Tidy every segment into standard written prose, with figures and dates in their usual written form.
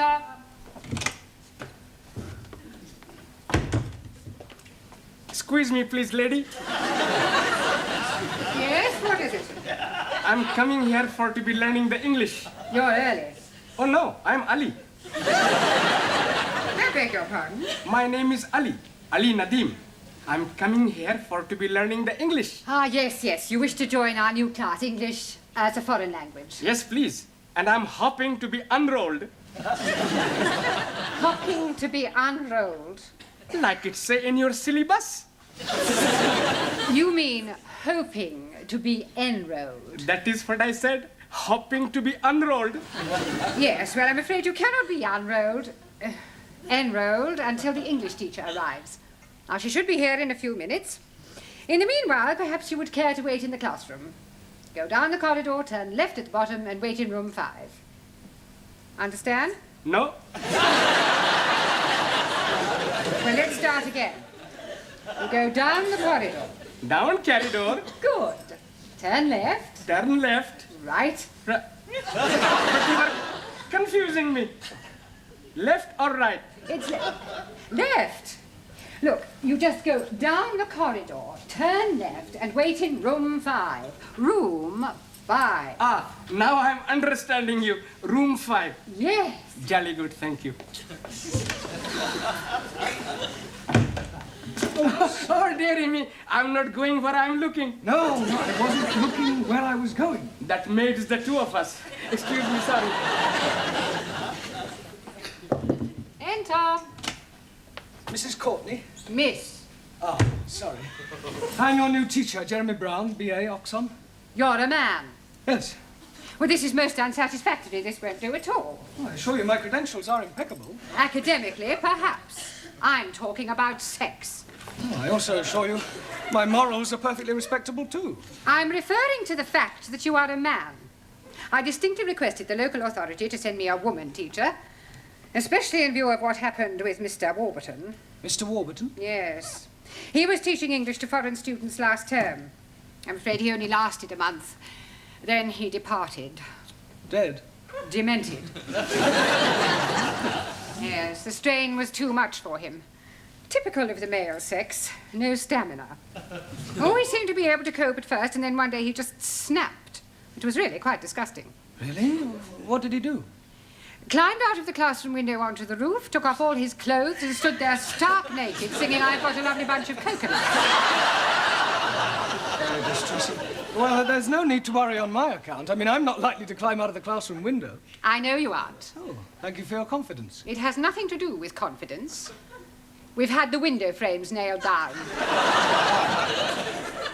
Enter. Excuse me, please, lady. Yes, what is it? I'm coming here for to be learning the English. You're early. Oh, no, I'm Ali. I beg your pardon. My name is Ali Nadim. I'm coming here for to be learning the English. Ah, yes. You wish to join our new class, English as a foreign language. Yes, please. And I'm hoping to be unrolled. Hopping to be unrolled. Like it say in your syllabus. You mean hoping to be enrolled? That is what I said. Hoping to be unrolled. Yes, well, I'm afraid you cannot be enrolled until the English teacher arrives. Now, she should be here in a few minutes. In the meanwhile, perhaps you would care to wait in the classroom. Go down the corridor, turn left at the bottom, and wait in room 5. Understand? No. Well, let's start again. You go down the corridor. Down corridor. Good. Turn left. Turn left. Right. But you are confusing me. Left or right? It's left. Look, you just go down the corridor, turn left, and wait in room 5. Room 5. Ah, now I'm understanding you. Room 5. Yes. Jolly good, thank you. Oh, dearie me, I'm not going where I'm looking. No, I wasn't looking where I was going. That makes the two of us. Excuse me, sorry. Enter. Mrs. Courtney? Miss. Oh, sorry. I'm your new teacher, Jeremy Brown, B.A., Oxon. You're a man. Yes. Well, this is most unsatisfactory. This won't do at all. Well, I assure you my credentials are impeccable. Academically, perhaps. I'm talking about sex. Oh, I also assure you my morals are perfectly respectable, too. I'm referring to the fact that you are a man. I distinctly requested the local authority to send me a woman teacher, especially in view of what happened with Mr. Warburton. Mr. Warburton? Yes. He was teaching English to foreign students last term. I'm afraid he only lasted a month. Then he departed. Dead? Demented. Yes, the strain was too much for him. Typical of the male sex. No stamina. Always seemed to be able to cope at first, and then one day he just snapped. It was really quite disgusting. Really? What did he do? Climbed out of the classroom window onto the roof, took off all his clothes, and stood there stark naked, singing, "I've got a lovely bunch of coconuts." Very distressing. Well, there's no need to worry on my account. I mean, I'm not likely to climb out of the classroom window. I know you aren't. Oh, thank you for your confidence. It has nothing to do with confidence. We've had the window frames nailed down.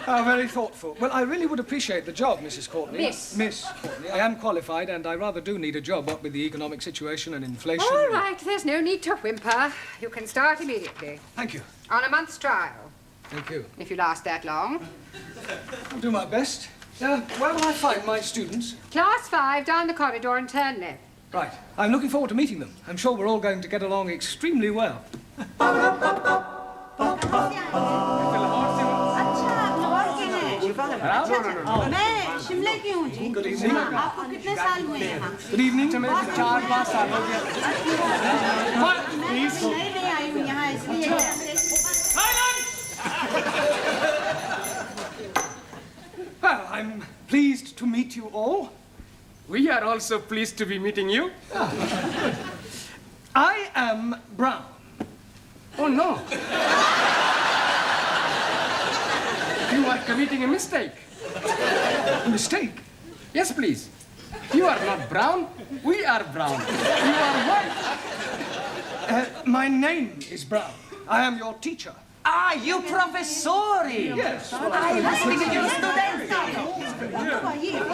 How very thoughtful. Well, I really would appreciate the job, Mrs. Courtney. Miss Courtney. I am qualified, and I rather do need a job, what with the economic situation and inflation. All right, there's no need to whimper. You can start immediately. Thank you. On a month's trial, Thank you. if you last that long. I'll do my best. Where will I find my students? Class 5, down the corridor and turn left. Right. I'm looking forward to meeting them. I'm sure we're all going to get along extremely well. मैं शिमले की हूँ जी। Good evening. आपको कितने साल हुए हैं यहाँ? Good evening. मैं नई नई आई हूँ यहाँ इसलिए। Well, I'm pleased to meet you all. We are also pleased to be meeting you. I am Brown. Oh, no. You are committing a mistake. A mistake? Yes, please. You are not brown. We are brown. You are white. My name is Brown. I am your teacher. Ah, you professori! Yes. I was thinking you studenti!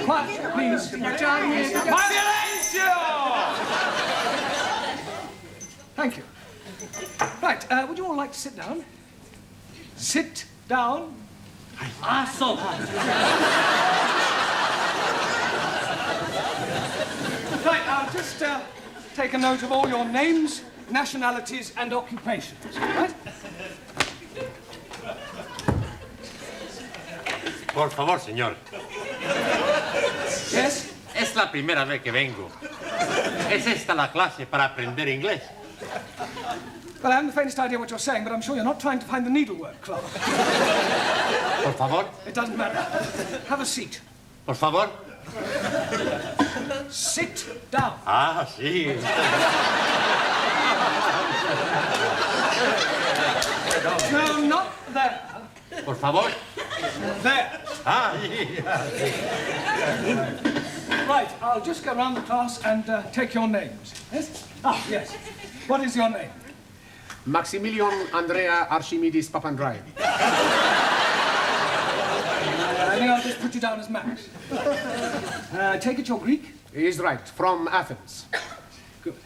Quiet, please. Silencio! Thank you. Right, would you all like to sit down? Sit down. Aso! Right, I'll just take a note of all your names, nationalities, and occupations, right? Por favor, señor. Yes? Es la primera vez que vengo. ¿Es esta la clase para aprender inglés? Well, I haven't the faintest idea what you're saying, but I'm sure you're not trying to find the needlework class. Por favor, It doesn't matter. Have a seat. por favor. Sit down. Ah, sí. No, not there. Por favor. There. Ah, sí. Right, I'll just go around the class and take your names. Yes? Ah, yes. What is your name? Maximilian Andrea Archimedes Papandreou. I think I'll just put you down as Max. I take it you're Greek? He is right, from Athens. Good.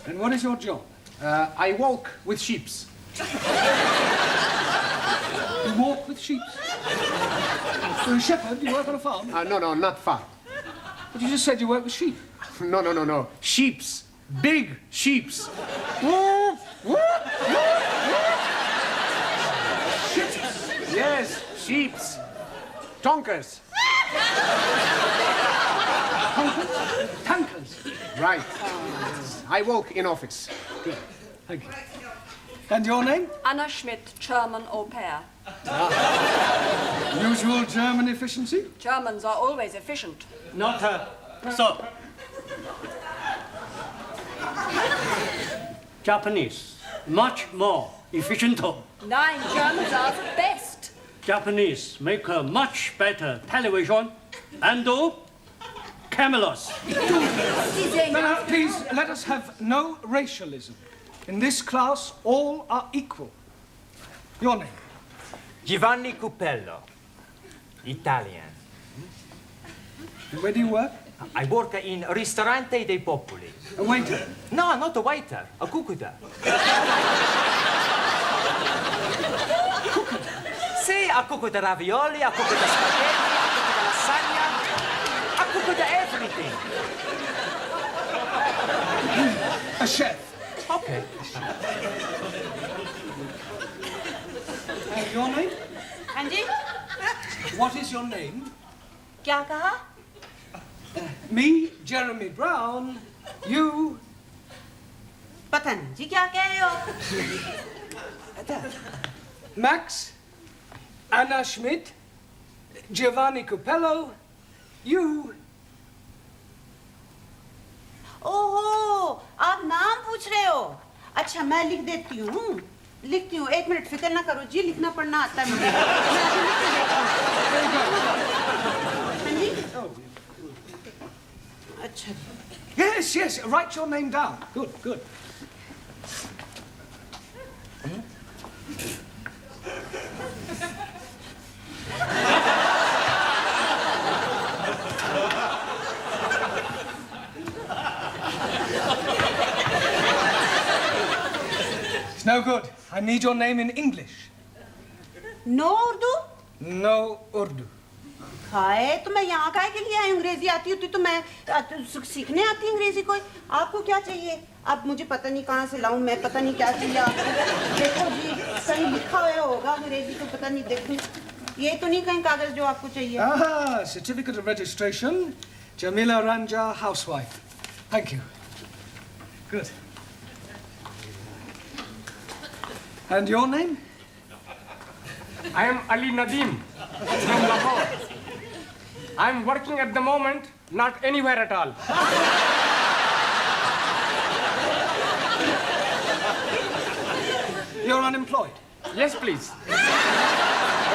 And what is your job? I walk with sheeps. You walk with sheep? You're a shepherd? You work on a farm? No, not far. But you just said you work with sheep. No. Sheeps. Big sheeps. Yes, sheeps. Tonkers. Tankers. Right. I walk in office. Good. Thank you. And your name? Anna Schmidt, German au pair. Usual German efficiency? Germans are always efficient. Not her. So. Japanese, much more efficient. Nine, Germans are the best. Japanese make a much better television and cameras. No, please, let us have no racialism. In this class, all are equal. Your name? Giovanni Cupello, Italian. Where do you work? I work in Ristorante dei Popoli. A waiter. No, not a waiter, a cuccuda. Sì, a cuccuda ravioli, a cuccuda spaghetti, a cuccuda lasagna, a cuccuda everything. A chef. Okay. And your name? हाँ जी What is your name? क्या कहा Me, Jeremy Brown. You. पता नहीं जी क्या कह रहे हो Max. Anna Schmidt. Giovanni Cupello. You. ओहो आप नाम पूछ रहे हो अच्छा मैं लिख देती हूँ लिखती हूँ 1 मिनट फिक्र ना करो जी लिखना पढ़ना आता है मुझे मैं अभी लिख के देती हूँ हाँ जी अच्छा Yes, write your name down. Good. It's no good. I need your name in English. No Urdu No Urdu. Hi तो मैं यहाँ काहे के लिए आई हूँ अंग्रेजी आती होती तो मैं सीखने आती अंग्रेजी कोई आपको क्या चाहिए आप मुझे पता नहीं कहाँ से लाऊं मैं पता नहीं क्या चाहिए आपको देखो जी कहीं लिखा हुआ होगा अंग्रेजी तो पता नहीं देखो ये तो नहीं कहीं कागज जो आपको चाहिए Ah, certificate of registration. Jamila Ranja, housewife. Thank you. Good. And your name? I am Ali Nadeem from Lahore. I'm working at the moment, not anywhere at all. You're unemployed. Yes, please.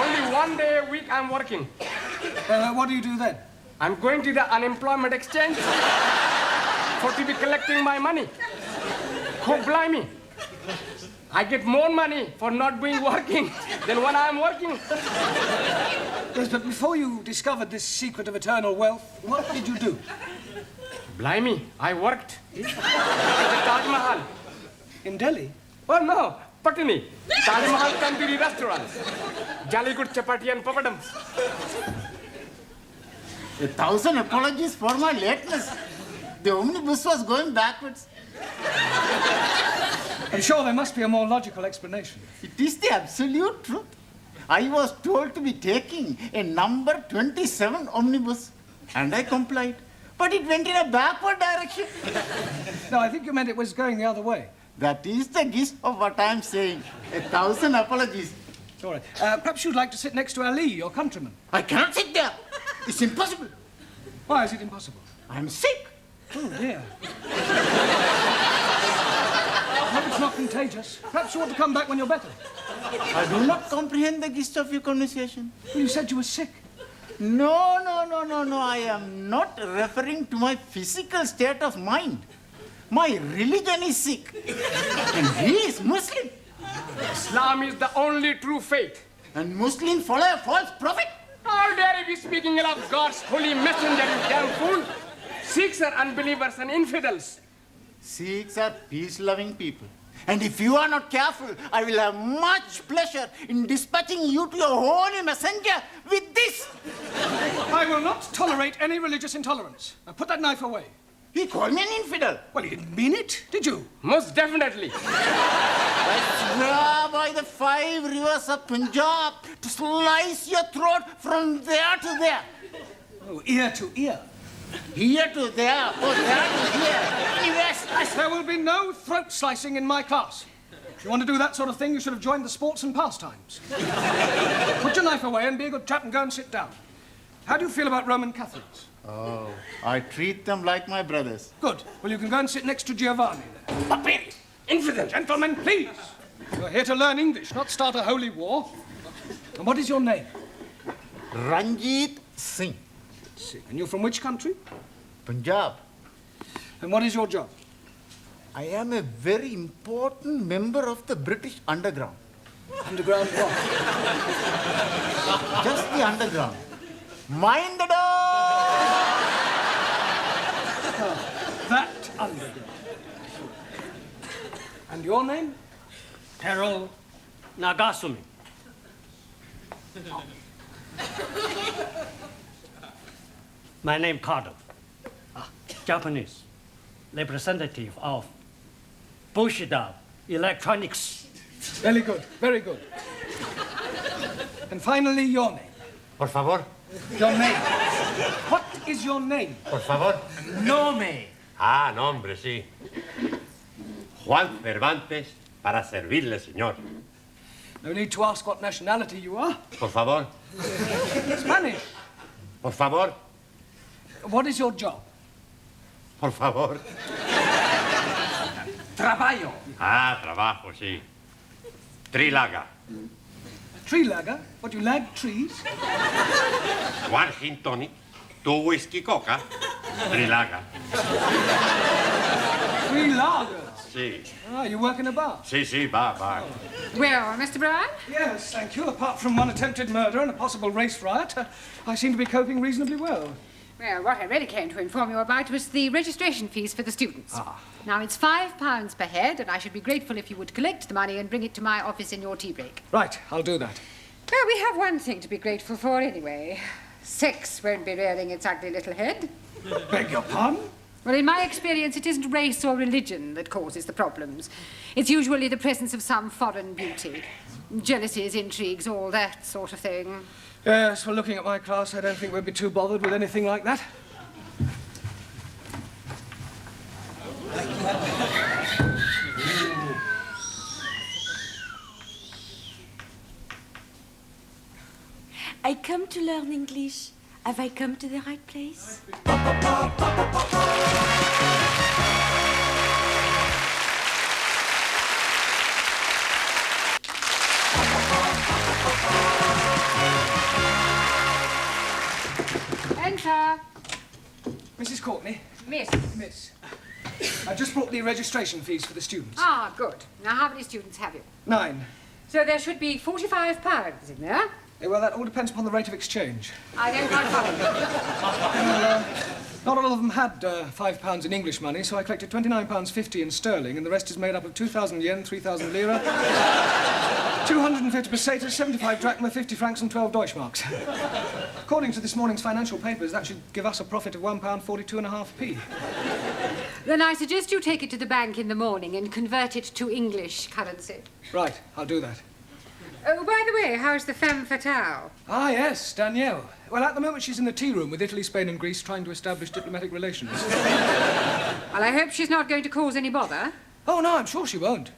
Only 1 day a week I'm working. What do you do then? I'm going to the unemployment exchange for to be collecting my money. God blimey. I get more money for not being working than when I'm working. Yes, but before you discovered this secret of eternal wealth, what did you do? Blimey, I worked at the Taj Mahal. In Delhi? Oh no, Patani. Taj Mahal Tandoori restaurants. Jolly good chapati and papadams. 1,000 apologies for my lateness. The omnibus was going backwards. I'm sure there must be a more logical explanation. It is the absolute truth. I was told to be taking a number 27 omnibus, and I complied. but it went in a backward direction. No, I think you meant it was going the other way. That is the gist of what I'm saying. 1,000 apologies. All right. Perhaps you'd like to sit next to Ali, your countryman. I cannot sit there. It's impossible. Why is it impossible? I'm sick. Oh, dear. I hope it's not contagious. Perhaps you ought to come back when you're better. I do not comprehend the gist of your conversation. Well, you said you were sick. No. I am not referring to my physical state of mind. My religion is sick. And he is Muslim. Islam is the only true faith. And Muslims follow a false prophet. How dare you be speaking ill of God's holy messenger, you damn fool? Sikhs are unbelievers and infidels. Sikhs are peace-loving people. And if you are not careful, I will have much pleasure in dispatching you to your holy messenger with this. I will not tolerate any religious intolerance. Now put that knife away. He called me an infidel. Well, you didn't mean it, did you? Most definitely. I swear by the 5 rivers of Punjab to slice your throat from there to there. Oh, ear to ear. Here to there, or there to here. Anyway, There will be no throat slicing in my class. If you want to do that sort of thing, you should have joined the sports and pastimes. Put your knife away and be a good chap and go and sit down. How do you feel about Roman Catholics? oh, I treat them like my brothers. Good. Well, you can go and sit next to Giovanni then. Puppy! Infidel! Gentlemen, please. You're here to learn English, not start a holy war. And what is your name? Ranjit Singh, And you're from which country? Punjab. And what is your job? I am a very important member of the British underground. Underground what? Just the underground. Mind the door! That underground. And your name? Terrell Nagasumi. My name Carter. Japanese. Representative of Bushido Electronics. Very good, very good. And finally, your name. Por favor. Your name. What is your name? Por favor. Nome. Ah, nombre, sí. Juan Cervantes, para servirle, señor. No need to ask what nationality you are. Por favor. Spanish. Por favor. What is your job? Por favor. Trabajo. Ah, trabajo, sí. Trilaga. Tree lagger? What, you lag trees? One gin tonic, 2 whiskey coca, Trilaga. Tree lagers. Sí. Ah, you work in a bar? Sí, sí, va. Well, Mr. Brown? Yes, thank you. Apart from one attempted murder and a possible race riot, I seem to be coping reasonably well. Well, what I really came to inform you about was the registration fees for the students. Now, it's £5 per head, and I should be grateful if you would collect the money and bring it to my office in your tea break. Right, I'll do that. Well, we have one thing to be grateful for anyway. Sex won't be rearing its ugly little head. Beg your pardon? Well, in my experience, it isn't race or religion that causes the problems. It's usually the presence of some foreign beauty. Jealousies, intrigues, all that sort of thing. Yes, well, looking at my class, I don't think we'd be too bothered with anything like that. I come to learn English. Have I come to the right place? Enter. Mrs. Courtney. Miss. Miss. I just brought the registration fees for the students. Ah, good. Now, how many students have you? 9. So there should be £45 in there. Well, that all depends upon the rate of exchange. I don't quite follow you. Not all of them had £5 in English money, so I collected £29.50 in sterling, and the rest is made up of 2,000 yen, 3,000 lira, 250 pesetas, 75 drachma, 50 francs, and 12 Deutschmarks. According to this morning's financial papers, that should give us a profit of £1.42.5p. Then I suggest you take it to the bank in the morning and convert it to English currency. Right, I'll do that. Oh, by the way, how's the femme fatale? Ah, yes, Danielle. Well, at the moment she's in the tea room with Italy, Spain and Greece trying to establish diplomatic relations. Well, I hope she's not going to cause any bother. Oh, no, I'm sure she won't.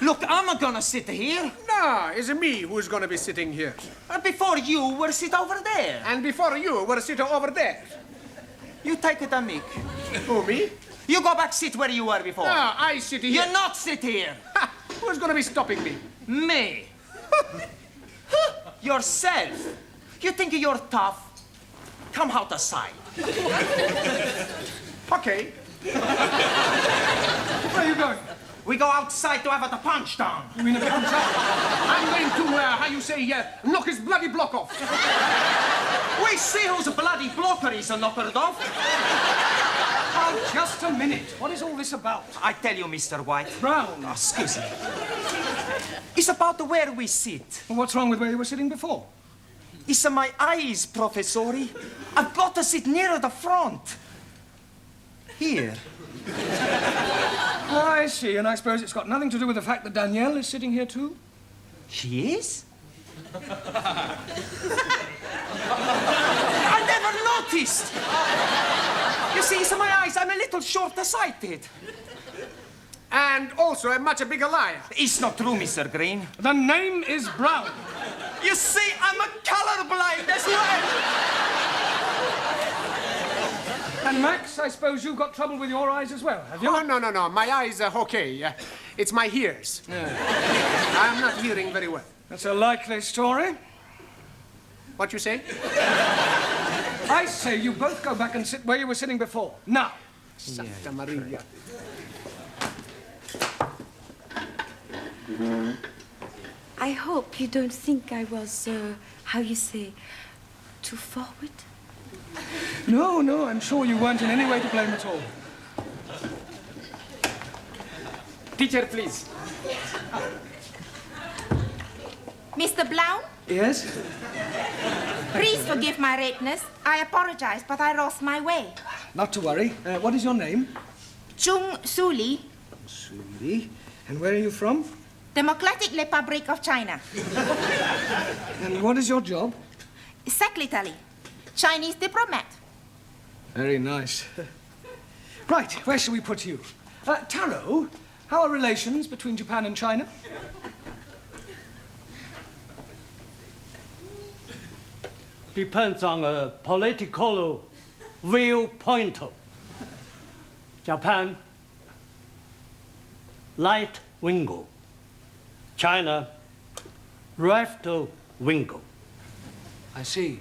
Look, I'm not gonna sit here. No, it's me who's going to be sitting here. Before you were sit over there. And before you were sitting over there. You take it on me. Who, me? You go back sit where you were before. No, I sit here. You not sit here. Ha! Who's going to be stopping me? Me. Yourself. You think you're tough? Come out aside. Okay. Where are you going? We go outside to have a punch down. You mean a punch up? I'm going to, how you say, knock his bloody block off. We see whose bloody blocker is knockered off. Oh, just a minute. What is all this about? I tell you, Mr. White. Brown. Oh, excuse me. It's about where we sit. Well, what's wrong with where you were sitting before? It's my eyes, Professori. I've got to sit nearer the front. Here. I see, and I suppose it's got nothing to do with the fact that Danielle is sitting here too? She is? I never noticed. You see, it's my eyes. I'm a little short-sighted. And also a much bigger liar. It's not true, Mr. Green. The name is Brown. You see, I'm a colorblind as well. And Max, I suppose you've got trouble with your eyes as well, have you? Oh, no. My eyes are okay. It's my ears. I'm not hearing very well. That's a likely story. What you say? I say you both go back and sit where you were sitting before. Now. Santa Maria. I hope you don't think I was, how you say, too forward. No, I'm sure you weren't in any way to blame at all. Teacher, please. Mr. Blount, Yes? please forgive my lateness. I apologize, but I lost my way. Not to worry. What is your name? Chung Suli, Suli. And where are you from? Democratic Republic of China. And what is your job? Secretary, Chinese diplomat. Very nice. Right, where shall we put you? Taro, how are relations between Japan and China? Depends on a political viewpoint. Japan, right wing. China, left wing. I see.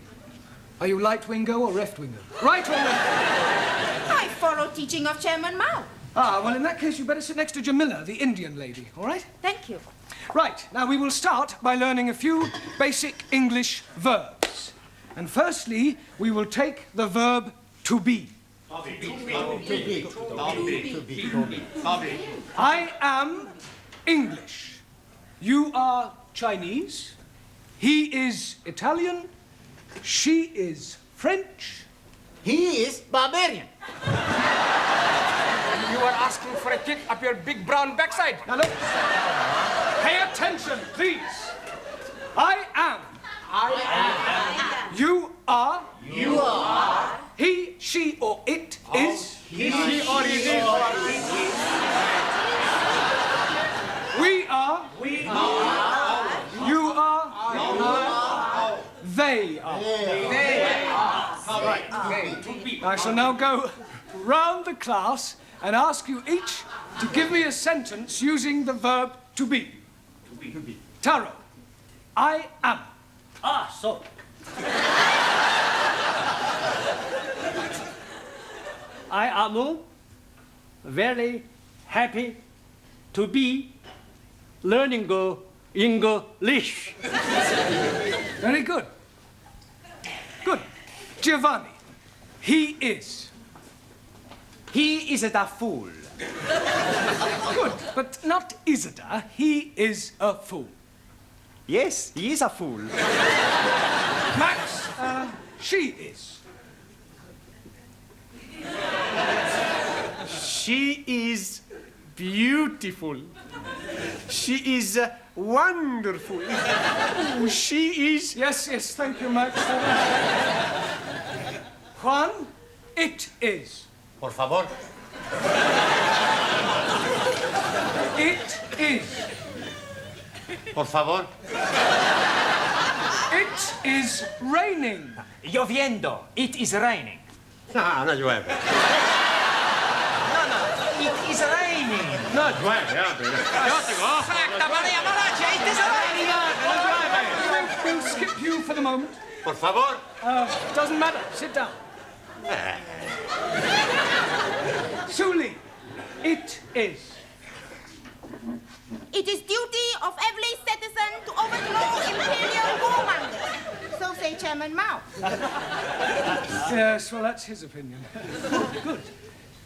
Are you right-wingo or left-wingo? Right or left? I follow teaching of Chairman Mao. Ah, well, in that case, you better sit next to Jamila, the Indian lady, all right? Thank you. Right, now we will start by learning a few basic English verbs. And firstly, we will take the verb to be. I am English. You are Chinese. He is Italian. She is French. He is barbarian. You are asking for a kick up your big brown backside. Now look, pay attention, please. I am. You are. You are. He, she, or it is. He, she, or it is. We are. We are. You are. They are. I shall now go round the class and ask you each to give me a sentence using the verb to be. Taro, I am. Ah, so. I am very happy to be learning English. Very good. Good. Giovanni, he is. He is a fool. Good, but not Isada. He is a fool. Yes, he is a fool. Max, she is. She is beautiful. She is wonderful. Oh, she is... Yes, thank you, Max. Juan, it is. Por favor. It is. Por favor. It is raining. Lloviendo. It is raining. No, no llueve. It is raining. No llueve, hombre. Yo te cojo. Exacta, Maria Malacia, it is raining. We'll skip you for the moment. Por favor. Doesn't matter. Sit down. Suli, it is. It is duty of every citizen to overthrow imperial warmongers. So say Chairman Mao. Yes, well, that's his opinion. Good.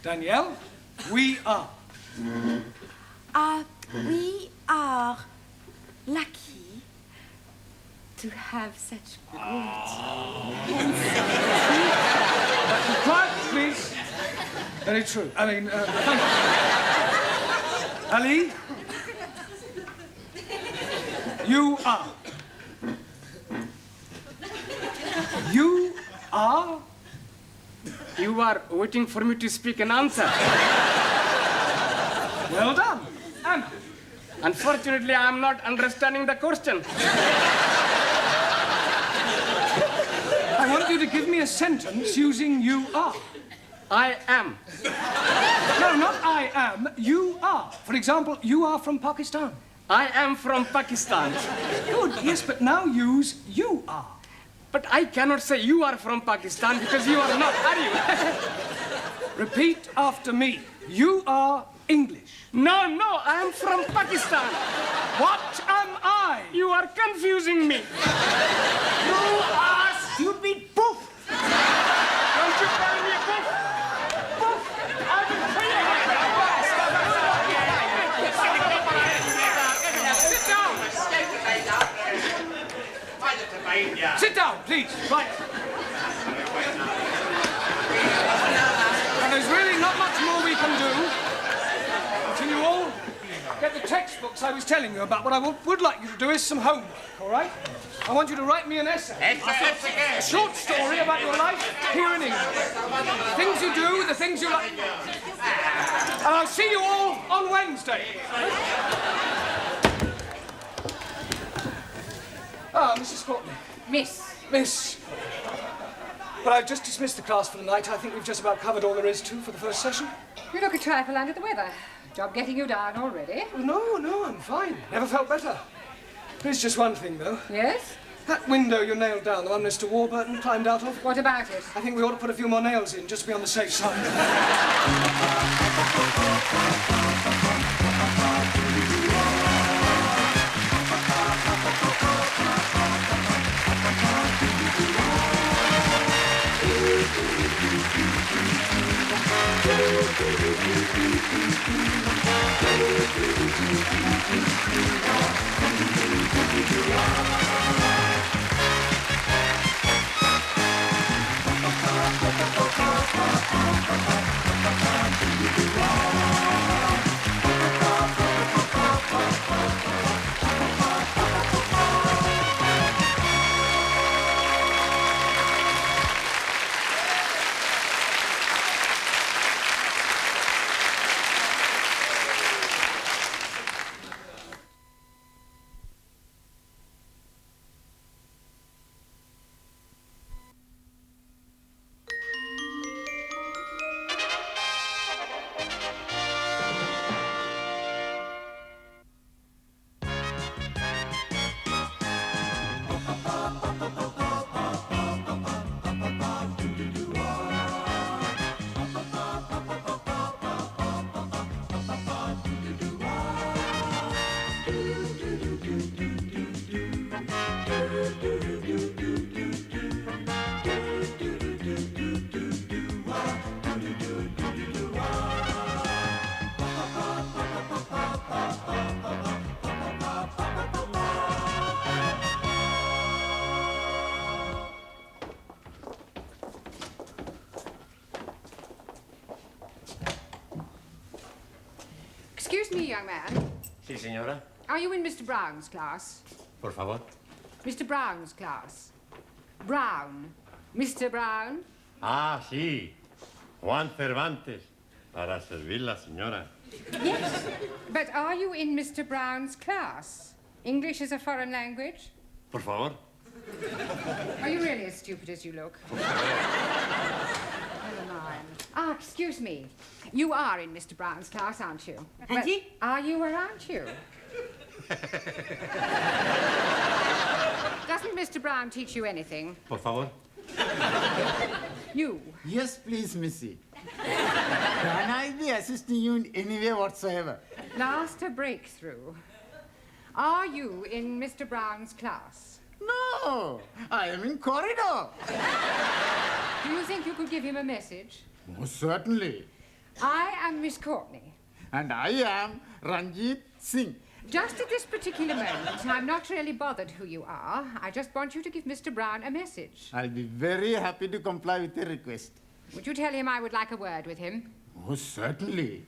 Danielle, we are. We are lucky to have such great. Quiet, please. Very true. I mean, thank you. Ali, you are. You are. You are waiting for me to speak an answer. Well done. Anna. Unfortunately, I am not understanding the question. I want you to give me a sentence using you are. I am. No, not I am. You are. For example, you are from Pakistan. I am from Pakistan. Good, yes, but now use you are. But I cannot say you are from Pakistan because you are not, are you? Repeat after me. You are English. No, I am from Pakistan. What am I? You are confusing me. You are stupid poof. Don't you call me a poof? Poof! I will kill you. Sit down. Sit down, please. Right. And there's really not much more we can do until you all get the textbooks I was telling you about. What I would like you to do is some homework, all right? I want you to write me an essay. A short story about your life here in England. Things you do, the things you like. And I'll see you all on Wednesday. Ah, Mrs. Courtney. Miss. But I've just dismissed the class for the night. I think we've just about covered all there is to for the first session. You look a trifle under the weather. Job getting you down already? Well, no, I'm fine. Never felt better. There's just one thing, though. Yes? That window you nailed down, the one Mr. Warburton climbed out of. What about it? I think we ought to put a few more nails in, just to be on the safe side. Excuse me, young man. Sí, señora. Are you in Mr. Brown's class? Por favor. Mr. Brown's class. Brown. Mr. Brown? Ah, sí. Juan Cervantes. Para servir la señora. Yes. But are you in Mr. Brown's class? English is a foreign language? Por favor. Are you really as stupid as you look? Never mind. Ah, excuse me. You are in Mr. Brown's class, aren't you? Hanji? Are you or aren't you? Doesn't Mr. Brown teach you anything? Por favor. You. Yes, please, Missy. Can I be assisting you in any way whatsoever? Last a breakthrough. Are you in Mr. Brown's class? No, I am in corridor. Do you think you could give him a message? Most certainly. I am Miss Courtney. And I am Ranjit Singh. Just at this particular moment, I'm not really bothered who you are. I just want you to give Mr. Brown a message. I'll be very happy to comply with the request. Would you tell him I would like a word with him? Most certainly.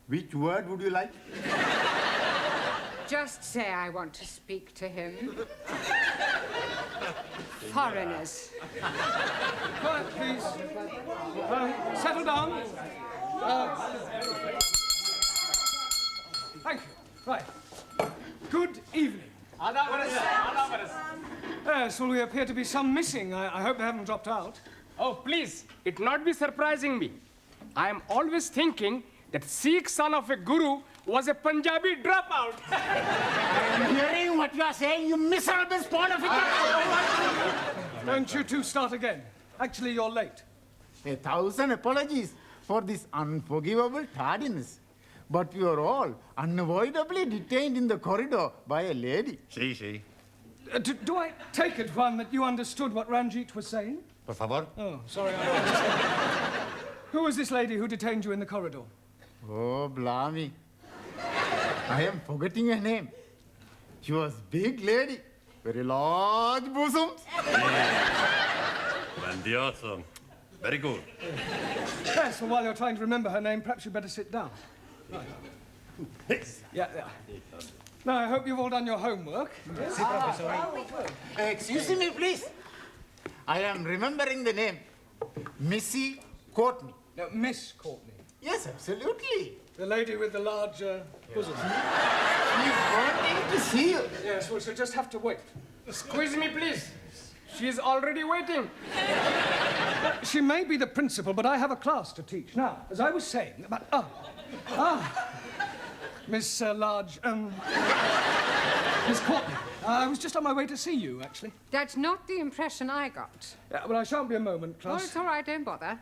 Which word would you like? Just say I want to speak to him. Foreigners. Quiet, please. Settle down. Thank you. Right. Good evening. Yes, well, we appear to be some missing. I hope they haven't dropped out. Oh, please, it not be surprising me. I am always thinking that Sikh son of a guru was a Punjabi dropout. I'm hearing what you are saying, you miserable spawn of it. Don't you two start again. Actually, you're late. 1,000 apologies for this unforgivable tardiness. But we were all unavoidably detained in the corridor by a lady. Sí, sí. Do I take it, Juan, that you understood what Ranjit was saying? Por favor. Oh, sorry. Who was this lady who detained you in the corridor? Oh, blimey. I am forgetting her name. She was big lady, very large bosoms. Grandioso. Very good. Yes, well, while you're trying to remember her name, perhaps you'd better sit down. Right. Yeah. Now, I hope you've all done your homework. Excuse me, please. I am remembering the name. Missy Courtney. No, Miss Courtney. Yes, absolutely. The lady with the large bosom. She's wanting to see you. Yes, well, she'll just have to wait. Squeeze me, please. She is already waiting. She may be the principal, but I have a class to teach. Now, as I was saying about... Miss Miss Courtney. I was just on my way to see you, actually. That's not the impression I got. Yeah, well, I shan't be a moment, Oh, class. it's all right, don't bother.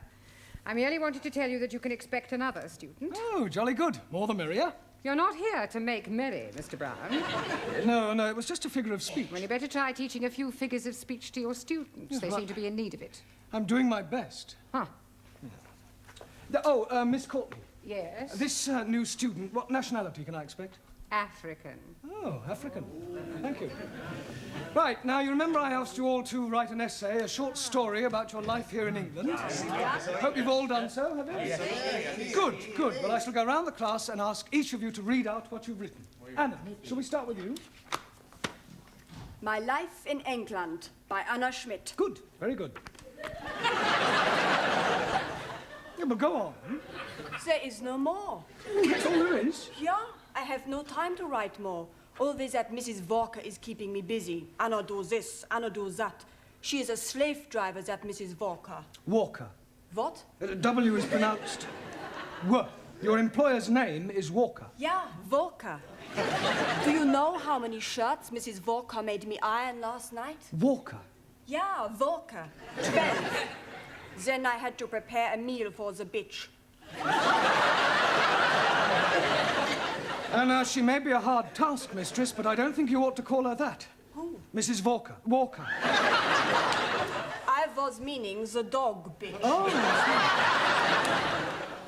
I merely wanted to tell you that you can expect another student. Oh, jolly good. More the merrier. You're not here to make merry, Mr. Brown. No, it was just a figure of speech. Well, you better try teaching a few figures of speech to your students. Yes, They well, seem to be in need of it. I'm doing my best. Huh. Miss Courtney. Yes? This new student, what nationality can I expect? African. Oh, African. Thank you. Right, now you remember I asked you all to write an essay, a short story about your life here in England. Hope you've all done so, have you? Yes. Good. Well, I shall go round the class and ask each of you to read out what you've written. Anna, shall we start with you? My Life in England by Anna Schmidt. Good, very good. Yeah, but go on. There is no more. That's all there is? Yeah, I have no time to write more. Always that Mrs. Walker is keeping me busy. Anna do this, Anna do that. She is a slave driver, that Mrs. Walker. Walker. What? W is pronounced W. Your employer's name is Walker. Yeah, Walker. Do you know how many shirts Mrs. Walker made me iron last night? Walker? Yeah, Walker. 12. Then I had to prepare a meal for the bitch. And she may be a hard taskmistress, but I don't think you ought to call her that. Who? Mrs. Walker. Walker. I was meaning the dog bitch. Oh.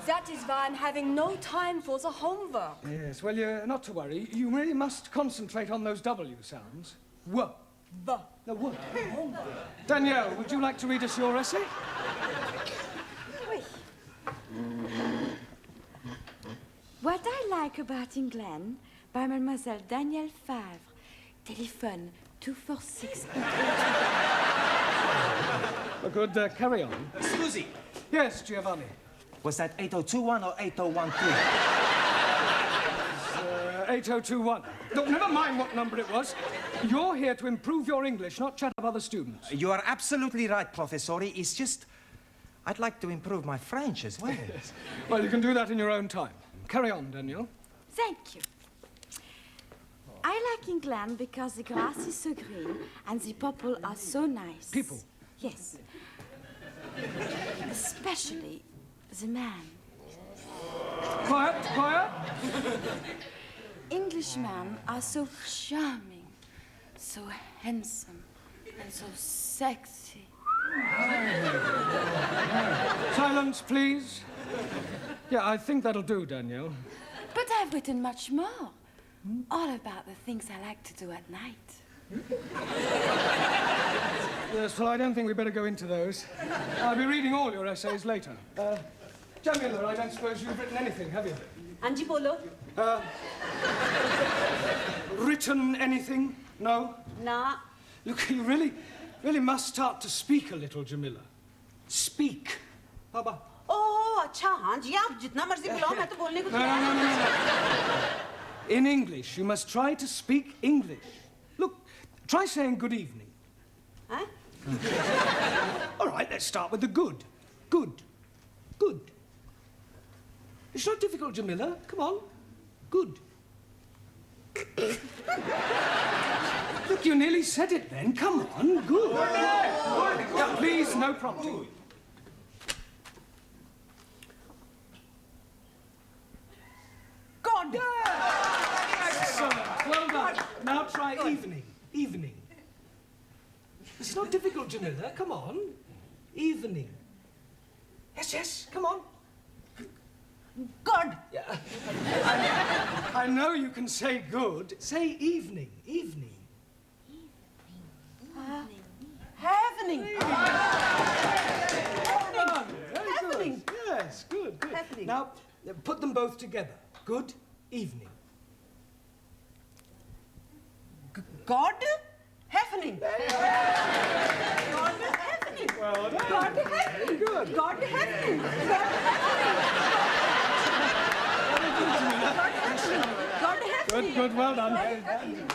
That is why I'm having no time for the homework. Yes, well, you're not to worry. You really must concentrate on those W sounds. W. B. No, W. Danielle, would you like to read us your essay? What I like about England, by Mademoiselle Danielle Favre. Telephone 246. Good, carry on. Susie, Yes, Giovanni. was that 8021 or 8013? 8021. Look, never mind what number it was. You're here to improve your English, not chat up other students. You are absolutely right, Professori. It's just, I'd like to improve my French as well. Well, you can do that in your own time. Carry on, Daniel. Thank you. I like England because the grass is so green and the people are so nice. People? Yes. Especially the man. Quiet, quiet. Englishmen are so charming, so handsome, and so sexy. Silence, please. Yeah, I think that'll do, Danielle. But I've written much more. All about the things I like to do at night. Yes, well, I don't think we better go into those. I'll be reading all your essays later. Jamila, I don't suppose you've written anything, have you? Anji bolo. Written anything? No? Na. Look, you really must start to speak a little, Jamila. Speak. Baba. Oh, अच्छा हाँ जी आप जितना मर्जी बुलाओ मैं तो बोलने को तैयार हूँ। No. In English, you must try to speak English. Look, try saying good evening. Huh? All right, let's start with the good. Good. Good. It's not difficult, Jamila. Come on. Good. Look, you nearly said it then. Come on. Good. Yeah, please, no prompting. God. Excellent. Well done. Now try evening. Evening. It's not difficult, Jamila. Come on. Evening. Yes. Come on. God. Yeah. I know you can say good. Say evening. Evening. Happening. Very good. Yes, good. Happening. Now, put them both together. Good evening. God. Happening. God happening. Well done. God happening. Good. God happening. God happening. Good, well done.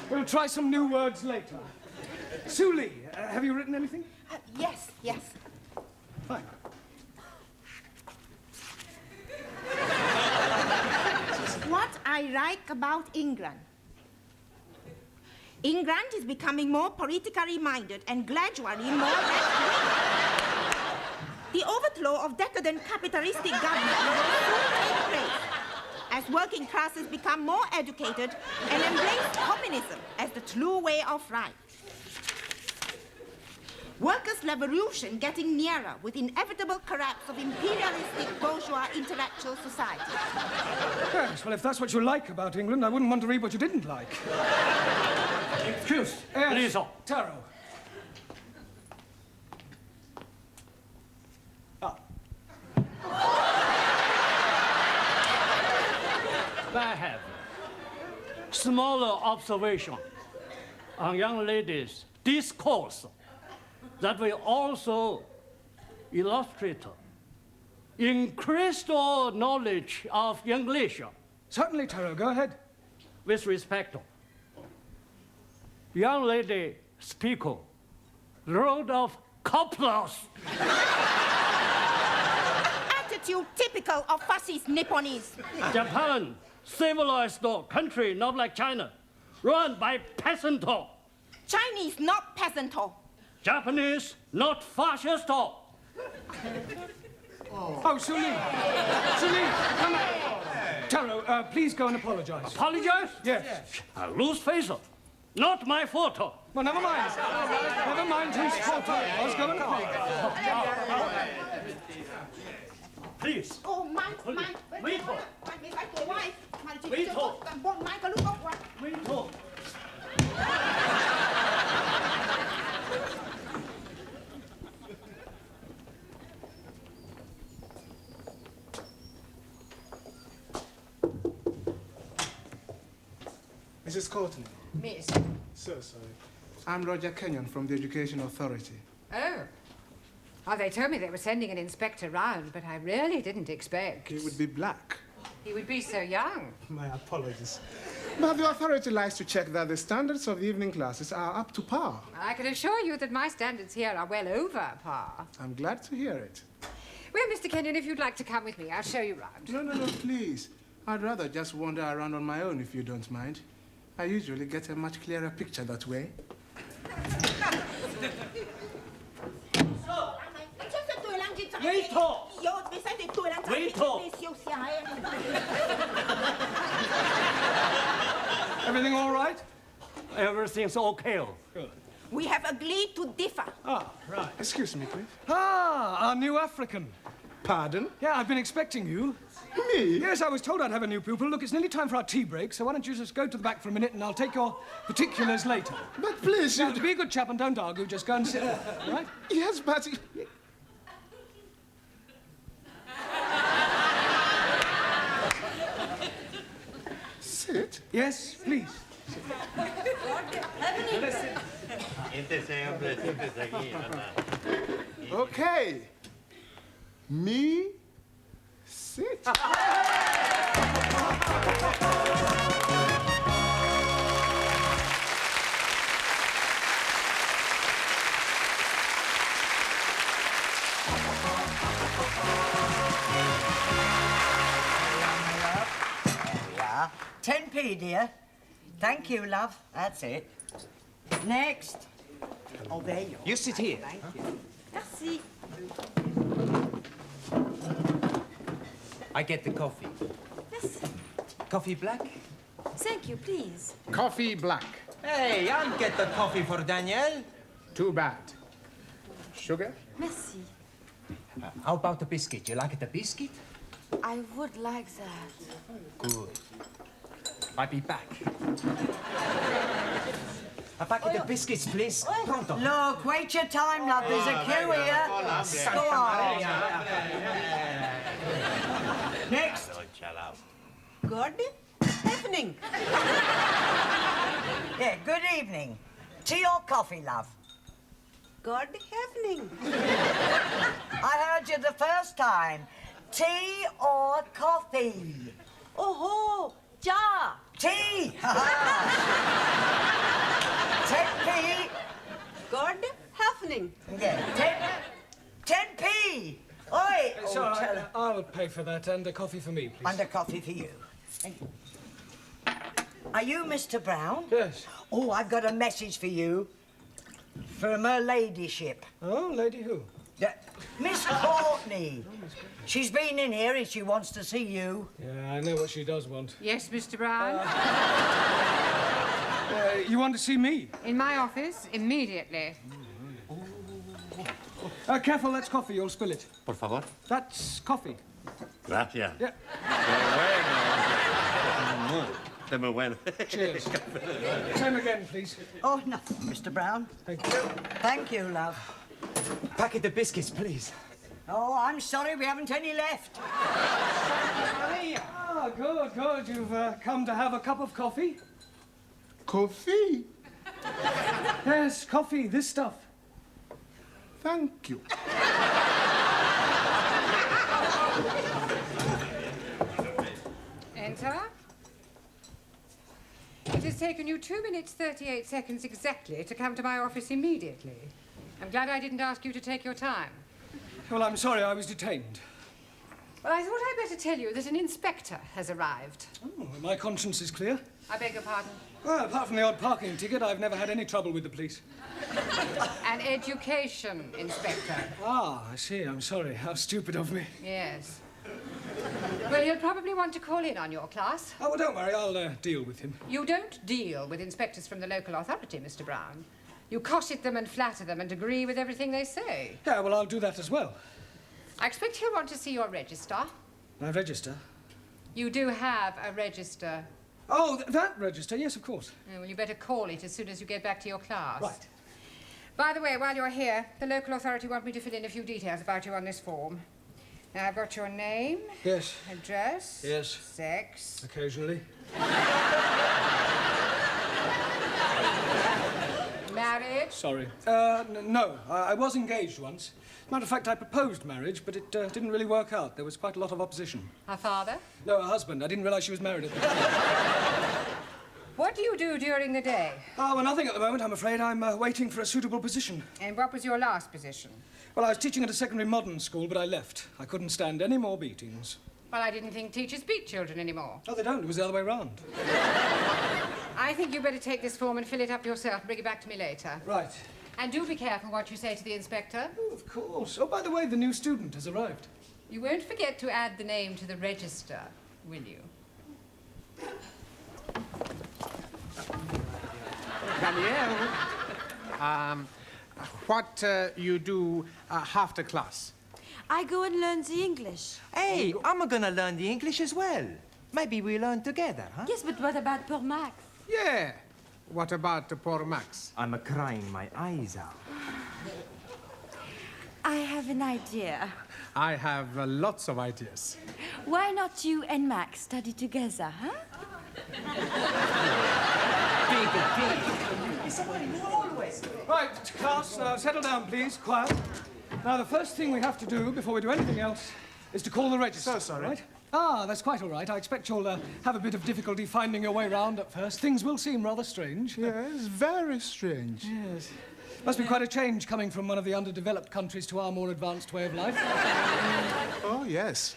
We'll try some new words later. Suli, have you written anything? Yes. Fine. What I like about England. England is becoming more politically minded and gradually more left-wing. The overthrow of decadent capitalistic government will soon take place as working classes become more educated and embrace communism as the true way of life. Workers' revolution getting nearer with inevitable collapse of imperialistic bourgeois intellectual society. Yes, well, if that's what you like about England, I wouldn't want to read what you didn't like. Excuse, Yes, please. Taro. I have smaller observation on young ladies' discourse that will also illustrate increased knowledge of English. Certainly, Taro, go ahead. With respect, young lady speaker wrote of couplers. Attitude typical of fascist Nipponese. Japan, civilized country, not like China, run by peasant. Chinese not peasant. Japanese, not fascist. Oh, Suli, come on. Taro, please go and apologize. Apologize? Yes. I lose face. Not my fault. Well, never mind. Never mind whose fault it was. Go and apologize. Please. Oh, my. Wait. Mrs. Courtney. Miss. So sorry. I'm Roger Kenyon from the Education Authority. Oh. Oh, they told me they were sending an inspector round, but I really didn't expect. He would be black. He would be so young. My apologies. But the authority likes to check that the standards of the evening classes are up to par. I can assure you that my standards here are well over par. I'm glad to hear it. Well, Mr. Kenyon, if you'd like to come with me, I'll show you round. No, please. I'd rather just wander around on my own if you don't mind. I usually get a much clearer picture that way. Everything all right? Everything's okay. Good. We have agreed to differ. Ah, right. Excuse me, please. Ah, our new African. Pardon? Yeah, I've been expecting you. Me? Yes, I was told I'd have a new pupil. Look, it's nearly time for our tea break, so why don't you just go to the back for a minute and I'll take your particulars later. But please, Now, be a good chap and don't argue. Just go and sit there, all right? Yes, but... Sit? Yes, please. Okay. Me, sit. Yeah. 10p, dear. Thank you, love. That's it. Next. Oh, there you are. You sit here. Thank you. Merci. I get the coffee. Yes. Coffee black? Thank you, please. Coffee black. Hey, I'll get the coffee for Danielle. Too bad. Sugar? Merci. How about the biscuit? You like the biscuit? I would like that. Good. I'll be back. A packet of biscuits, please. Pronto. Look, wait your time, love. There's a queue here. Go on. Next. Good evening. Yeah, good evening. Tea or coffee, love? Good evening. I heard you the first time. Tea or coffee? Oh, ja. Tea! 10p. Good evening. Yeah, 10p. Oi! It's all right. I'll pay for that and a coffee for me, please. And a coffee for you. Thank you. Are you Mr. Brown? Yes. Oh, I've got a message for you. From her ladyship. Oh, lady who? Miss Courtney. She's been in here and she wants to see you. Yeah, I know what she does want. Yes, Mr. Brown? You want to see me? In my office, immediately. Careful, that's coffee. You'll spill it. Por favor. That's coffee. Gracias. Yeah. Qué muy bueno. Cheers. Same again, please. Oh, nothing, Mr. Brown. Thank you. Thank you, love. Packet of biscuits, please. Oh, I'm sorry, we haven't any left. Ah, good. You've come to have a cup of coffee? Coffee? Yes, coffee, this stuff. Thank you. Enter. It has taken you 2 minutes, 38 seconds exactly to come to my office immediately. I'm glad I didn't ask you to take your time. Well, I'm sorry, I was detained. Well, I thought I'd better tell you that an inspector has arrived. Oh, my conscience is clear. I beg your pardon? Well, apart from the odd parking ticket, I've never had any trouble with the police. An education inspector. Ah, I see. I'm sorry. How stupid of me. Yes. Well, he'll probably want to call in on your class. Oh, well, don't worry. I'll deal with him. You don't deal with inspectors from the local authority, Mr. Brown. You cosset them and flatter them and agree with everything they say. Yeah, well, I'll do that as well. I expect he'll want to see your register. My register? You do have a register. Oh, that register? Yes, of course. Oh, well, you better call it as soon as you get back to your class. Right. By the way, while you're here, the local authority want me to fill in a few details about you on this form. Now, I've got your name. Yes. Address. Yes. Sex. Occasionally. married? Sorry. No, I was engaged once. As a matter of fact, I proposed marriage, but it didn't really work out. There was quite a lot of opposition. Her father? No, her husband. I didn't realize she was married at the time. What do you do during the day? Oh, well, nothing at the moment, I'm afraid. I'm waiting for a suitable position. And what was your last position? Well, I was teaching at a secondary modern school, but I left. I couldn't stand any more beatings. Well, I didn't think teachers beat children anymore. Oh, they don't. It was the other way round. I think you better take this form and fill it up yourself and bring it back to me later. Right. And do be careful what you say to the inspector. Oh, of course. Oh, by the way, the new student has arrived. You won't forget to add the name to the register, will you? Danielle, what you do after class? I go and learn the English. Hey, I'm gonna learn the English as well. Maybe we learn together, huh? Yes, but what about poor Max? Yeah. What about poor Max? I'm crying my eyes out. I have an idea. I have lots of ideas. Why not you and Max study together, huh? Right, class, settle down, please. Quiet. Now, the first thing we have to do before we do anything else is to call the register. So sorry. Right? Ah, that's quite all right. I expect you'll have a bit of difficulty finding your way round at first. Things will seem rather strange. Yes, very strange. Yes. Must be quite a change coming from one of the underdeveloped countries to our more advanced way of life. Oh, yes.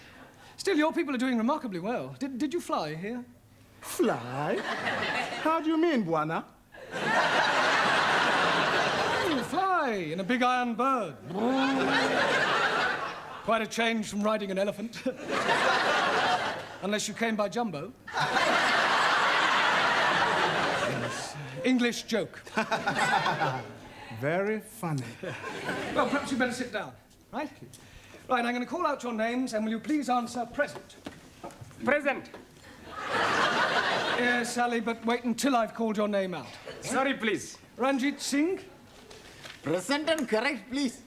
Still, your people are doing remarkably well. Did you fly here? Fly? How do you mean, Buana? Oh, fly in a big iron bird. Quite a change from riding an elephant. Unless you came by jumbo. Yes. English joke. Very funny. Well, perhaps you better sit down, right? Right, I'm going to call out your names, and will you please answer present? Present. Yes, Sally, but wait until I've called your name out. Sorry, please. Ranjit Singh? Present and correct, please.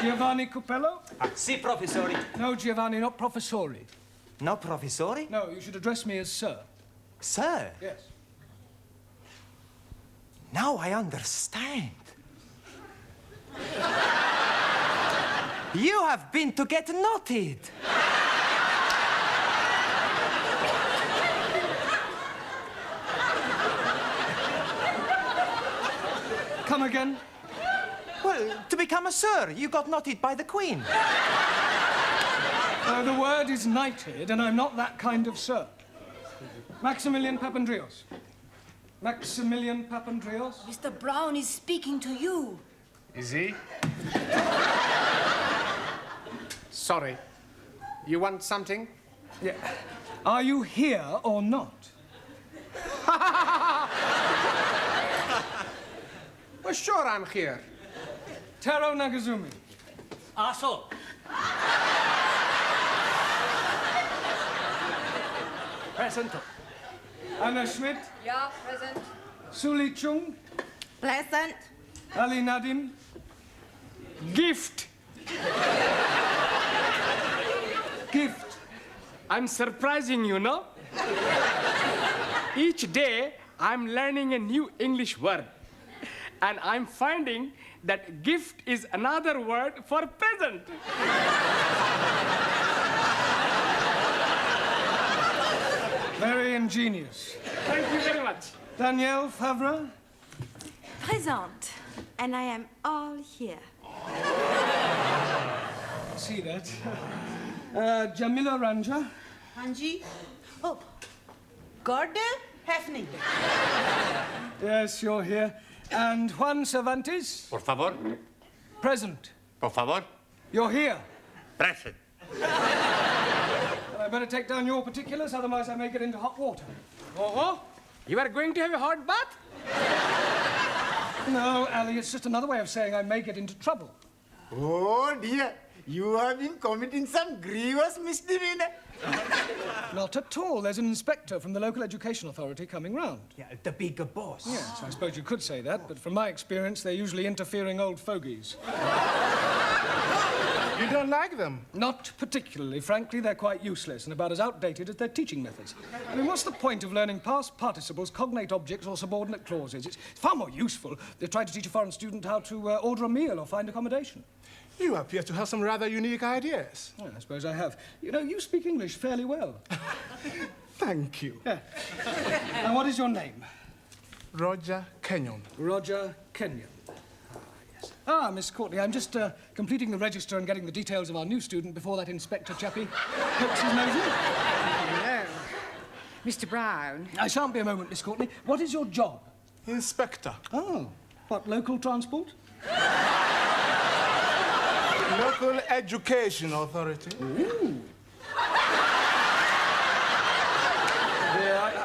Giovanni Cupello? Si, professori. No, Giovanni, not professori. No, professori? No, you should address me as sir. Sir? Yes. Now I understand. You have been to get knotted. Come again? Well, to become a sir, you got knotted by the Queen. The word is knighted, and I'm not that kind of sir. Maximilian Papandreous. Maximilian Papandreous? Mr. Brown is speaking to you. Is he? Sorry. You want something? Yeah. Are you here or not? Well, sure I'm here. Taro Nagazumi. Aso. Present. Anna Schmidt. Yeah, present. Suli Chung. Present. Ali Nadim. Gift. Gift. I'm surprising you, no? Each day, I'm learning a new English word. And I'm finding that gift is another word for present. Very ingenious. Thank you very much. Danielle Favre. Present. And I am all here. See that. Jamila Ranja. Hanji. Oh, God happening. Yes, you're here. And Juan Cervantes. Por favor. Present. Por favor. You're here. Present. I better take down your particulars, otherwise I may get into hot water. Oh, you are going to have a hot bath? No, Ali, it's just another way of saying I may get into trouble. Oh, dear. You have been committing some grievous misdemeanor. Not at all. There's an inspector from the local education authority coming round. Yeah, the bigger boss. Yes, I suppose you could say that, but from my experience, they're usually interfering old fogies. You don't like them? Not particularly. Frankly, they're quite useless and about as outdated as their teaching methods. I mean, what's the point of learning past participles, cognate objects, or subordinate clauses? It's far more useful to try to teach a foreign student how to order a meal or find accommodation. You appear to have some rather unique ideas. Well, I suppose I have. You know, you speak English fairly well. Thank you. Yeah. And what is your name? Roger Kenyon. Roger Kenyon. Yes. Ah, Miss Courtney, I'm just completing the register and getting the details of our new student before that inspector chappie pokes his nose in. Hello. Mr. Brown. I shan't be a moment, Miss Courtney. What is your job? Inspector. Oh. What, local transport? Local Education Authority. Ooh.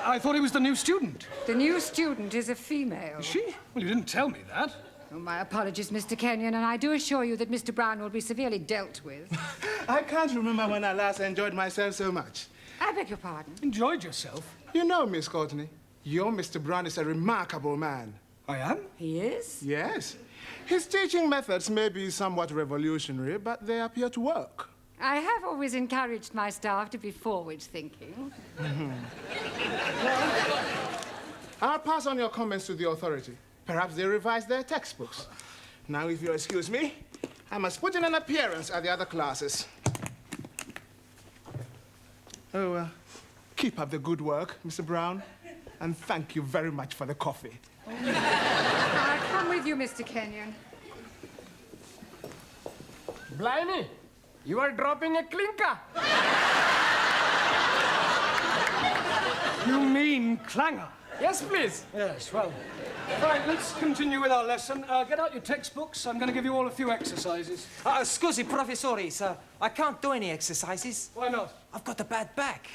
I thought he was the new student. The new student is a female. Is she? Well, you didn't tell me that. Oh, my apologies, Mr. Kenyon, and I do assure you that Mr. Brown will be severely dealt with. I can't remember when I last enjoyed myself so much. I beg your pardon? Enjoyed yourself? You know, Miss Courtney, your Mr. Brown is a remarkable man. I am? He is? Yes. His teaching methods may be somewhat revolutionary, but they appear to work. I have always encouraged my staff to be forward-thinking. I'll pass on your comments to the authority. Perhaps they revise their textbooks. Now, if you'll excuse me, I must put in an appearance at the other classes. Oh, keep up the good work, Mr. Brown, and thank you very much for the coffee. I'll come with you, Mr. Kenyon. Blimey, you are dropping a clinker. You mean clanger? Yes, please. Yes, well. Right, let's continue with our lesson. Get out your textbooks. I'm going to give you all a few exercises. Scusi, professore, sir. I can't do any exercises. Why not? I've got a bad back.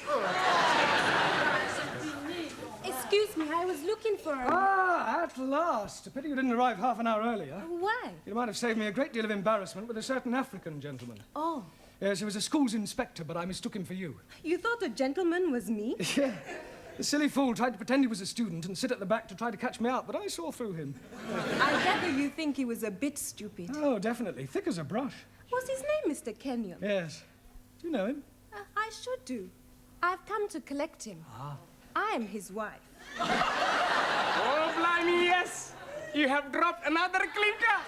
Excuse me, I was looking for her. Ah, at last. A pity you didn't arrive half an hour earlier. Why? You might have saved me a great deal of embarrassment with a certain African gentleman. Oh. Yes, he was a school's inspector, but I mistook him for you. You thought a gentleman was me? Yeah. The silly fool tried to pretend he was a student and sit at the back to try to catch me out, but I saw through him. I gather you think he was a bit stupid. Oh, definitely. Thick as a brush. What's his name, Mr. Kenyon? Yes. Do you know him? I should do. I've come to collect him. Ah. I am his wife. Oh, blimey, yes. You have dropped another clinker.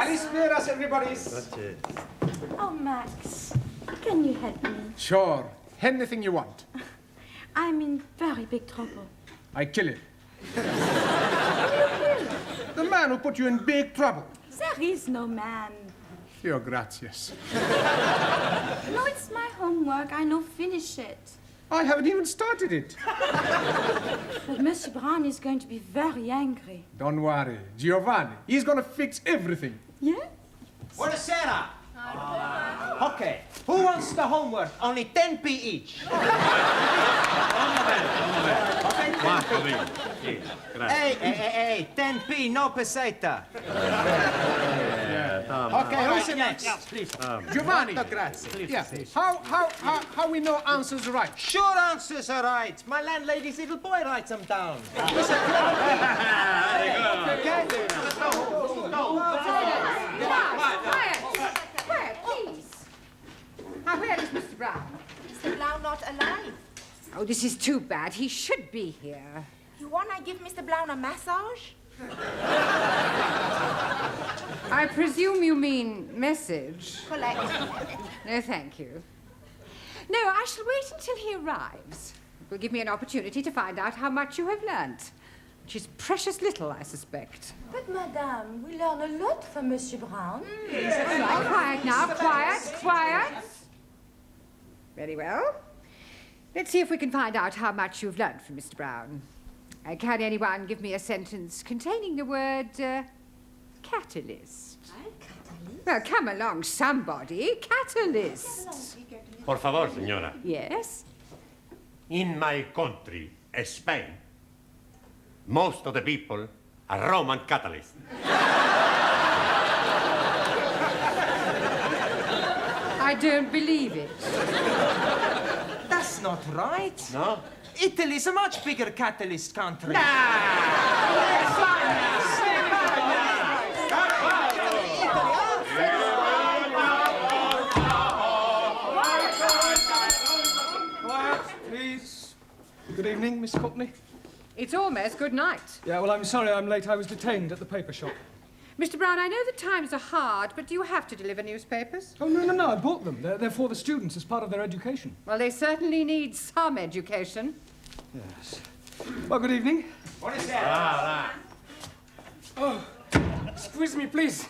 Kalispera, everybody. Oh, Max, can you help me? Sure. Anything you want. I'm in very big trouble. I kill him. The man who put you in big trouble. There is no man. Your gracias. No, it's my homework. I no finish it. I haven't even started it. But Monsieur Brown is going to be very angry. Don't worry. Giovanni, he's gonna fix everything. Yeah? Buonasera. Okay. Who wants the homework? Only 10p each. Hey, 10p, no peseta. Okay, who's the next? Please. Giovanni. Grazie. Yeah. How we know answers right? Sure answers are right. My landlady's little boy writes them down. Quiet, please. Now, where is Mr. Brown? Mr. Blau not alive. Oh, this is too bad. He should be here. You wanna give Mr. Blau a massage? I presume you mean message. Collect. No, thank you. No, I shall wait until he arrives. It will give me an opportunity to find out how much you have learnt. Which is precious little, I suspect. But, Madame, we learn a lot from Monsieur Brown. All right, quiet now, quiet. Very well. Let's see if we can find out how much you've learnt from Mr. Brown. Can anyone give me a sentence containing the word catalyst? Catalyst? Well, come along, somebody. Catalyst. Por favor, señora. Yes? In my country, Spain, most of the people are Roman Catholics. I don't believe it. That's not right. No? Italy's a much bigger catalyst country. Quiet, please. Good evening, Miss Courtney. It's almost good night. Yeah, well, I'm sorry I'm late. I was detained at the paper shop. Mr. Brown, I know the times are hard, but do you have to deliver newspapers? Oh, no, I bought them. They're for the students as part of their education. Well, they certainly need some education. Yes. Well, good evening. What is that? Oh, excuse me, please.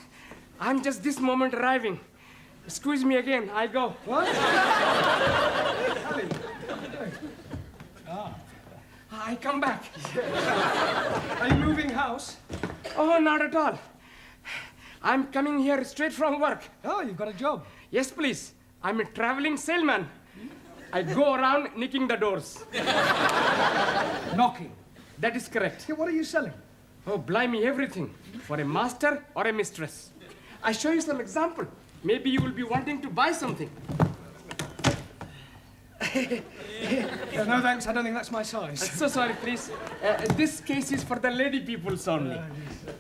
I'm just this moment arriving. Excuse me again. I go. What? I come back. Are you moving house? Oh, not at all. I'm coming here straight from work. Oh, you've got a job. Yes, please. I'm a traveling salesman. I go around knocking the doors. Knocking? That is correct. Yeah, what are you selling? Oh, blimey, everything. For a master or a mistress. I show you some example. Maybe you will be wanting to buy something. No, thanks. I don't think that's my size. So sorry, please. This case is for the lady peoples only.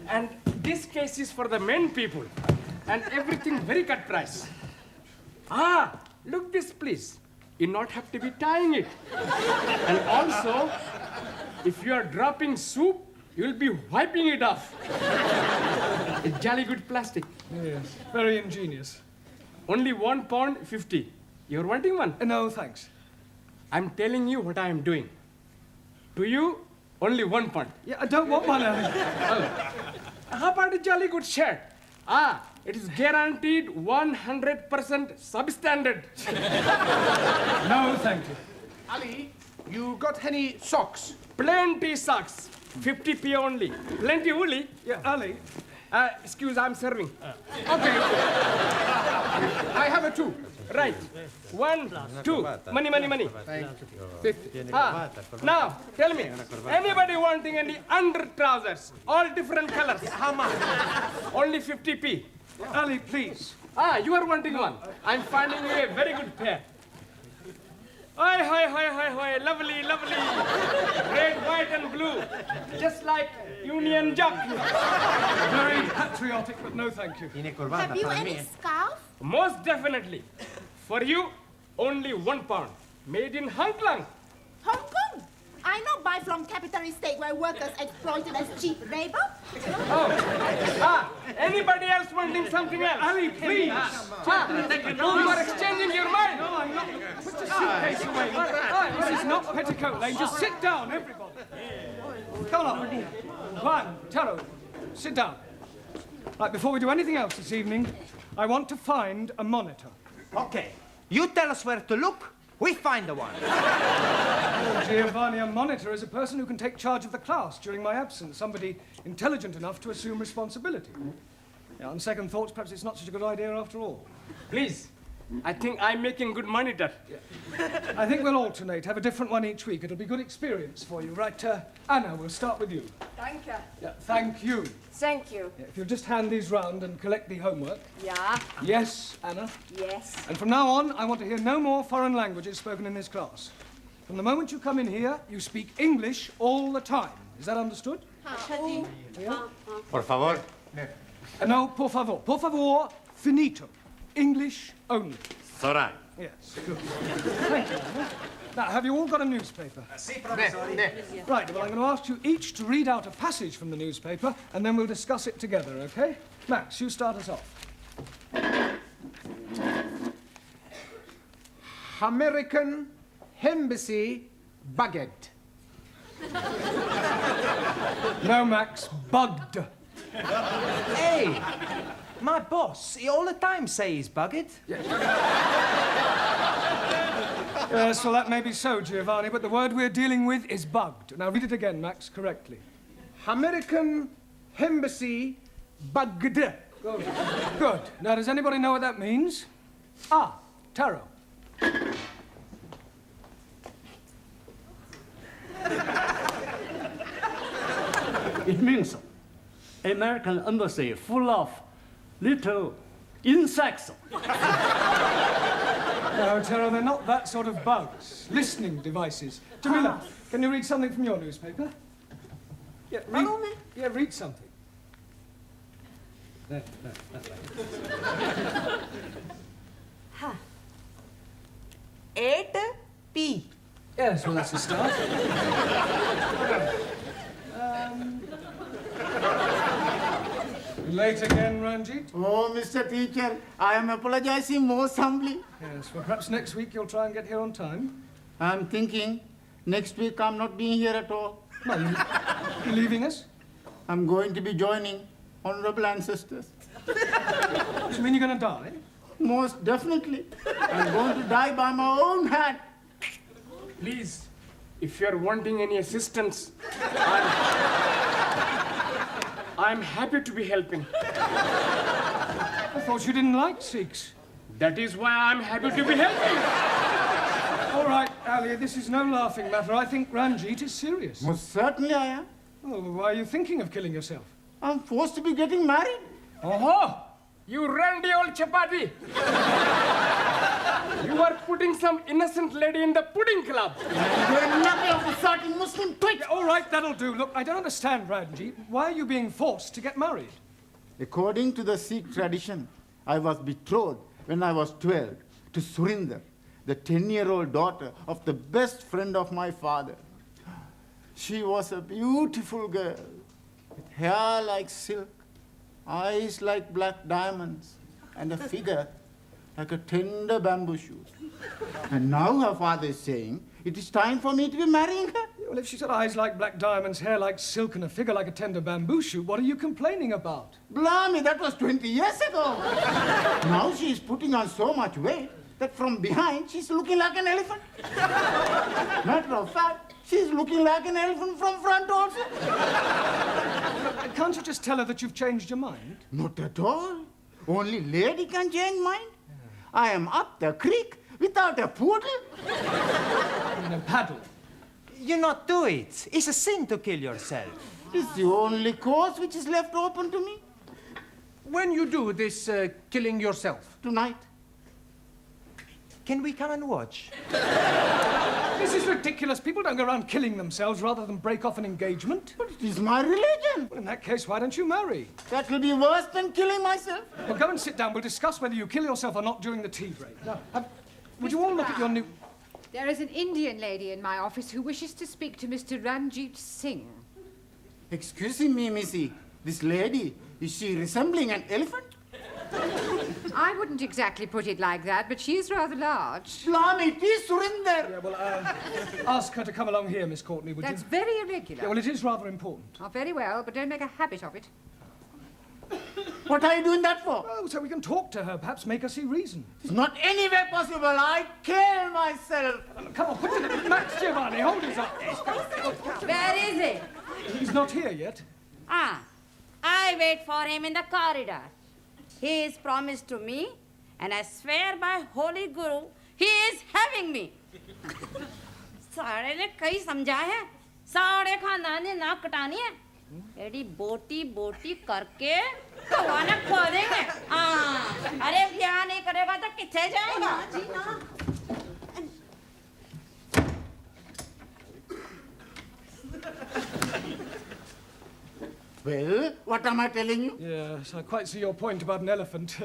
And this case is for the men people. And everything very cut price. Ah, look this, please. You not have to be tying it. And also, if you are dropping soup, you'll be wiping it off. It's jolly good plastic. Yes, very ingenious. Only £1.50. You're wanting one? No, thanks. I'm telling you what I am doing. To you, only £1. Yeah, I don't want one. Oh. How about a jolly good shirt? Ah, it is guaranteed 100% substandard. No, thank you. Ali, you got any socks? Plenty socks. 50p only. Plenty woolly. Yeah, Ali. Excuse, I'm serving. Okay. I have a 2. Right. 1, 2. Money. Ah, now, tell me, anybody wanting any under trousers? All different colors. How much? Only 50p. Ali, please. Ah, you are wanting one. I'm finding you a very good pair. Hi. Lovely. Red, white, and blue. Just like Union Jack. Very patriotic, but no, thank you. Have you any scarf? Most definitely. For you, only £1. Made in Hong Kong. Hong Kong? I know buy from capitalist state where workers exploited as cheap labor. Oh. Anybody else wanting something else? Ali, please. You are exchanging your mind. No, I'm not. Put the suitcase away. This is not Petticoat Lane. Just sit down, everybody. Come on. Juan, Taro, sit down. Right, before we do anything else this evening, I want to find a monitor. Okay. You tell us where to look, we find the one. Oh, Giovanni, a monitor is a person who can take charge of the class during my absence, somebody intelligent enough to assume responsibility. Yeah, on second thoughts, perhaps it's not such a good idea after all. Please. I think I'm making good money, Dad. I think we'll alternate, have a different one each week. It'll be good experience for you. Right, Anna, we'll start with you. Thank you. Yeah, thank you. Thank you. Yeah, if you'll just hand these round and collect the homework. Yeah. Yes, Anna. Yes. And from now on, I want to hear no more foreign languages spoken in this class. From the moment you come in here, you speak English all the time. Is that understood? Por favor. No, por favor. Por favor, finito. English only. Sorai. Yes, good. Thank you, Anna. Now, have you all got a newspaper? Sì, professore. Right, well, I'm going to ask you each to read out a passage from the newspaper, and then we'll discuss it together, OK? Max, you start us off. American Embassy Baguette. No, Max, bugged. Hey, my boss, he all the time say he's bugged. Yes, well, that may be so, Giovanni, but the word we're dealing with is bugged. Now, read it again, Max, correctly. American Embassy Baguette. Good. Good. Now, does anybody know what that means? Ah, Taro. It means American embassy full of little insects. No, Taro, they're not that sort of bugs. Listening devices. Jamila, can you read something from your newspaper? Yeah, read something. There, that's right. Huh. 8P. Yes, well, that's a start. Late again, Ranjit? Oh, Mr. Teacher, I am apologizing most humbly. Yes, well, perhaps next week you'll try and get here on time. I'm thinking next week I'm not being here at all. No, you're leaving us? I'm going to be joining honorable ancestors. Do you mean you're going to die? Most definitely. I'm going to die by my own hand. Please, if you're wanting any assistance, I'm happy to be helping. I thought you didn't like Sikhs. That is why I'm happy to be helping. All right, Ali, this is no laughing matter. I think Ranjit is serious. Most certainly I am. Oh, why are you thinking of killing yourself? I'm forced to be getting married. Oh, you randy old chapati. You are putting some innocent lady in the pudding club. You're nothing of the sort in Muslim twit. Yeah, all right, that'll do. Look, I don't understand, Ranjit. Why are you being forced to get married? According to the Sikh tradition, I was betrothed when I was 12 to Surinder, the 10-year-old daughter of the best friend of my father. She was a beautiful girl, with hair like silk, eyes like black diamonds, and a figure like a tender bamboo shoot. And now her father is saying it is time for me to be marrying her. Well, if she's got eyes like black diamonds, hair like silk, and a figure like a tender bamboo shoot, what are you complaining about? Blimey, that was 20 years ago. Now she is putting on so much weight that from behind she's looking like an elephant. Matter of fact, she's looking like an elephant from front also. Can't you just tell her that you've changed your mind? Not at all. Only lady can change mind. I am up the creek without a paddle. No paddle. You not do it. It's a sin to kill yourself. It's the only course which is left open to me. When you do this killing yourself? Tonight. Can we come and watch? This is ridiculous. People don't go around killing themselves rather than break off an engagement. But it is my religion. Well, in that case, why don't you marry? That will be worse than killing myself. Well, go and sit down. We'll discuss whether you kill yourself or not during the tea break. Now, would you all look at your new... There is an Indian lady in my office who wishes to speak to Mr. Ranjit Singh. Excuse me, Missy. This lady, is she resembling an elephant? I wouldn't exactly put it like that, but she is rather large. Blimey, it is Surinder. Yeah, well, ask her to come along here, Miss Courtney, would That's you? very irregular. Yeah, well, it is rather important. Oh, very well, but don't make a habit of it. What are you doing that for? Oh, so we can talk to her, perhaps make her see reason. It's not anywhere possible. I kill myself. Come on, put it... Max Giovanni, hold his up. Where is he? He's not here yet. Ah, I wait for him in the corridor. He is promised to me, and I swear by Holy Guru, he is having me. सारे ने कई समझा है, सारे खानदान ने नाक कटानी है, एडी बोटी बोटी करके कवाना खो देंगे। अरे ब्याह नहीं करेगा तो किथे जाएगा? जी ना। Well, what am I telling you? Yes, I quite see your point about an elephant.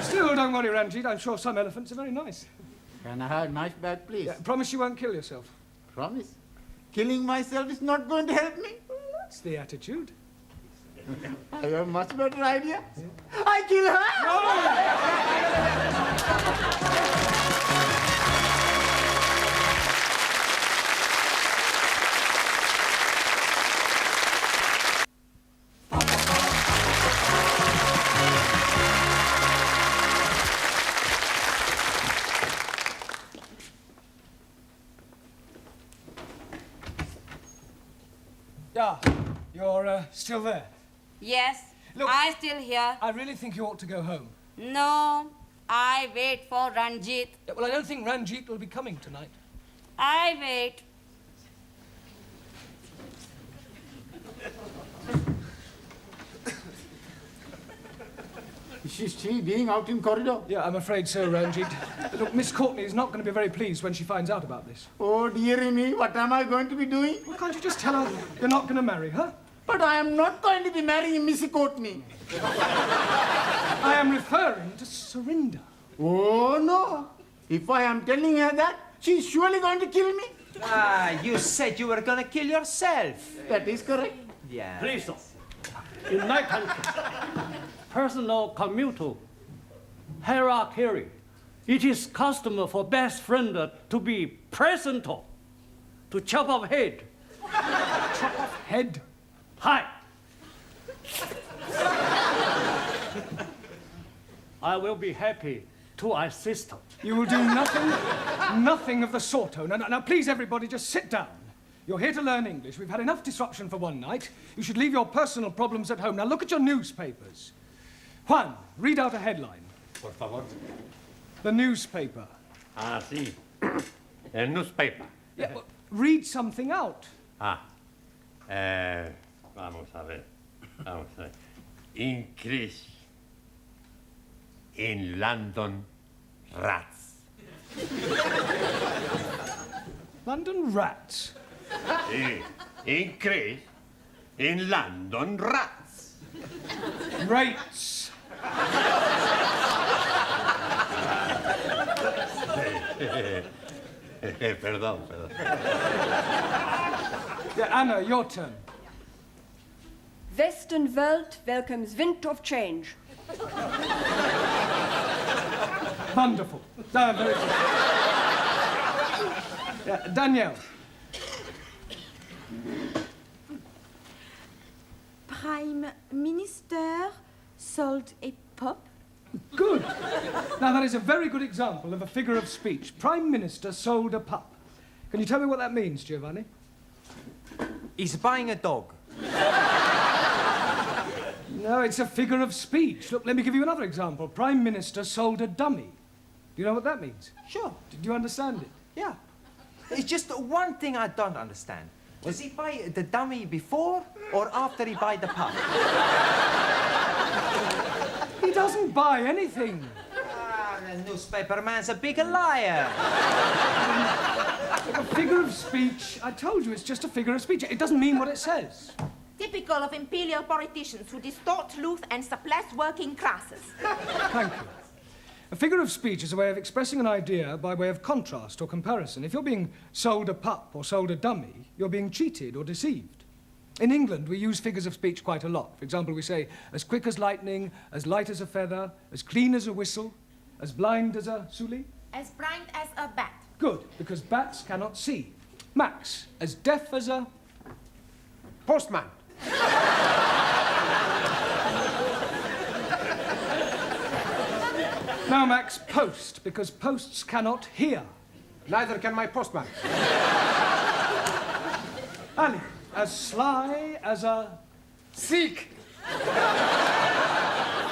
Still, don't worry, Ranjit. I'm sure some elephants are very nice. Can I have a nice bag, please? Yeah, promise you won't kill yourself. Promise? Killing myself is not going to help me. That's the attitude. I have a much better idea. Yeah. I kill her! Yeah, you're still there? Yes, Look, I'm still here. I really think you ought to go home. No, I wait for Ranjit. Yeah, well, I don't think Ranjit will be coming tonight. I wait. Is she still being out in corridor? Yeah, I'm afraid so, Ranjit. Look, Miss Courtney is not going to be very pleased when she finds out about this. Oh, dearie me, what am I going to be doing? Well, can't you just tell her you're not going to marry her? But I am not going to be marrying Missy Courtney. I am referring to Surinder. Oh, no. If I am telling her that, she's surely going to kill me. You said you were going to kill yourself. That is correct. Yeah. Please, sir. In my country, personal commutal hierarchy, it is custom for best friend to be present to chop off head. Chop off head? Hi. I will be happy to assist. You will do nothing of the sort. Oh, now, please, everybody, just sit down. You're here to learn English. We've had enough disruption for one night. You should leave your personal problems at home. Now, look at your newspapers. Juan, read out a headline. Por favor. The newspaper. Ah, sí. El newspaper. Yeah, well, read something out. Vamos a ver. Increase in London rats. London rats? Increase in London rats. Rates. Perdón. Yeah, Anna, your turn. Western Welt welcomes wind of change. Wonderful. Very good. Yeah, Danielle. Prime Minister sold a pup. Good. Now, that is a very good example of a figure of speech. Prime Minister sold a pup. Can you tell me what that means, Giovanni? He's buying a dog. No, it's a figure of speech. Look, let me give you another example. Prime Minister sold a dummy. Do you know what that means? Sure. Did you understand it? Yeah. It's just one thing I don't understand. Does he buy the dummy before or after he buy the pup? He doesn't buy anything. The newspaper man's a big liar. Look, a figure of speech, I told you, it's just a figure of speech. It doesn't mean what it says. Typical of imperial politicians who distort truth and suppress working classes. Thank you. A figure of speech is a way of expressing an idea by way of contrast or comparison. If you're being sold a pup or sold a dummy, you're being cheated or deceived. In England, we use figures of speech quite a lot. For example, we say, as quick as lightning, as light as a feather, as clean as a whistle, as blind as a suli. As blind as a bat. Good, because bats cannot see. Max, as deaf as a... Postman. Now, Max, post, because posts cannot hear. Neither can my postman. Ali, as sly as a... Seek.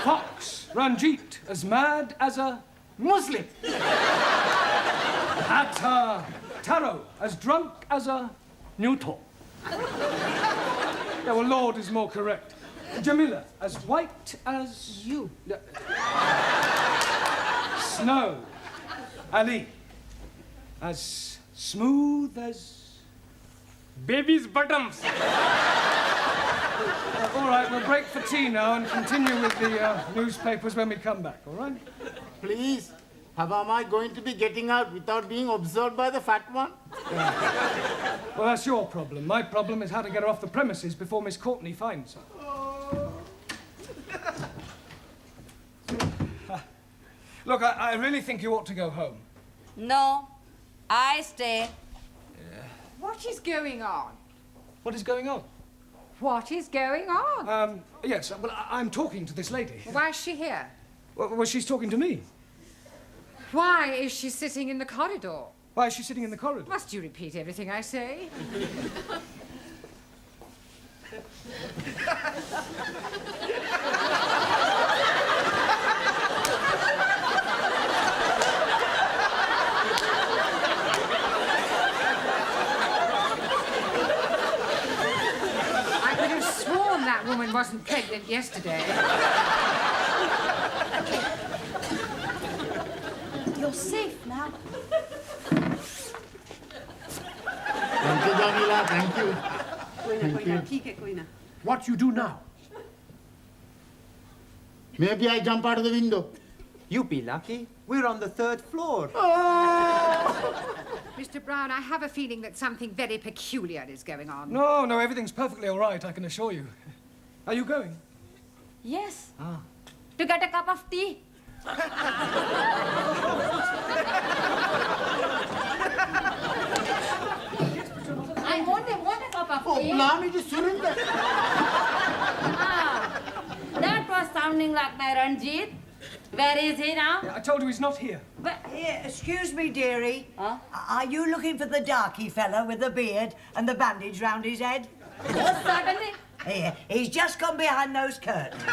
Fox. Ranjit as mad as a Muslim. Taro as drunk as a Neutral. Yeah, well, Lord is more correct. Jamila as white as you. Snow. Ali as smooth as Baby's bottoms. All right, we'll break for tea now and continue with the newspapers when we come back, all right? Please, how am I going to be getting out without being observed by the fat one? Well, that's your problem. My problem is how to get her off the premises before Miss Courtney finds her. Look, I really think you ought to go home. No, I stay. What is going on? What is going on? What is going on? Yes, well, I'm talking to this lady. Why is she here? Well, she's talking to me. Why is she sitting in the corridor? Why is she sitting in the corridor? Must you repeat everything I say? I could have sworn that woman wasn't pregnant yesterday. You're safe now. Thank you, Jamila, thank you. What you do now? Maybe I jump out of the window. You be lucky. We're on the 3rd floor. Mr. Brown, I have a feeling that something very peculiar is going on. No, everything's perfectly all right, I can assure you. Are you going? Yes. To get a cup of tea. I only want a cup of tea. Blimey, just surrender. That was sounding like my Ranjit. Where is he now? I told you he's not here. But Excuse me, dearie. Are you looking for the darky fella with the beard and the bandage round his head? most certainly. Here, he's just gone behind those curtains.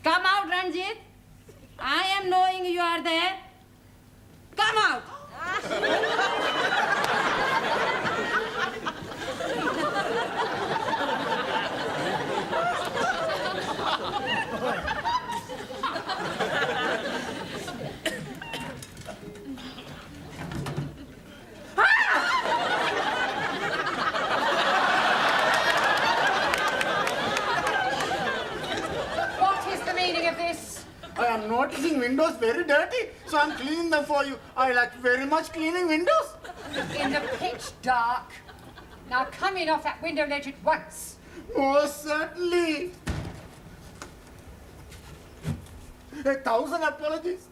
Come out, Ranjit. I am knowing you are there. Come out. I am noticing windows very dirty, so I'm cleaning them for you. I like very much cleaning windows. In the pitch dark. Now come in off that window ledge at once. Most certainly. 1,000 apologies.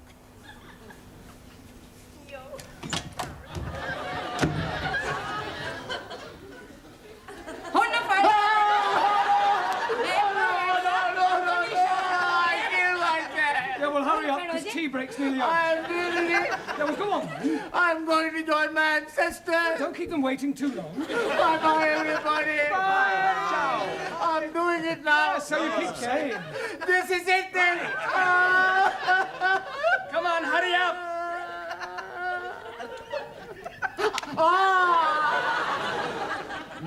Tea break's nearly over. I'm really... Yeah, well, go on, then. I'm going to join my ancestors. Don't keep them waiting too long. Bye-bye, everybody. Bye. Ciao. I'm doing it now. So you keep saying. This is it, then. Come on, hurry up.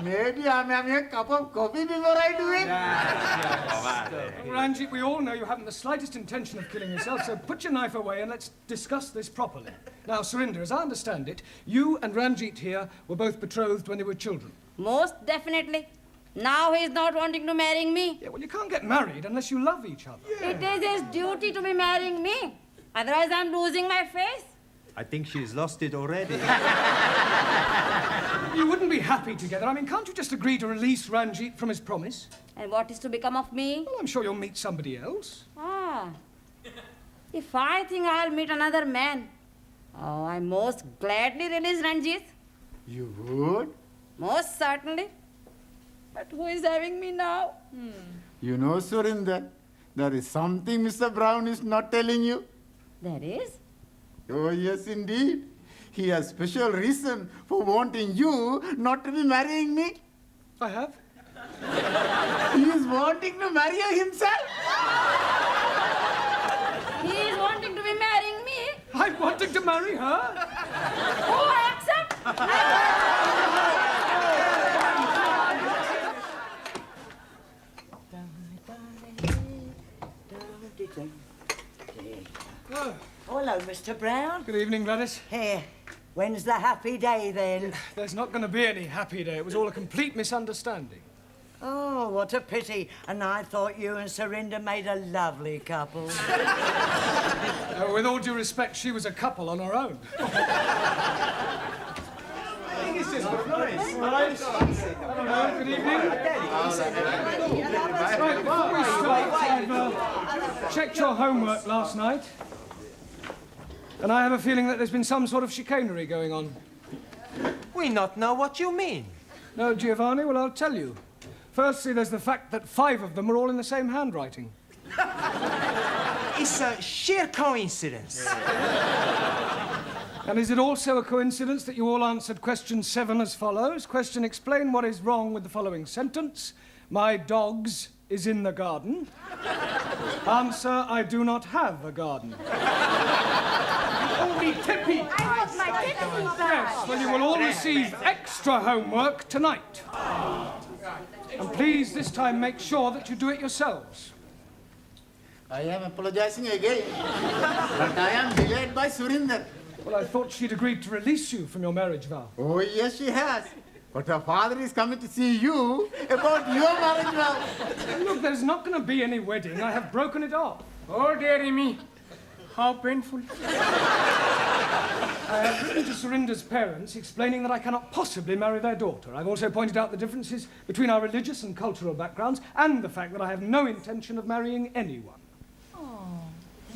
Maybe I'm having a cup of coffee before I do it. Ranjit, we all know you haven't the slightest intention of killing yourself, so put your knife away and let's discuss this properly. Now, Surinder, as I understand it, you and Ranjit here were both betrothed when they were children. Most definitely. Now he's not wanting to marry me. Yeah, well, you can't get married unless you love each other. Yeah. It is his duty to be marrying me. Otherwise, I'm losing my face. I think she's lost it already. You wouldn't be happy together. I mean, can't you just agree to release Ranjit from his promise? And what is to become of me? Well, I'm sure you'll meet somebody else. If I think I'll meet another man, I most gladly release Ranjit. You would? Most certainly. But who is having me now? You know, Surinder, there is something Mr. Brown is not telling you. There is? Oh, yes, indeed. he has special reason for wanting you not to be marrying me. I have. He is wanting to marry you himself. He is wanting to be marrying me. I'm wanting to marry her. Oh, I accept. Oh, hello, Mr. Brown. Good evening, Gladys. Here. When's the happy day, then? There's not going to be any happy day. It was all a complete misunderstanding. Oh, what a pity. And I thought you and Surinder made a lovely couple. With all due respect, she was a couple on her own. Good evening. Right, before we start, I've checked your homework last night, and I have a feeling that there's been some sort of chicanery going on. We not know what you mean. No, Giovanni? Well, I'll tell you. Firstly, there's the fact that 5 of them are all in the same handwriting. It's a sheer coincidence. And is it also a coincidence that you all answered question 7 as follows? Question, explain what is wrong with the following sentence. My dogs is in the garden. Answer, I do not have a garden. Only Tippy. I want my Tippy back. Yes, well, you will all receive extra homework tonight. And please, this time, make sure that you do it yourselves. I am apologizing again, but I am delayed by Surinder. Well, I thought she'd agreed to release you from your marriage vow. Oh, yes, she has. But her father is coming to see you about your marriage vow. Look, there's not going to be any wedding. I have broken it off. Oh, dearie me. How painful. I have written to Surinder's parents explaining that I cannot possibly marry their daughter. I've also pointed out the differences between our religious and cultural backgrounds and the fact that I have no intention of marrying anyone.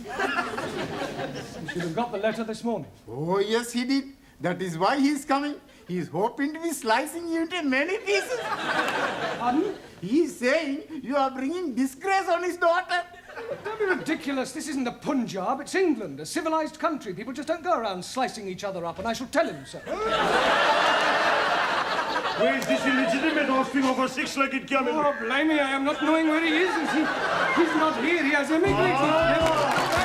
You should have got the letter this morning. Oh, yes, he did. That is why he is coming. He is hoping to be slicing you into many pieces. Pardon? He is saying you are bringing disgrace on his daughter. Don't be ridiculous. This isn't the Punjab. It's England, a civilized country. People just don't go around slicing each other up, and I shall tell him so. Where is this illegitimate offspring of a 6-legged camel? Oh, blimey, I am not knowing where he is. He's not here. He has emigrated.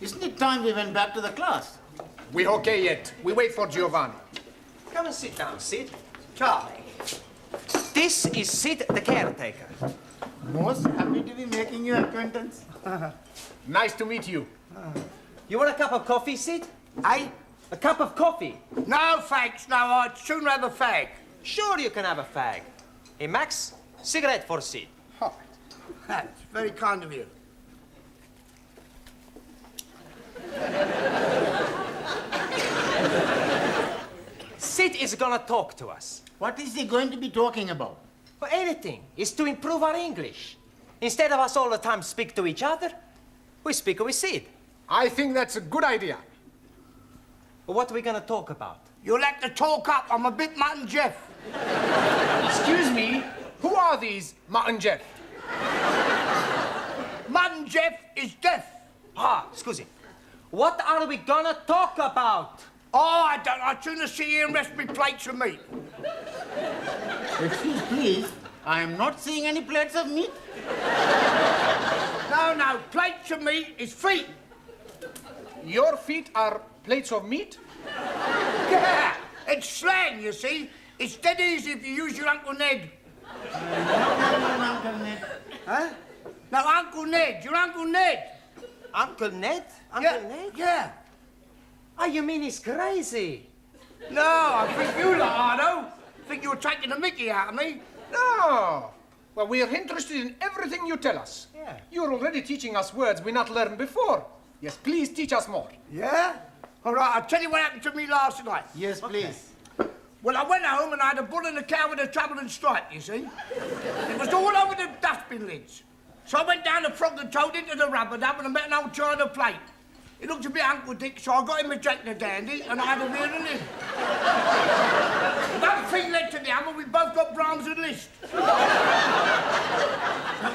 Isn't it time we went back to the class? We're okay yet. We wait for Giovanni. Come and sit down, Sid. Charlie. This is Sid, the caretaker. Most happy to be making your acquaintance. Nice to meet you. You want a cup of coffee, Sid? Aye? A cup of coffee? No, thanks. No, I'd sooner have a fag. Sure you can have a fag. Hey, Max, cigarette for Sid. Oh, that's very kind of you. Sid is gonna talk to us. What is he going to be talking about? Well, anything. It's to improve our English. Instead of us all the time speak to each other, we speak with Sid. I think that's a good idea. What are we gonna talk about? You'll have to talk up. I'm a bit Matt and Jeff. Excuse me, who are these Matt and Jeff? Matt and Jeff is deaf. Ah, scusi. What are we gonna talk about? Oh, I don't. I'd sooner see you and rest me plates of meat. Excuse please, I am not seeing any plates of meat. No, plates of meat is feet. Your feet are plates of meat? Yeah, it's slang, you see. It's dead easy if you use your Uncle Ned. Uncle Ned. Huh? No, Uncle Ned. Your Uncle Ned. Uncle Ned? Uncle Ned? Yeah. Oh, you mean he's crazy? No, I think you lot are, though. Think you're taking the mickey out of me? No. Well, we are interested in everything you tell us. Yeah. You're already teaching us words we not learned before. Yes, please teach us more. Yeah? All right, I'll tell you what happened to me last night. Yes, please. Well, I went home and I had a bull and a cow with a trouble and stripe, you see. It was all over the dustbin lids. So I went down the frog and toad into the rubber dub and I met an old china plate. It looked a bit Uncle Dick, so I got him a Jack the Dandy and I had a real in. One thing led to the other, we both got Brahms and Liszt.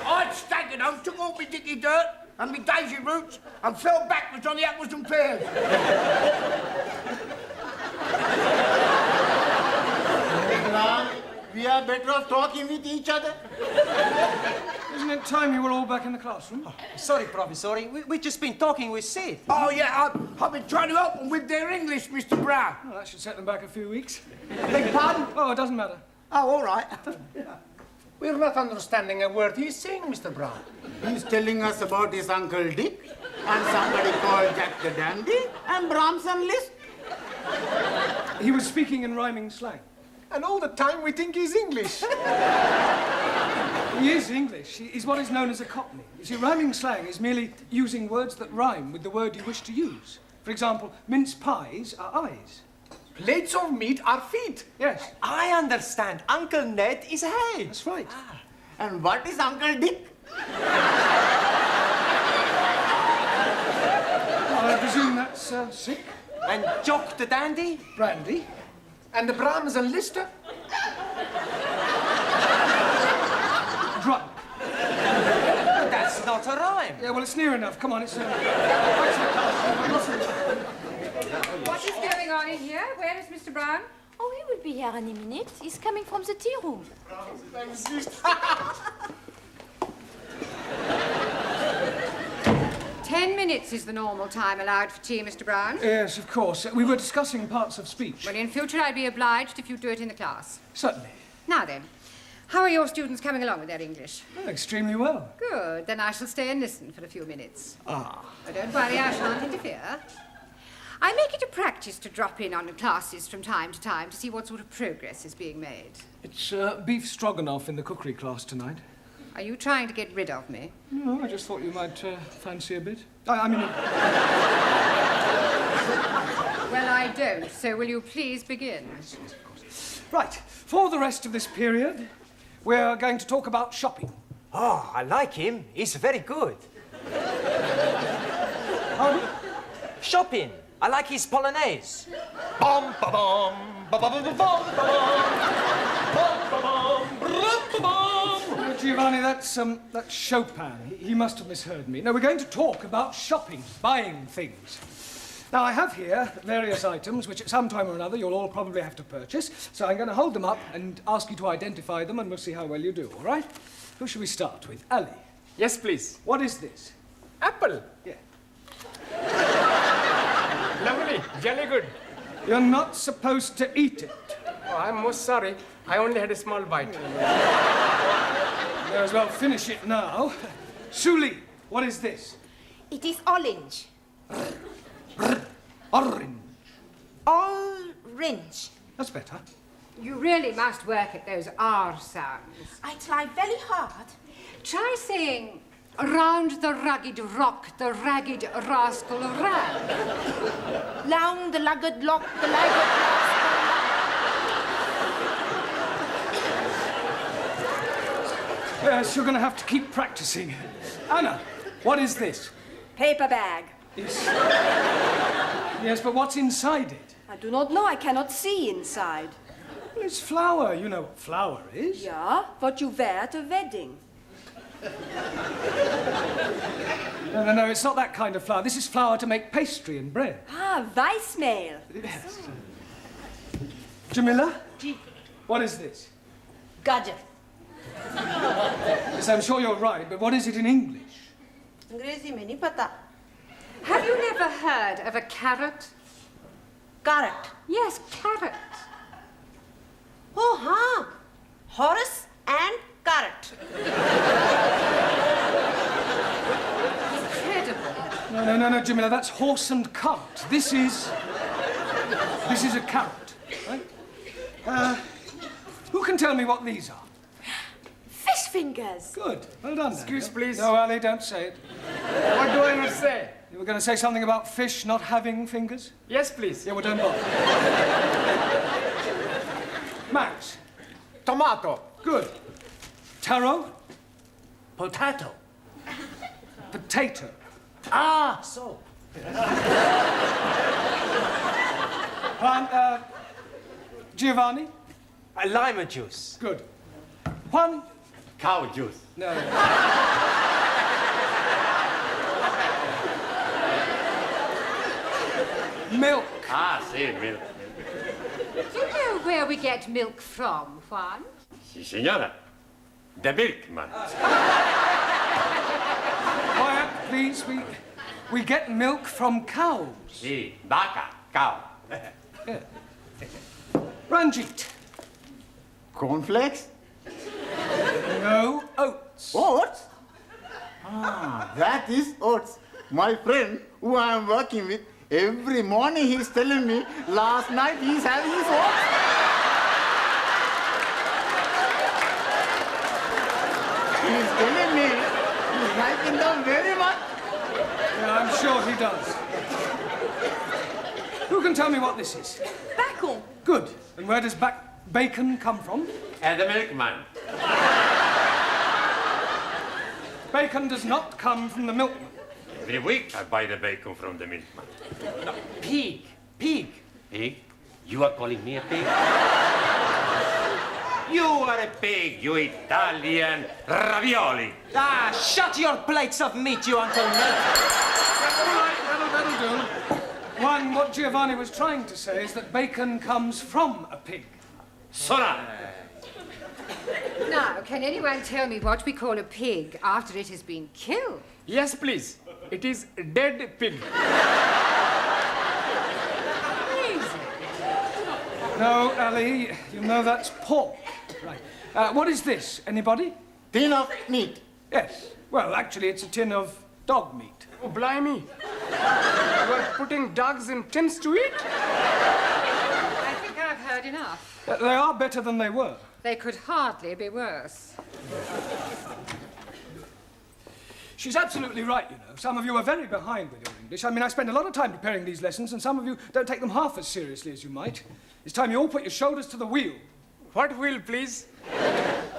I'd staggered home, took all my dicky dirt and my daisy roots and fell backwards on the apples and pears. We are better off talking with each other. Isn't it time you were all back in the classroom? Oh, sorry, Professor. We've just been talking with Sid. Oh, yeah, I've been trying to help them with their English, Mr. Brown. Well, that should set them back a few weeks. Beg your pardon? Oh, it doesn't matter. Oh, all right. We're not understanding a word he's saying, Mr. Brown. He's telling us about his Uncle Dick and somebody called Jack the Dandy and Brahms and Liszt. He was speaking in rhyming slang. And all the time we think he's English. He is English. He's what is known as a Cockney. You see, rhyming slang is merely using words that rhyme with the word you wish to use. For example, mince pies are eyes. Plates of meat are feet. Yes. I understand. Uncle Ned is head. That's right. And what is Uncle Dick? I presume that's sick. And Jock the Dandy? Brandy. And the Brahms and Liszt? Drunk. That's not a rhyme. Yeah, well, it's near enough. Come on, it's... What is going on in here? Where is Mr. Brown? Oh, he will be here any minute. He's coming from the tea room. 10 minutes is the normal time allowed for tea, Mr. Brown. Yes, of course. We were discussing parts of speech. Well, in future, I'd be obliged if you do it in the class. Certainly. Now then, how are your students coming along with their English? Oh, extremely well. Good. Then I shall stay and listen for a few minutes. Ah. Oh, don't worry, I shan't interfere. I make it a practice to drop in on the classes from time to time to see what sort of progress is being made. It's beef stroganoff in the cookery class tonight. Are you trying to get rid of me? No, I just thought you might fancy a bit. I mean... Well, I don't, so will you please begin? Right. For the rest of this period, we're going to talk about shopping. Oh, I like him. He's very good. Pardon? Shopping. I like his Polonaise. Bum, ba, bum, ba, ba, ba, ba, bum, ba, bum, Giovanni, that's Chopin. He must have misheard me. No, we're going to talk about shopping, buying things. Now, I have here various items which at some time or another you'll all probably have to purchase, so I'm going to hold them up and ask you to identify them, and we'll see how well you do, all right? Who shall we start with? Ali. Yes, please. What is this? Apple. Yeah. Lovely. Jolly good. You're not supposed to eat it. Oh, I'm most sorry. I only had a small bite. May as well finish it now. Suli, what is this? It is orange. Orange. Orange. That's better. You really must work at those R sounds. I try very hard. Try saying Round the rugged rock, the ragged rascal ran. Round the lugged lock, the lagged rascal. Yes, you're going to have to keep practicing. Anna, what is this? Paper bag. Yes, but what's inside it? I do not know. I cannot see inside. Well, it's flour. You know what flour is. Yeah, what you wear at a wedding. No, it's not that kind of flour. This is flour to make pastry and bread. Ah, Weissmehl. Yes. Jamila? What is this? Gajar. Yes, I'm sure you're right, but what is it in English? अंग्रेजी में नहीं पता. Have you never heard of a carrot? Carrot. Yes, carrot. Oh, हाँ. Horse and carrot. Incredible. No, Jamila, that's horse and cart. This is a carrot, right? Who can tell me what these are? Fish fingers. Good. Well done. Excuse, Daniel. please. No, Ali, don't say it. What do I must say? You were going to say something about fish not having fingers? Yes, please. Yeah, well, don't bother. Max. Tomato. Good. Taro. Potato. Potato. Ah, so. Giovanni. Lima juice. Good. Juan. Cow juice. No. Milk. Ah, see, milk. Do you know where we get milk from, Juan? Si, signora. The milkman. Quiet, please. We get milk from cows. Si, vaca, cow. Yeah. Ranjit. Cornflakes? No, oats. Oats? Ah, that is oats. My friend, who I am working with, every morning he's telling me, last night he's having his oats. He's telling me he's liking them very much. Yeah, I'm sure he does. Who can tell me what this is? Bacon. Good. And where does bacon come from? And the milkman. Bacon does not come from the milkman. Every week I buy the bacon from the milkman. No, pig. Pig. Pig? You are calling me a pig? You are a pig, you Italian ravioli. Ah, shut your plates of meat, you Uncle Ned. All right, that'll do. One, what Giovanni was trying to say is that bacon comes from a pig. Sora! Now, can anyone tell me what we call a pig after it has been killed? Yes, please. It is a dead pig. No, Ali, you know that's pork. Right. What is this? Anybody? Tin of meat. Yes. Well, actually, it's a tin of dog meat. Oh, blimey. You are putting dogs in tins to eat? I think I've heard enough. They are better than they were. They could hardly be worse. She's absolutely right, you know. Some of you are very behind with your English. I mean, I spend a lot of time preparing these lessons, and some of you don't take them half as seriously as you might. It's time you all put your shoulders to the wheel. What wheel, please?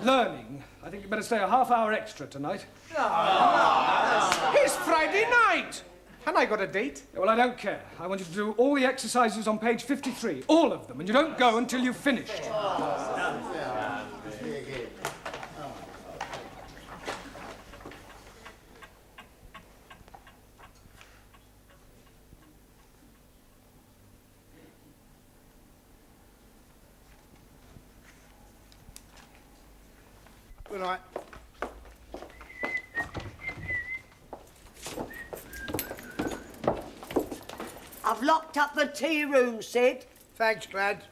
Learning. I think you better stay a half hour extra tonight. It's Friday night. And I got a date. Yeah, well, I don't care. I want you to do all the exercises on page 53. All of them. And you don't go until you've finished. Good night. I've locked up the tea room, Sid. Thanks, Glad.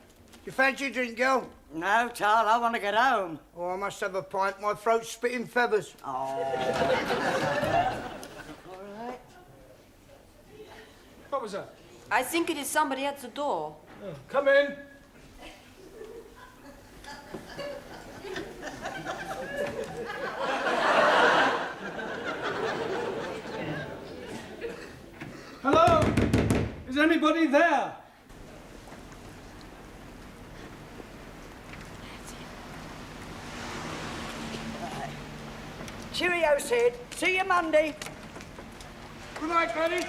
You fancy a drink, girl? No, Tal, I want to get home. Oh, I must have a pint. My throat's spitting feathers. Oh. All right. What was that? I think it is somebody at the door. Oh, come in. everybody there? Cheerio, Sid. See you Monday. Good night, Granny.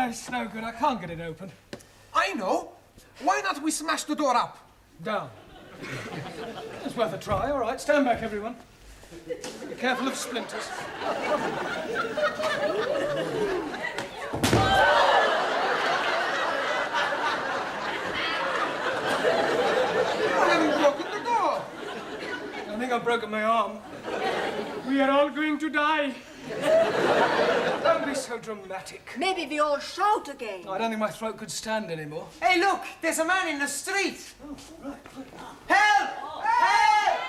It's no good. I can't get it open. I know. Why not we smash the door up? Down. It's worth a try. All right, stand back, everyone. Be careful of splinters. You haven't broken the door. I think I've broken my arm. We are all going to die. Don't be so dramatic. Maybe we all shout again. I don't think my throat could stand anymore. Hey, look, there's a man in the street. Oh, right. Help! Help!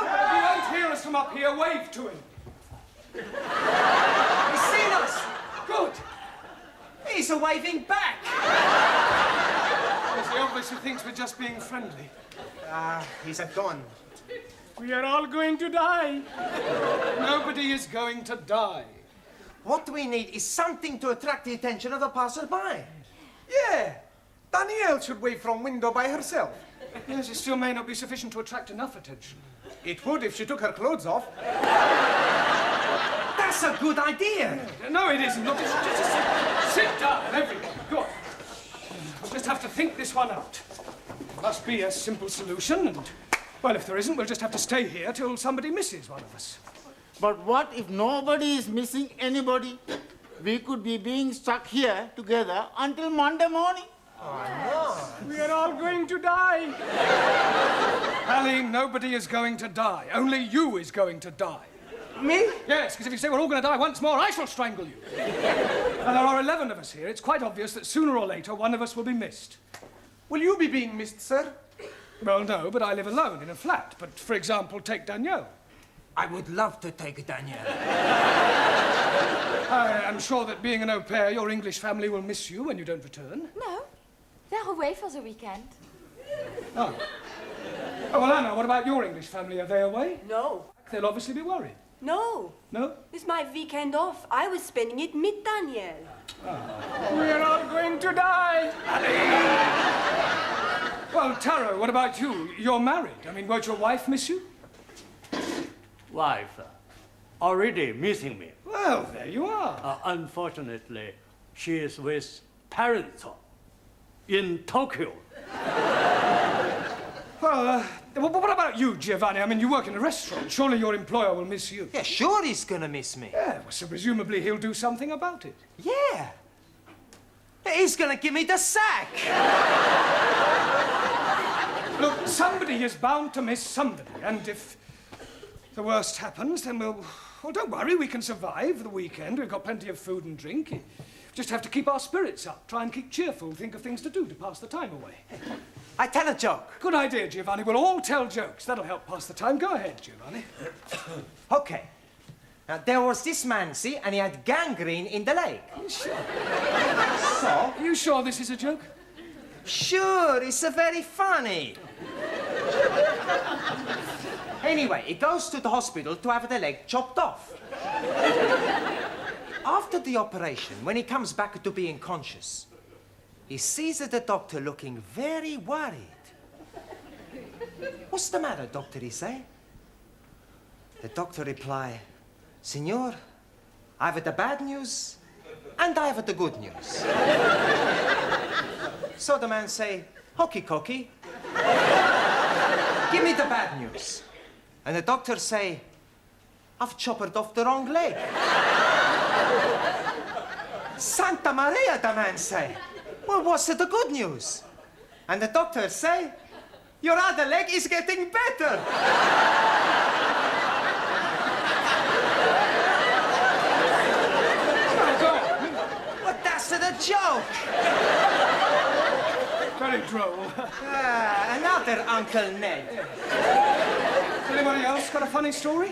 If you don't hear us from up here, wave to him. He's seen us. Good. He's waving back. Yes, he obviously thinks we're just being friendly. He's gone. We are all going to die. Nobody is going to die. What we need is something to attract the attention of the passerby. Yeah. Danielle should wave from window by herself. Yes, it still may not be sufficient to attract enough attention. It would if she took her clothes off. That's a good idea. No, it isn't. Look, just sit down, everyone. Go on. We'll just have to think this one out. There must be a simple solution, and, well, if there isn't, we'll just have to stay here till somebody misses one of us. But what if nobody is missing anybody? We could be being stuck here together until Monday morning. We are all going to die. Ali, nobody is going to die. Only you is going to die. Me? Yes, because if you say we're all going to die once more, I shall strangle you. And there are 11 of us here. It's quite obvious that sooner or later one of us will be missed. Will you be being missed, sir? Well, no, but I live alone in a flat. But, for example, take Danielle. I would love to take Danielle. I am sure that being an au pair, your English family will miss you when you don't return. No, they're away for the weekend. Oh. Oh, well, Anna, what about your English family? Are they away? No. They'll obviously be worried. No. No? It's my weekend off. I was spending it with Daniel. We are all going to die. Well, Taro, what about you? You're married. I mean, won't your wife miss you? Wife, already missing me. Well, there you are. Unfortunately, she is with parents in Tokyo. Well, what about you, Giovanni? I mean, you work in a restaurant. Surely your employer will miss you. Yeah, sure he's gonna miss me. Yeah, well, so presumably he'll do something about it. Yeah. He's gonna give me the sack. Look, somebody is bound to miss somebody, and if the worst happens, then well, don't worry, we can survive the weekend. We've got plenty of food and drink. You just have to keep our spirits up, try and keep cheerful, think of things to do to pass the time away. I tell a joke. Good idea, Giovanni. We'll all tell jokes. That'll help pass the time. Go ahead, Giovanni. Okay. Now, there was this man, see, and he had gangrene in the leg. Sure. So? Are you sure this is a joke? Sure, it's very funny. Anyway, he goes to the hospital to have the leg chopped off. After the operation, when he comes back to being conscious, he sees the doctor looking very worried. What's the matter, doctor, he say? The doctor reply, Signor, I have the bad news and I have the good news. So the man say, hokey cokey, give me the bad news. And the doctor say, I've chopped off the wrong leg. Santa Maria, the man say. Well, what's the good news? And the doctor say, your other leg is getting better. But that's the joke. Very droll. Another Uncle Ned. Anybody else got a funny story?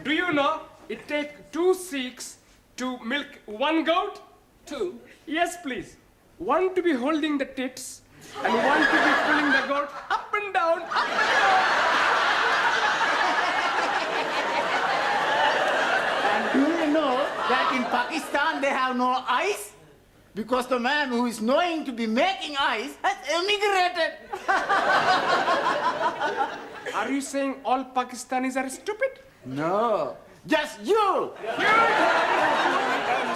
Do you know it takes 2 Sikhs to milk 1 goat? 2? Yes, please. 1 to be holding the tits and 1 to be pulling the goat up and down, up and down. And do you know that in Pakistan they have no ice? Because the man who is knowing to be making ice has emigrated. Are you saying all Pakistanis are stupid? No, just you.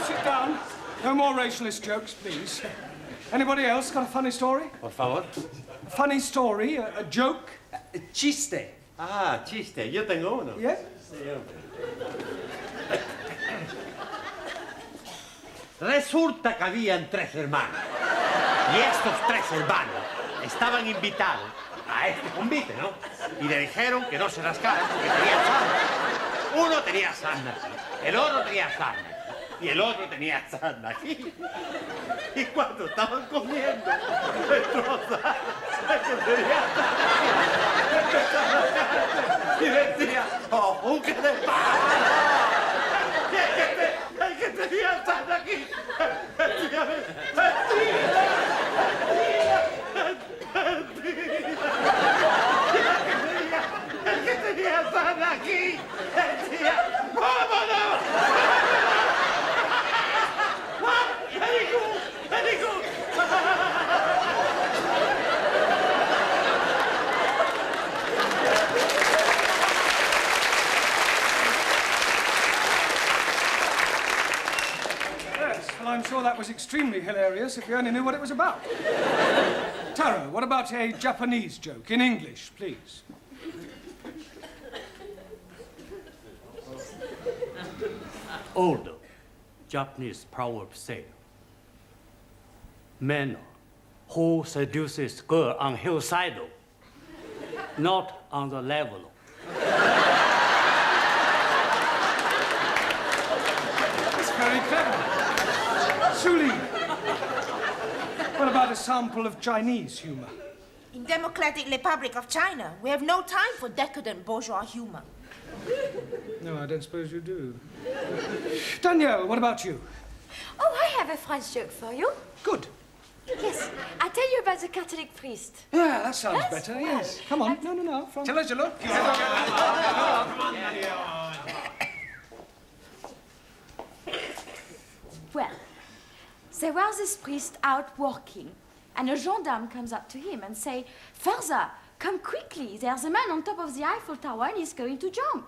Sit down. No more racialist jokes, please. Anybody else got a funny story? Por favor. A funny story, a joke? Chiste. Ah, chiste. Yo tengo uno. Yeah? Sí, hombre. Resulta que habían 3 hermanos. Y estos 3 hermanos estaban invitados a este convite, ¿no? Y le dijeron que no se rascaran porque tenían sarna. Uno tenía sarna aquí, el otro tenía sarna aquí, y el otro tenía sarna aquí. Y cuando estaban comiendo, destrozaron el que tenía sarna aquí. Y decía, ¡oh, un que de palo! El que tenía sarna aquí, decía, el que tenía sarna aquí, decía, ¡vámonos! Very good, very good. Yes, well, I'm sure that was extremely hilarious if you only knew what it was about. Taro, what about a Japanese joke in English, please? Old Japanese proverb say, man who seduces girl on hillside, not on the level. That's very clever. Suli, what about a sample of Chinese humor? In Democratic Republic of China, we have no time for decadent bourgeois humor. No, I don't suppose you do. Danielle, what about you? Oh, I have a French joke for you. Good. Yes, I tell you about the Catholic priest. Yeah, that sounds better, yes. Come on. No. Tell us, look. Well, there was this priest out working, and a gendarme comes up to him and say, "Father, come quickly, there's a man on top of the Eiffel Tower and he's going to jump."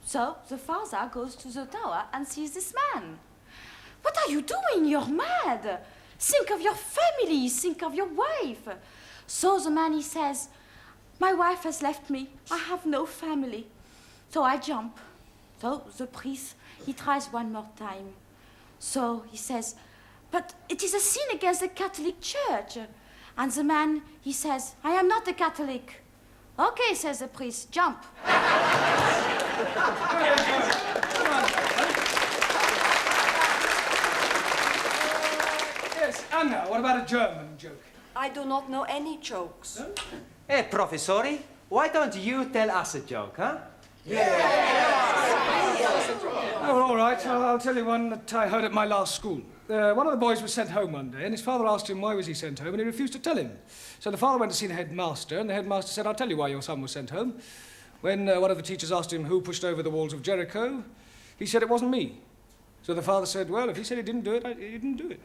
So the father goes to the tower and sees this man. "What are you doing? You're mad. Think of your family, think of your wife." So the man, he says, "My wife has left me. I have no family." So I jump. So the priest, he tries one more time. So he says, "But it is a sin against the Catholic Church." And the man, he says, "I am not a Catholic." "Okay," says the priest, "jump." Yes, Anna, what about a German joke? I do not know any jokes. No? Hey, Professori, why don't you tell us a joke, huh? Oh, all right, I'll tell you one that I heard at my last school. One of the boys was sent home one day, and his father asked him why was he sent home, and he refused to tell him. So the father went to see the headmaster, and the headmaster said, "I'll tell you why your son was sent home." When one of the teachers asked him who pushed over the walls of Jericho, he said it wasn't me. So the father said, "Well, if he said he didn't do it, he didn't do it."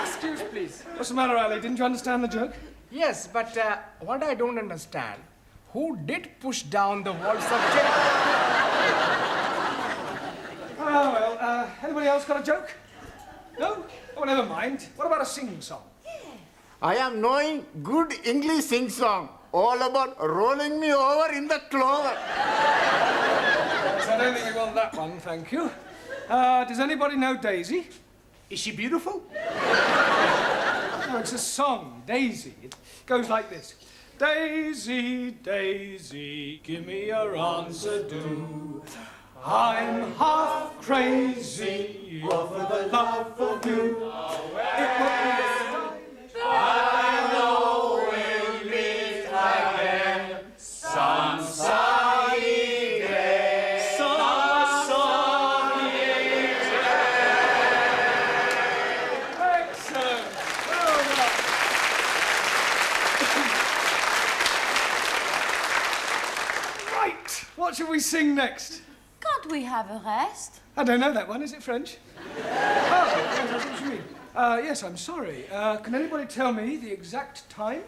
Excuse, please. What's the matter, Ali? Didn't you understand the joke? Yes, but what I don't understand, who did push down the walls of Jericho? Oh, well, anybody else got a joke? No? Oh, never mind. What about a sing-song? I am knowing good English sing-song, all about rolling me over in the clover. Yes, I don't think we want that one, thank you. Does anybody know Daisy? Is she beautiful? No, it's a song, Daisy. It goes like this. Daisy, Daisy, give me your answer, do. I'm half crazy me, or for the love of you. It won't be this time. I know we'll meet again some sunny day. Some sunny day. Excellent. Well done. Right. What shall we sing next? Can't we have a rest? I don't know that one. Is it French? Oh, yes, that's what you mean. Yes, I'm sorry. Can anybody tell me the exact time?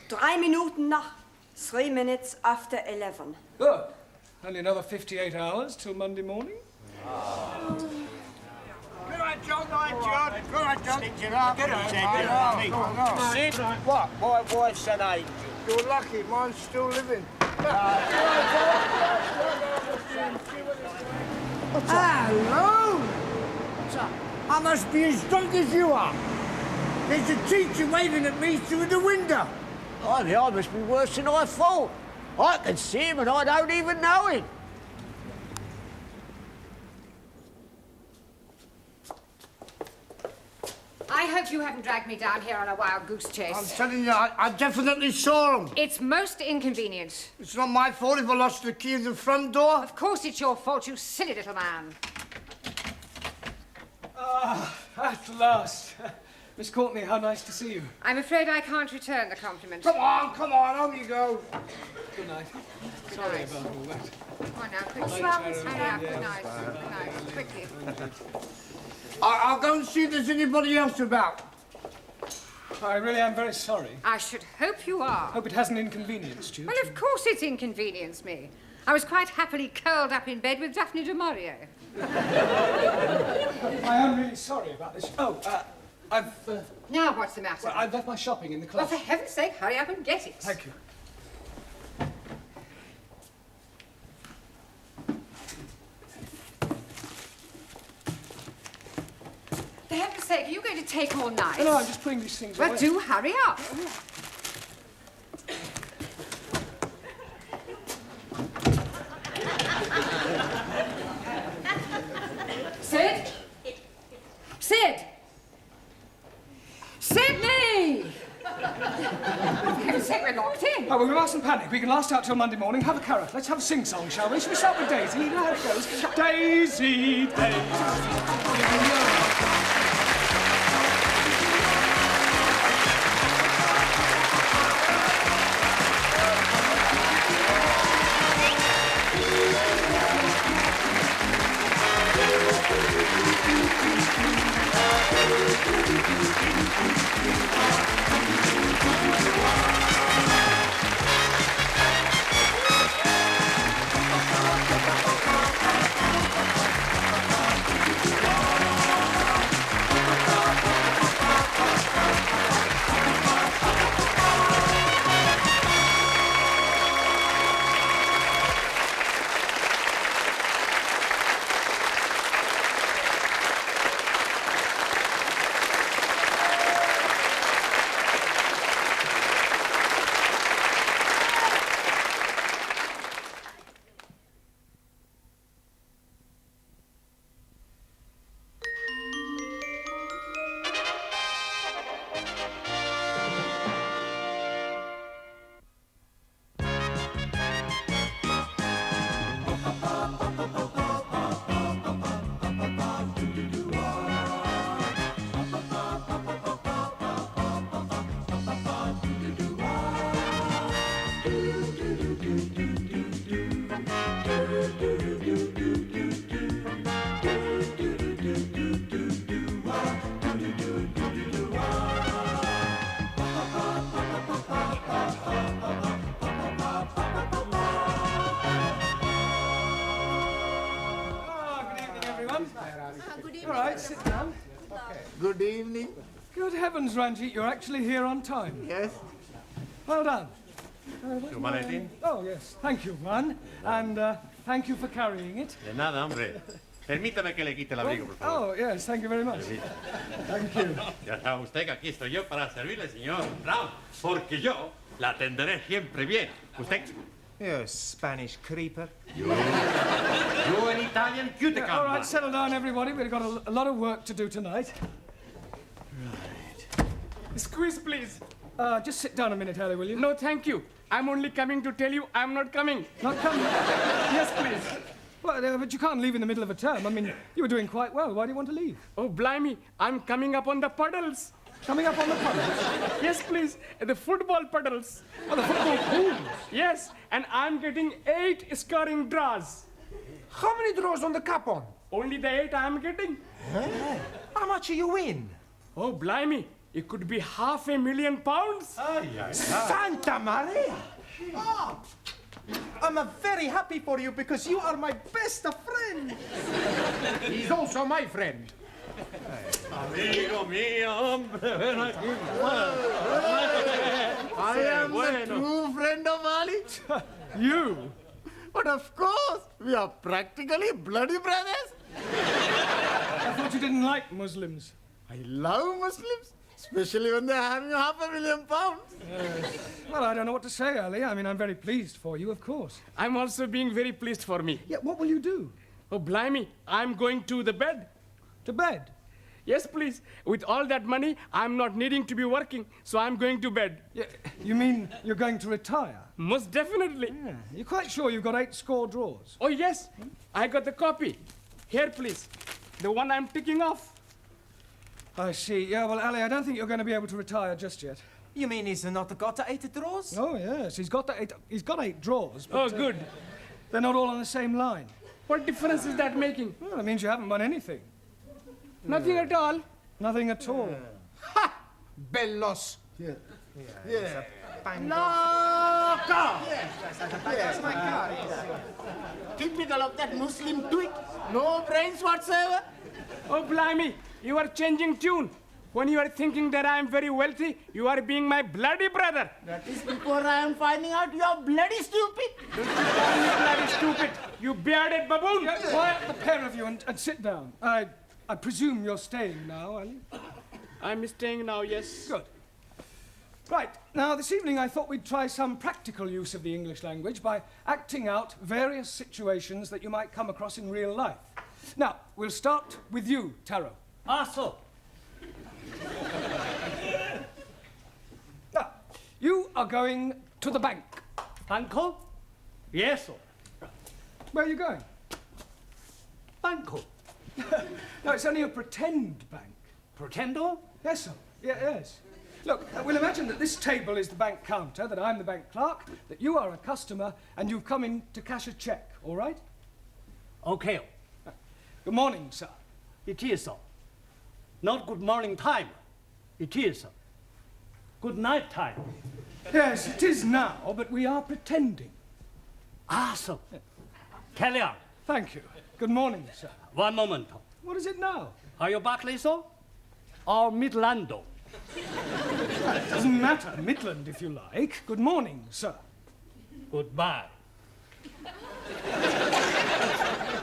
3 minuten nach. 3 minutes after 11. Good. Only another 58 hours till Monday morning. Good on, John. Good on, John. Stitch it up. Get on, Get on. Sit. What? My wife's an angel. You're lucky. Mine's still living. Hello. What's up? I must be as drunk as you are. There's a teacher waving at me through the window. I must be worse than I thought. I can see him and I don't even know him. I hope you haven't dragged me down here on a wild goose chase. I'm telling you, I definitely saw him. It's most inconvenient. It's not my fault if I lost the key of the front door. Of course it's your fault, you silly little man. Ah, at last. Miss Courtney, how nice to see you. I'm afraid I can't return the compliment. Come on, on you go. Good night. Good Sorry night. about all that. Come on now, quickly. Night, Hurry Sharon. up, Yeah, good night. bye. Good night, quickly. I'll go and see if there's anybody else about. I really am very sorry. I should hope you are. Hope it hasn't inconvenienced you. Well, of course it's inconvenienced me. I was quite happily curled up in bed with Daphne du Maurier. I am really sorry about this. Oh, I've... Now what's the matter? Well, I've left my shopping in the Well, class. for heaven's sake, hurry up and get it. Thank you. For heaven's sake, are you going to take all night? No, I'm just putting these things Well, away. do hurry up. Sid? Sid! Sydney! For heaven's sake, we're locked in. Oh, well, we mustn't panic. We can last out till Monday morning. Have a carrot. Let's have a sing-song, shall we? Shall we start with Daisy? You know how it goes. Daisy, Daisy. All right, sit down. Good evening. Good heavens, Ranjit, you're actually here on time. Yes. Well done. Humanity? Oh, yes. Thank you, Juan. And thank you for carrying it. De nada, hombre. Permítame que le quite el abrigo, por favor. Oh, yes, thank you very much. Thank you. Ya sabe usted que aquí estoy yo para servirle, señor Brown, porque yo la atenderé siempre bien. ¿Usted? You Spanish creeper. You any Italian cuticum. All right, settle down, everybody. We've got a lot of work to do tonight. Squeeze, please. Just sit down a minute, Harry, will you? No, thank you. I'm only coming to tell you I'm not coming. Not coming? Yes, please. Well, but you can't leave in the middle of a term. I mean, you were doing quite well. Why do you want to leave? Oh, blimey. I'm coming up on the puddles. Coming up on the puddles? Yes, please. The football puddles. Oh, the football pools? Yes, and I'm getting 8 scoring draws. How many draws on the cup on? Only the 8 I'm getting. Huh? How much do you win? Oh, blimey. It could be £500,000. Santa Maria! Oh, I'm very happy for you because you are my best friend. He's also my friend. Amigo mío, hombre, ven aquí. I am the true friend of Ali. You? But of course, we are practically bloody brothers. I thought you didn't like Muslims. I love Muslims, especially when they're having £500,000. Well, I don't know what to say, Ali. I mean, I'm very pleased for you, of course. I'm also being very pleased for me. Yeah, what will you do? Oh, blimey. I'm going to the bed. To bed? Yes, please. With all that money, I'm not needing to be working, so I'm going to bed. Yeah, you mean you're going to retire? Most definitely. Yeah. You're quite sure you've got 8 score draws? Oh, yes. I got the copy. Here, please. The one I'm ticking off. I see. Yeah, well, Ali, I don't think you're going to be able to retire just yet. You mean he's not got 8 draws? Oh, yes. He's got 8 draws. But, Oh, good. They're not all on the same line. What difference is that making? Well, that means you haven't won anything. Nothing at all. Nothing at all. Ha! Bellos. Yeah. No, go. Yes, my God. Typical of that Muslim twit. No brains whatsoever. Oh, blimey. You are changing tune. When you are thinking that I am very wealthy, you are being my bloody brother. That is before I am finding out you are bloody stupid. Don't you call me bloody stupid, you bearded baboon. Yeah, quiet, the pair of you, and sit down. I presume you're staying now, Ali? I'm staying now, yes. Good. Right, now this evening I thought we'd try some practical use of the English language by acting out various situations that you might come across in real life. Now, we'll start with you, Taro. So. Now, you are going to the bank. Banco? Yes, sir. Where are you going? Banco. No, it's only a pretend bank. Pretendo? Yes, sir. Yeah, yes. Look, we'll imagine that this table is the bank counter, that I'm the bank clerk, that you are a customer, and you've come in to cash a cheque, all right? Okay. Good morning, sir. It is, sir. Not good morning time. It is, sir. Good night time. Yes, it is now, but we are pretending. So. Carry on. Thank you. Good morning, sir. One moment. What is it now? Are you Barclay, sir? Or Midlando? It doesn't matter. Midland, if you like. Good morning, sir. Goodbye.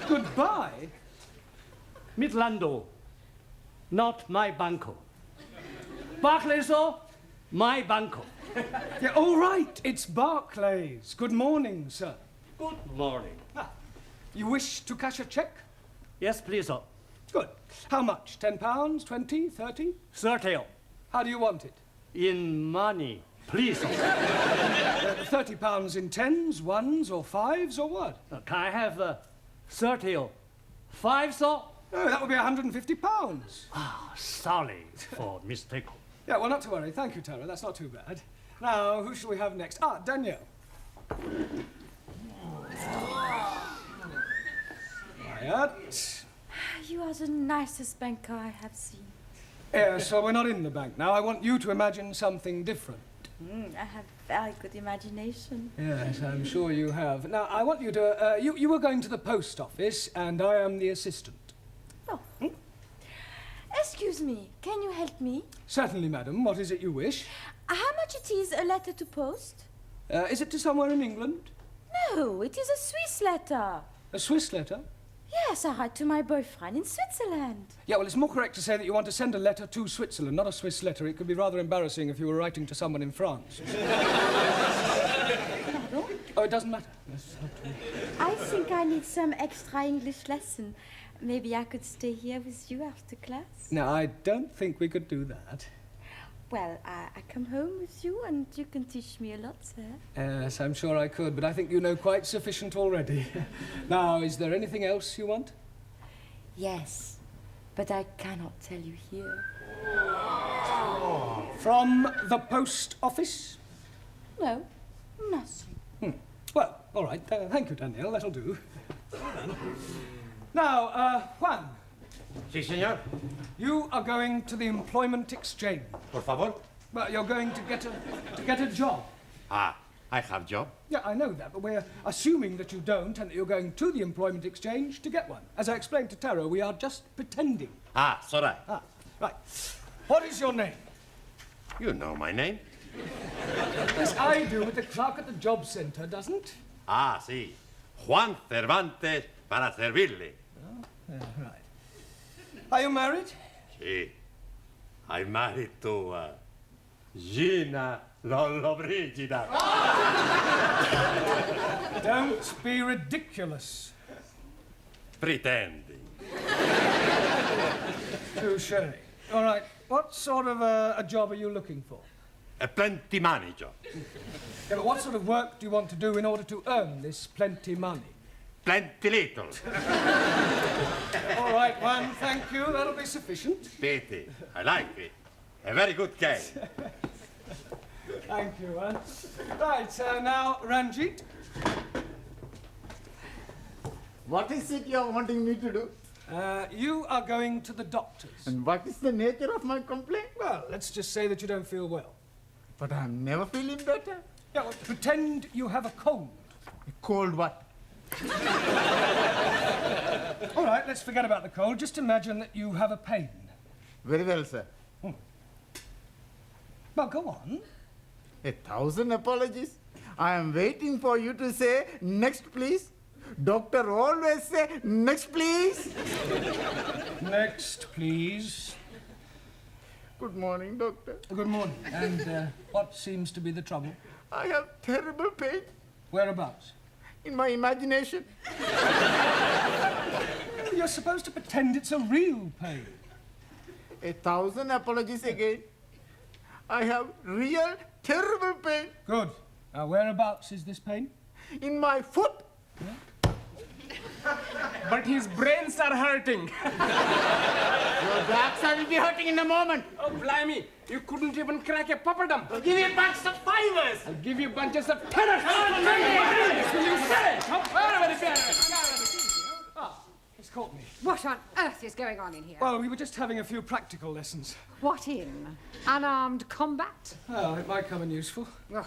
Goodbye? Midlando, not my banco. Barclay, sir, my banco. Yeah, all right. It's Barclays. Good morning, sir. Good morning. You wish to cash a cheque? Yes, please, sir. Good. How much? £10, 20, 30? 30. How do you want it? In money, please, sir. £30 in 10s, 1s, or 5s, or what? Can I have 30 or 5, sir? No, that would be £150. Sorry for mistake. Yeah, well, not to worry. Thank you, Tara. That's not too bad. Now, who shall we have next? Danielle. Quiet. You are the nicest banker I have seen. Yeah, so we're not in the bank now. I want you to imagine something different. I have very good imagination. Yes, I'm sure you have. Now, I want you to... you were going to the post office, and I am the assistant. Oh. Excuse me, can you help me? Certainly, madam. What is it you wish? How much it is a letter to post? Is it to somewhere in England? No, it is a Swiss letter. A Swiss letter? Yes, I write to my boyfriend in Switzerland. Yeah, well, it's more correct to say that you want to send a letter to Switzerland, not a Swiss letter. It could be rather embarrassing if you were writing to someone in France. Oh, it doesn't matter. I think I need some extra English lesson. Maybe I could stay here with you after class? No, I don't think we could do that. Well, I come home with you and you can teach me a lot, sir. Yes, I'm sure I could, but I think you know quite sufficient already. Now, is there anything else you want? Yes, but I cannot tell you here. From the post office? No, nothing. Well, all right. Thank you, Danielle. That'll do. Now, Juan. Sí, señor. You are going to the employment exchange. Por favor. Well, you're going to get a job. Ah, I have job. Yeah, I know that, but we're assuming that you don't and that you're going to the employment exchange to get one. As I explained to Taro, we are just pretending. Ah, sorry. Ah, right. What is your name? You know my name. Yes, I do, but the clerk at the job centre doesn't. Ah, sí. Juan Cervantes para servirle. Oh, yeah, right. Are you married? Sí. I'm married to Gina Lollobrigida. Don't be ridiculous. Pretending. Touché. All right. What sort of a job are you looking for? A plenty money job. Yeah, but what sort of work do you want to do in order to earn this plenty money? Plenty little. All right, Juan, thank you. That'll be sufficient. Pity. I like it. A very good game. Thank you, Juan. Right, now, Ranjit. What is it you're wanting me to do? You are going to the doctor's. And what is the nature of my complaint? Well, let's just say that you don't feel well. But I'm never feeling better. Yeah, well, pretend you have a cold. A cold what? All right, let's forget about the cold. Just imagine that you have a pain. Very well, sir. Well, go on. 1,000 apologies. I am waiting for you to say, next, please. Doctor always say, next, please. Next, please. Good morning, doctor. Good morning. And what seems to be the trouble? I have terrible pain. Whereabouts? In my imagination. You're supposed to pretend it's a real pain. 1,000 apologies again. I have real terrible pain. Good. Now, whereabouts is this pain? In my foot. Yeah? But his brains are hurting. Your backside will be hurting in a moment. Oh, blimey. You couldn't even crack a papadum. I'll give you a bunch of fivers. I'll give you bunches of tenors. What will you say? It's caught me. What on earth is going on in here? Well, we were just having a few practical lessons. What in? Unarmed combat? Oh, it might come in useful. Oh.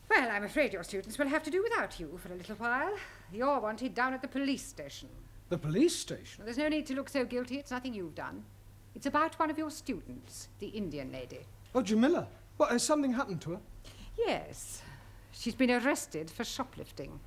Well, I'm afraid your students will have to do without you for a little while. You're wanted down at the police station. The police station? Well, there's no need to look so guilty. It's nothing you've done. It's about one of your students, the Indian lady. Oh, Jamila. What, has something happened to her? Yes. She's been arrested for shoplifting.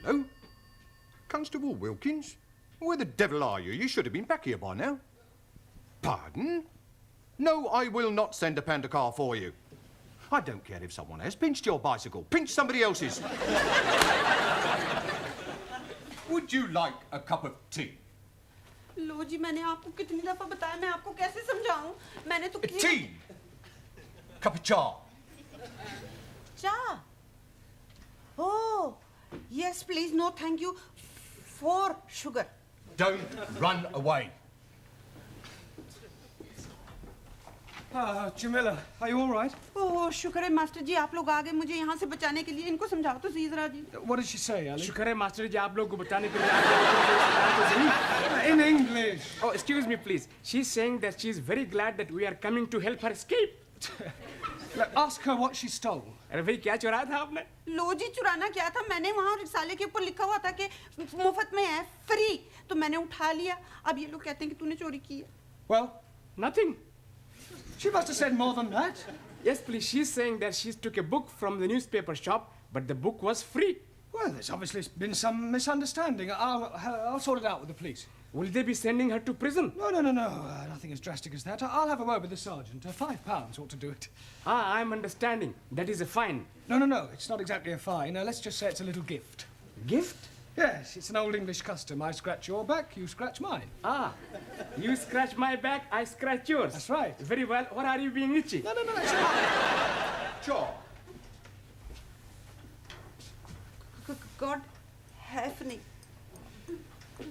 Hello? Constable Wilkins? Where the devil are you? You should have been back here by now. Pardon? No, I will not send a panda car for you. I don't care if someone has pinched your bicycle. Pinch somebody else's. Would you like a cup of tea? लो जी मैंने आपको कितनी दफा बताया मैं आपको कैसे समझाऊं मैंने तो Tea. Cup of cha. Cha. Oh, yes, please. No, thank you. 4 sugar. Don't run away. Jamila, are you all right? Oh, शुक्र है मास्टर जी आप लोग आ गए मुझे यहाँ से बचाने के लिए इनको समझाओ तो सही जरा जी What did she say, Ali? शुक्र है मास्टर जी आप लोग को बचाने के लिए In English. Oh, excuse me, please. She's saying that she's very glad that we are coming to help her escape. Ask her what she stole. अरे भाई क्या चुराया था आपने? लो जी चुराना क्या था मैंने वहाँ रिसाले के ऊपर लिखा हुआ था कि मुफ्त में है फ्री तो मैंने उठा लिया अब ये लोग कहते हैं कि तूने चोरी की है Well, nothing. She must have said more than that. Yes, please. She's saying that she took a book from the newspaper shop, but the book was free. Well, there's obviously been some misunderstanding. I'll sort it out with the police. Will they be sending her to prison? No. Nothing as drastic as that. I'll have a word with the sergeant. £5 ought to do it. Ah, I'm understanding. That is a fine. No. It's not exactly a fine. Let's just say it's a little gift. Gift? Yes, it's an old English custom. I scratch your back, you scratch mine. Ah, you scratch my back, I scratch yours. That's right. Very well. What are you being itchy? No, it's not. Sure. God help me.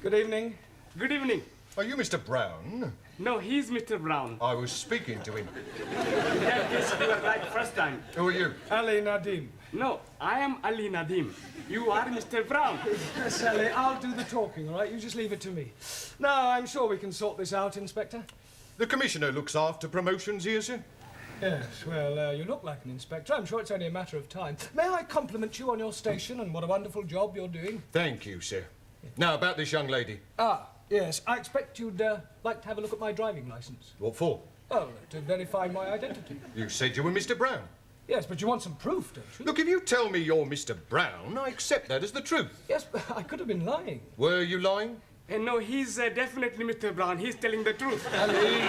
Good evening. Good evening. Are you Mr. Brown? No, he's Mr. Brown. I was speaking to him. In that case, you were right first time. Who are you? Ali Nadim. No, I am Ali Nadim. You are Mr. Brown. Yes, Ali, I'll do the talking, all right? You just leave it to me. No, I'm sure we can sort this out, Inspector. The Commissioner looks after promotions here, sir. Yes, well, you look like an inspector. I'm sure it's only a matter of time. May I compliment you on your station and what a wonderful job you're doing? Thank you, sir. Now, about this young lady. Ah, yes. I expect you'd like to have a look at my driving licence. What for? Well, to verify my identity. You said you were Mr. Brown. Yes, but you want some proof, don't you? Look, if you tell me you're Mr. Brown, I accept that as the truth. Yes, but I could have been lying. Were you lying? No, he's definitely Mr. Brown. He's telling the truth. Ali,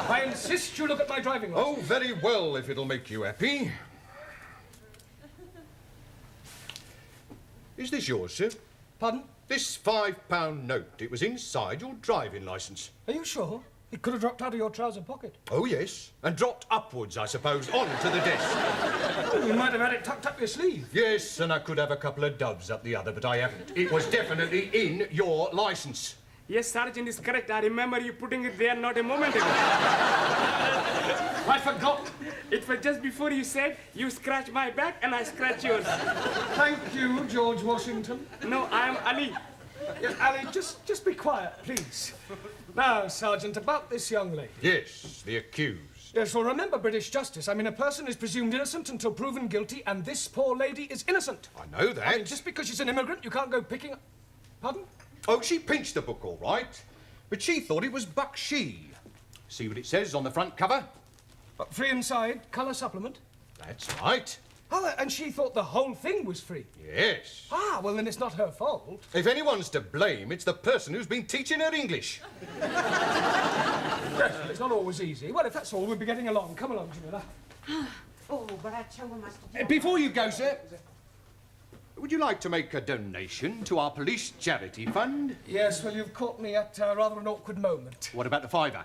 I insist you look at my driving licence. Oh, very well, if it'll make you happy. Is this yours, sir? Pardon? This £5 note. It was inside your driving licence. Are you sure? It could have dropped out of your trouser pocket. Oh, yes. And dropped upwards, I suppose, onto the desk. Oh, you might have had it tucked up your sleeve. Yes, and I could have a couple of doves up the other, but I haven't. It was definitely in your licence. Yes, Sergeant is correct. I remember you putting it there not a moment ago. I forgot. It was just before you said, you scratch my back and I scratch yours. Thank you, George Washington. No, I am Ali. Yes, Ali, just be quiet, please. Now, Sergeant, about this young lady. Yes, the accused. Yes, well, remember British justice. I mean, a person is presumed innocent until proven guilty, and this poor lady is innocent. I know that. I mean, just because she's an immigrant, you can't go picking up... Pardon? Oh, she pinched the book, all right. But she thought it was Bakshi. See what it says on the front cover? Free inside, colour supplement. That's right. Oh, and she thought the whole thing was free. Yes. Ah, well, then it's not her fault. If anyone's to blame, it's the person who's been teaching her English. Yes, well, it's not always easy. Well, if that's all, we'll be getting along. Come along, Jamila. Oh, but I tell you, Master. Before you go, sir, would you like to make a donation to our police charity fund? Yes, well, you've caught me at rather an awkward moment. What about the £5?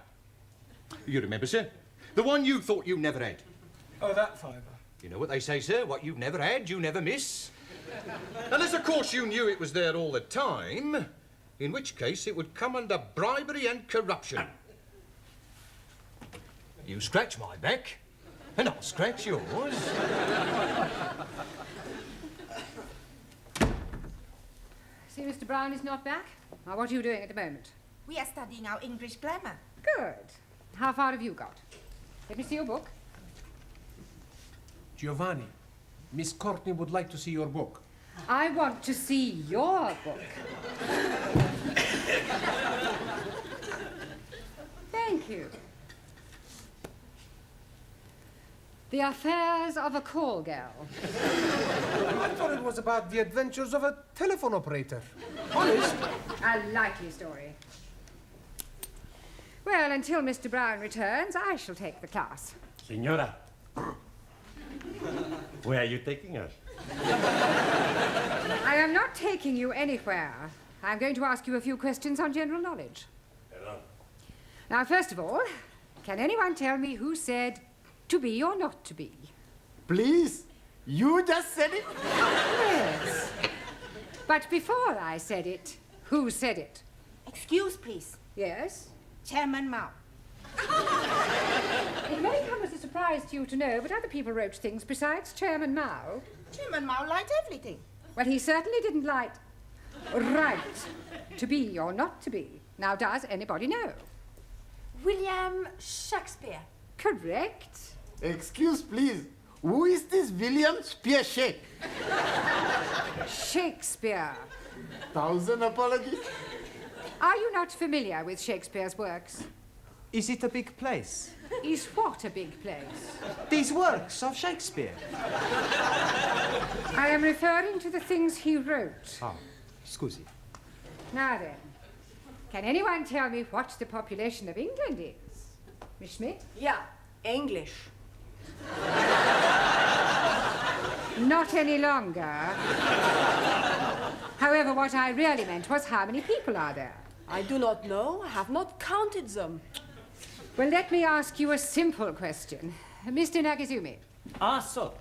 You remember, sir? The one you thought you never had. Oh, that £5. You know what they say, sir? What you've never had, you never miss. Unless, of course, you knew it was there all the time, in which case it would come under bribery and corruption. You scratch my back, and I'll scratch yours. See, Mr. Brown is not back? Now, what are you doing at the moment? We are studying our English grammar. Good. How far have you got? Let me see your book. Giovanni, Miss Courtney would like to see your book. I want to see your book. Thank you. The Affairs of a Call Girl. I thought it was about the adventures of a telephone operator. Honest. A likely story. Well, until Mr. Brown returns, I shall take the class. Signora, where are you taking us? I am not taking you anywhere. I'm going to ask you a few questions on general knowledge. Hello. Now, first of all, can anyone tell me who said to be or not to be? Please, you just said it? Yes. But before I said it, who said it? Excuse, please. Yes? Chairman Mao. It may come as a surprise to you to know, but other people wrote things besides Chairman Mao. Chairman Mao liked everything. Well, he certainly didn't like right to be or not to be. Now, does anybody know? William Shakespeare. Correct. Excuse, please. Who is this William Spearshake? Shakespeare. 1,000 apologies. Are you not familiar with Shakespeare's works? Is it a big place? Is what a big place? These works of Shakespeare. I am referring to the things he wrote. Ah, scusi. Now then, can anyone tell me what the population of England is? Miss Schmidt? Yeah, English. Not any longer. However, what I really meant was how many people are there? I do not know. I have not counted them. Well, let me ask you a simple question. Mr. Nagazumi. Ah, so.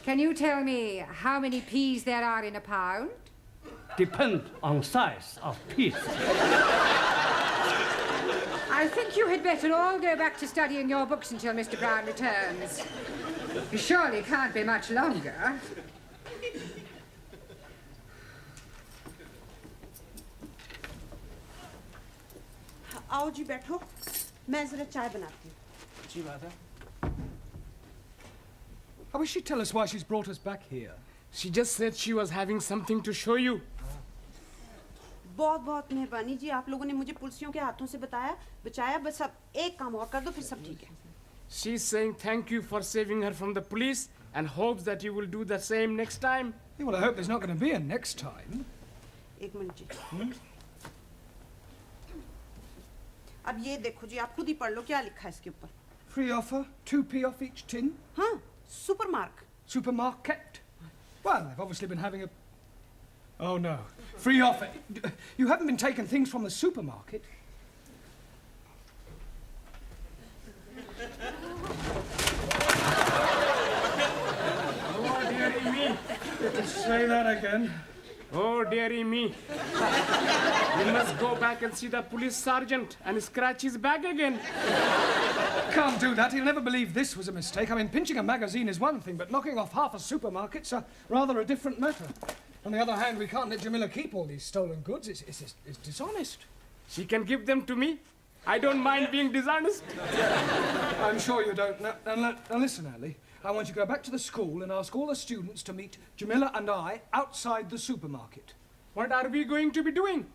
Can you tell me how many peas there are in a pound? Depend on size of piece. I think you had better all go back to studying your books until Mr. Brown returns. He surely can't be much longer. आओ जी बैठो मैं जरा चाय बनाती हूँ जी Mother. I wish she'd tell us why she's brought us back here. She just said she was having something to show you. बहुत बहुत मेहरबानी जी आप लोगों ने मुझे पुलिसियों के हाथों से बचाया बस अब एक काम और कर दो फिर सब ठीक है She's saying thank you for saving her from the police and hopes that you will do the same next time. Yeah, well, I hope there's not going to be a next time. एक minute जी अब ये देखो जी आप खुद ही पढ़ लो क्या लिखा है इसके ऊपर Free offer, 2p off each tin. हाँ supermark. Supermarket. Well, they've obviously been having a... Oh, no. Free offer. You haven't been taking things from the supermarket. Oh, dearie me. Say that again. Oh, dearie me. You must go back and see the police sergeant and scratch his back again. Can't do that. He'll never believe this was a mistake. I mean, pinching a magazine is one thing, but knocking off half a supermarket's rather a different matter. On the other hand, we can't let Jamila keep all these stolen goods. It's dishonest. She can give them to me. I don't mind being dishonest. I'm sure you don't. Now listen, Ali. I want you to go back to the school and ask all the students to meet Jamila and I outside the supermarket. What are we going to be doing?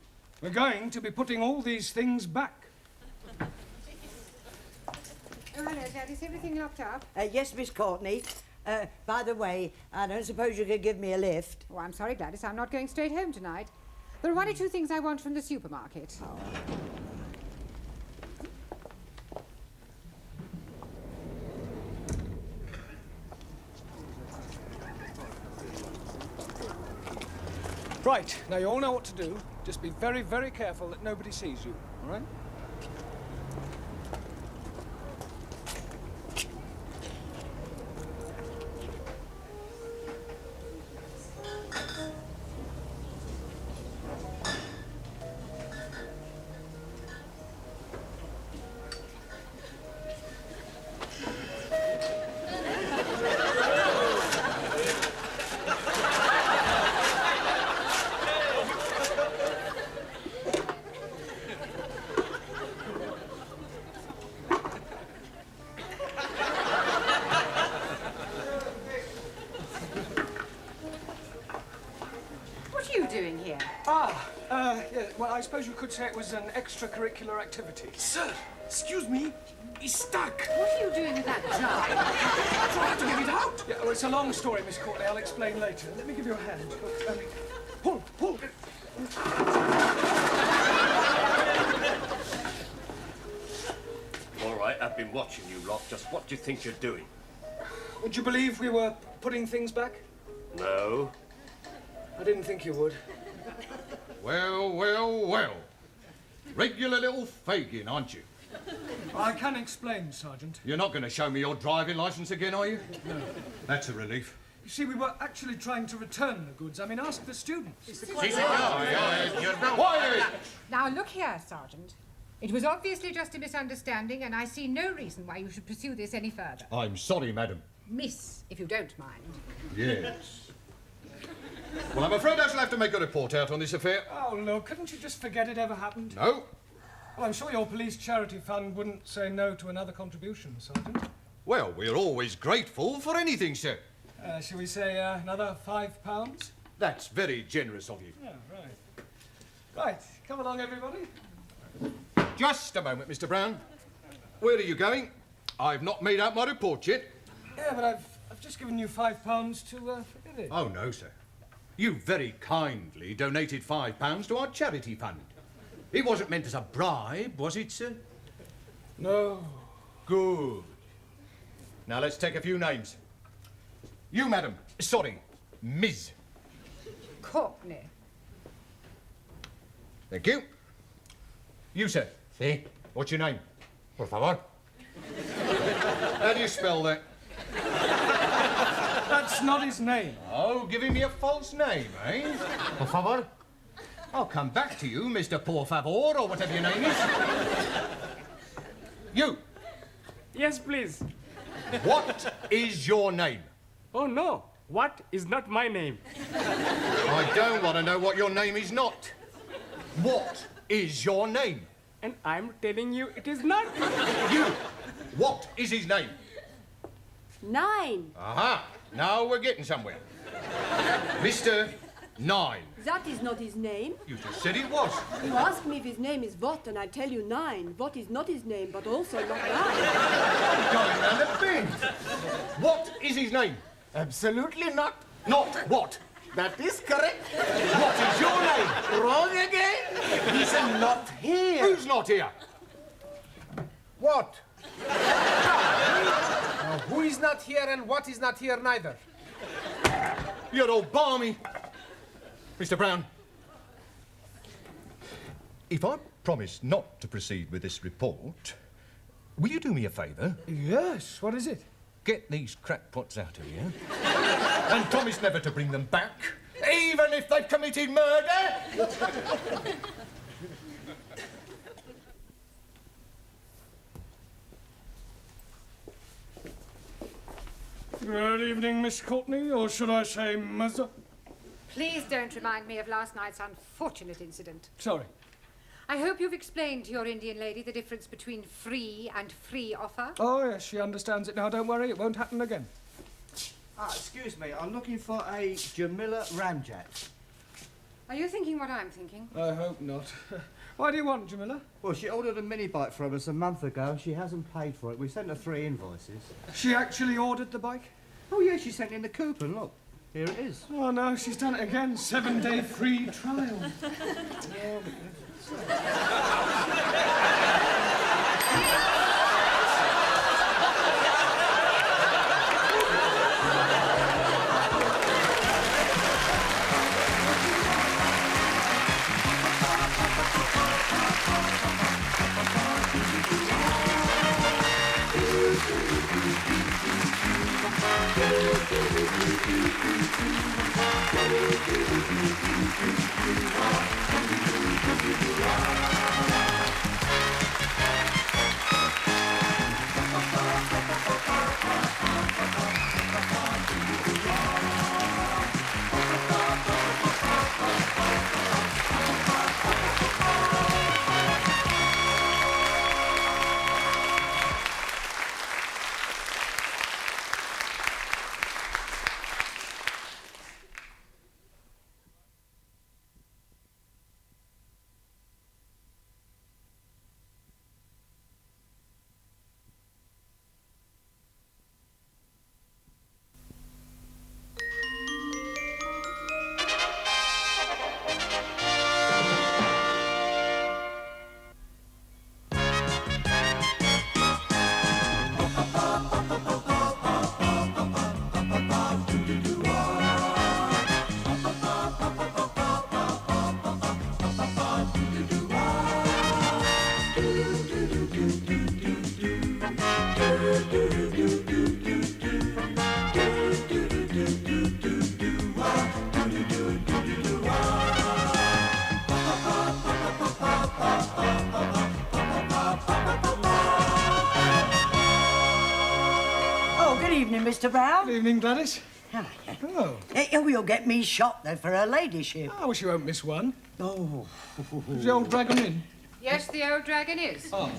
We're going to be putting all these things back. Oh, hello, Dad. Is everything locked up? Yes, Miss Courtney. By the way, I don't suppose you could give me a lift. Oh, I'm sorry, Gladys. I'm not going straight home tonight. There are one or two things I want from the supermarket. Oh. Right, now you all know what to do. Just be very, very careful that nobody sees you, all right? Yeah, well, I suppose you could say it was an extracurricular activity. Sir, excuse me. He's stuck. What are you doing with that jar? Trying to get it out. Yeah, well, it's a long story, Miss Courtney. I'll explain later. Let me give you a hand. Look, pull. All right, I've been watching you lot. Just what do you think you're doing? Would you believe we were putting things back? No. I didn't think you would. Well. Regular little Fagin, aren't you? I can explain, Sergeant. You're not going to show me your driving licence again, are you? No. That's a relief. You see, we were actually trying to return the goods. I mean, ask the students. Now, look here, Sergeant. It was obviously just a misunderstanding, and I see no reason why you should pursue this any further. I'm sorry, madam. Miss, if you don't mind. Yes. Well, I'm afraid I shall have to make a report out on this affair. Oh, look, couldn't you just forget it ever happened? No. Well, I'm sure your police charity fund wouldn't say no to another contribution, Sergeant. Well, we're always grateful for anything, sir. Shall we say another £5? That's very generous of you. Yeah, right. Right, come along, everybody. Just a moment, Mr. Brown. Where are you going? I've not made out my report yet. Yeah, but I've just given you £5 to forget it. Oh, no, sir. You very kindly donated £5 to our charity fund. It wasn't meant as a bribe, was it, sir? No. Good. Now, let's take a few names. You, madam. Sorry, Ms. Courtney. Thank you. You, sir. Sí. What's your name? Por favor. How do you spell that? That's not his name. Oh, giving me a false name, eh? Por favor. I'll come back to you, Mr. Por Favor, or whatever your name is. You. Yes, please. What is your name? Oh, no. What is not my name? I don't want to know what your name is not. What is your name? And I'm telling you it is not. You. What is his name? 9. Aha. Now we're getting somewhere. Mr. 9. That is not his name. You just said it was. You ask me if his name is what, and I tell you 9. What is not his name, but also not 9. Going round the bend. What is his name? Absolutely not. Not what? That is correct. What is your name? Wrong again. He's not here. Who's not here? What? Now, who is not here and what is not here neither? You're all balmy. Mr. Brown, if I promise not to proceed with this report, will you do me a favour? Yes, what is it? Get these crackpots out of here and promise never to bring them back, even if they've committed murder. Good evening, Miss Courtney, or should I say Mother? Please don't remind me of last night's unfortunate incident. Sorry. I hope you've explained to your Indian lady the difference between free and free offer. Oh, yes, she understands it now. Don't worry, it won't happen again. Excuse me, I'm looking for a Jamila Ramjet. Are you thinking what I'm thinking? I hope not. Why do you want, Jamila? Well, she ordered a mini bike from us a month ago and she hasn't paid for it. We sent her 3 invoices. She actually ordered the bike? Oh, yeah, she sent in the coupon. Look, here it is. Oh, no, she's done it again. 7-day free trial. Mr. Brown. Good evening, Gladys. Oh. You'll get me shot, though, for her ladyship. I wish you won't miss one. Oh. Is the old dragon in? Yes, the old dragon is. Oh.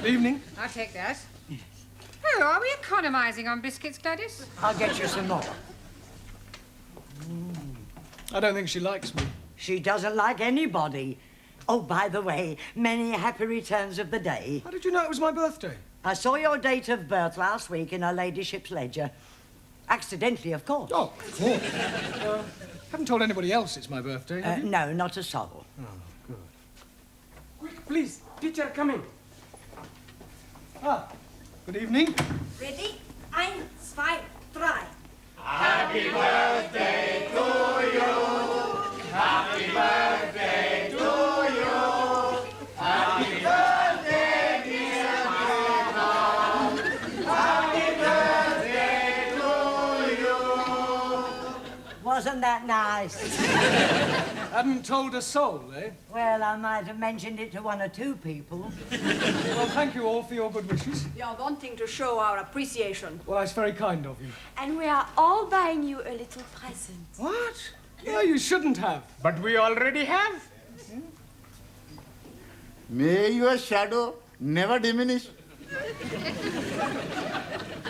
Evening. I'll take that. Oh, are we economising on biscuits, Gladys? I'll get you some more. I don't think she likes me. She doesn't like anybody. Oh, by the way, many happy returns of the day. How did you know it was my birthday? I saw your date of birth last week in her ladyship's ledger. Accidentally, of course. Oh, of course. Haven't told anybody else it's my birthday, have you? No, not a soul. Oh, good. Quick, please. Teacher coming. Ah, good evening. Ready? 1, 2, 3. Happy birthday to you. Happy birthday to you. Happy birthday, dear Mom. Happy birthday to you. Wasn't that nice? Hadn't told a soul, eh? Well, I might have mentioned it to 1 or 2 people. Well, thank you all for your good wishes. We are wanting to show our appreciation. Well, that's very kind of you. And we are all buying you a little present. What? Yeah, you shouldn't have. But we already have. May your shadow never diminish.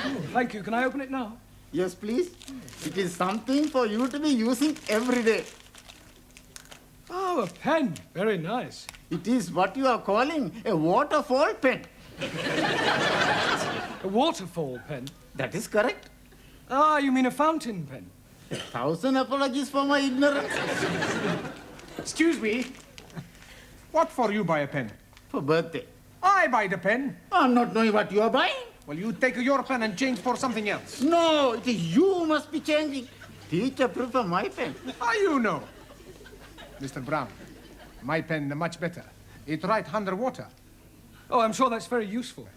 Oh, thank you. Can I open it now? Yes, please. It is something for you to be using every day. Oh, a pen. Very nice. It is what you are calling a waterfall pen. A waterfall pen? That is correct. Ah, you mean a fountain pen? 1,000 apologies for my ignorance. Excuse me. What for you buy a pen? For birthday. I buy the pen. I'm not knowing what you are buying. Well, you take your pen and change for something else. No, it is you who must be changing. Teacher prefer my pen. How you know? Mr. Brown, my pen much better. It write underwater. Oh, I'm sure that's very useful.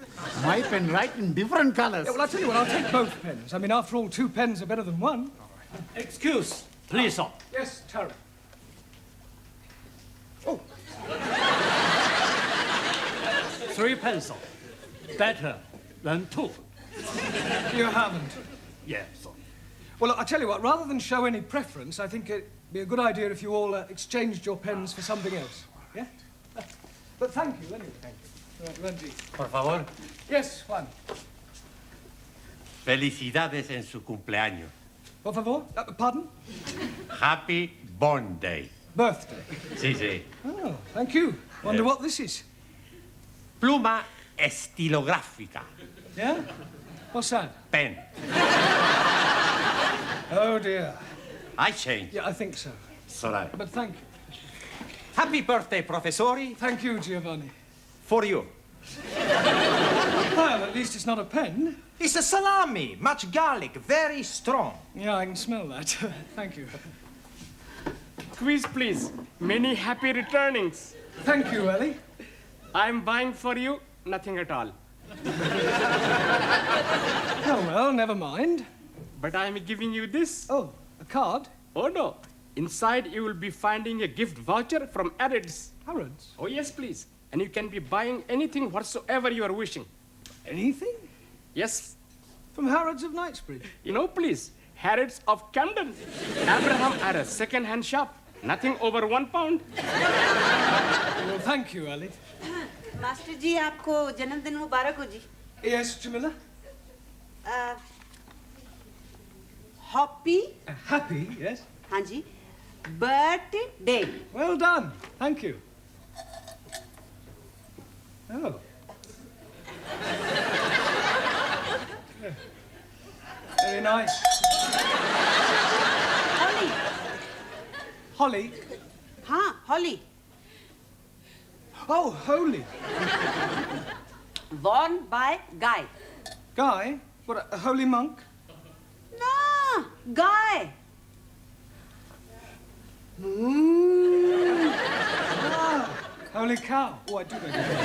My pen write in different colors. Yeah, well, I'll tell you what, I'll take both pens. I mean, after all, 2 pens are better than 1. Excuse, please, sir. Yes, Tara. Oh. 3 pencils. Better than 2. You haven't? Yes, sir. Well, I'll tell you what, rather than show any preference, I think it'd be a good idea if you all exchanged your pens for something else. Yeah? But thank you, anyway. Thank you. Randy. Por favor. Yes, Juan. Felicidades en su cumpleaños. Por favor? Pardon? Happy Born Day. Birthday. Sí, sí. Oh, thank you. Wonder what this is. Pluma estilográfica. Yeah? What's that? Pen. Oh, dear. I change. Yeah, I think so. It's all right. But thank you. Happy birthday, Professori. Thank you, Giovanni. For you. Well, at least it's not a pen. It's a salami. Much garlic. Very strong. Yeah, I can smell that. Thank you. Quiz, please. Many happy returnings. Thank you, Ellie. I'm buying for you nothing at all. Oh, well, never mind. But I'm giving you this. Oh, a card? Oh, no. Inside, you will be finding a gift voucher from Harrods. Harrods? Oh, yes, please. And you can be buying anything whatsoever you are wishing. Anything? Yes. From Harrods of Knightsbridge? You know, please. Harrods of Camden. Abraham had a second-hand shop. Nothing over £1. Well, thank you, Ellie. Master ji आपको जन्मदिन मुबारक हो जी. Yes, Jamila? Happy. Happy, yes. हाँ जी. Birthday. Well done. Thank you. Oh. Yeah. Very nice. Holly. Holly? हाँ, Holly. Oh, holy. Worn by Guy. Guy? What, a holy monk? No, Guy. Ah, holy cow. Oh, I do beg your pardon.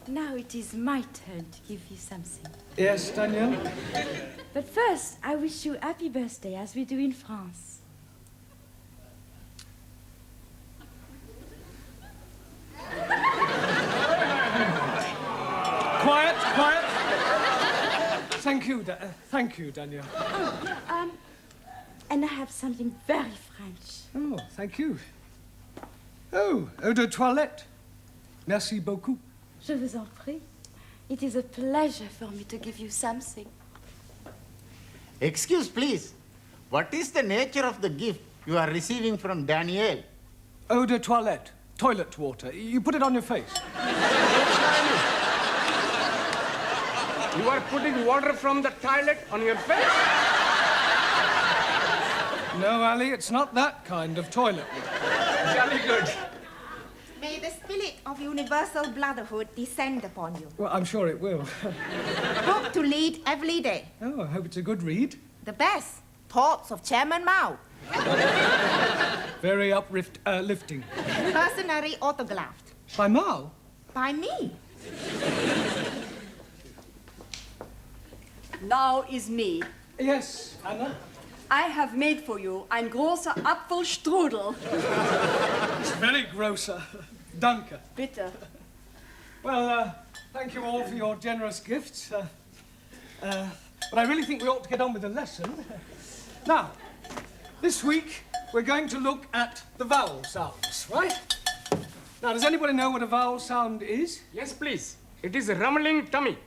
Now it is my turn to give you something. Yes, Danielle? But first, I wish you happy birthday, as we do in France. Quiet, quiet. Thank you, Danielle. Oh, and I have something very French. Oh, thank you. Oh, eau de toilette. Merci beaucoup. Je vous en prie. It is a pleasure for me to give you something. Excuse, please. What is the nature of the gift you are receiving from Danielle? Eau de toilette. Toilet water. You put it on your face. You are putting water from the toilet on your face? No, Ali, it's not that kind of toilet water. Jolly good. May the spirit of universal brotherhood descend upon you. Well, I'm sure it will. Book to read every day. Oh, I hope it's a good read. The best. Thoughts of Chairman Mao. Very uplifting. Personally autographed. By Mao? By me. Now is me. Yes, Anna? I have made for you ein großer Apfelstrudel. It's very grosser. Danke. Bitte. Well, thank you all for your generous gifts. But I really think we ought to get on with the lesson. Now, this week we're going to look at the vowel sounds, right? Now, does anybody know what a vowel sound is? Yes, please. It is a rumbling tummy.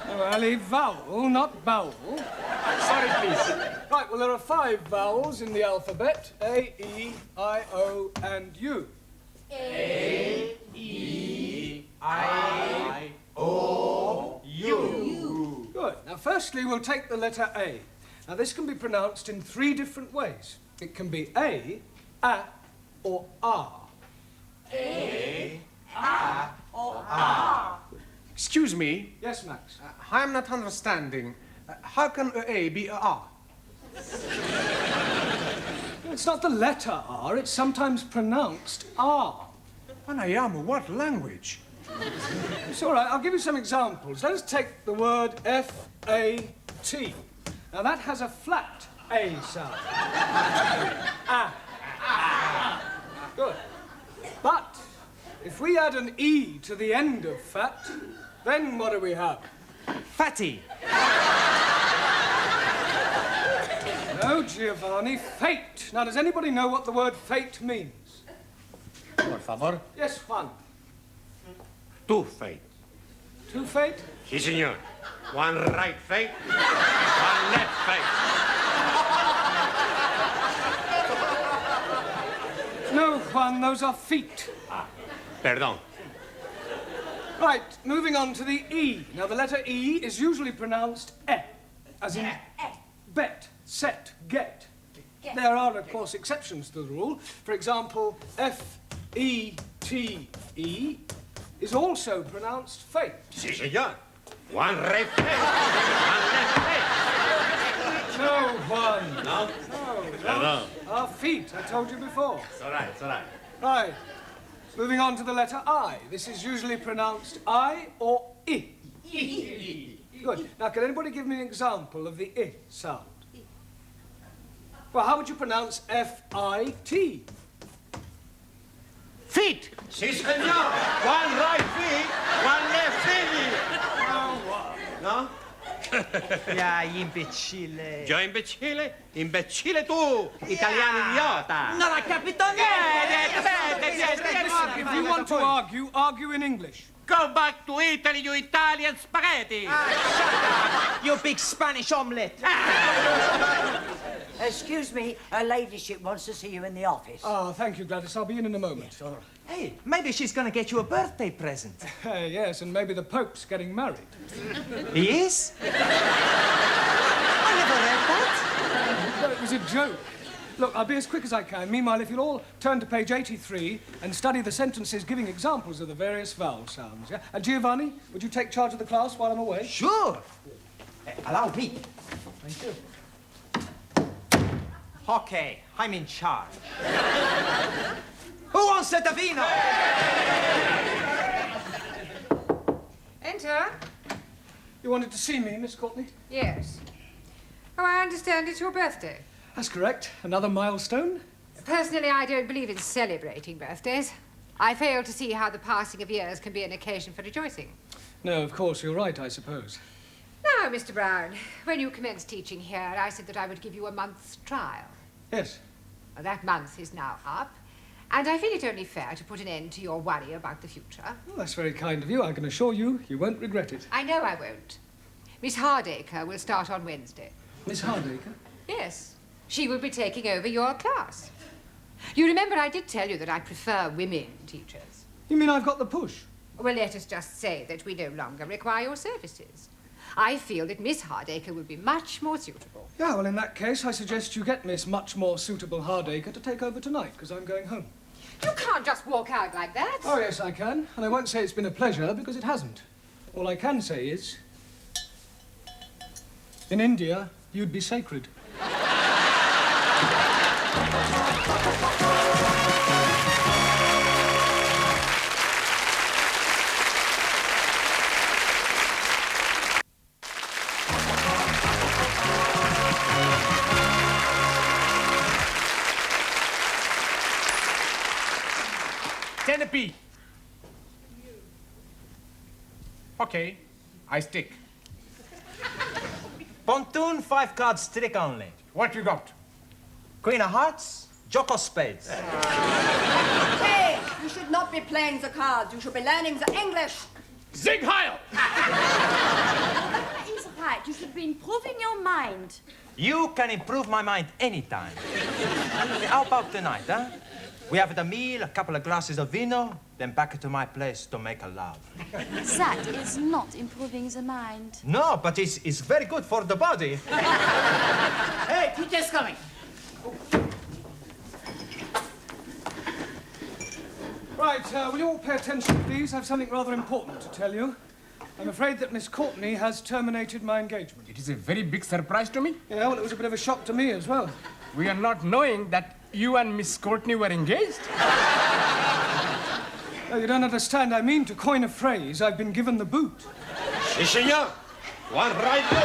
Oh, Ali, vowel, not bowel. Sorry, please. Right, well, there are 5 vowels in the alphabet. A, E, I, O, and U. A, E, I, O, U. Good. Now, firstly, we'll take the letter A. Now, this can be pronounced in 3 different ways. It can be A, or R. A, or R. Excuse me. Yes, Max? I'm not understanding. How can A be a R? It's not the letter R, it's sometimes pronounced R. Anayama, what language? It's all right, I'll give you some examples. Let us take the word F-A-T. Now, that has a flat A sound. Good. But if we add an E to the end of fat, then what do we have? Fatty. No, Giovanni, fate. Now, does anybody know what the word fate means? Por favor. Yes, Juan. Two fate. Two fate? Si, senor. One right fate, one left fate. No, Juan, those are feet. Perdón. Right, moving on to the E. Now, the letter E is usually pronounced E, as in bet, set, get. There are, of course, exceptions to the rule. For example, F-E-T-E is also pronounced fate. Si, senor. One right fate, one left fate. No, Juan. No? Perdón. Our feet, I told you before. It's all right, it's all right. Right. Moving on to the letter I. This is usually pronounced I or I. Good. Now, can anybody give me an example of the I sound? Well, how would you pronounce F-I-T? Feet. Si, senor. One right feet, one left feet. No? Ya, imbecille. Io imbecille? Imbecille tu, italiano idiota. Non ha capito niente. If you want to argue, argue in English. Go back to Italy, you Italian spaghetti. Shut up, you big Spanish omelette. Excuse me, her ladyship wants to see you in the office. Oh, thank you, Gladys. I'll be in a moment. Yes, all right. Hey, maybe she's going to get you a birthday present. Yes, and maybe the Pope's getting married. He is? I never read that. No, it was a joke. Look, I'll be as quick as I can. Meanwhile, if you'll all turn to page 83 and study the sentences giving examples of the various vowel sounds, yeah? And Giovanni, would you take charge of the class while I'm away? Sure. Allow me. Thank you. Okay, I'm in charge. Who wants a vino? Enter. You wanted to see me, Miss Courtney? Yes. Oh, I understand it's your birthday. That's correct. Another milestone. Personally, I don't believe in celebrating birthdays. I fail to see how the passing of years can be an occasion for rejoicing. No, of course, you're right, I suppose. Now, Mr. Brown, when you commenced teaching here, I said that I would give you a month's trial. Yes. Well, that month is now up, and I feel it only fair to put an end to your worry about the future. Well, that's very kind of you. I can assure you, you won't regret it. I know I won't. Miss Hardacre will start on Wednesday. Miss Hardacre? Yes. She will be taking over your class. You remember I did tell you that I prefer women teachers. You mean I've got the push? Well, let us just say that we no longer require your services. I feel that Miss Hardacre would be much more suitable. Yeah, well, in that case, I suggest you get Miss Much More Suitable Hardacre to take over tonight, because I'm going home. You can't just walk out like that. Oh, yes, I can. And I won't say it's been a pleasure, because it hasn't. All I can say is, in India, you'd be sacred. Centipede. Okay, I stick. Pontoon, 5 cards, trick only. What you got? Queen of hearts, jock of spades. Hey, you should not be playing the cards. You should be learning the English. Zig Heil! That is right. You should be improving your mind. You can improve my mind anytime. How about tonight, huh? We have the meal, a couple of glasses of vino, then back to my place to make a love. That is not improving the mind. No, but it's very good for the body. Hey, teacher's coming. Right, will you all pay attention, please? I have something rather important to tell you. I'm afraid that Miss Courtney has terminated my engagement. It is a very big surprise to me. Yeah, well, it was a bit of a shock to me as well. We are not knowing that you and Miss Courtney were engaged. No, you don't understand. I mean, to coin a phrase, I've been given the boot. Si, senor. One right boot,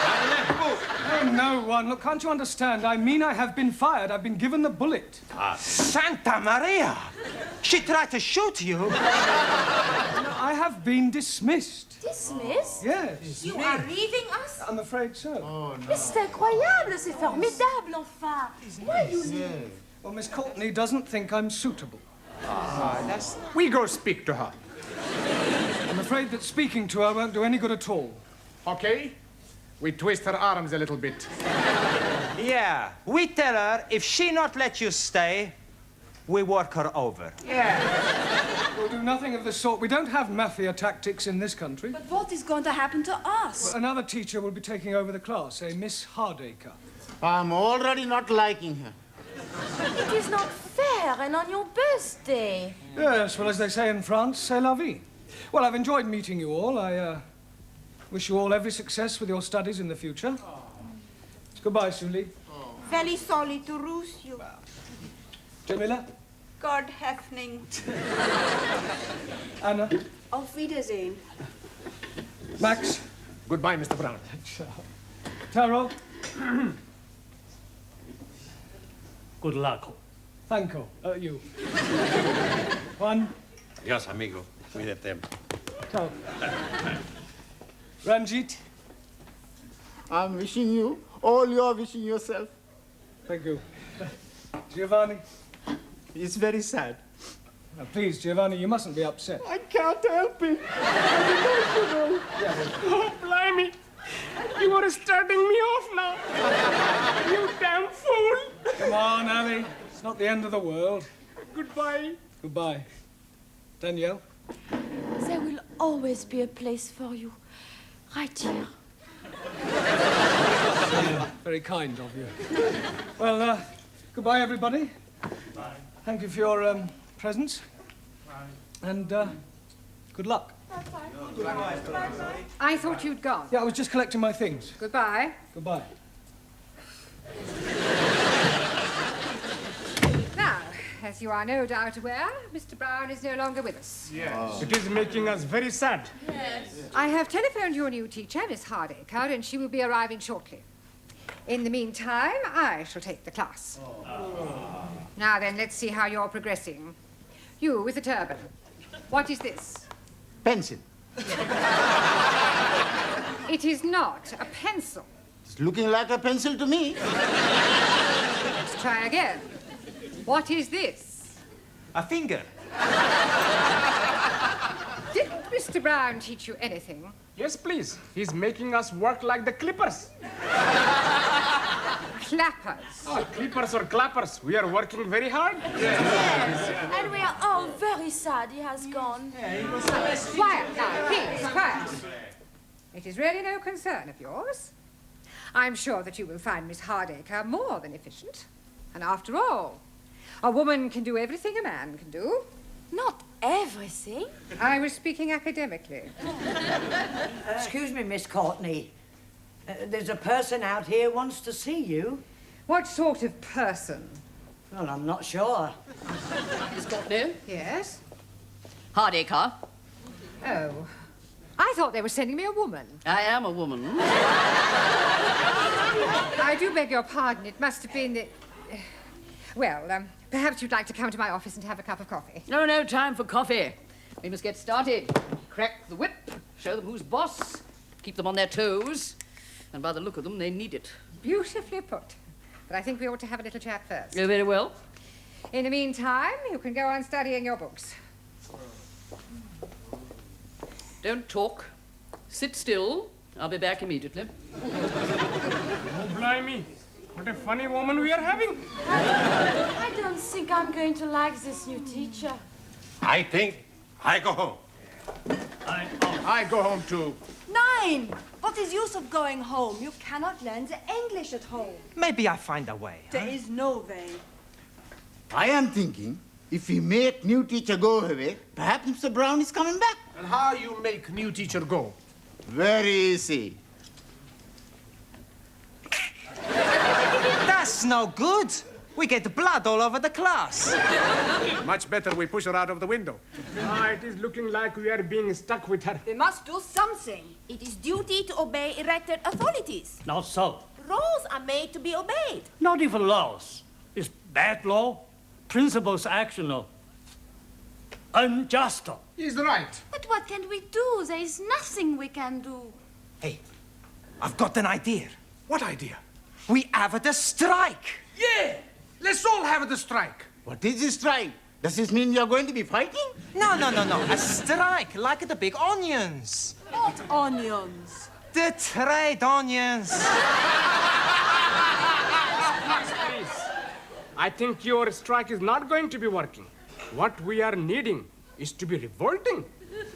one left boot. Oh, no, one. Look, can't you understand? I mean, I have been fired. I've been given the bullet. Santa Maria! She tried to shoot you. No, I have been dismissed. Dismissed? Yes. You are leaving us? I'm afraid so. Oh, no. Mais c'est incroyable, c'est formidable, enfin. Why you leave? Well, Miss Courtney doesn't think I'm suitable. We go speak to her. I'm afraid that speaking to her won't do any good at all. Okay? We twist her arms a little bit. Yeah, we tell her if she not let you stay, we work her over. Yeah. We'll do nothing of the sort. We don't have mafia tactics in this country. But what is going to happen to us? Well, another teacher will be taking over the class, a Miss Hardacre. I'm already not liking her. It is not fair, and on your birthday. Yes, well, as they say in France, c'est la vie. Well, I've enjoyed meeting you all. I wish you all every success with your studies in the future. Goodbye, Sully. Very sorry to lose you. Jamila? God hefning. Anna? Auf Wiedersehen. Max? Goodbye, Mr. Brown. Taro? Good luck. Thanko. You. Juan? Adiós, amigo. Cuídate. Ciao. Ranjit? I'm wishing you all you're wishing yourself. Thank you. Giovanni? It's very sad. Now, please, Giovanni, you mustn't be upset. I can't help it. I'm emotional. Oh, blimey. You are starting me off now. You damn fool. Come on, Annie. It's not the end of the world. Goodbye. Goodbye. Danielle? There will always be a place for you. Right here. Very kind of you. Well, goodbye, everybody. Bye. Thank you for your presence. Bye. And good luck. I thought you'd gone. Yeah, I was just collecting my things. Goodbye. Goodbye. Now, as you are no doubt aware, Mr. Brown is no longer with us. Yes. It is making us very sad. Yes. I have telephoned your new teacher, Miss Hardacre, and she will be arriving shortly. In the meantime, I shall take the class. Now then, let's see how you're progressing. You with the turban. What is this? Pencil. It is not a pencil. It's looking like a pencil to me. Let's try again. What is this? A finger. Did Mr. Mr. Brown teach you anything? Yes, please. He's making us work like the clippers. Clappers. Oh, clippers or clappers. We are working very hard. Yes. And we are all very sad he has gone. Quiet now, please, quiet. It is really no concern of yours. I'm sure that you will find Miss Hardacre more than efficient. And after all, a woman can do everything a man can do. Not everything. I was speaking academically. Excuse me, Miss Courtney. There's a person out here wants to see you. What sort of person? Well, I'm not sure. Miss Courtney? Yes? Hardacre. Oh. I thought they were sending me a woman. I am a woman. I do beg your pardon. It must have been the... Well, perhaps you'd like to come to my office and have a cup of coffee. No time for coffee. We must get started. Crack the whip, show them who's boss, keep them on their toes, and by the look of them, they need it. Beautifully put. But I think we ought to have a little chat first. Oh, very well. In the meantime, you can go on studying your books. Don't talk. Sit still. I'll be back immediately. Oh, blimey. What a funny woman we are having. I don't think I'm going to like this new teacher. I think I go home. I go home too. Nein! What is use of going home? You cannot learn the English at home. Maybe I find a way. There is no way. I am thinking, if we make new teacher go away, perhaps Mr. Brown is coming back. And how you make new teacher go? Very easy. That's no good. We get blood all over the class. Much better we push her out of the window. It is looking like we are being stuck with her. They must do something. It is duty to obey elected authorities. Not so. Laws are made to be obeyed. Not even laws. It's bad law. Principles actional. Unjust. He's right. But what can we do? There is nothing we can do. Hey, I've got an idea. What idea? We have the strike. Yeah! Let's all have the strike. What is this strike? Does this mean you're going to be fighting? No. A strike, like the big onions. What onions? The trade onions. Please. I think your strike is not going to be working. What we are needing is to be revolting.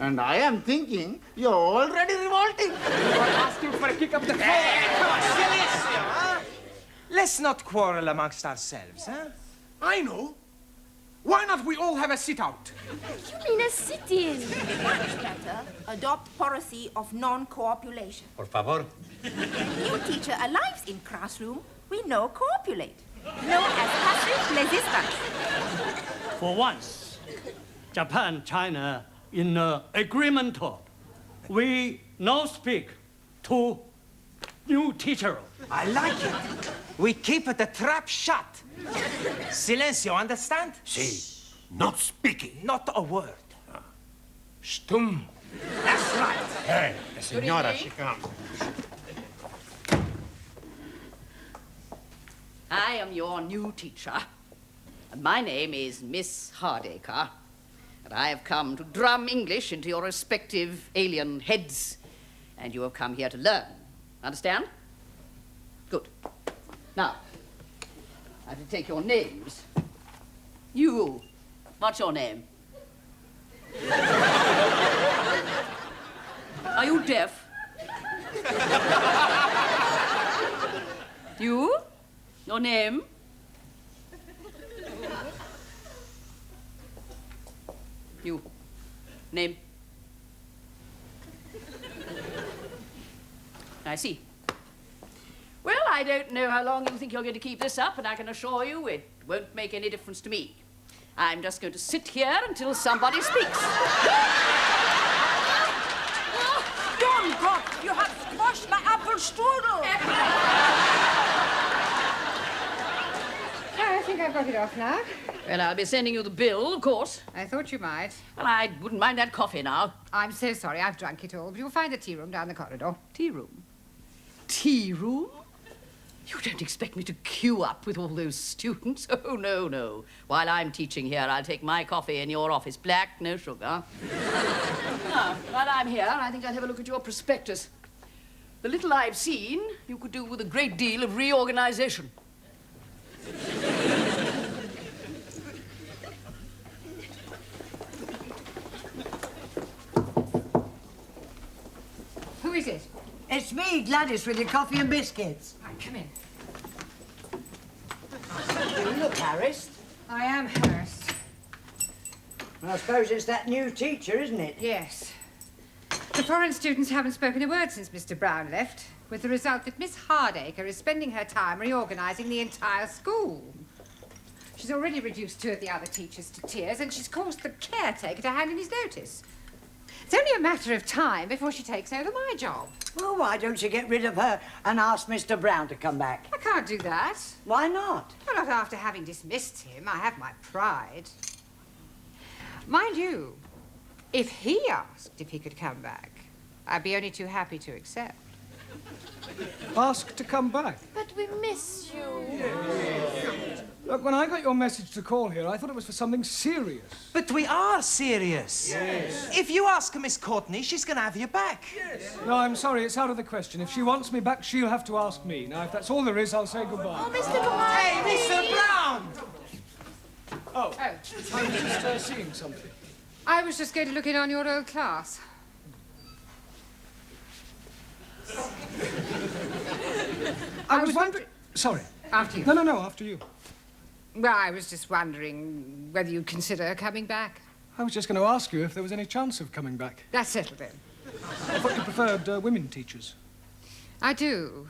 And I am thinking you're already revolting. You are asking for a kick up the floor. Silencio, huh? Let's not quarrel amongst ourselves, huh? I know. Why not we all have a sit-out? You mean a sit-in? Much better, adopt policy of non-copulation. Por favor. New teacher arrives in classroom, we no copulate. Known as passive resistance. For once, Japan, China, in agreement, we no speak to new teacher. I like it. We keep the trap shut. Silencio, understand? Si. Not speaking. Not a word. Stum. That's right. Hey, the senora, she comes. I am your new teacher, and my name is Miss Hardacre, and I have come to drum English into your respective alien heads, and you have come here to learn. Understand? Good. Now, I have to take your names. You, what's your name? Are you deaf? You? Your name? You. Name? I see. Well, I don't know how long you think you're going to keep this up, and I can assure you it won't make any difference to me. I'm just going to sit here until somebody speaks. Don God, you have squashed my apple strudel. I think I've got it off now. Well, I'll be sending you the bill, of course. I thought you might. Well, I wouldn't mind that coffee now. I'm so sorry, I've drunk it all, but you'll find the tea room down the corridor. Tea room? Tea room? You don't expect me to queue up with all those students? Oh, no, no. While I'm teaching here, I'll take my coffee in your office. Black, no sugar. Now, while I'm here, I think I'll have a look at your prospectus. The little I've seen, you could do with a great deal of reorganization. Who is it? It's me, Gladys, with your coffee and biscuits. Right, come in. You look harassed. I am harassed. I suppose it's that new teacher, isn't it? Yes. The foreign students haven't spoken a word since Mr. Brown left, with the result that Miss Hardacre is spending her time reorganising the entire school. She's already reduced 2 of the other teachers to tears, and she's caused the caretaker to hand in his notice. It's only a matter of time before she takes over my job. Well, why don't you get rid of her and ask Mr. Brown to come back? I can't do that. Why not? Well, not after having dismissed him. I have my pride. Mind you, if he asked if he could come back, I'd be only too happy to accept. Ask to come back? But we miss you. Look, when I got your message to call here, I thought it was for something serious. But we are serious. Yes. If you ask Miss Courtney, she's going to have you back. Yes. No, I'm sorry, it's out of the question. If she wants me back, she'll have to ask me. Now, if that's all there is, I'll say goodbye. Oh, Mr. Brown! Hey, Mr. Brown! Oh, I was just seeing somebody. I was just going to look in on your old class. I was wondering... Sorry. After you. No, after you. Well, I was just wondering whether you'd consider coming back. I was just going to ask you if there was any chance of coming back. That's settled then. I thought you preferred women teachers. I do.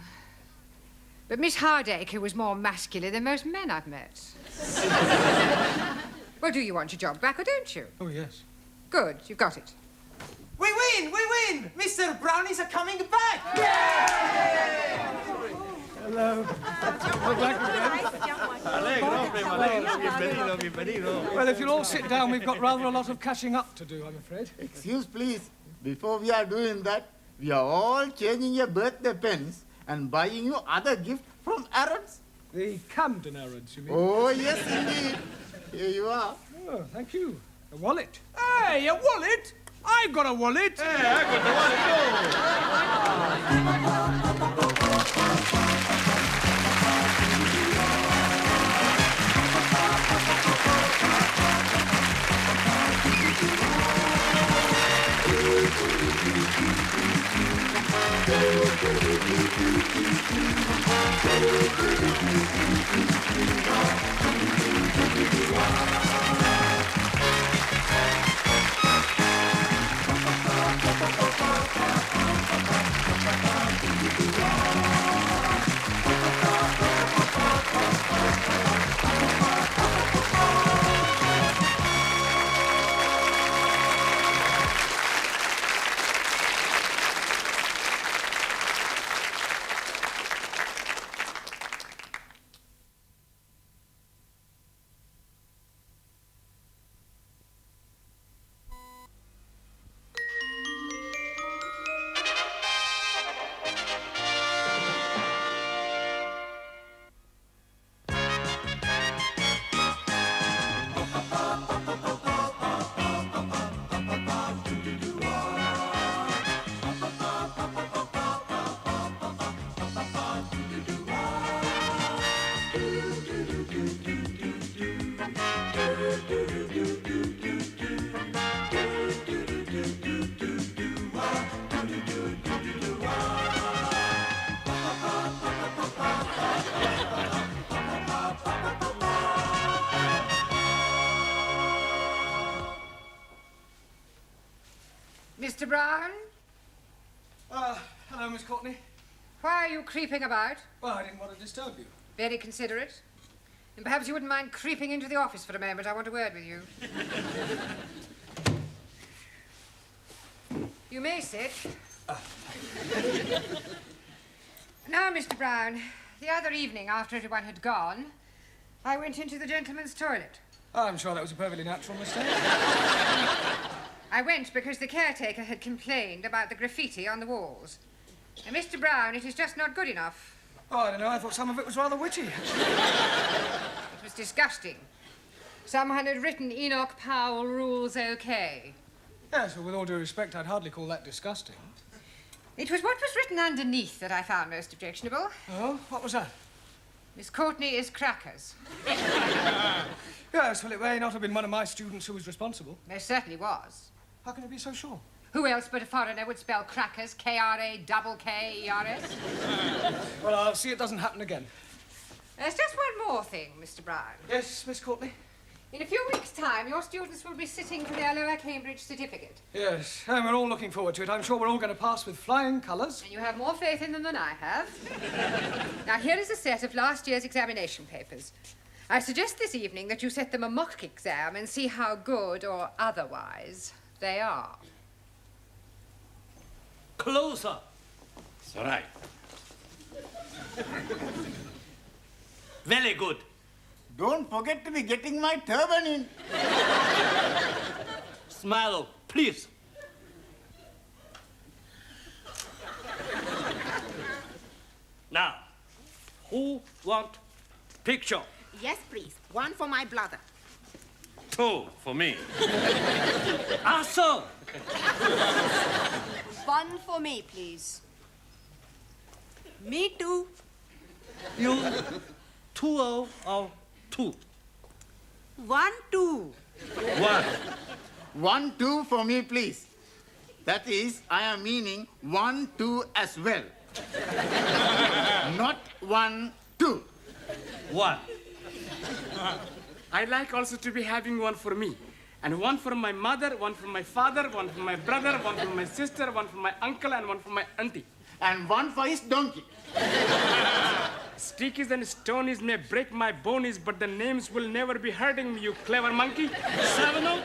But Miss Hardacre was more masculine than most men I've met. Well, do you want your job back or don't you? Oh, yes. Good, you've got it. We win! Mr. Brown is coming back! Yay! Hello. Well, if you'll all sit down, we've got rather a lot of catching up to do, I'm afraid. Excuse, please. Before we are doing that, we are all changing your birthday pens and buying you other gifts from Arabs. The Camden Arabs, you mean? Oh, yes, indeed. Here you are. Oh, thank you. A wallet. Hey, a wallet? I've got a wallet. Hey, I've got the wallet, Mr. Brown? Hello, Miss Courtney. Why are you creeping about? Well, I didn't want to disturb you. Very considerate. And perhaps you wouldn't mind creeping into the office for a moment. I want a word with you. You may sit. Now, Mr. Brown, the other evening, after everyone had gone, I went into the gentleman's toilet. I'm sure that was a perfectly natural mistake. I went because the caretaker had complained about the graffiti on the walls. And Mr. Brown, it is just not good enough. Oh, I don't know. I thought some of it was rather witty. It was disgusting. Someone had written Enoch Powell rules okay. Yes, well, with all due respect, I'd hardly call that disgusting. It was what was written underneath that I found most objectionable. Oh, what was that? Miss Courtney is crackers. Yes, well, it may not have been one of my students who was responsible. There certainly was. How can you be so sure? Who else but a foreigner would spell crackers, K-R-A-K-K-E-R-S? Well, I'll see it doesn't happen again. There's just one more thing, Mr. Brown. Yes, Miss Courtney? In a few weeks' time, your students will be sitting for their lower Cambridge certificate. Yes, and we're all looking forward to it. I'm sure we're all going to pass with flying colours. And you have more faith in them than I have. Now, here is a set of last year's examination papers. I suggest this evening that you set them a mock exam and see how good or otherwise they are. Closer. It's all right. Very good. Don't forget to be getting my turban in. Smile, please. Now, who want picture? Yes, please. One for my brother. 2 for me. Arthur! One for me, please. Me too. You 2 or 2? 1, 2. 1. 1, 2 for me, please. That is, I am meaning 1, 2 as well. Not 1, 2. 1. I'd like also to be having one for me. And one for my mother, one for my father, one for my brother, one for my sister, one for my uncle, and one for my auntie. And one for his donkey. Stickies and stonies may break my bonies, but the names will never be hurting me, you clever monkey. 7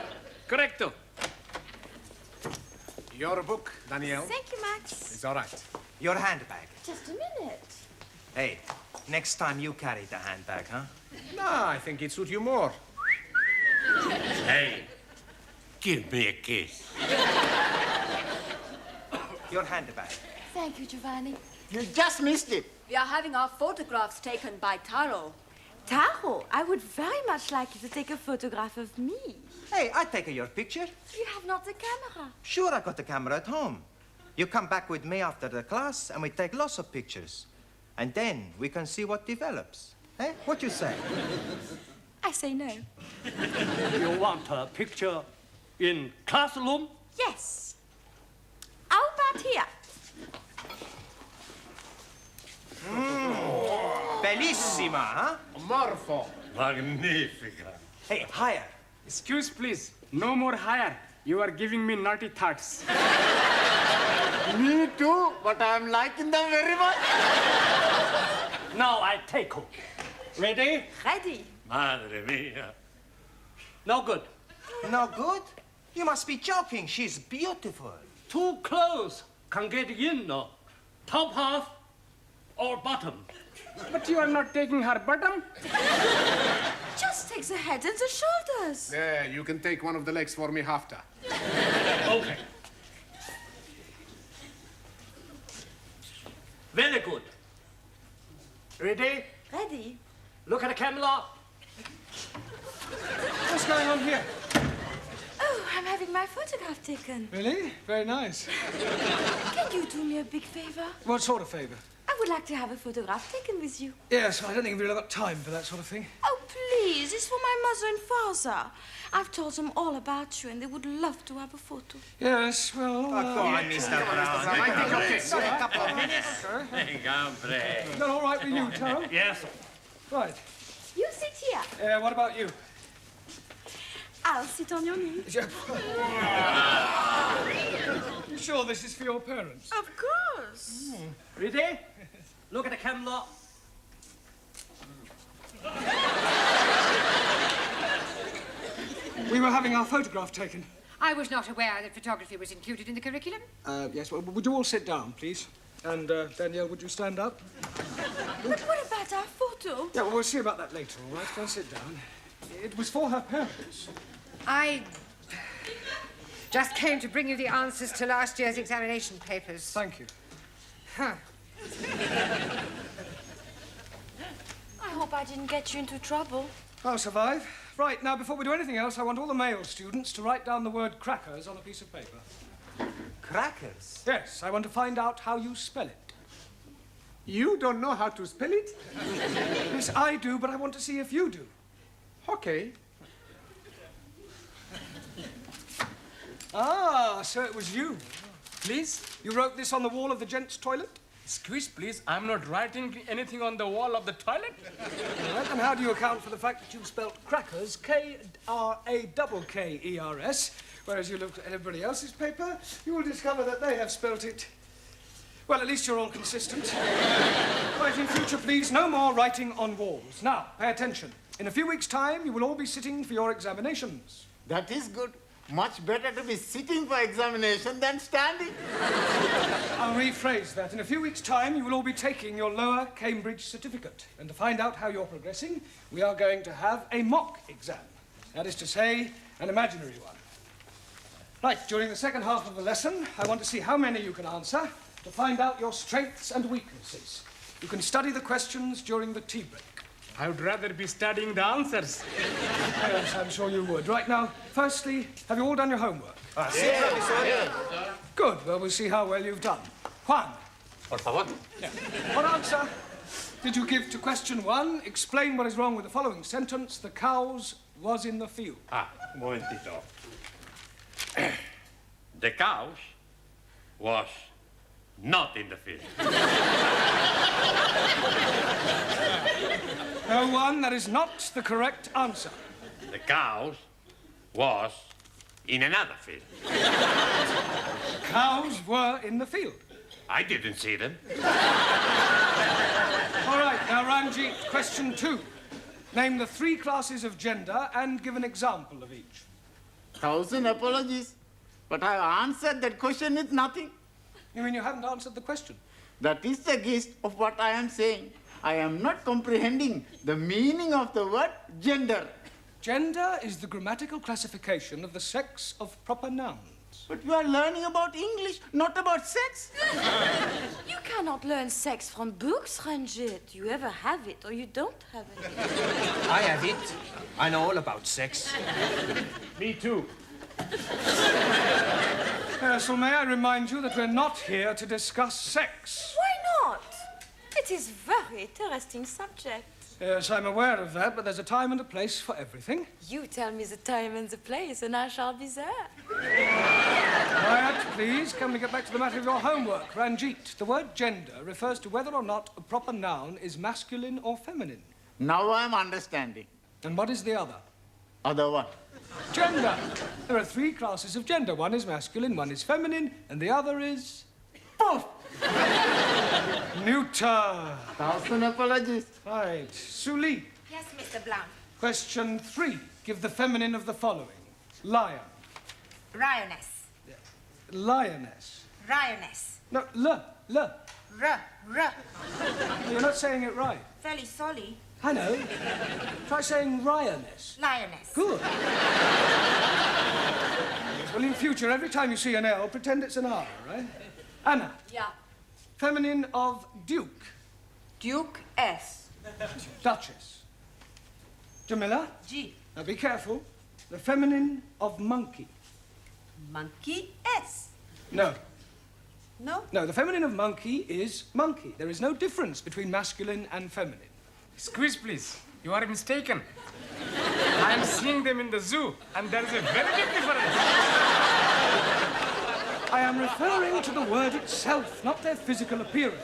correcto. Your book, Danielle. Thank you, Max. It's all right. Your handbag. Just a minute. Hey, next time you carry the handbag, huh? No, I think it suits you more. Hey, give me a kiss. Your handbag. Thank you, Giovanni. You just missed it. We are having our photographs taken by Taro. Taro, I would very much like you to take a photograph of me. Hey, I take your picture. You have not the camera. Sure, I got the camera at home. You come back with me after the class, and we take lots of pictures. And then we can see what develops. Eh? What you say? I say no. You want a picture in classroom? Yes. How about here? Bellissima, huh? Morpho. Magnifica. Hey, higher. Excuse, please. No more higher. You are giving me naughty thoughts. Me too, but I'm liking them very much. Now I take you. Ready? Ready. Madre mia. No good. No good? You must be joking. She's beautiful. Too close. Can get in. Top half or bottom. But you are not taking her bottom? Just take the head and the shoulders. Yeah, you can take one of the legs for me after. Okay. Very good. Ready? Ready. Look at the camera. What's going on here? Oh, I'm having my photograph taken. Really? Very nice. Can you do me a big favor? What sort of favour? I would like to have a photograph taken with you. Yes, I don't think we've really got time for that sort of thing. Oh, please. It's for my mother and father. I've told them all about you, and they would love to have a photo. Yes, well... Go on, Mr. Brown. I think okay. Sorry, a couple of minutes. Gambre. Is that all right with you, Taro? Yes. Right. You sit here. What about you? I'll sit on your knee. You sure this is for your parents? Of course. Ready? Look at the camera. We were having our photograph taken. I was not aware that photography was included in the curriculum. Yes, well, would you all sit down, please? And, Danielle, would you stand up? But what about our photo? Yeah, well, we'll see about that later, all right? Go sit down. It was for her parents. I just came to bring you the answers to last year's examination papers. Thank you. Huh. hope I didn't get you into trouble. I'll survive. Right, now, before we do anything else, I want all the male students to write down the word crackers on a piece of paper. Crackers? Yes, I want to find out how you spell it. You don't know how to spell it? Yes, I do, but I want to see if you do. Okay. Ah, so it was you. Please? You wrote this on the wall of the gents' toilet? Excuse, please. I'm not writing anything on the wall of the toilet. All right, and how do you account for the fact that you've spelt crackers, K-R-A-K-K-E-R-S, whereas you looked at everybody else's paper, you will discover that they have spelt it. Well, at least you're all consistent. Right, in future, please, no more writing on walls. Now, pay attention. In a few weeks' time, you will all be sitting for your examinations. That is good. Much better to be sitting for examination than standing. I'll rephrase that. In a few weeks' time, you will all be taking your lower Cambridge certificate. And to find out how you're progressing, we are going to have a mock exam. That is to say, an imaginary one. Right, during the second half of the lesson, I want to see how many you can answer to find out your strengths and weaknesses. You can study the questions during the tea break. I would rather be studying the answers. Yes, I'm sure you would. Right now, firstly, have you all done your homework? Yes. Good. Well, we'll see how well you've done. Juan. Por favor. Yeah. What answer did you give to question 1? Explain what is wrong with the following sentence. The cows was in the field. Ah, un momentito. The cows was not in the field. No, Juan, that is not the correct answer. The cows was in another field. Cows were in the field. I didn't see them. All right, now, Ranjit, question 2. Name the 3 classes of gender and give an example of each. 1,000 apologies. But I answered that question with nothing. You mean you haven't answered the question? That is the gist of what I am saying. I am not comprehending the meaning of the word gender. Gender is the grammatical classification of the sex of proper nouns. But you are learning about English, not about sex. You cannot learn sex from books, Ranjit. You either have it or you don't have it. I have it. I know all about sex. Me too. So may I remind you that we're not here to discuss sex. Why not? It is very interesting subject. Yes, I'm aware of that, but there's a time and a place for everything. You tell me the time and the place, and I shall be there. Quiet, please. Can we get back to the matter of your homework? Ranjit, the word gender refers to whether or not a proper noun is masculine or feminine. Now I'm understanding. And what is the other? Other one. Gender. There are 3 classes of gender. One is masculine, one is feminine, and the other is... Poof! Neuter. 1,000 apologies. Right. Suli. Yes, Mr. Blount. Question 3. Give the feminine of the following. Lion. Lioness. Lioness. Lioness. No, l. R. You're not saying it right. Fairly sorry. I know. Try saying lioness. Lioness. Good. Yes, well, in future, every time you see an L, pretend it's an R, right? Anna. Yeah. Feminine of Duke. Duke S. Duchess. Jamila. G. Now be careful. The feminine of monkey. Monkey S. No. No? No, the feminine of monkey is monkey. There is no difference between masculine and feminine. Excuse, please. You are mistaken. I am seeing them in the zoo, and there is a very big difference. I am referring to the word itself, not their physical appearance.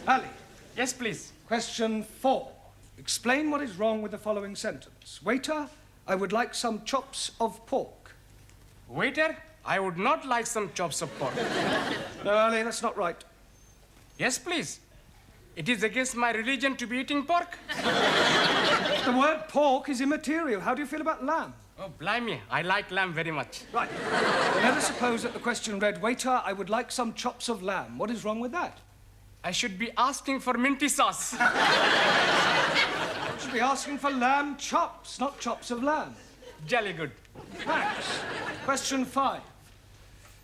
Ali. Yes, please. Question 4. Explain what is wrong with the following sentence. Waiter, I would like some chops of pork. Waiter, I would not like some chops of pork. No, Ali, that's not right. Yes, please. It is against my religion to be eating pork. The word pork is immaterial. How do you feel about lamb? Oh, blimey. I like lamb very much. Right. Well, let us suppose that the question read, Waiter, I would like some chops of lamb. What is wrong with that? I should be asking for minty sauce. You should be asking for lamb chops, not chops of lamb. Jolly good. Max, question 5.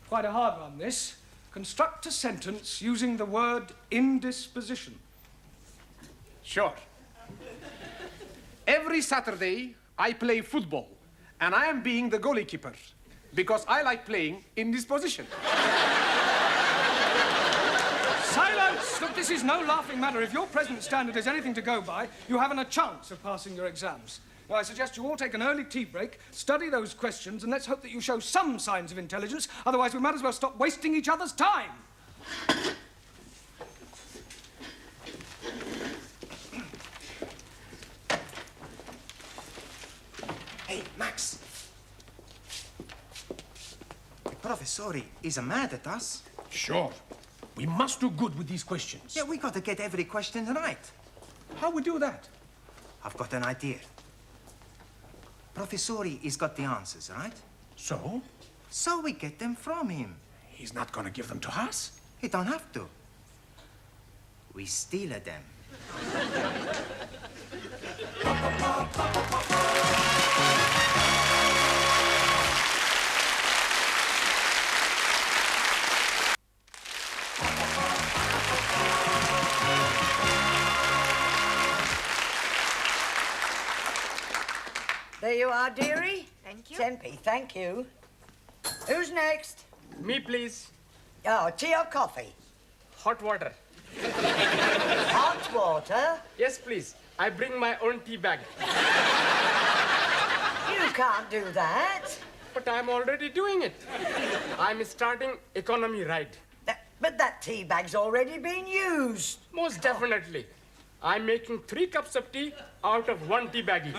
Quite a hard one, this. Construct a sentence using the word indisposition. Sure. Every Saturday, I play football, and I am being the goalkeeper because I like playing in this position. Silence! Look, this is no laughing matter. If your present standard is anything to go by, you haven't a chance of passing your exams. Now, I suggest you all take an early tea break, study those questions, and let's hope that you show some signs of intelligence. Otherwise, we might as well stop wasting each other's time. Hey, Max. The professor is mad at us. Sure. We must do good with these questions. Yeah, we got to get every question right. How we do that? I've got an idea. Professor is got the answers, right? So? So we get them from him. He's not going to give them to us? He don't have to. We steal them. There you are, dearie. Thank you. Tempe, thank you. Who's next? Me, please. Oh, tea or coffee? Hot water. Hot water? Yes, please. I bring my own tea bag. You can't do that. But I'm already doing it. I'm starting economy ride. But that tea bag's already been used. Most definitely. I'm making 3 cups of tea out of 1 tea baggie.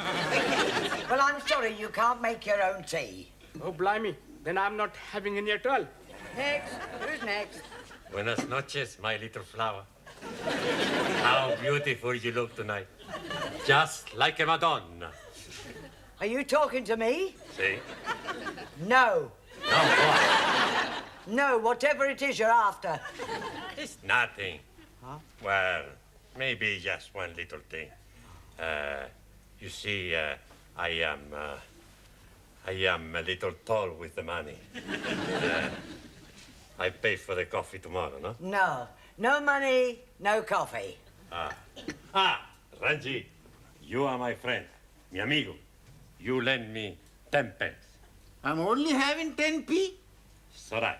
Well, I'm sorry you can't make your own tea. Oh, blimey. Then I'm not having any at all. Next. Who's next? Buenas noches, my little flower. How beautiful you look tonight. Just like a Madonna. Are you talking to me? See? No. No, what? No, whatever it is you're after. It's nothing. Huh? Well, maybe just one little thing. You see, I am a little tall with the money. I pay for the coffee tomorrow, no? No. No money, no coffee. Ranji, you are my friend, mi amigo. You lend me 10 pence. I'm only having 10p. It's all right.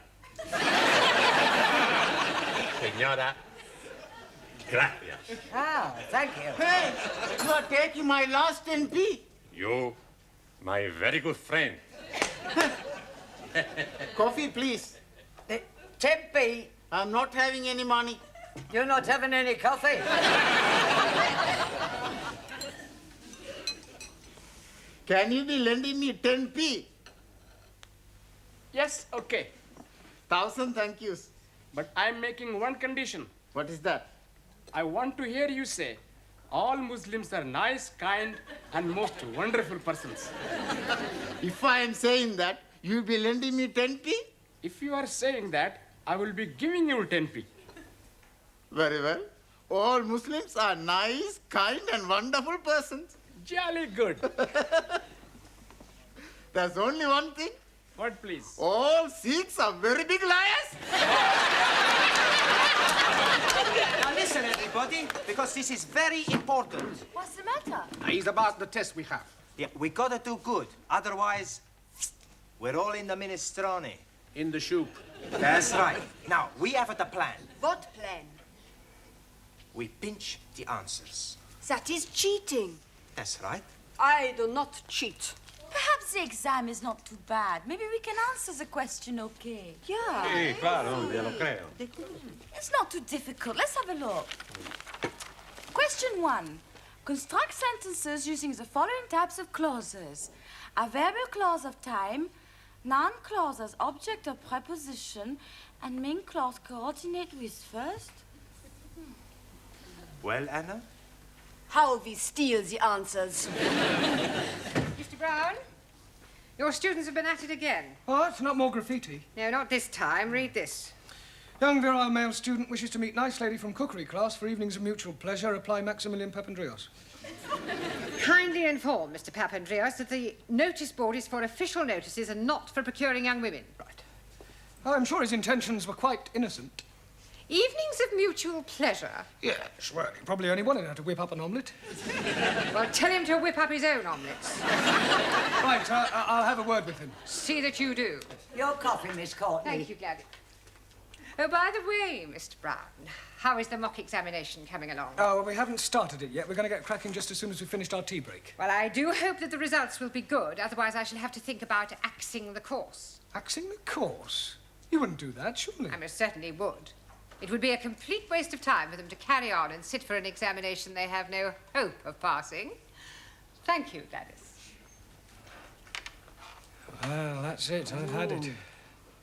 Señora, gracias. Oh, thank you. Hey, you are taking my last 10p. You, my very good friend. Coffee, please. 10p. I'm not having any money. You're not having any coffee? Can you be lending me 10p? Yes, okay. 1,000 thank yous. But I'm making one condition. What is that? I want to hear you say, all Muslims are nice, kind, and most wonderful persons. If I am saying that, you'll be lending me 10p? If you are saying that, I will be giving you 10p. Very well. All Muslims are nice, kind, and wonderful persons. Jolly good. There's only one thing. What, please? All Sikhs are very big liars. Now listen, everybody, because this is very important. What's the matter? It's about the test we have. Yeah, we gotta do good. Otherwise, we're all in the minestrone. In the soup. That's right. Now, we have the plan. What plan? We pinch the answers. That is cheating. That's right. I do not cheat. Perhaps the exam is not too bad. Maybe we can answer the question okay. Yeah. Sí, claro, yo lo creo. It's not too difficult. Let's have a look. Question 1. Construct sentences using the following types of clauses. Adverbial clause of time, noun clause as object or preposition, and main clause coordinate with first. Well, Anna? How we steal the answers. Mr. Brown, your students have been at it again. Oh, it's not more graffiti. No, not this time. Read this. Young virile male student wishes to meet nice lady from cookery class for evenings of mutual pleasure. Apply Maximilian Papandreou. Kindly inform Mr. Papandreou that the notice board is for official notices and not for procuring young women. Right. I'm sure his intentions were quite innocent. Evenings of mutual pleasure. Yes, well, he probably only wanted her to whip up an omelette. Well, tell him to whip up his own omelettes. Right, I'll have a word with him. See that you do. Your coffee, Miss Courtney. Thank you, Gladys. Oh, by the way, Mr. Brown, how is the mock examination coming along? Oh, well, we haven't started it yet. We're going to get cracking just as soon as we've finished our tea break. Well, I do hope that the results will be good. Otherwise, I shall have to think about axing the course. Axing the course? You wouldn't do that, surely? I most certainly would. It would be a complete waste of time for them to carry on and sit for an examination they have no hope of passing. Thank you, Gladys. Well, that's it. I've had it.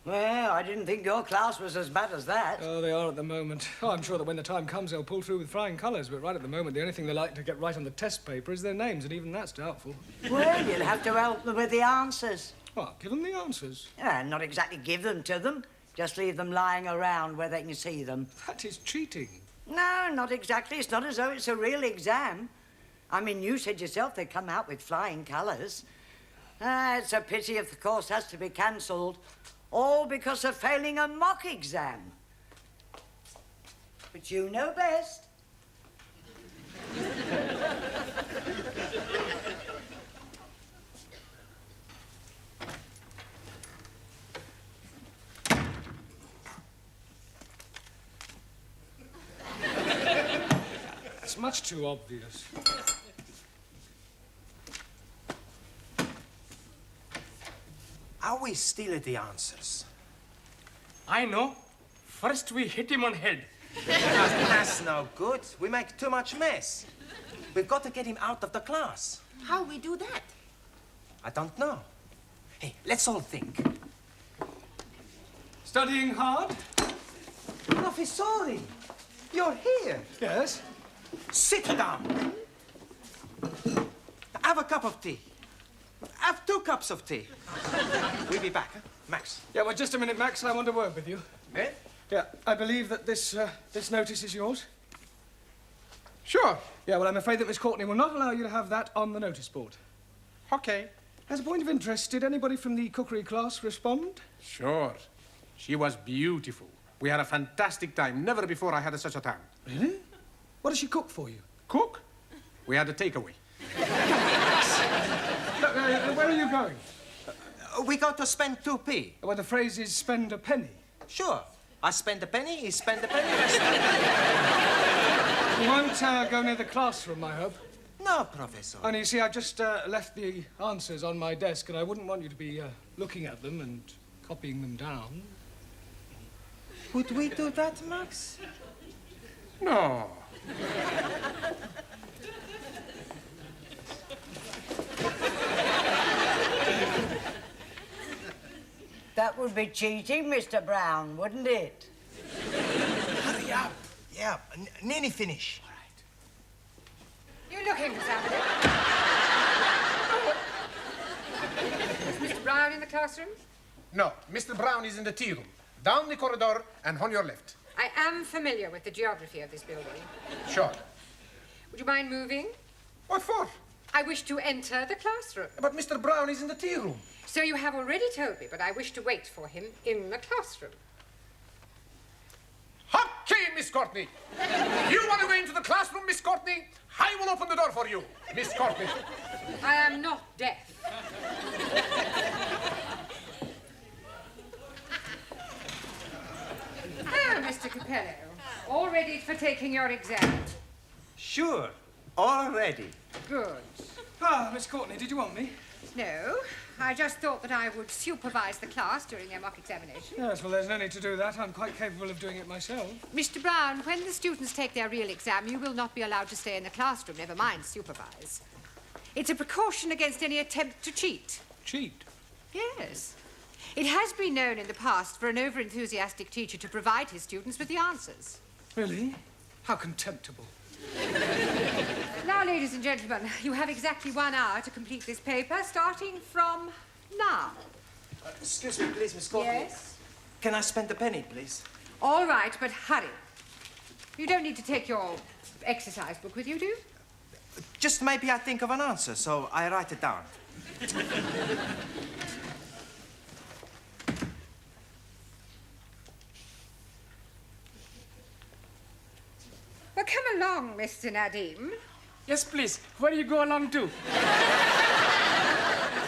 Well, I didn't think your class was as bad as that. Oh, they are at the moment. Oh, I'm sure that when the time comes, they'll pull through with flying colours. But right at the moment, the only thing they like to get right on the test paper is their names, and even that's doubtful. Well, you'll have to help them with the answers. What, give them the answers? Yeah, not exactly give them to them. Just leave them lying around where they can see them. That is cheating. No, not exactly. It's not as though it's a real exam. I mean, you said yourself they come out with flying colours. It's a pity if the course has to be cancelled, all because of failing a mock exam. But you know best. It's much too obvious. Are we still at the answers? I know. First we hit him on head. That's no good. We make too much mess. We've got to get him out of the class. How we do that? I don't know. Hey, let's all think. Studying hard? Professori, you're here. Yes? Sit down. Have a cup of tea. Have 2 cups of tea. We'll be back, huh? Max. Yeah, well, just a minute, Max. I want a word with you. Eh? Yeah, I believe that this notice is yours. Sure. Yeah, well, I'm afraid that Miss Courtney will not allow you to have that on the notice board. Okay. As a point of interest, did anybody from the cookery class respond? Sure. She was beautiful. We had a fantastic time. Never before I had such a time. Really? What does she cook for you? Cook? We had a takeaway. Look, where are you going? We got to spend 2p. Well, the phrase is spend a penny. Sure. I spend a penny, he spend a penny. You won't go near the classroom, I hope. No, Professor. Only, you see, I've just left the answers on my desk, and I wouldn't want you to be looking at them and copying them down. Would we do that, Max? No. That would be cheating, Mr. Brown, wouldn't it? Hurry up. Yeah, nearly finish. All right. You looking for somebody? Is Mr. Brown in the classroom? No, Mr. Brown is in the tea room. Down the corridor and on your left. I am familiar with the geography of this building. Sure. Would you mind moving? What for? I wish to enter the classroom. But Mr. Brown is in the tea room. So you have already told me, but I wish to wait for him in the classroom. Okay, Miss Courtney. You want to go into the classroom, Miss Courtney? I will open the door for you, Miss Courtney. I am not deaf. Oh, Mr. Capello, all ready for taking your exam? Sure. Already. Good. Ah, Miss Courtney, did you want me? No, I just thought that I would supervise the class during their mock examination. Yes, well, there's no need to do that. I'm quite capable of doing it myself. Mr. Brown, when the students take their real exam, you will not be allowed to stay in the classroom, never mind supervise. It's a precaution against any attempt to cheat. Cheat? Yes. It has been known in the past for an over-enthusiastic teacher to provide his students with the answers. Really? How contemptible. Now, ladies and gentlemen, you have exactly 1 hour to complete this paper, starting from now. Excuse me, please, Miss Courtney. Yes? Can I spend a penny, please? All right, but hurry. You don't need to take your exercise book with you, do you? Just maybe I think of an answer, so I write it down. Well, come along, Mr. Nadim. Yes, please. Where do you go along to?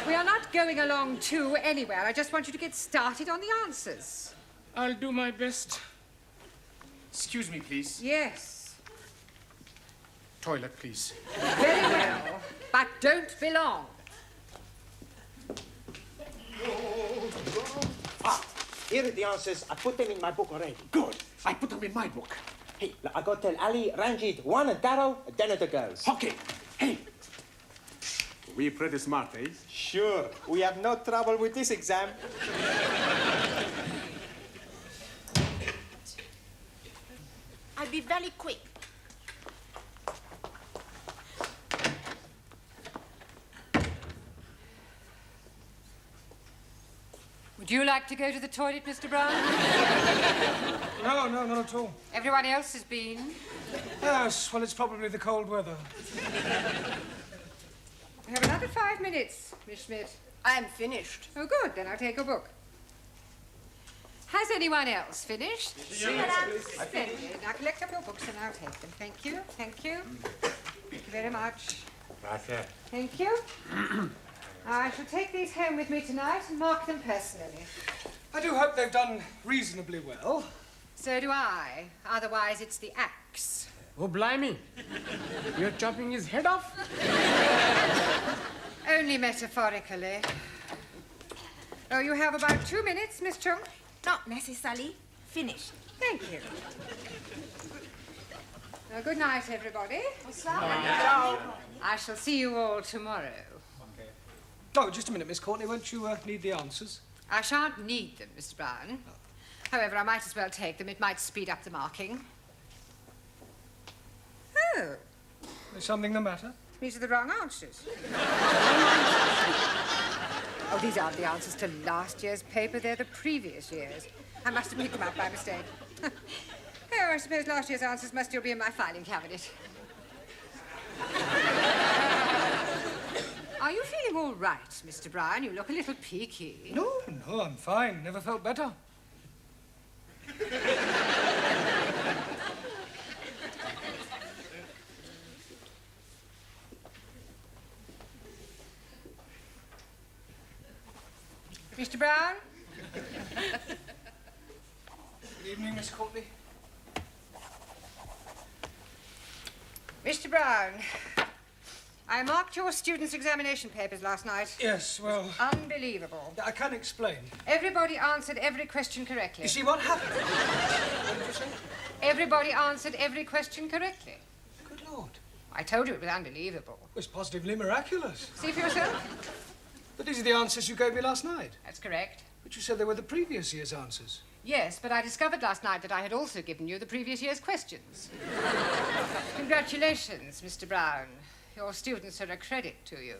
We are not going along to anywhere. I just want you to get started on the answers. I'll do my best. Excuse me, please. Yes. Toilet, please. Very well, but don't be long. Here are the answers. I put them in my book already. Good. I put them in my book. Hey, I got to tell Ali, Ranjit, Juan, and Taro, then it goes. Okay. Hey. We pretty smart, eh? Sure. We have no trouble with this exam. I'll be very quick. Would you like to go to the toilet, Mr. Brown? No, not at all. Everyone else has been. Yes, well, it's probably the cold weather. We have another 5 minutes, Miss Schmidt. I'm finished. Oh, good. Then I'll take a book. Has anyone else finished? Splendid. Now collect up your books and I'll take them. Thank you. Thank you. Thank you very much. Grazie. Thank you. I shall take these home with me tonight and mark them personally. I do hope they've done reasonably well. So do I. Otherwise, it's the axe. Oh, blimey. You're chopping his head off? Only metaphorically. Oh, you have about 2 minutes, Miss Chung? Not necessarily. Finished. Thank you. Good night, everybody. I shall see you all tomorrow. Oh, just a minute, Miss Courtney. Won't you need the answers? I shan't need them, Mr. Brown. However, I might as well take them. It might speed up the marking. Oh. Is something the matter? These are the wrong answers. Oh, these aren't the answers to last year's paper. They're the previous year's. I must have picked them up by mistake. Oh, I suppose last year's answers must still be in my filing cabinet. Are you feeling all right, Mr. Brown? You look a little peaky. No, I'm fine. Never felt better. Mr. Brown? Good evening, Miss Courtney. Mr. Brown, I marked your students' examination papers last night. Yes, well... Unbelievable. I can't explain. Everybody answered every question correctly. You see what happened? What did you say? Everybody answered every question correctly. Good Lord. I told you it was unbelievable. It was positively miraculous. See for yourself? But these are the answers you gave me last night. That's correct. But you said they were the previous year's answers. Yes, but I discovered last night that I had also given you the previous year's questions. Congratulations, Mr. Brown. Your students are a credit to you.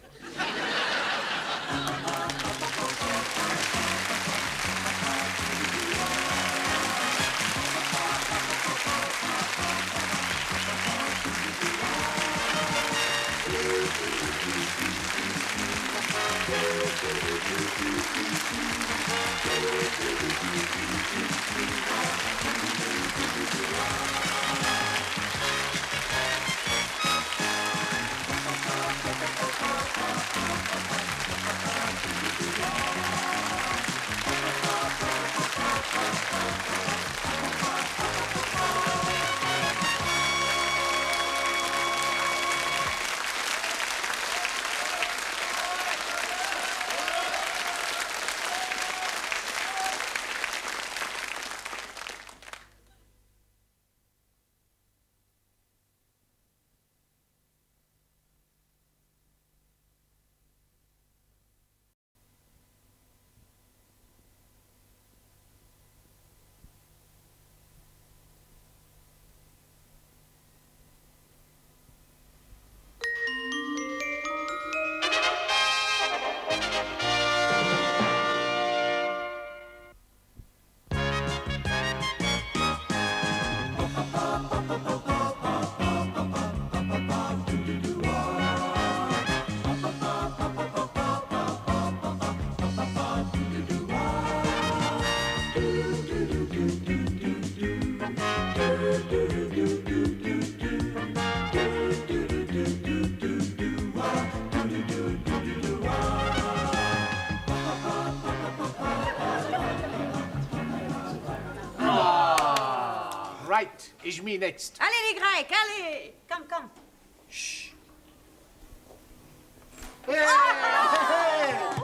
Right, is me next. Allez, les Grecs, allez. Come.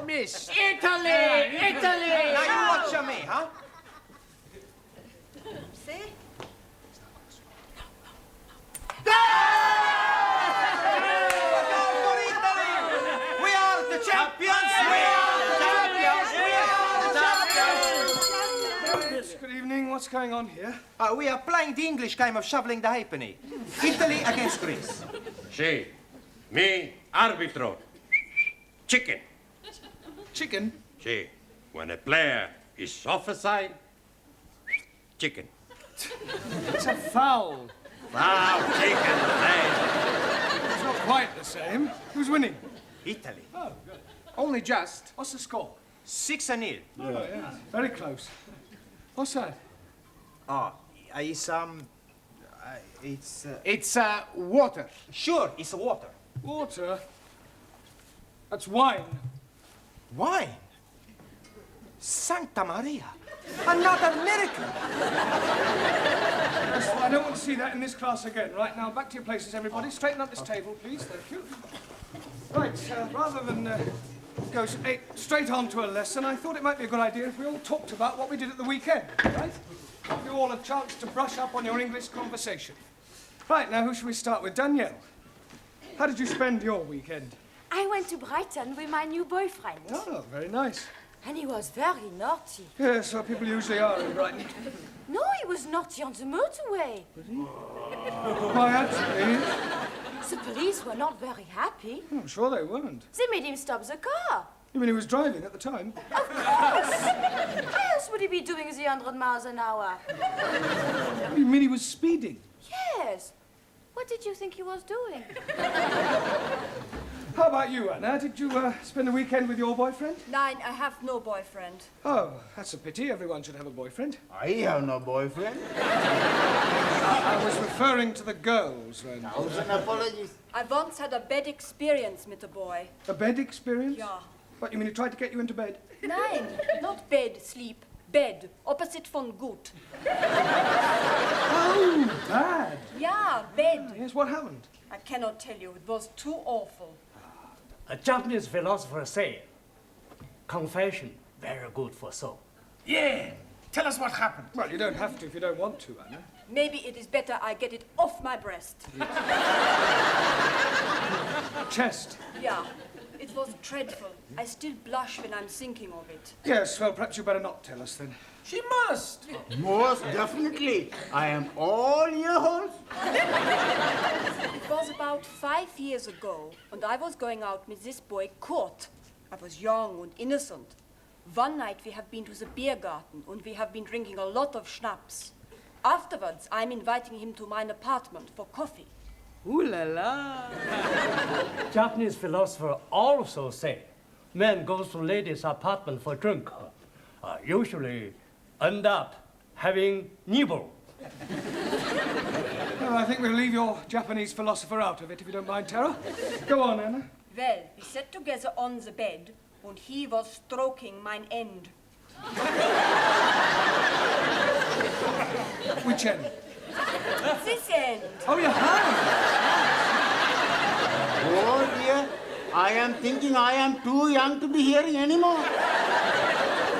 Miss. Italy! Now you watch me, huh? See? We are the champions! We are the champions! We are the champions! Good evening. What's going on here? We are playing the English game of shoveling the halfpenny. Italy against Greece. Sì, me arbitro. Chicken. Chicken? Sì, when a player is offside, chicken. It's a foul. Foul, chicken, play. It's not quite the same. Who's winning? Italy. Oh, good. Only just. What's the score? 6-0. Oh, yeah. Very close. What's that? It's It's water. Sure, it's water. Water? That's wine. Wine? Santa Maria! Another miracle! I don't want to see that in this class again. Right, now, back to your places, everybody. Straighten up this table, please. Thank you. Right, rather than go straight on to a lesson, I thought it might be a good idea if we all talked about what we did at the weekend, right? Give you all a chance to brush up on your English conversation. Right, now, who should we start with? Danielle, how did you spend your weekend? I went to Brighton with my new boyfriend. Oh, very nice. And he was very naughty. Yes, well, people usually are in Brighton. No, he was naughty on the motorway. Why, actually... The police were not very happy. I'm sure they weren't. They made him stop the car. You mean he was driving at the time? Of course! Why else would he be doing the 100 miles an hour? You mean he was speeding? Yes. What did you think he was doing? How about you, Anna? Did you spend the weekend with your boyfriend? Nein, I have no boyfriend. Oh, that's a pity. Everyone should have a boyfriend. I have no boyfriend. I was referring to the girls, then. Thousand apologies. I once had a bad experience with a boy. A bed experience? Ja. What, you mean he tried to get you into bed? Nein, not bed, sleep. Bed, opposite von gut. Oh, bad. Ja, bed. Yes, what happened? I cannot tell you. It was too awful. A Japanese philosopher said, confession, very good for soul. Yeah. Tell us what happened. Well, you don't have to if you don't want to, Anna. Maybe it is better I get it off my breast. Chest. Yeah, it was dreadful. I still blush when I'm thinking of it. Yes, well, perhaps you better not tell us then. She must. Most definitely. I am all yours. It was about 5 years ago, and I was going out with this boy, Kurt. I was young and innocent. One night we have been to the beer garden, and we have been drinking a lot of schnapps. Afterwards, I'm inviting him to my apartment for coffee. Ooh la la! Japanese philosopher also say, man goes to lady's apartment for drink. Usually end up having nibble. Well, I think we'll leave your Japanese philosopher out of it, if you don't mind, Tara. Go on, Anna. Well, we sat together on the bed, and he was stroking mine end. Which end? This end. Oh, your hand. Oh dear, I am thinking I am too young to be hearing anymore.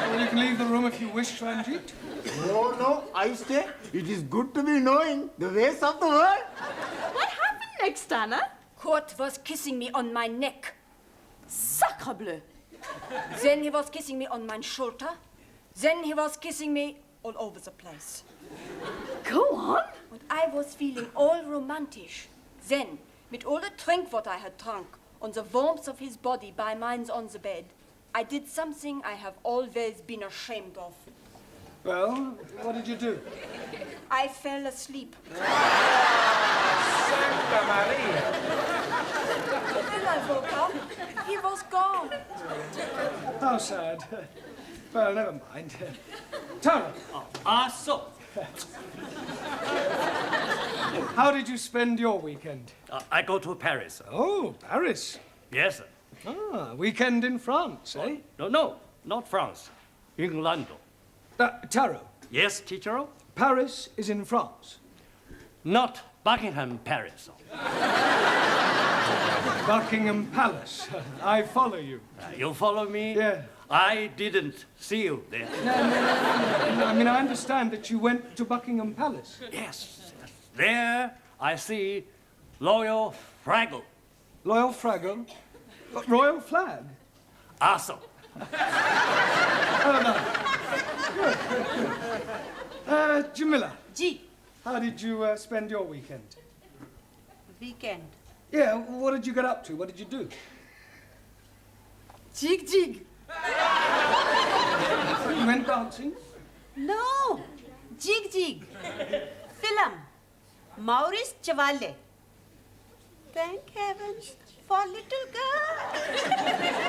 Well, you can leave the room if you wish, Ranjit. No, I stay. It is good to be knowing the ways of the world. What happened next, Anna? Kurt was kissing me on my neck. Sacre bleu! Then he was kissing me on my shoulder. Then he was kissing me all over the place. Go on. And I was feeling all romantic. Then, with all the drink what I had drunk, on the warmth of his body by mine on the bed, I did something I have always been ashamed of. Well, what did you do? I fell asleep. Santa Maria! When I woke up, he was gone. How sad. Well, never mind. Tara. So. How did you spend your weekend? I go to Paris. Oh, Paris. Yes, sir. Ah, weekend in France, eh? No, not France. England. Taro. Yes, teacher. Paris is in France. Not Buckingham Paris. Buckingham Palace. I follow you. You follow me? Yeah. I didn't see you there. No. I mean, I understand that you went to Buckingham Palace. Yes. There I see Royal Fraggle. Royal Fraggle? Royal flag? Awesome. Jamila. Ji. How did you spend your weekend? Weekend. Yeah, what did you get up to? What did you do? Jig jig. You went dancing? No. Jig jig. Film. Maurice Chevalier. Thank heavens for little girl.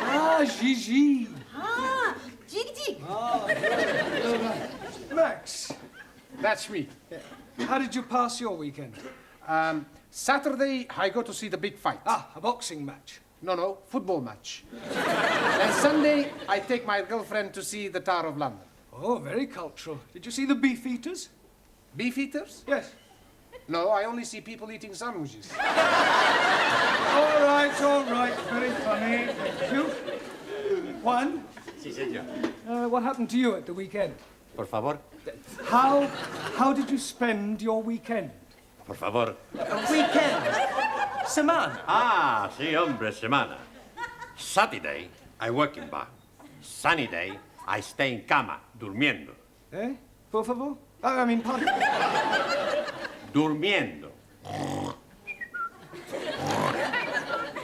Ah, Gigi. Ah, jig jig. Max. That's me. How did you pass your weekend? Saturday, I go to see the big fight. Ah, a boxing match. No, football match. And Sunday, I take my girlfriend to see the Tower of London. Oh, very cultural. Did you see the beef eaters? Beef eaters? Yes. No, I only see people eating sandwiches. All right. Very funny. Thank you. Juan? Sí, señor. What happened to you at the weekend? Por favor. How did you spend your weekend? Por favor. Weekend. Semana. Ah, sí, hombre, semana. Saturday, I work in bar. Sunny day, I stay in cama, durmiendo. Por favor? I mean, pardon? Durmiendo.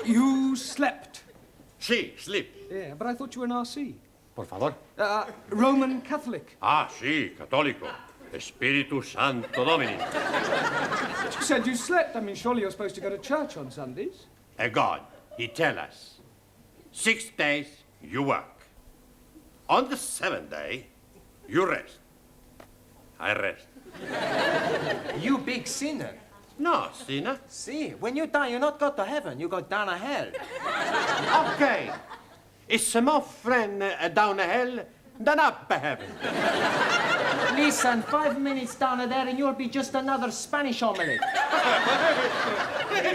You slept? Sí, sleep. Yeah, but I thought you were an RC. Por favor. Roman Catholic. Ah, sí, católico. Espíritu Santo Domini. You said you slept. I mean, surely you're supposed to go to church on Sundays. A God, he tell us, 6 days you work. On the 7th day, you rest. I rest. You big sinner. No, sinner. See, when you die, you not go to heaven, you go down to hell. Okay. It's more friend down the hell than up heaven. Listen, 5 minutes down there and you'll be just another Spanish omelette.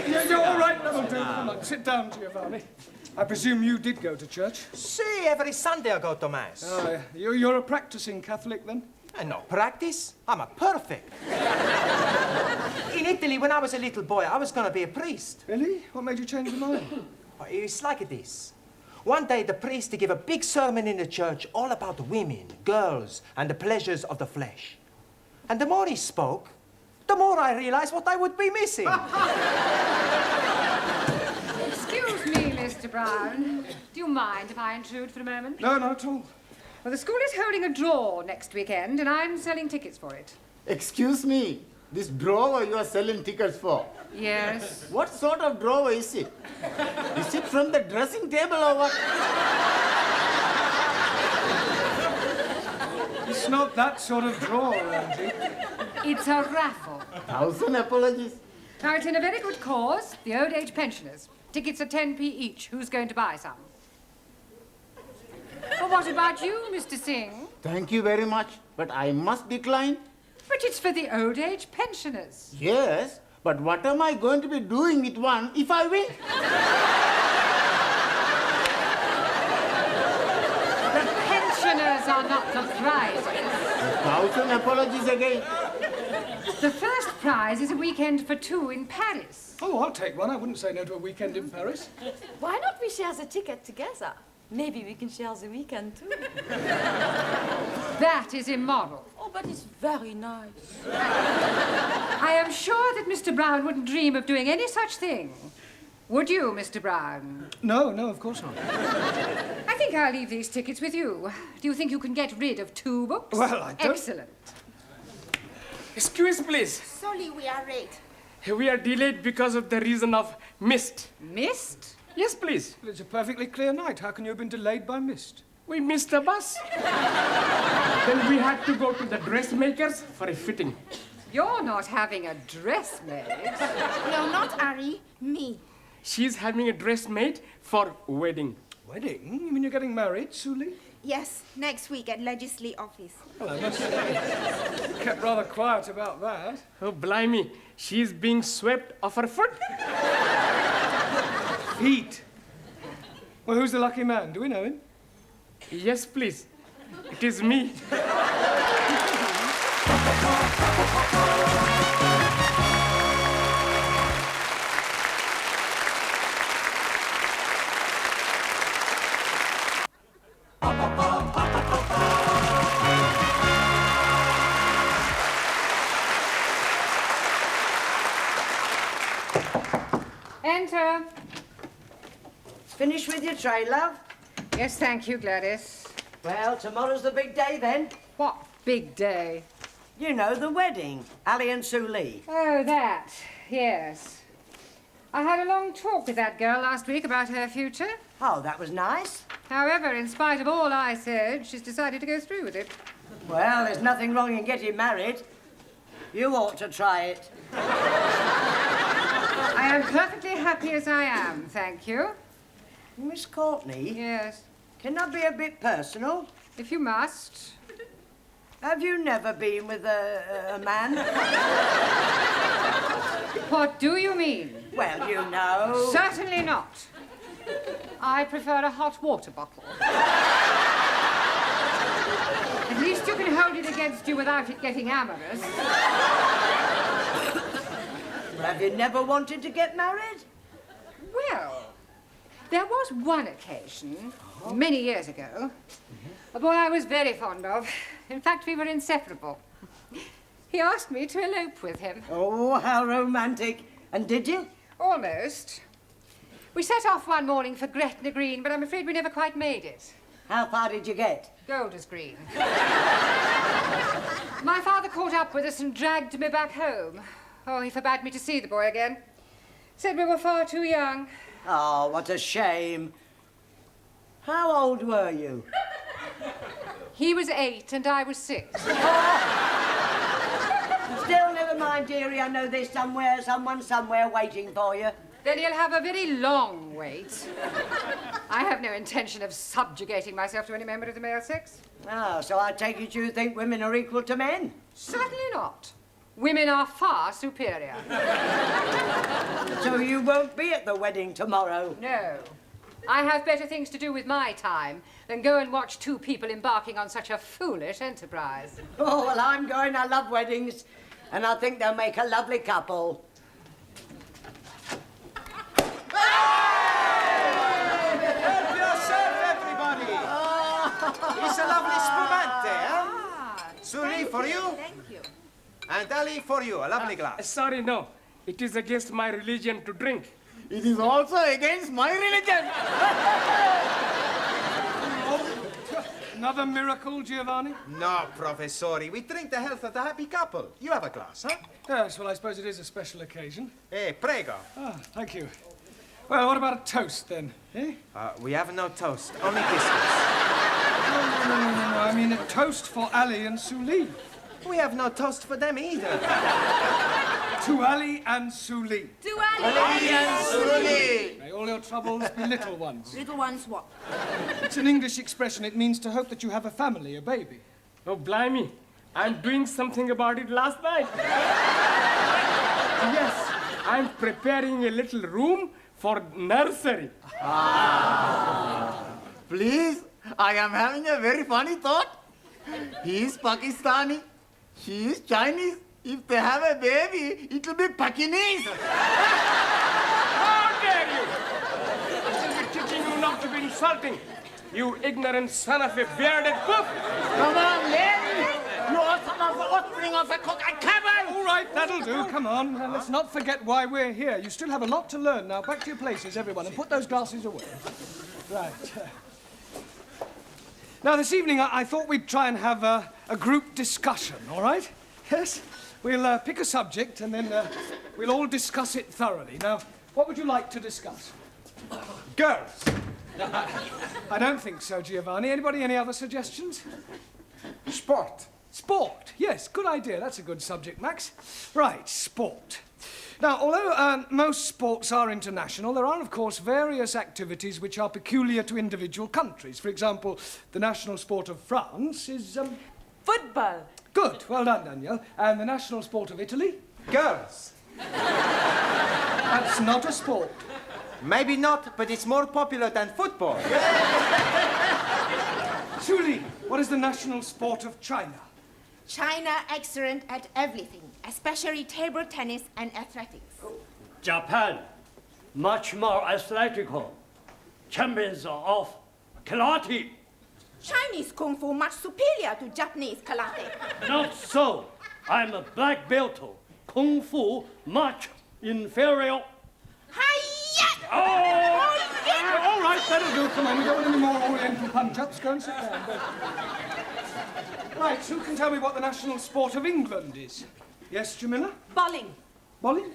You're all right, that'll do. Come on, sit down, Giovanni. I presume you did go to church? See, every Sunday I go to Mass. Oh, yeah. You're a practicing Catholic, then? No practice. I'm a perfect. In Italy, when I was a little boy, I was going to be a priest. Really? What made you change your mind? It's like this. One day, the priest gave a big sermon in the church all about women, girls, and the pleasures of the flesh. And the more he spoke, the more I realized what I would be missing. Excuse me, Mr. Brown. Do you mind if I intrude for a moment? No, not at all. Well, the school is holding a draw next weekend, and I'm selling tickets for it. Excuse me, this drawer you are selling tickets for? Yes. What sort of drawer is it? Is it from the dressing table or what? It's not that sort of drawer, Angie. It's a raffle. 1,000 apologies. Now, it's in a very good cause, the old age pensioners. Tickets are 10p each. Who's going to buy some? Well, what about you, Mr. Singh? Thank you very much, but I must decline. But it's for the old age pensioners. Yes, but what am I going to be doing with one if I win? The pensioners are not the prizes. 1,000 apologies again. The first prize is a weekend for two in Paris. Oh, I'll take one. I wouldn't say no to a weekend in Paris. Why not we share the ticket together? Maybe we can share the weekend too. That is immoral. Oh, but it's very nice. I am sure that Mr. Brown wouldn't dream of doing any such thing. Would you, Mr. Brown? No, of course not. I think I'll leave these tickets with you. Do you think you can get rid of 2 books? Well, I don't... Excellent. Excuse, please. Sorry, we are late. We are delayed because of the reason of mist. Mist? Yes, please. Well, it's a perfectly clear night. How can you have been delayed by mist? We missed the bus. Then we had to go to the dressmakers for a fitting. You're not having a dress made. No, not Ari, me. She's having a dress made for wedding. Wedding? You mean you're getting married, Suli? Yes, next week at Legislative Office. Well, I must say, kept rather quiet about that. Oh, blimey. She's being swept off her foot. Feet. Well, who's the lucky man? Do we know him? Yes, please. It is me. Enter. Finished with your tray, love? Yes, thank you, Gladys. Well, tomorrow's the big day, then. What big day? You know, the wedding. Ali and Sue Lee. Oh, that. Yes. I had a long talk with that girl last week about her future. Oh, that was nice. However, in spite of all I said, she's decided to go through with it. Well, there's nothing wrong in getting married. You ought to try it. I am perfectly happy as I am, thank you. Miss Courtney? Yes? Can I be a bit personal? If you must. Have you never been with a man? What do you mean? Well, you know. Certainly not. I prefer a hot water bottle. At least you can hold it against you without it getting amorous. Have you never wanted to get married? Well, there was one occasion, many years ago, a boy I was very fond of. In fact, we were inseparable. He asked me to elope with him. Oh, how romantic. And did you? Almost. We set off one morning for Gretna Green, but I'm afraid we never quite made it. How far did you get? Golders Green. My father caught up with us and dragged me back home. Oh, he forbade me to see the boy again. Said we were far too young. Oh, what a shame. How old were you? He was 8 and I was 6. Still, never mind, dearie. I know there's someone somewhere waiting for you. Then you'll have a very long wait. I have no intention of subjugating myself to any member of the male sex. Oh, so I take it you think women are equal to men? Certainly not. Women are far superior. So you won't be at the wedding tomorrow? No. I have better things to do with my time than go and watch two people embarking on such a foolish enterprise. Oh, well, I'm going. I love weddings. And I think they'll make a lovely couple. Help yourself, everybody! It's a lovely spumante, huh? Suri, for you. Thank you. And Ali, for you, a lovely glass. Sorry, no. It is against my religion to drink. It is also against my religion. Another miracle, Giovanni? No, Professori. We drink the health of the happy couple. You have a glass, huh? Yes, well, I suppose it is a special occasion. Prego. Ah, thank you. Well, what about a toast, then? Eh? We have no toast, only biscuits. No, I mean a toast for Ali and Suli. We have no toast for them either. To Ali and Suli. To Ali. Ali and Suli. May all your troubles be little ones. Little ones what? It's an English expression. It means to hope that you have a family, a baby. Oh, blimey. I'm doing something about it last night. Yes, I'm preparing a little room for nursery. Please, I am having a very funny thought. He is Pakistani. She is Chinese. If they have a baby, it will be Pakinese. How dare you! I shall be teaching you not to be insulting, you ignorant son of a bearded poof! Come on, Larry! You are son of the offspring of a cock and camel! All right, that'll do. Come on. Let's not forget why we're here. You still have a lot to learn. Now, back to your places, everyone, and put those glasses away. Right. Now, this evening, I thought we'd try and have a group discussion, all right? Yes? We'll pick a subject, and then we'll all discuss it thoroughly. Now, what would you like to discuss? Girls. I don't think so, Giovanni. Anybody, any other suggestions? Sport. Sport. Yes, good idea. That's a good subject, Max. Right, sport. Now, although most sports are international, there are, of course, various activities which are peculiar to individual countries. For example, the national sport of France is... Football. Good, well done, Daniel. And the national sport of Italy? Girls. That's not a sport. Maybe not, but it's more popular than football. Suli, what is the national sport of China? China excellent at everything, especially table tennis and athletics. Japan, much more athletical. Champions of karate. Chinese kung fu much superior to Japanese karate. Not so. I'm a black belt. Kung fu much inferior. Hi-ya! Oh! All right, that'll do. Come on, we don't want any more Oriental punch-ups. Go and sit down. Go. Right, who can tell me what the national sport of England is? Yes, Jamila? Bowling. Bowling?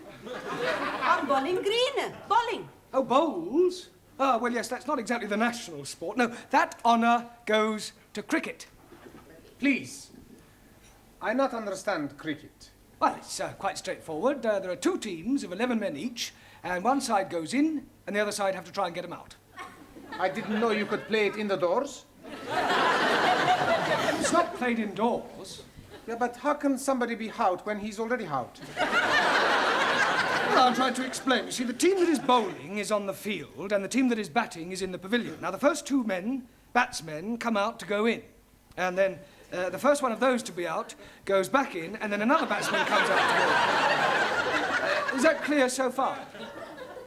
Bowling green. Bowling. Oh, bowls? Ah, well, yes, that's not exactly the national sport. No, that honour goes to cricket. Please. I not understand cricket. Well, it's quite straightforward. There are 2 teams of 11 men each, and one side goes in, and the other side have to try and get them out. I didn't know you could play it in the doors. It's not played indoors. Yeah, but how can somebody be out when he's already out? Well, I'll try to explain. You see, the team that is bowling is on the field, and the team that is batting is in the pavilion. Now, the first 2 men, batsmen, come out to go in. And then the first one of those to be out goes back in, and then another batsman comes out to go in. Is that clear so far?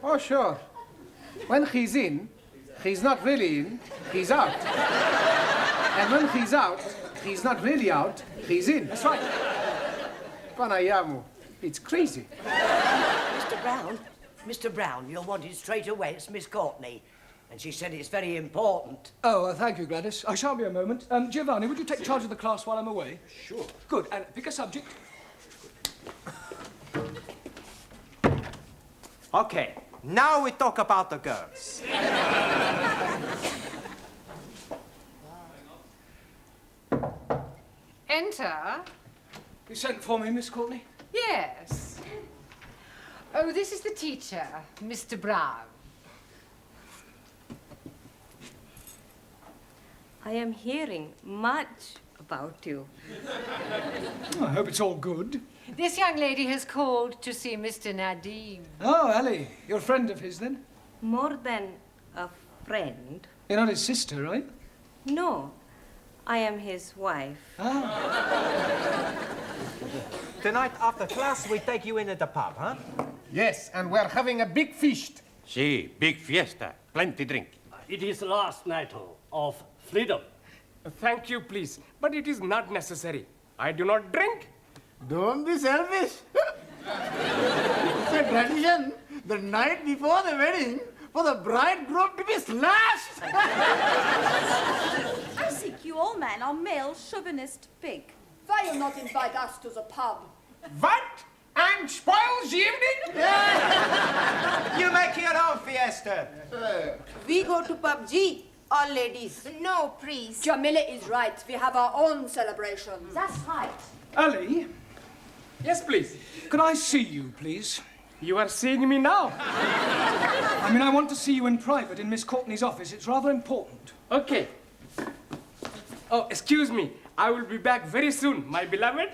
Oh, sure. When he's in, he's not really in, he's out. And when he's out, he's not really out, he's in. That's right. Panayamu, it's crazy. Mr. Brown, you're wanted straight away. It's Miss Courtney. And she said it's very important. Oh, thank you, Gladys. I shan't be a moment. Giovanni, would you take charge of the class while I'm away? Sure. Good. And pick a subject. Okay, now we talk about the girls. Enter. You sent for me, Miss Courtney? Yes. Oh, this is the teacher, Mr. Brown. I am hearing much about you. Oh, I hope it's all good. This young lady has called to see Mr. Nadim. Oh, Ali, you're a friend of his, then? More than a friend. You're not his sister, right? No, I am his wife. Ah. Tonight after class, we take you in at the pub, huh? Yes, and we're having a big feast. Si, big fiesta. Plenty drink. It is last night of freedom. Thank you, please. But it is not necessary. I do not drink. Don't be selfish. It's a tradition, the night before the wedding, for the bridegroom to be slashed. I think you all men are male chauvinist pig. Why you not invite us to the pub? What? And spoils the evening? You make your own fiesta. We go to PUBG, all ladies. No, please. Jamila is right. We have our own celebration. That's right. Ali, Yes, please. could I see you, please? You are seeing me now. I mean, I want to see you in private in Miss Courtney's office. It's rather important. Okay. Oh, excuse me. I will be back very soon, my beloved.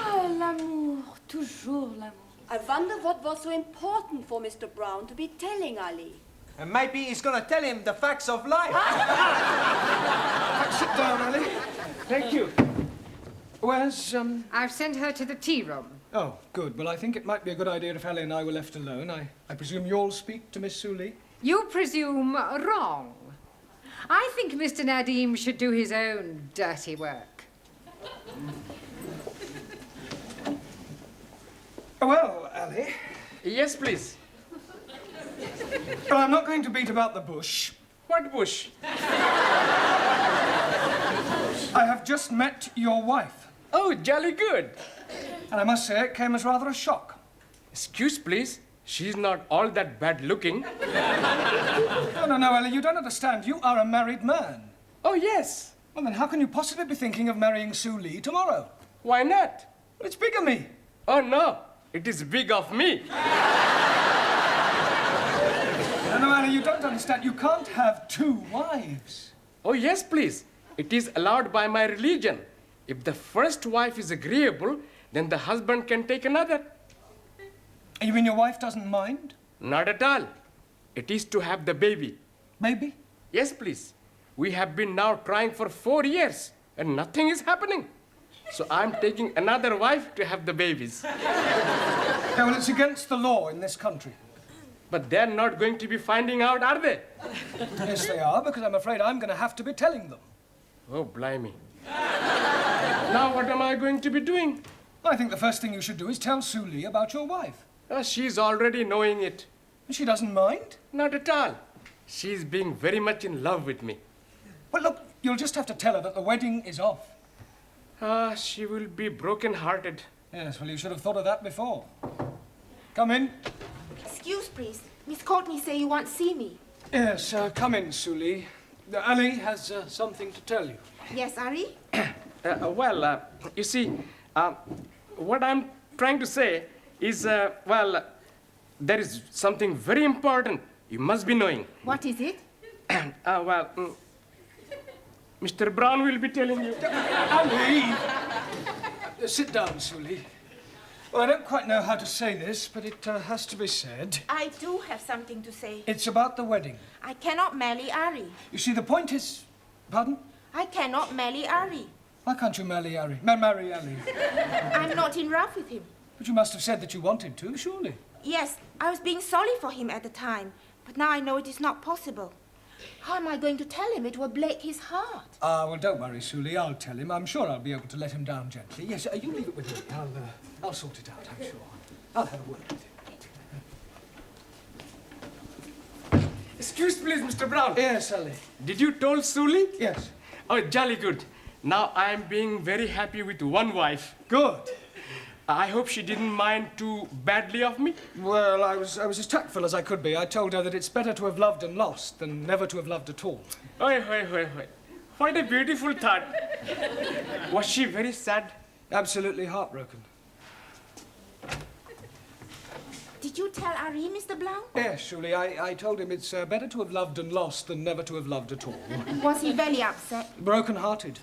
Oh, l'amour, toujours l'amour. I wonder what was so important for Mr. Brown to be telling Ali. And maybe he's gonna tell him the facts of life. Sit down, Ali. Thank you. Where's, I've sent her to the tea room. Oh, good. Well, I think it might be a good idea if Ali and I were left alone. I presume you'll speak to Miss Suli? You presume wrong. I think Mr. Nadim should do his own dirty work. Well, Ali. Yes, please. Well, I'm not going to beat about the bush. What bush? I have just met your wife. Oh, jolly good. And I must say it came as rather a shock. Excuse, please. She's not all that bad looking. No, Ali, you don't understand. You are a married man. Oh, yes. Well, then how can you possibly be thinking of marrying Sue Lee tomorrow? Why not? Well, it's bigamy. Oh, no. It is big of me. No, Ali, you don't understand. You can't have 2 wives. Oh, yes, please. It is allowed by my religion. If the first wife is agreeable, then the husband can take another. And you mean your wife doesn't mind? Not at all. It is to have the baby. Baby? Yes, please. We have been now trying for 4 years, and nothing is happening. So I'm taking another wife to have the babies. Yeah, well, it's against the law in this country. But they're not going to be finding out, are they? Yes, they are, because I'm afraid I'm going to have to be telling them. Oh, blimey. Now what am I going to be doing? I think the first thing you should do is tell Suli about your wife. She's already knowing it. She doesn't mind? Not at all. She's being very much in love with me. Well, look, you'll just have to tell her that the wedding is off. She will be broken-hearted. Yes, well, you should have thought of that before. Come in. Excuse, please. Miss Courtney say you want to see me. Yes, come in, Suli. Ali has something to tell you. Yes, Ari? Well, you see, what I'm trying to say is, well, there is something very important you must be knowing. What is it? Well, Mr. Brown will be telling you. Ali! Sit down, Suli. Well, I don't quite know how to say this, but it has to be said. I do have something to say. It's about the wedding. I cannot marry Ari. You see, the point is... Pardon? I cannot marry Ari. Why can't you marry Ali? Marry Ali? I'm not in love with him. But you must have said that you wanted to, surely. Yes, I was being sorry for him at the time, but now I know it is not possible. How am I going to tell him? It will break his heart. Well, don't worry, Suli. I'll tell him. I'm sure I'll be able to let him down gently. Yes, you leave it with me. I'll sort it out, I'm sure. I'll have a word with him. Excuse, please, Mr. Brown. Yes, Ali. Did you told Suli? Yes. Oh, jolly good. Now I'm being very happy with one wife. Good. I hope she didn't mind too badly of me. Well, I was as tactful as I could be. I told her that it's better to have loved and lost than never to have loved at all. Oi. What a beautiful thought. Was she very sad? Absolutely heartbroken. Did you tell Ari, Mr. Blount? Yes, Suli. I told him it's better to have loved and lost than never to have loved at all. Was he very upset? Broken-hearted.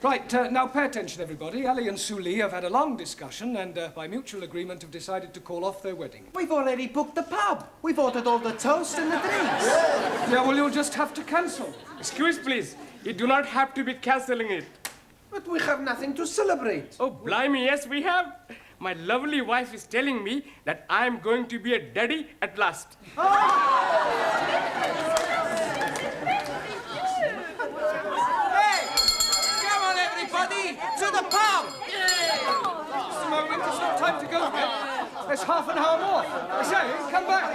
Right, now pay attention, everybody. Ali and Suli have had a long discussion and, by mutual agreement, have decided to call off their wedding. We've already booked the pub. We've ordered all the toast and the drinks. Yeah, well, you'll just have to cancel. Excuse, please. You do not have to be cancelling it. But we have nothing to celebrate. Oh, blimey, yes, we have. My lovely wife is telling me that I'm going to be a daddy at last. To the pub! Just a moment, it's not time to go yet. There's half an hour more. I say, come back.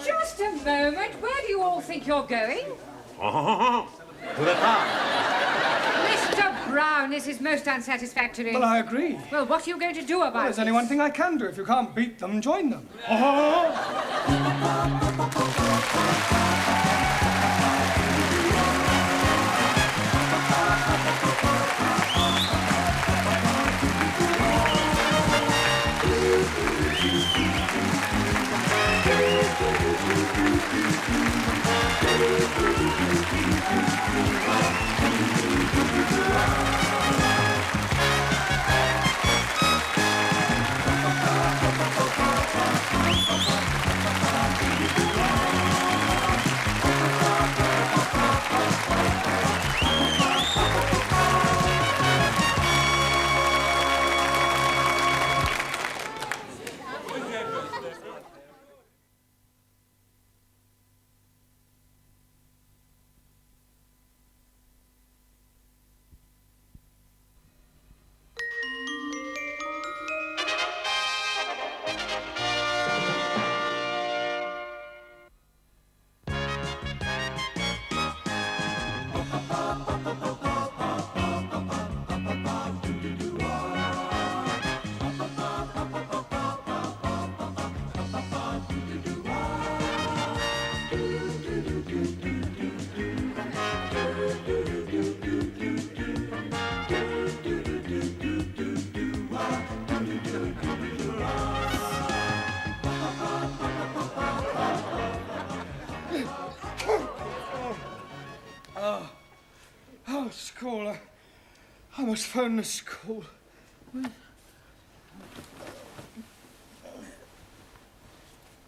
Just a moment. Where do you all think you're going? To the pub. Mr. Brown, this is most unsatisfactory. Well, I agree. Well, what are you going to do about Well, there's this? only one thing I can do. If you can't beat them, join them. school. I must phone the school.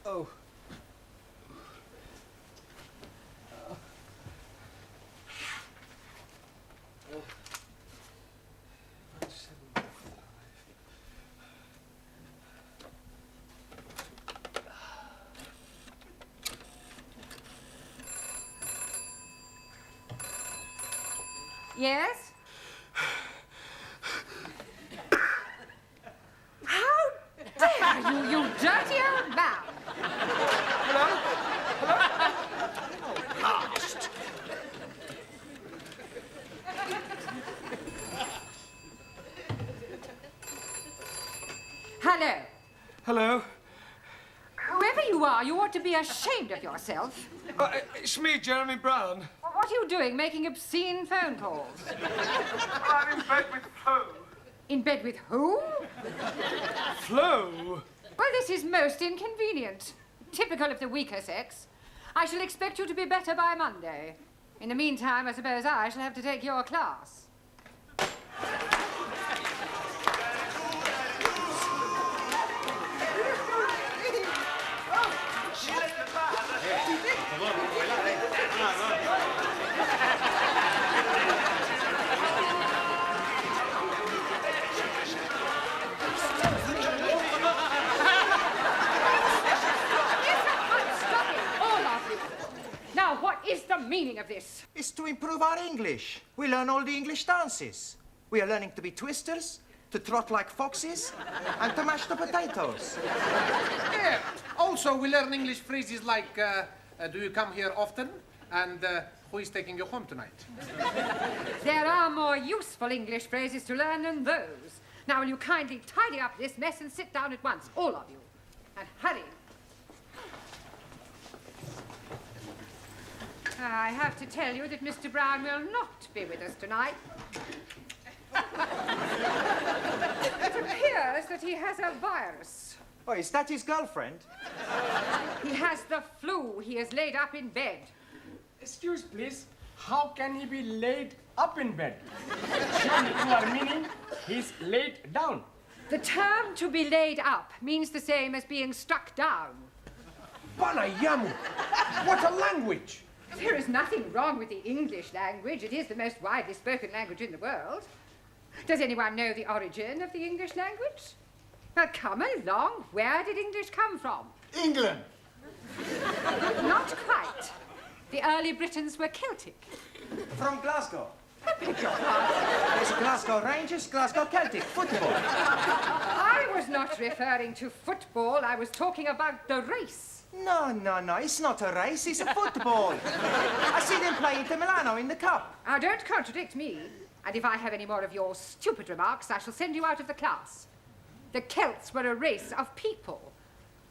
Oh. Yes? How dare you, you dirty old man! Last. Hello. Hello. Whoever you are, you ought to be ashamed of yourself. It's me, Jeremy Brown. Well, what are you doing, making obscene phone calls? I'm in bed with Flo. In bed with who? Flo? Well, this is most inconvenient. Typical of the weaker sex. I shall expect you to be better by Monday. In the meantime, I suppose I shall have to take your class. Now, what is the meaning of this? It's to improve our English. We learn all the English dances. We are learning to be twisters, to trot like foxes, and to mash the potatoes. Yeah. Also, we learn English phrases like, do you come here often? And who is taking you home tonight? There are more useful English phrases to learn than those. Now, will you kindly tidy up this mess and sit down at once, all of you? And hurry. I have to tell you that Mr. Brown will not be with us tonight. It appears that he has a virus. Oh, is that his girlfriend? He has the flu. He is laid up in bed. Excuse, please. How can he be laid up in bed? Surely you are meaning he's laid down. The term to be laid up means the same as being struck down. Banayamu! What a language! There is nothing wrong with the English language. It is the most widely spoken language in the world. Does anyone know the origin of the English language? Well, come along. Where did English come from? England. Not quite. The early Britons were Celtic. From Glasgow. I beg your pardon. There's Glasgow Rangers, Glasgow Celtic, football. I was not referring to football. I was talking about the race. No, it's not a race, it's a football. I see them play Inter Milano in the cup. Now, don't contradict me. And if I have any more of your stupid remarks, I shall send you out of the class. The Celts were a race of people.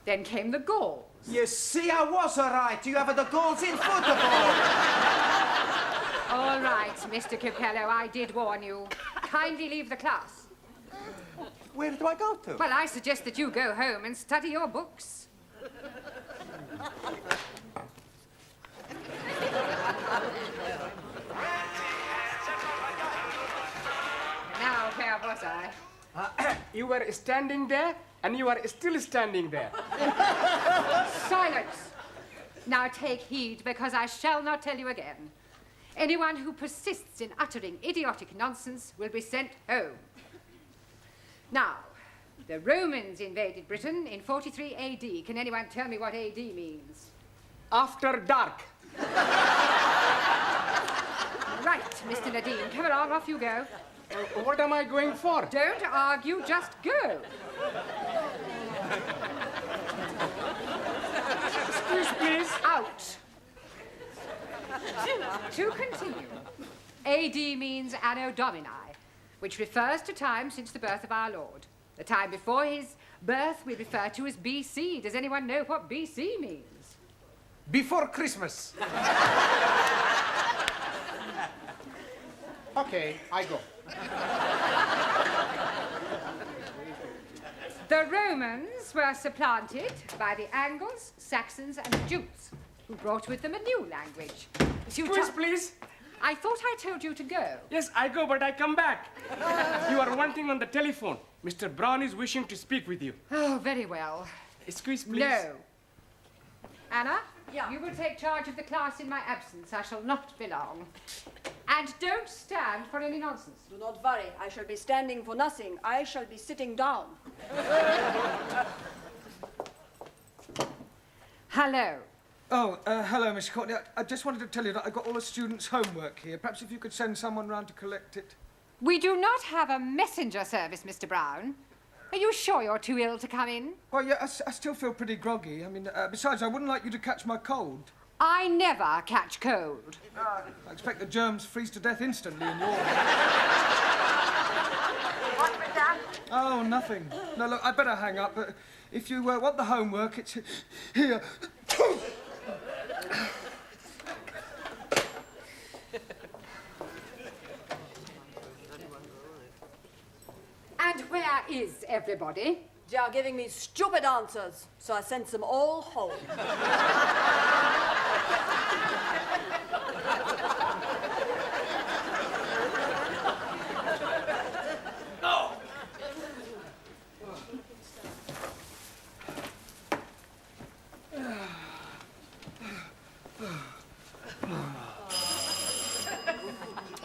Then came the Gauls. You see, I was all right. You have the Gauls in football. All right, Mr. Capello, I did warn you. Kindly leave the class. Where do I go to? Well, I suggest that you go home and study your books. Now, where was I? You were standing there, and you are still standing there. Silence! Now take heed, because I shall not tell you again. Anyone who persists in uttering idiotic nonsense will be sent home. Now, the Romans invaded Britain in 43 AD. Can anyone tell me what AD means? After dark. Right, Mr. Nadine. Come along, off you go. What am I going for? Don't argue, just go. Excuse, please. Out. To continue, AD means Anno Domini, which refers to time since the birth of our Lord. The time before his birth we refer to as BC. Does anyone know what BC means? Before Christmas. Okay, I go. The Romans were supplanted by the Angles, Saxons, and Jutes, who brought with them a new language. Excuse, please. I thought I told you to go. Yes, I go, but I come back. You are wanting on the telephone. Mr. Brown is wishing to speak with you. Oh, very well. Excuse, please. No. Anna? Yeah. You will take charge of the class in my absence. I shall not be long. And don't stand for any nonsense. Do not worry. I shall be standing for nothing. I shall be sitting down. Hello. Oh, hello, Miss Courtney. I just wanted to tell you that I got all the students' homework here. Perhaps if you could send someone round to collect it. We do not have a messenger service, Mr. Brown. Are you sure you're too ill to come in? Well, yeah, I still feel pretty groggy. I mean, besides, I wouldn't like you to catch my cold. I never catch cold. I expect the germs freeze to death instantly in your... What's been done? Oh, nothing. No, look, I better hang up. But if you want the homework, it's here. And where is everybody? They are giving me stupid answers, so I sent them all home.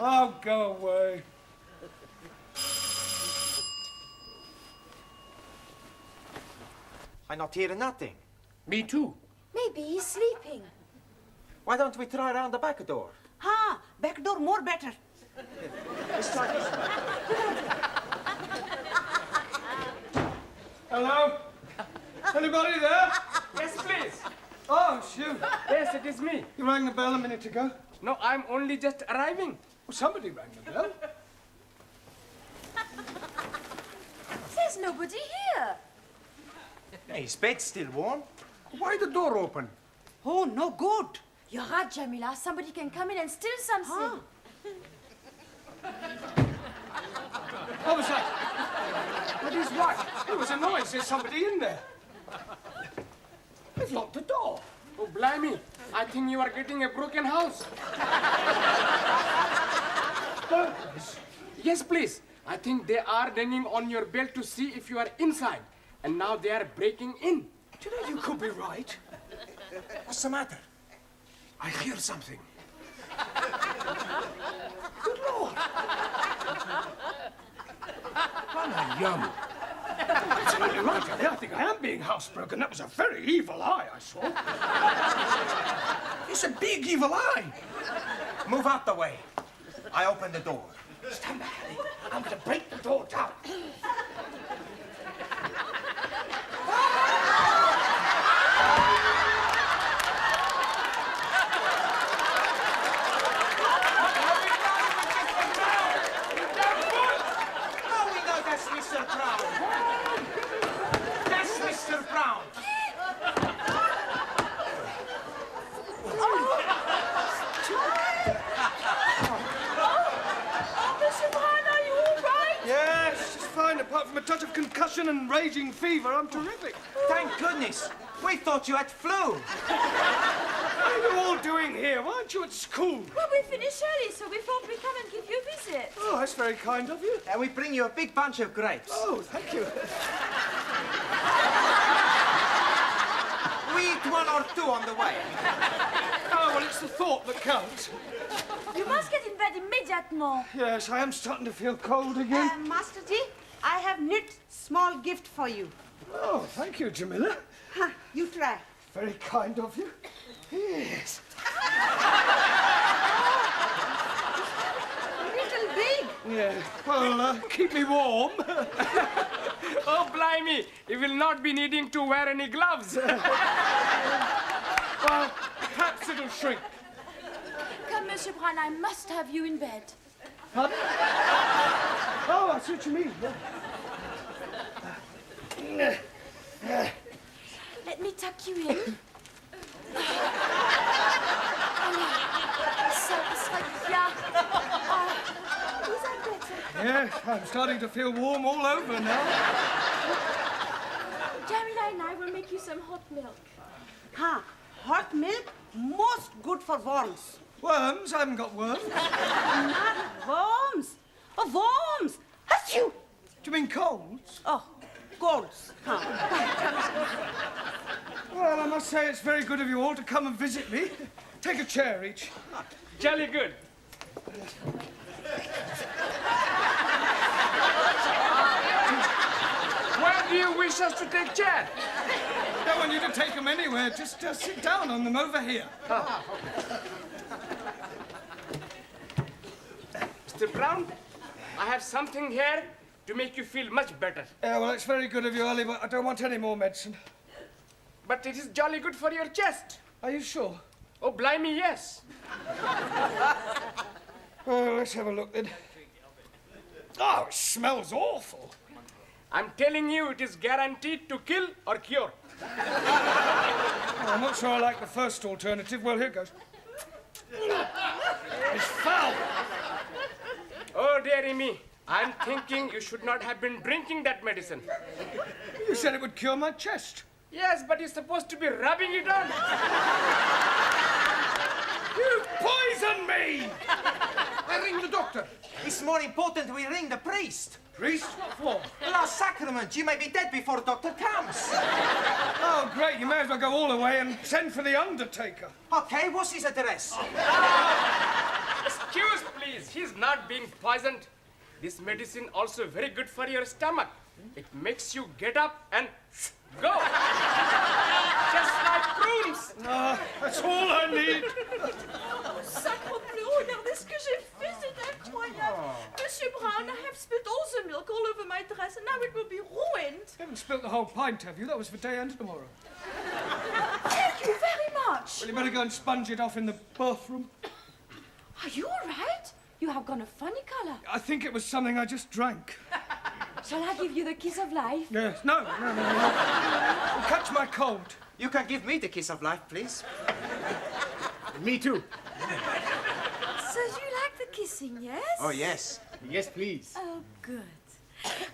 Oh, go away. I'm not hearing nothing. Me too. Maybe he's sleeping. Why don't we try around the back door? Ha! Back door more better. Let's try this one. Hello? Anybody there? Yes, please. Oh, shoot. Yes, it is me. You rang the bell a minute ago. No, I'm only just arriving. Well, somebody rang the bell. There's nobody here. His bed's still warm. Why the door open? Oh, no good. You're right, Jamila. Somebody can come in and steal something. What was that? What is what? There was a noise. There's somebody in there. They've locked the door. Oh, blimey. I think you are getting a broken house. Burglars? Yes, please. I think they are ringing on your bell to see if you are inside. And now they are breaking in. Do you know you could be right? What's the matter? I hear something. Good Lord. Yum. Absolutely right. I think I am being housebroken. That was a very evil eye I saw. It's a big evil eye. Move out the way. I open the door. Stand back, Harry. I'm going to break the door down. Mr. Brown. That's Mr. Brown. Mr. Brown, are you all right? Yes, just fine. Apart from a touch of concussion and raging fever, I'm terrific. Thank goodness. We thought you had flu. What are you all doing here? Why aren't you at school? Well, we finished early, so we thought we'd come and give you a visit. Oh, that's very kind of you. And we bring you a big bunch of grapes. Oh, thank you. We eat one or two on the way. Oh, well, it's the thought that counts. You must get in bed immediately. Yes, I am starting to feel cold again. Master G, I have knit small gift for you. Oh, thank you, Jamila. Huh, you try. Very kind of you. Yes. A little big. Yeah. Well, keep me warm. Oh, blimey. You will not be needing to wear any gloves. Well, perhaps it'll shrink. Come, Monsieur Brown, I must have you in bed. Pardon? Oh, I see what you mean. Let me tuck you in. So it's like, yeah. Is that better? Yes, I'm starting to feel warm all over now. Jamila and I will make you some hot milk. Huh, hot milk, most good for worms. Worms? I haven't got worms. Not worms. Oh, worms. Achoo! Do you mean colds? Oh, colds. Huh. Well, I must say it's very good of you all to come and visit me. Take a chair each. Jolly good. Where do you wish us to take chair? I don't want you to take them anywhere. Just sit down on them over here. Oh. Mr. Brown, I have something here to make you feel much better. Yeah, well, it's very good of you, Ollie, but I don't want any more medicine. But it is jolly good for your chest. Are you sure? Oh, blimey, yes. Well, let's have a look then. Oh, it smells awful. I'm telling you, it is guaranteed to kill or cure. Oh, I'm not sure I like the first alternative. Well, here goes. It's foul. Oh, dearie me. I'm thinking you should not have been drinking that medicine. You said it would cure my chest. Yes, but you're supposed to be rubbing it on. You poisoned me! I ring the doctor. It's more important we ring the priest. Priest? What for? The last sacrament. You may be dead before the doctor comes. Oh, great. You may as well go all the way and send for the undertaker. Okay, what's his address? Excuse, please. He's not being poisoned. This medicine also very good for your stomach. It makes you get up and go. Just like prunes. Ah, that's all I need. Sacre bleu, regardez ce que j'ai fait, c'est incroyable. Monsieur Brown, I have spilled all the milk all over my dress and now it will be ruined. You haven't spilt the whole pint, have you? That was for day and tomorrow. Thank you very much. Well, you better go and sponge it off in the bathroom. Are you all right? You have gone a funny colour. I think it was something I just drank. Shall I give you the kiss of life? Yes. No. It'll catch my cold. You can give me the kiss of life, please. Me too. So you like the kissing, yes? Oh, yes. Yes, please. Oh, good.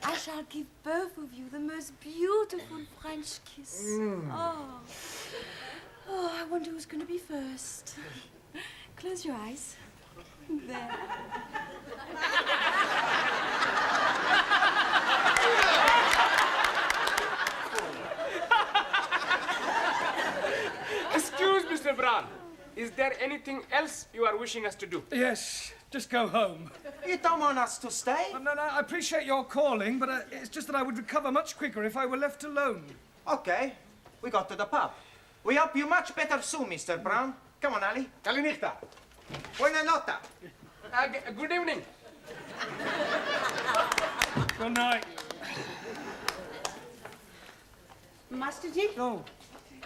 I shall give both of you the most beautiful French kiss. Oh, I wonder who's going to be first. Close your eyes. There. Excuse, Mr. Brown. Is there anything else you are wishing us to do? Yes. Just go home. You don't want us to stay? No, I appreciate your calling, but it's just that I would recover much quicker if I were left alone. Okay. We got to the pub. We hope you much better soon, Mr. Brown. Come on, Ali. Kalinichta. Buena nota. Good evening. Good night. Master Ji? Oh.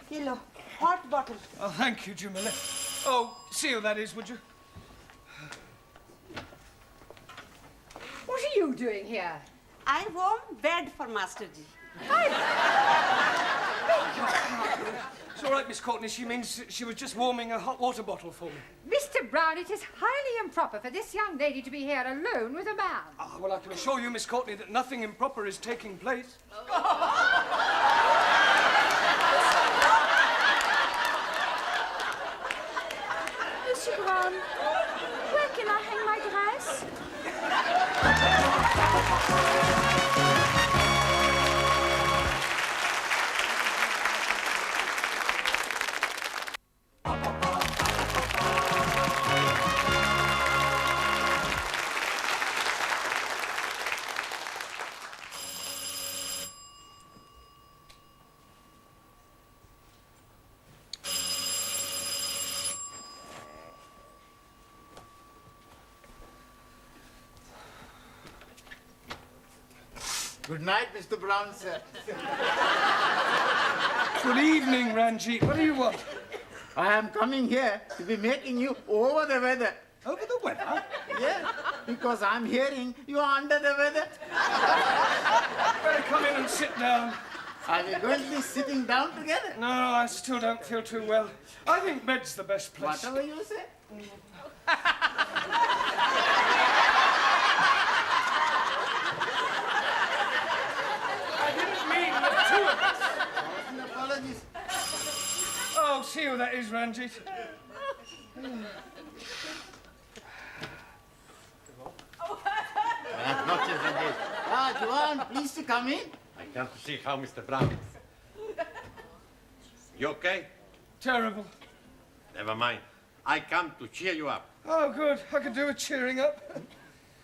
Hello. Hot bottle. Oh, thank you, Jamila. Oh, see who that is, would you? What are you doing here? I warm bed for Master Ji. It's all right, Miss Courtney. She means she was just warming a hot water bottle for me. Mr. Brown, it is highly improper for this young lady to be here alone with a man. Ah, well, I can assure you, Miss Courtney, that nothing improper is taking place. Monsieur Brown, where can I hang my dress? Good night, Mr. Brown, sir. Good evening, Ranjit. What do you want? I am coming here to be making you over the weather. Over the weather? Yes, because I'm hearing you are under the weather. Better come in and sit down. Are we going to be sitting down together? No, I still don't feel too well. I think bed's the best place. Whatever you say. Oh, see who that is, Ranjit. on, please to come in. I come to see how Mr. Brown is. You okay? Terrible. Never mind. I come to cheer you up. Oh, good. I could do with cheering up.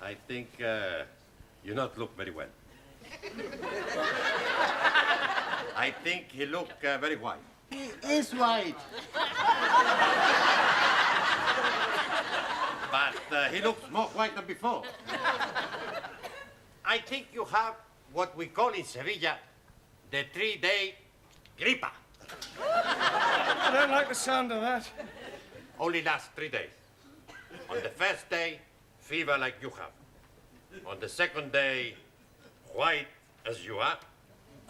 I think you not look very well. I think he look very white. He is white. But he looks more white than before. I think you have what we call in Sevilla the 3-day gripa. I don't like the sound of that. Only lasts 3 days. On the first day, fever like you have. On the second day, white as you are.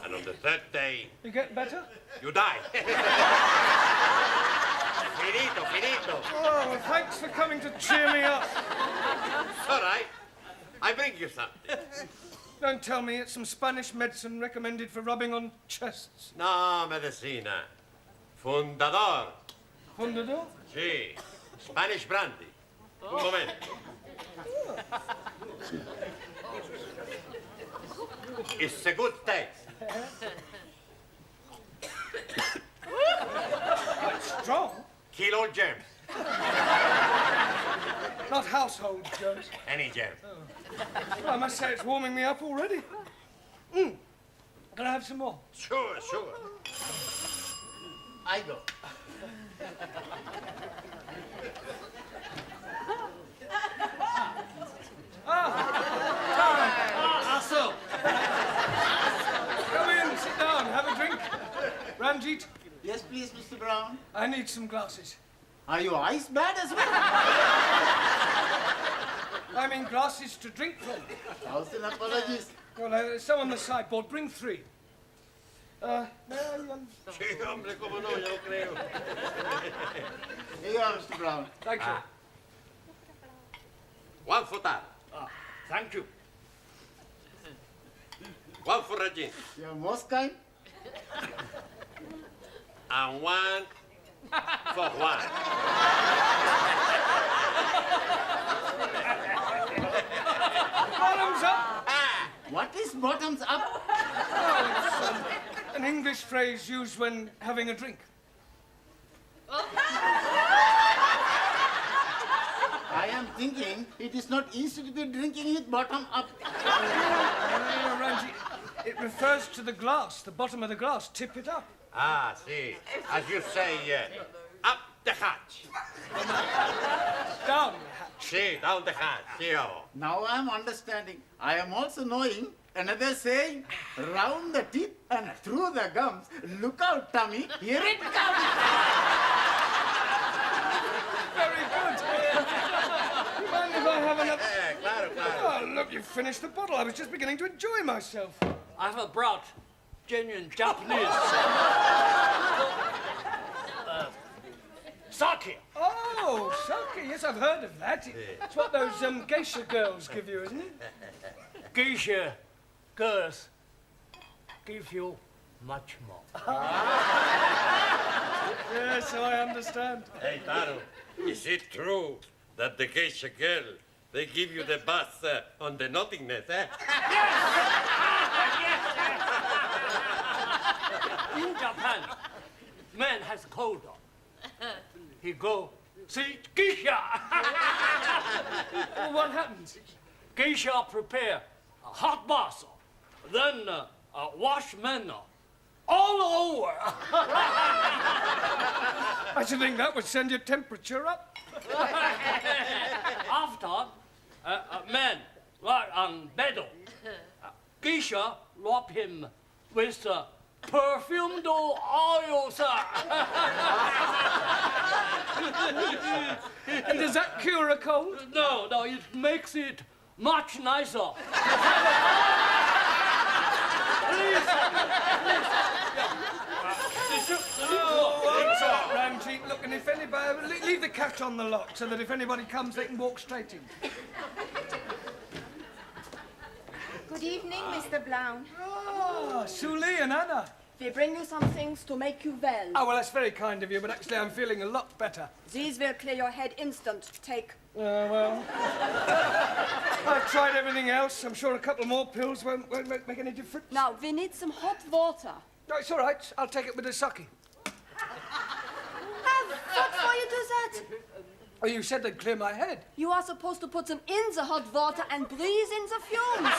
And on the third day... You get better? You die. Finito, finito. Oh, well, thanks for coming to cheer me up. It's all right. I bring you something. Don't tell me it's some Spanish medicine recommended for rubbing on chests. No, medicina. Fundador. Fundador? Sí. Spanish brandy. Un momento. It's a good taste. Quite strong. Kill all germs. Not household germs. Any germ. Well, I must say it's warming me up already. Can I have some more? Sure, sure. I go. Aso. Come in, sit down, have a drink. Ranjit? Yes, please, Mr. Brown. I need some glasses. Are your eyes bad as well? I mean glasses to drink from. 1,000 apologies. Well, there's some on the sideboard. Bring 3. May I, Sí, hombre, cómo no, yo creo. Here you are, Mr. Brown. Thank you. One for that. Thank you. One for Regine. You're most kind. And one for Juan. Bottoms up! What is bottoms up? Oh, it's an English phrase used when having a drink. I am thinking it is not easy to be drinking it bottom up. No, Ranji, it refers to the glass, the bottom of the glass. Tip it up. Ah, see. As you say, up the hatch. Down the hatch. See, down the hatch. See, oh. Now I am understanding. I am also knowing another saying, round the teeth and through the gums. Look out, tummy, here it comes. Very good. Mind if I have another? Claro, claro. Oh, look, you've finished the bottle. I was just beginning to enjoy myself. I have brought genuine Japanese sake. Oh, sake. Yes, I've heard of that. It's what those geisha girls give you, isn't it? Geisha girls give you much more. Yes, I understand. Hey, Taro, is it true that the geisha girl, they give you the bus on the nothingness, eh? In Japan, man has cold. He go see geisha. Well, what happens? Geisha prepare a hot bath, then wash men all over. I should think that would send your temperature up. After, man lie on bed. Geisha rub him with perfumed oil, sir. And does that cure a cold? No, it makes it much nicer. Please. What's up, Ranjit? Look, and if anybody... Leave the cat on the lock so that if anybody comes, they can walk straight in. Good evening, Mr. Brown. Ah, Suli and Anna. We bring you some things to make you well. Oh, well, that's very kind of you, but actually I'm feeling a lot better. These will clear your head instant. Take. Well, I've tried everything else. I'm sure a couple more pills won't make any difference. Now, we need some hot water. No, it's all right. I'll take it with the sake. What for you do that? Oh, you said they'd clear my head. You are supposed to put them in the hot water and breathe in the fumes.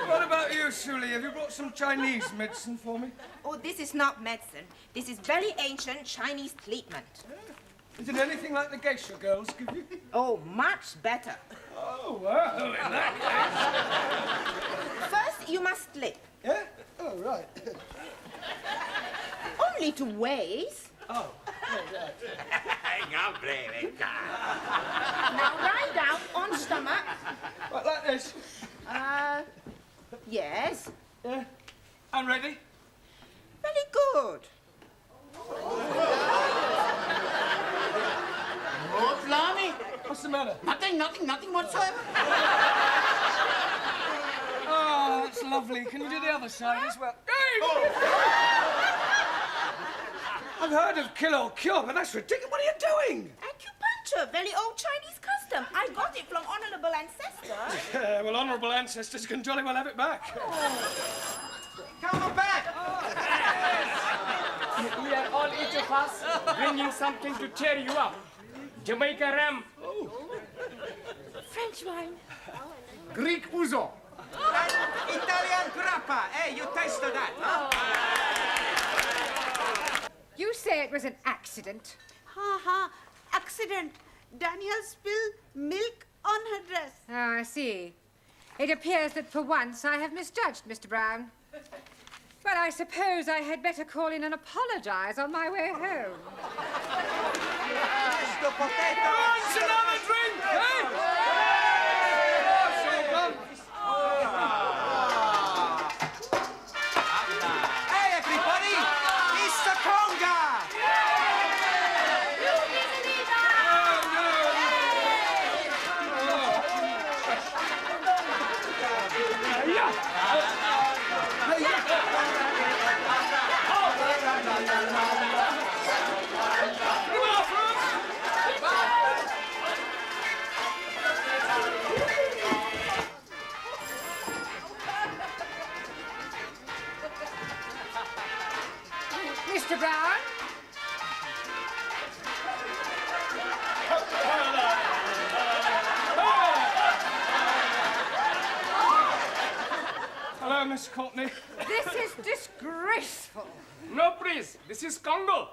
What about you, Suli? Have you brought some Chinese medicine for me? Oh, this is not medicine. This is very ancient Chinese treatment. Is it anything like the geisha girls give you? Oh, much better. Oh, well, in that case. First, you must sleep. Yeah? Oh, right. Only 2 ways. Oh, right. Now lie down on stomach. What, like this? Yes. Yeah. I'm ready. Very good. Oh, blimey. What's the matter? Nothing whatsoever. Oh, that's lovely. Can you do the other side as well? I've heard of kill or cure, but that's ridiculous. What are you doing? Acupuncture, very old Chinese custom. I got it from honorable ancestors. Yeah, well, honourable ancestors can jolly well have it back. Come on back! We are all each of us bringing something to cheer you up. Jamaica ram. French wine. Greek ouzo. Italian grappa. Hey, you tasted that, huh? You say it was an accident. Ha. Accident. Danielle spilled milk on her dress. Oh, I see. It appears that for once I have misjudged Mr. Brown. Well, I suppose I had better call in and apologize on my way home. Wants another drink, eh? Hey, everybody! It's the conga! Mr. Brown? Hello, Miss Courtney. This is disgraceful. No, please. This is Congo.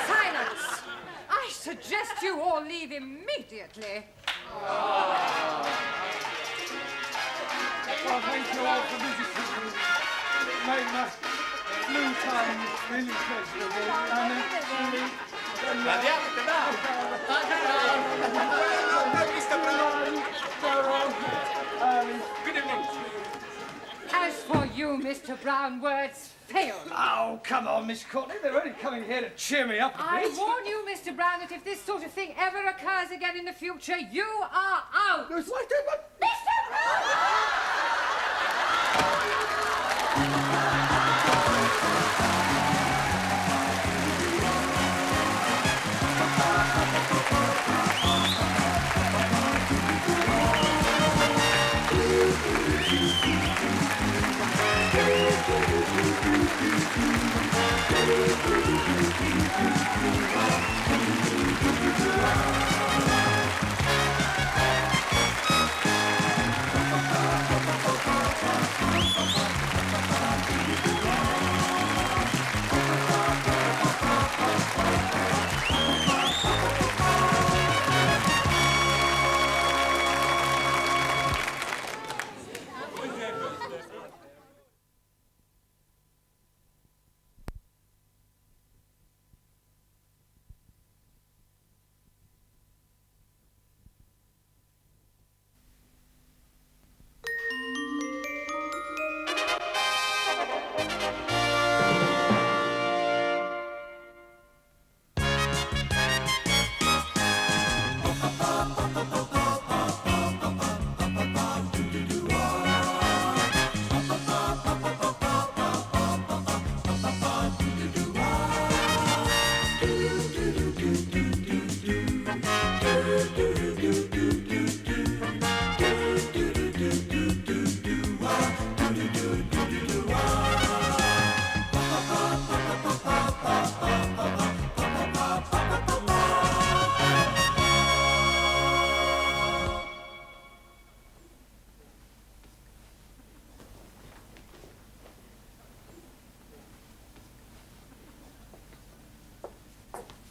Silence! I suggest you all leave immediately. Well, thank you all for visiting me. It made my blue time really pleasurable. Good evening. As for you, Mr. Brown, words fail. Oh, come on, Miss Courtney. They're only coming here to cheer me up a I bit. warn you, Mr. Brown, that if this sort of thing ever occurs again in the future, you are out. It's like they were... Mr.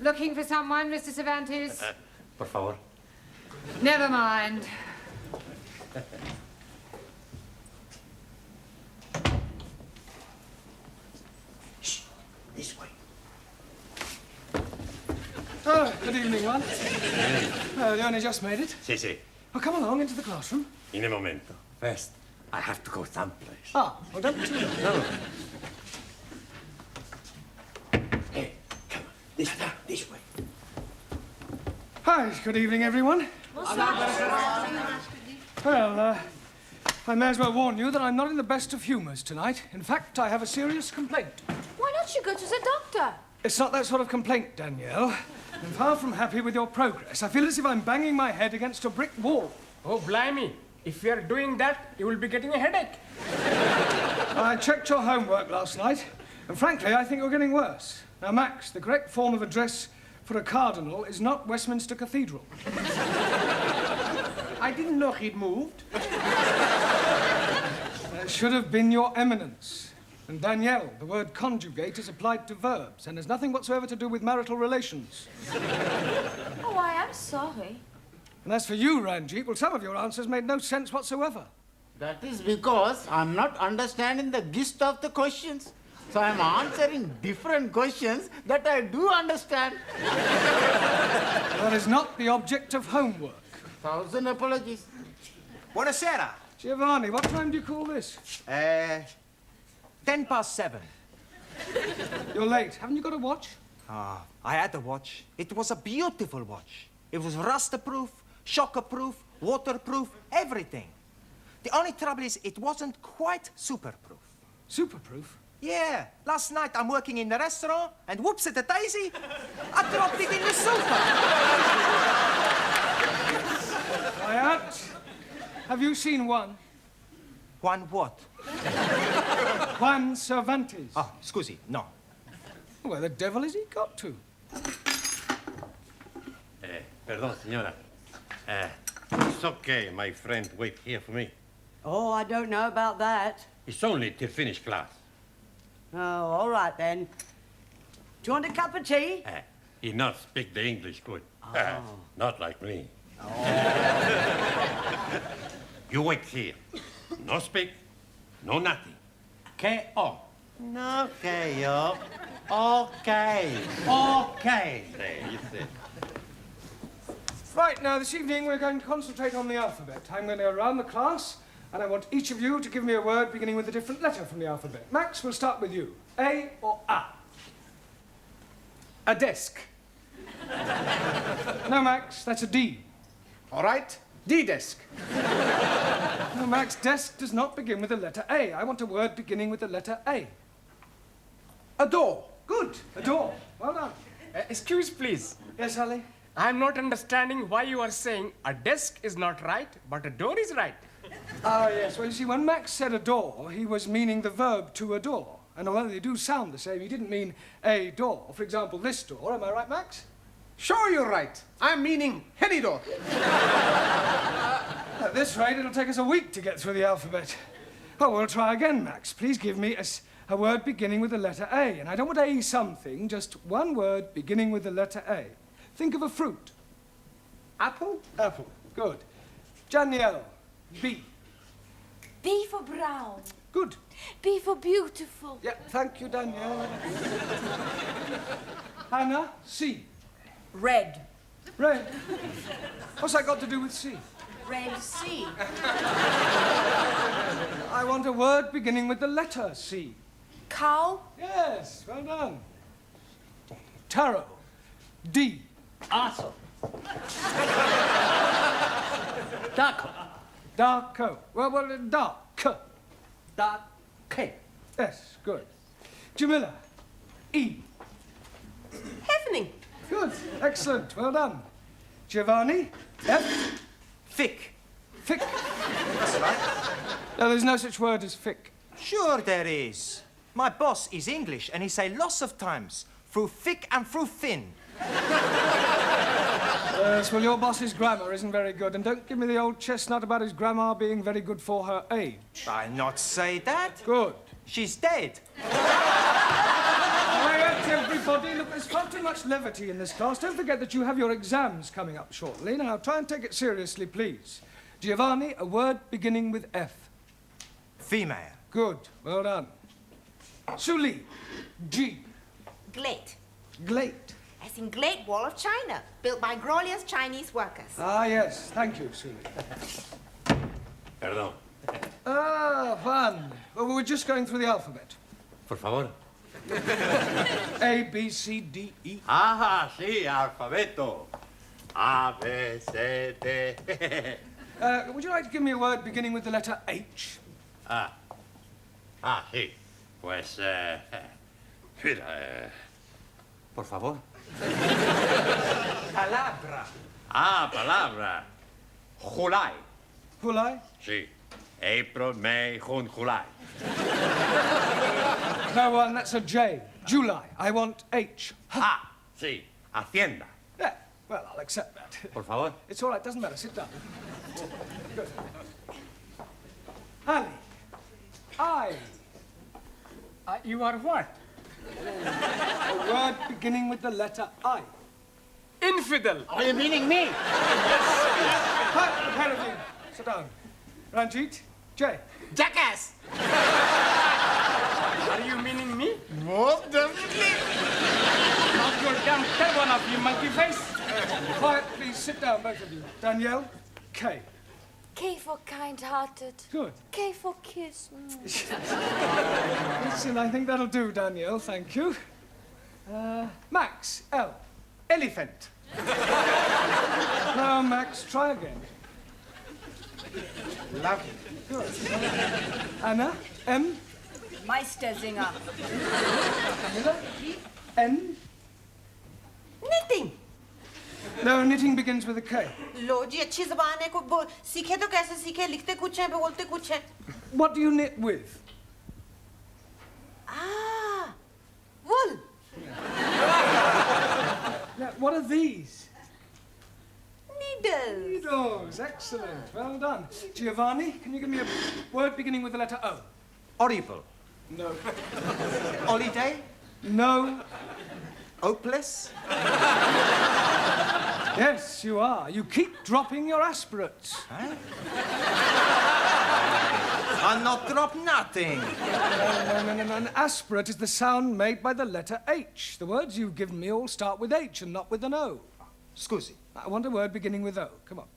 Looking for someone, Mr. Cervantes? Por favor. Never mind. Shh, this way. Oh, good evening, one. You only just made it. Sí, sí. Well, come along into the classroom. In a momento. First, I have to go someplace. Ah, well, don't be too late. No. Hey, come on. This way. Hi, good evening, everyone. Well, I may as well warn you that I'm not in the best of humours tonight. In fact, I have a serious complaint. Why don't you go to the doctor? It's not that sort of complaint, Danielle. I'm far from happy with your progress. I feel as if I'm banging my head against a brick wall. Oh, blimey. If you're doing that, you will be getting a headache. I checked your homework last night, and frankly, I think you're getting worse. Now, Max, the correct form of address for a cardinal is not Westminster Cathedral. I didn't know he'd moved. That should have been Your Eminence. And Danielle, the word conjugate is applied to verbs and has nothing whatsoever to do with marital relations. Oh, I am sorry. And as for you, Ranjit, well, some of your answers made no sense whatsoever. That is because I'm not understanding the gist of the questions. So I'm answering different questions that I do understand. That is not the object of homework. 1,000 apologies. Buonasera. Giovanni, what time do you call this? 7:10. You're late. Haven't you got a watch? I had a watch. It was a beautiful watch. It was rust-proof, shock-proof, waterproof, everything. The only trouble is it wasn't quite super-proof. Super-proof? Yeah. Last night I'm working in the restaurant and whoops at the daisy, I dropped it in the sofa. Quiet. Have you seen one? One what? Juan Cervantes. Oh, scusi, no. Where the devil has he got to? Perdón, señora. It's okay, my friend. Wait here for me. Oh, I don't know about that. It's only till finish class. Oh, all right then. Do you want a cup of tea? He not speak the English good. Not like me. You wait here. No speak, no nothing. K.O. Okay, yo. Okay. Okay. There, you see. Right, now, this evening we're going to concentrate on the alphabet. I'm going to go around the class, and I want each of you to give me a word beginning with a different letter from the alphabet. Max, we'll start with you. A or A? A desk. No, Max, that's a D. All right, D-desk. No, Max, desk does not begin with the letter A. I want a word beginning with the letter A. A door. Good, a door. Well done. Excuse, please. Yes, Ali? I'm not understanding why you are saying a desk is not right, but a door is right. Ah, yes. Well, you see, when Max said adore, he was meaning the verb to adore. And although they do sound the same, he didn't mean a door. For example, this door. Am I right, Max? Sure, you're right. I'm meaning any door. At this rate, it'll take us a week to get through the alphabet. Oh, we'll try again, Max. Please give me a word beginning with the letter A. And I don't want A something, just one word beginning with the letter A. Think of a fruit. Apple? Apple. Good. Danielle. B. B for brown. Good. B for beautiful. Yeah, thank you, Danielle. Hannah. C. Red. Red. What's that got to do with C? Red sea. I want a word beginning with the letter C. Cow. Yes, well done. Taro. D. Arthur. Darko. Darko. Well, dark. Dark. K. Yes, good. Jamila. E. Heavening. Good. Excellent. Well done. Giovanni. F. Thick. Thick. That's right. No, there's no such word as thick. Sure there is. My boss is English and he say lots of times, through thick and through thin. Yes, well, your boss's grammar isn't very good, and don't give me the old chestnut about his grandma being very good for her age. I not say that. Good. She's dead. Quiet, everybody. Look, there's far too much levity in this class. Don't forget that you have your exams coming up shortly. Now, try and take it seriously, please. Giovanni, a word beginning with F. Female. Good. Well done. Suli, G. Glade. Glade. As in Great Wall of China, built by glorious Chinese workers. Ah, yes. Thank you, Suli. Perdón. Ah, Juan. Well, we're just going through the alphabet. Por favor. A, B, C, D, E. Ah, sí, alfabeto. A, B, C, D. Would you like to give me a word beginning with the letter H? Sí. Pues, mira, por favor. Palabra. Palabra. July. July? Sí. April, May, June, July. No, one, that's a J. July. I want H. Sí. Hacienda. Yeah, well, I'll accept that. Por favor. It's all right, doesn't matter. Sit down. Good. Ali. I. You are what? A word beginning with the letter I. Infidel. Are you meaning me? Apparently. Sit down. Ranjit. J. Jackass. Are you meaning me? Most definitely. Not your damn tail one of you, monkey face. Quiet, please. Sit down, both of you. Danielle. K. K for kind-hearted. Good. K for kiss. Listen, I think that'll do, Danielle. Thank you. Max. L. Elephant. No, Max. Try again. Lovely. Good. Anna. M. Meistersinger. Camilla. N. Knitting. No, knitting begins with a K. लो जी अच्छी ज़बान है को सीखे तो कैसे सीखे लिखते कुछ हैं बोलते कुछ हैं. What do you knit with? Ah, wool. Now, what are these? Needles. Needles. Excellent. Well done. Giovanni, can you give me a word beginning with the letter O? Horrible. No. Holiday. No. Hopeless. Yes, you are. You keep dropping your aspirates. Huh? I'll not drop nothing. No. An aspirate is the sound made by the letter H. The words you've given me all start with H and not with an O. Scusi. I want a word beginning with O. Come on.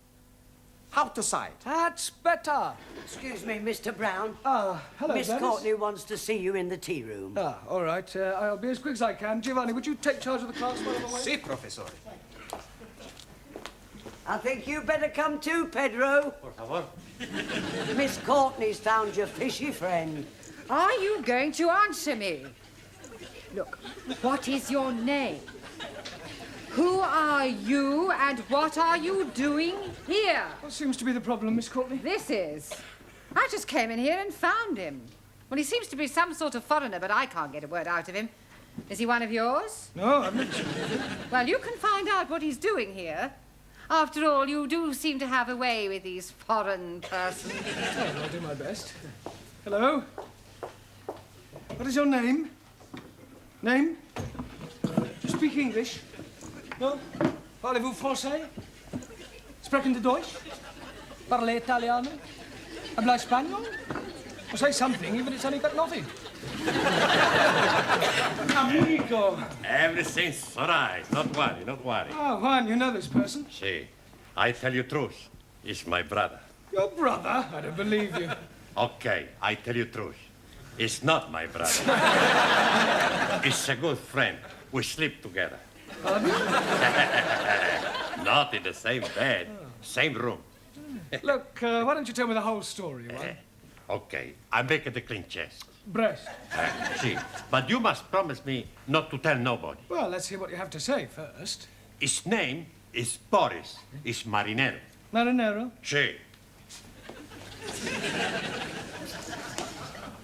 Outside. That's better. Excuse me, Mr. Brown. Hello, Miss Dennis. Courtney wants to see you in the tea room. All right. I'll be as quick as I can. Giovanni, would you take charge of the class while I'm away? Si, professore. I think you better come too, Pedro. Por favor. Miss Courtney's found your fishy friend. Are you going to answer me? Look, what is your name? Who are you and what are you doing here? What seems to be the problem, Miss Courtney? This is. I just came in here and found him. Well, he seems to be some sort of foreigner, but I can't get a word out of him. Is he one of yours? No, I'm not sure. Well, you can find out what he's doing here. After all, you do seem to have a way with these foreign persons. Oh, I'll do my best. Hello? What is your name? Name? Do you speak English? No? Parlez-vous français? Sprechen Sie Deutsch? Parlez Italiano? Habla Español? Well, say something, even if it's only got nothing. Amigo. Everything's all right. Don't worry. Oh, Juan, you know this person? See, I tell you truth. It's my brother. Your brother? I don't believe you. Okay, I tell you truth. It's not my brother. It's a good friend. We sleep together. Pardon? Not in the same bed, same room. Look, why don't you tell me the whole story, Juan? Okay, I make it a clean chest. Breast. See, but you must promise me not to tell nobody. Well, let's hear what you have to say first. His name is Boris. It's Marinero. Marinero? Sí.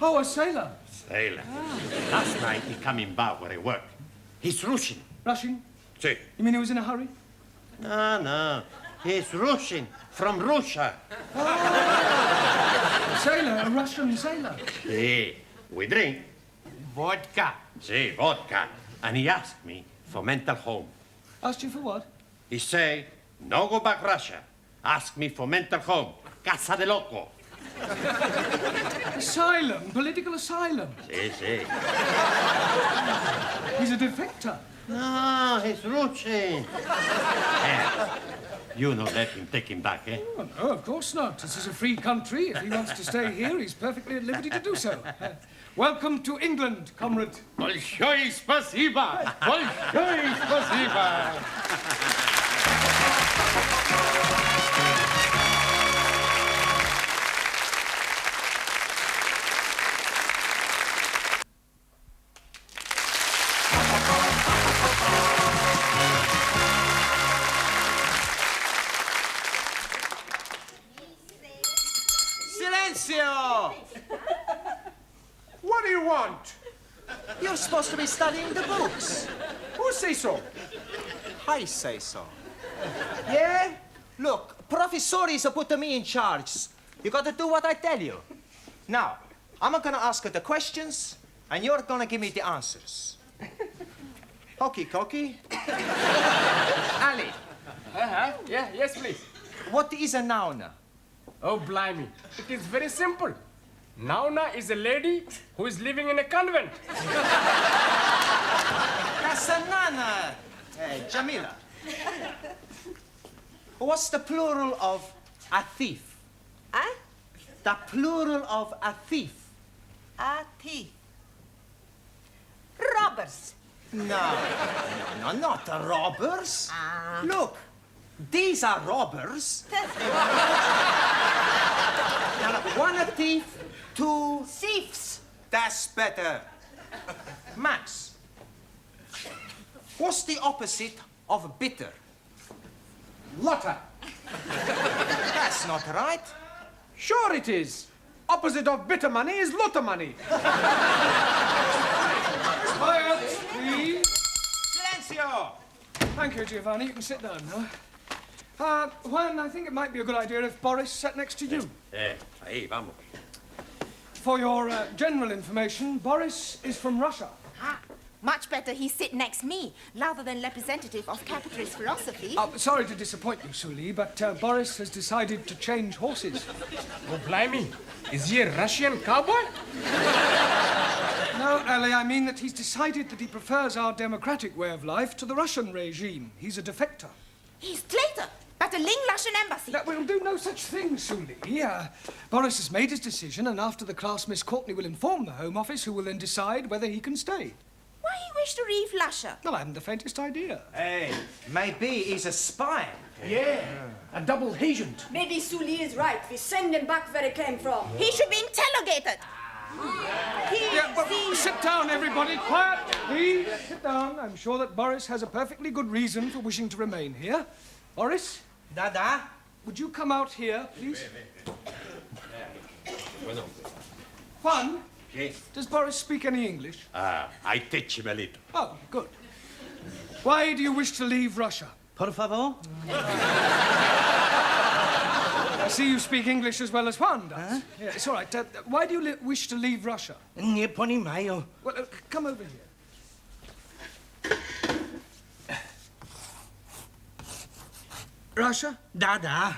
Oh, a sailor. Sailor. Last night he come in bar where I work. He's Russian. Russian? Sí. You mean he was in a hurry? No. He's Russian. From Russia. A sailor, a Russian sailor. Sí. We drink. Vodka. Sí, vodka. And he asked me for mental home. Asked you for what? He say, no go back Russia. Ask me for mental home. Casa de loco. Asylum, political asylum. Sí, sí. He's a defector. No, he's Rucci. You not let him take him back, eh? Oh, no, of course not. This is a free country. If he wants to stay here, he's perfectly at liberty to do so. Welcome to England, comrade. Большое спасибо! Большое спасибо! Silencio! What do you want? You're supposed to be studying the books. Who say so? I say so. Yeah? Look, professores are putting me in charge. You gotta do what I tell you. Now, I'm gonna ask you the questions, and you're gonna give me the answers. Hokey cokey. Ali. Yeah, yes, please. What is a noun? Oh, blimey. It is very simple. Nauna is a lady who is living in a convent. Kasanana. Jamila. What's the plural of a thief? The plural of a thief. A thief. Robbers. No, not the robbers. Look, these are robbers. Now, one a thief, two thieves. That's better. Max, what's the opposite of bitter? Lotter. That's not right. Sure it is. Opposite of bitter money is lotter money. Quiet, please. Silencio! Thank you, Giovanni. You can sit down now. Juan, I think it might be a good idea if Boris sat next to you. Ahí, vamos. For your general information, Boris is from Russia. Much better he sit next me, rather than representative of capitalist philosophy. Sorry to disappoint you, Suli, but Boris has decided to change horses. Oh, blimey. Is he a Russian cowboy? No, Ali, I mean that he's decided that he prefers our democratic way of life to the Russian regime. He's a defector. He's traitor. But a Ling Russian embassy. That will do no such thing, Suli. Boris has made his decision, and after the class, Miss Courtney will inform the Home Office, who will then decide whether he can stay. Why he wish to leave Russia? Well, I haven't the faintest idea. Hey, maybe he's a spy. Yeah, a double agent. Maybe Sully is right. We send him back where he came from. He should be interrogated. Sit down, everybody. Quiet, please. Sit down. I'm sure that Boris has a perfectly good reason for wishing to remain here. Boris? Dada? Would you come out here, please? Juan? Yes. Does Boris speak any English? I teach him a little. Oh, good. Why do you wish to leave Russia? Por favor? I see you speak English as well as Juan does. Yeah, it's all right. Why do you wish to leave Russia? Nie poнимаю. Well, come over here. Russia? Da.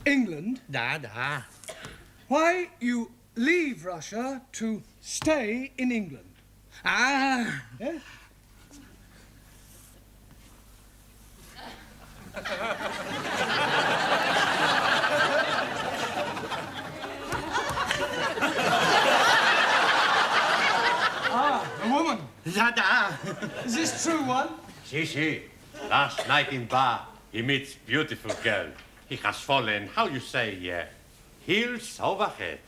England? Da. Why you leave Russia to stay in England? Yeah? A woman. Da. Is this true, one? Si. Last night in bar, he meets beautiful girl. He has fallen, how you say, heels over head.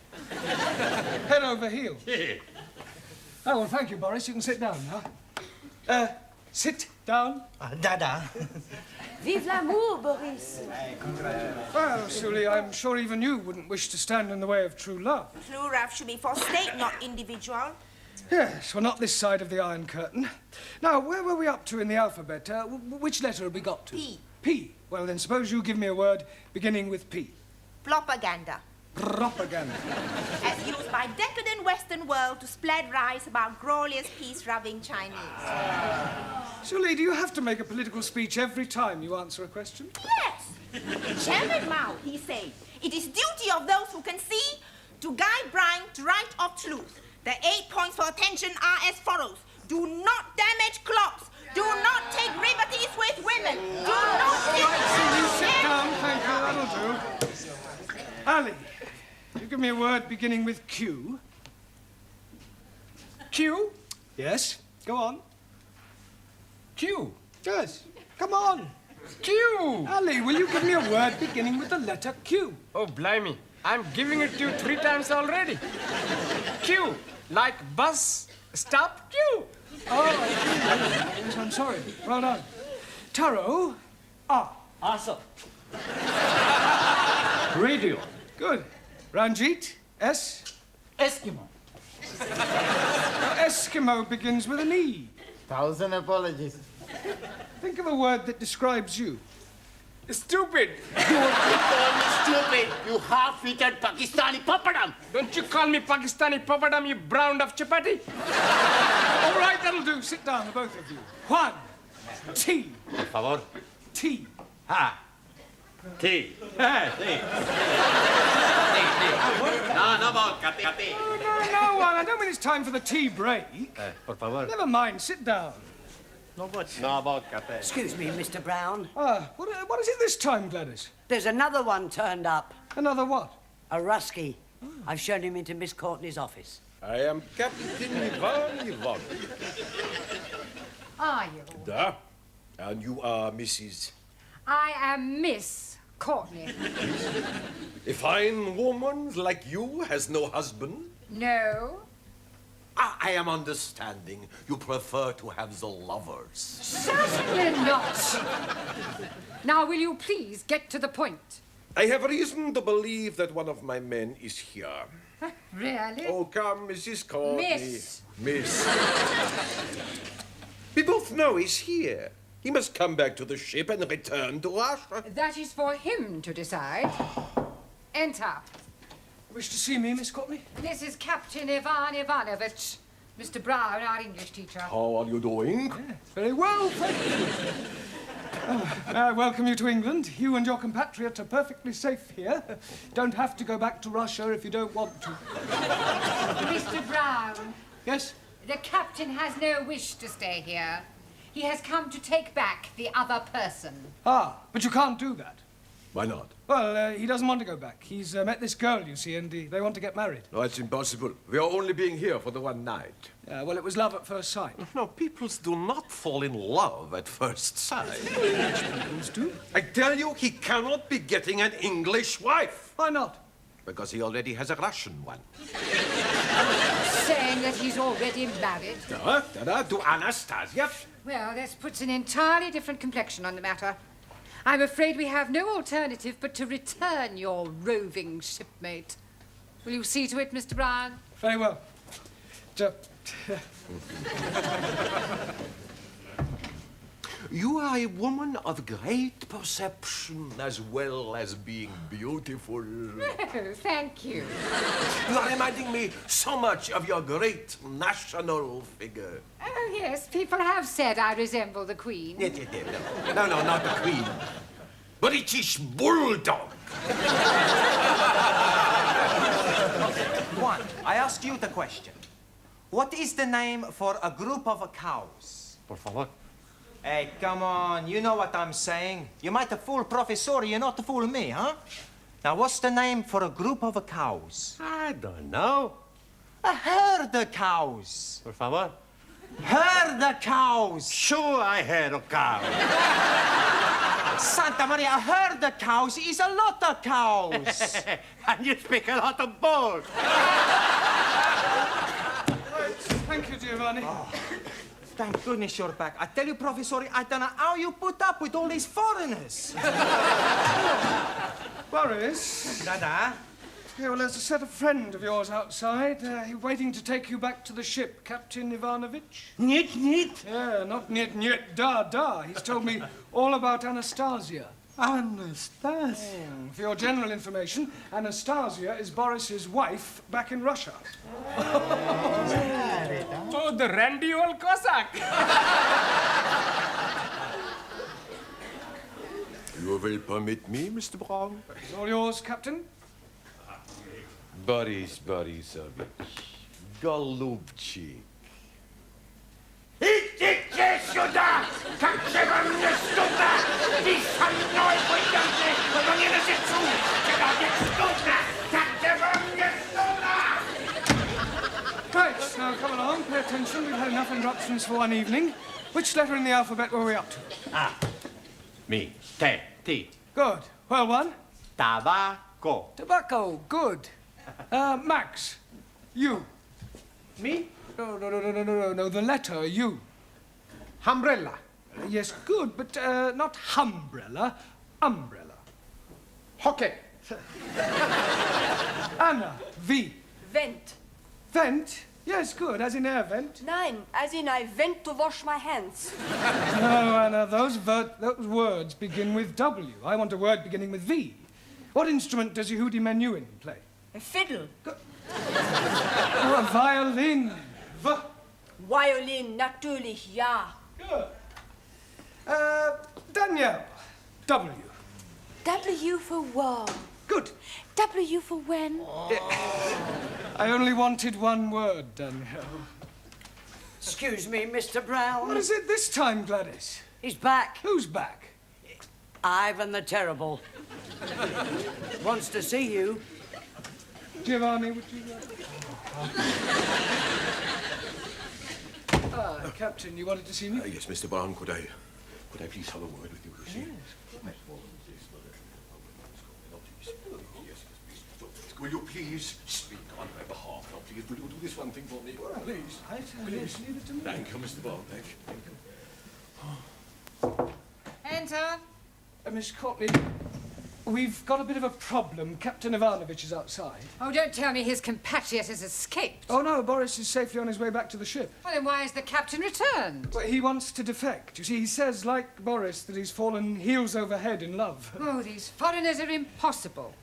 Head over heels? Yeah. Oh, well, thank you, Boris. You can sit down now. Sit down. Da. Vive l'amour, Boris. Well, Sully, I'm sure even you wouldn't wish to stand in the way of true love. True love should be for state, not individual. Yes, well, not this side of the Iron Curtain. Now, where were we up to in the alphabet? Which letter have we got to? P. P. Well, then suppose you give me a word beginning with P. Propaganda. propaganda. As used by decadent Western world to spread lies about glorious peace-loving Chinese. Surely, do you have to make a political speech every time you answer a question? Yes! Chairman Mao, he said, it is duty of those who can see to guide blind to right of truth. The 8 points for attention are as follows. Do not damage clocks. Do not take liberties with women. Do not... You sit down, thank you, that'll do. Ali, you give me a word beginning with Q. Q? Yes, go on. Q? Yes, come on. Q! Ali, will you give me a word beginning with the letter Q? Oh, blimey. I'm giving it to you 3 times already. Q, like bus, stop, Q. Oh, yes, I'm sorry. Well done. Taro, R. Awesome. Radio. Good. Ranjit, S. Eskimo. Eskimo begins with an E. 1,000 apologies. Think of a word that describes you. Stupid. Stupid, you half-eaten Pakistani papadam. Don't you call me Pakistani papadam, you browned up chapati. All right, that'll do. Sit down, the both of you. Juan, T. Por favor. T. Ah. Tea. Tea. No vodka, tea. No, Juan, I don't mean it's time for the tea break. Por favor. Never mind, sit down. No vodka, tea. Excuse me, Mr. Brown. What is it this time, Gladys? There's another one turned up. Another what? A Rusky. I've shown him into Miss Courtney's office. I am Captain Ivan Ivanovich. Are you? Da. And you are Mrs. I am Miss Courtney. A fine woman like you has no husband? No. I am understanding you prefer to have the lovers. Certainly not. Now, will you please get to the point? I have reason to believe that one of my men is here. Really? Oh, come, Mrs. Courtney. Miss. We both know he's here. He must come back to the ship and return to Russia. That is for him to decide. Enter. Wish to see me, Miss Courtney? This is Captain Ivan Ivanovich. Mr. Brown, our English teacher. How are you doing? Very well, thank you. I welcome you to England. You and your compatriot are perfectly safe here. Don't have to go back to Russia if you don't want to. Mr. Brown. Yes? The captain has no wish to stay here. He has come to take back the other person. Ah, but you can't do that. Why not? Well, he doesn't want to go back. He's met this girl, you see, and they want to get married. No, it's impossible. We are only being here for the one night. Well, it was love at first sight. No, peoples do not fall in love at first sight. Peoples do. I tell you, he cannot be getting an English wife. Why not? Because he already has a Russian one. Saying that he's already married. To Anastasia. Well, this puts an entirely different complexion on the matter. I'm afraid we have no alternative but to return your roving shipmate. Will you see to it, Mr. Brown? Very well. You are a woman of great perception as well as being beautiful. Oh, thank you. You are reminding me so much of your great national figure. Oh, yes, people have said I resemble the Queen. No, not the Queen. British Bulldog. Juan, I ask you the question. What is the name for a group of cows? Por favor. Hey, come on, you know what I'm saying. You might have fooled Professor, you not to fool me, huh? Now, what's the name for a group of cows? I don't know. A herd of cows. Por favor. Herd of cows. Sure, I heard of cows. Santa Maria, a herd of cows is a lot of cows. And you speak a lot of balls. Thank you, Giovanni. Oh, thank goodness you're back. I tell you, Professor, I don't know how you put up with all these foreigners. Boris? Dada? Yeah, well, there's a set of friend of yours outside. He's waiting to take you back to the ship, Captain Ivanovich. Niet. Yeah, not niet, da. He's told me all about Anastasia. Anastasia. For your general information, Anastasia is Boris's wife back in Russia. Oh, the randy old Cossack. You will permit me, Mr. Brown? It's all yours, Captain. Boris Borisovich, Golubчик. Идите сюда! Как же вам не стыдно? Ты со мной пойдете, но не на сетку! Когда не стыдно! Как же вам не стыдно? Right, now come along, pay attention. We've had enough interruptions for one evening. Which letter in the alphabet were we up to? Ah. Me. Te. Ti. Good. Well, one. Tabaco. Tobacco. Good. Max. You. Me? No, the letter U. Umbrella. Yes, good, but not humbrella, umbrella. Hockey. Anna, V. Vent. Vent? Yes, good, as in air vent. Nein, as in I went to wash my hands. No, Anna, those words begin with W. I want a word beginning with V. What instrument does Yehudi Menuhin play? A fiddle. Oh, a violin. Violin, natürlich, ja. Good. Danielle. W. W for war. Good. W for when? I only wanted one word, Danielle. Excuse me, Mr. Brown. What is it this time, Gladys? He's back. Who's back? Ivan the Terrible. Wants to see you. Giovanni, would you... Captain, you wanted to see me? Yes, Mr. Brown, could I please have a word with you, Lucy? Yes. Will you please speak on my behalf? Now, please, will you do this one thing for me? Please. Please, leave it to me. Thank you, Mr. Brown. Thank you. Enter. Miss Courtney, we've got a bit of a problem. Captain Ivanovich is outside. Oh, don't tell me his compatriot has escaped. Oh, no, Boris is safely on his way back to the ship. Well, then why has the captain returned? Well, he wants to defect. You see, he says, like Boris, that he's fallen heels over head in love. Oh, these foreigners are impossible.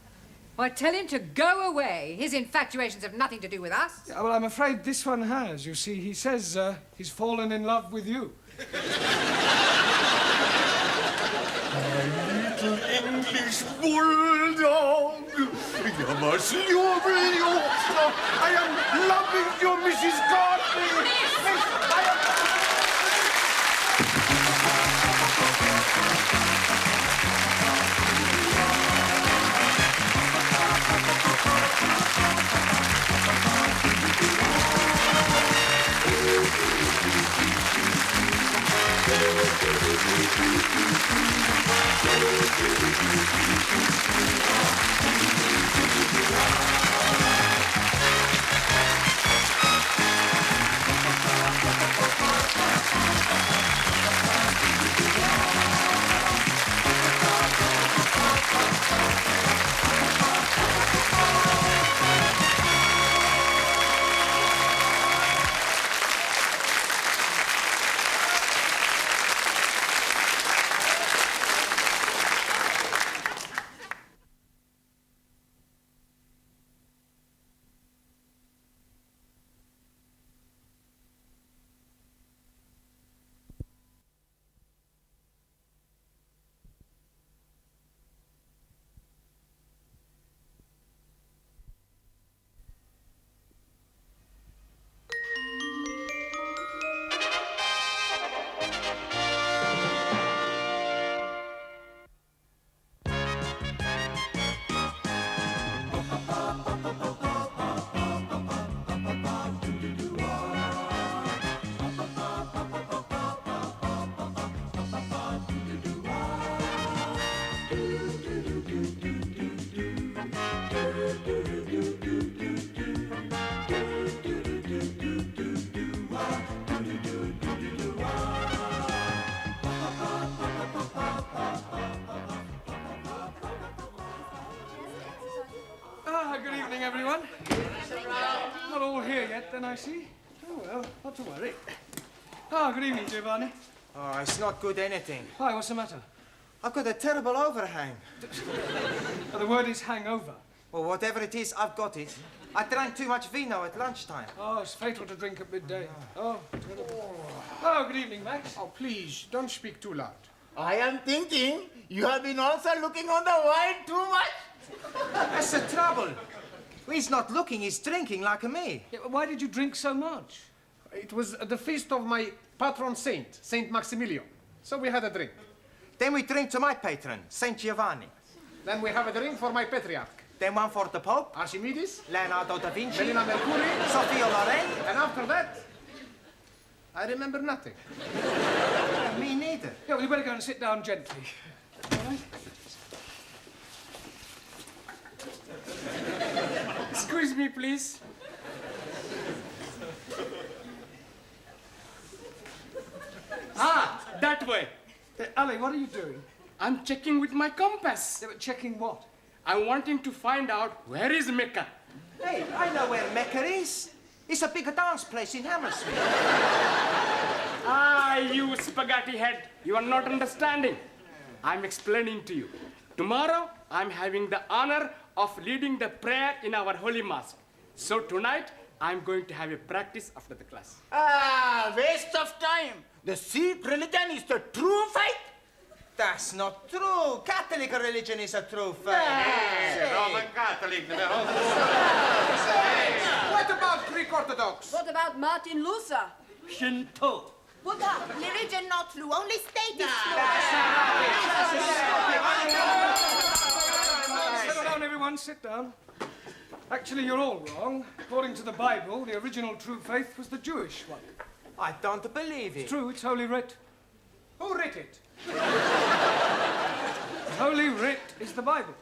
Why, tell him to go away. His infatuations have nothing to do with us. Yeah, well, I'm afraid this one has. You see, he says he's fallen in love with you. Little English bulldog. You must love you. I am loving you, Mrs. Courtney. Yes, I am. Good evening, everyone. Not all here yet, then, I see. Oh, well, not to worry. Good evening, Giovanni. Oh, it's not good anything. Why, what's the matter? I've got a terrible overhang. The word is hangover. Well, whatever it is, I've got it. I drank too much vino at lunchtime. Oh, it's fatal to drink at midday. Oh, terrible. Oh, good evening, Max. Oh, please, don't speak too loud. I am thinking you have been also looking on the wine too much. That's the trouble. He's not looking, he's drinking like me. Yeah, why did you drink so much? It was the feast of my patron saint, Saint Maximilian. So we had a drink. Then we drink to my patron, Saint Giovanni. Then we have a drink for my patriarch. Then one for the Pope. Archimedes. Leonardo da Vinci. Melina Mercury. Sophia Loren. And after that, I remember nothing. Me neither. Yeah, well, you better go and sit down gently. All right? Excuse me, please. That way. Ali, what are you doing? I'm checking with my compass. Yeah, but checking what? I'm wanting to find out where is Mecca. Hey, I know where Mecca is. It's a big dance place in Hammersmith. You spaghetti head. You are not understanding. I'm explaining to you. Tomorrow, I'm having the honor of leading the prayer in our holy mosque. So tonight, I'm going to have a practice after the class. Waste of time. The Sikh religion is the true faith. That's not true. Catholic religion is a true faith. Roman Catholic. What about Greek Orthodox? What about Martin Luther? Shinto. Buddha, religion not true, only state is true. Settle down, everyone, sit down. Actually, you're all wrong. According to the Bible, the original true faith was the Jewish one. I don't believe it. It's true, it's Holy Writ. Who writ it? Holy Writ is the Bible.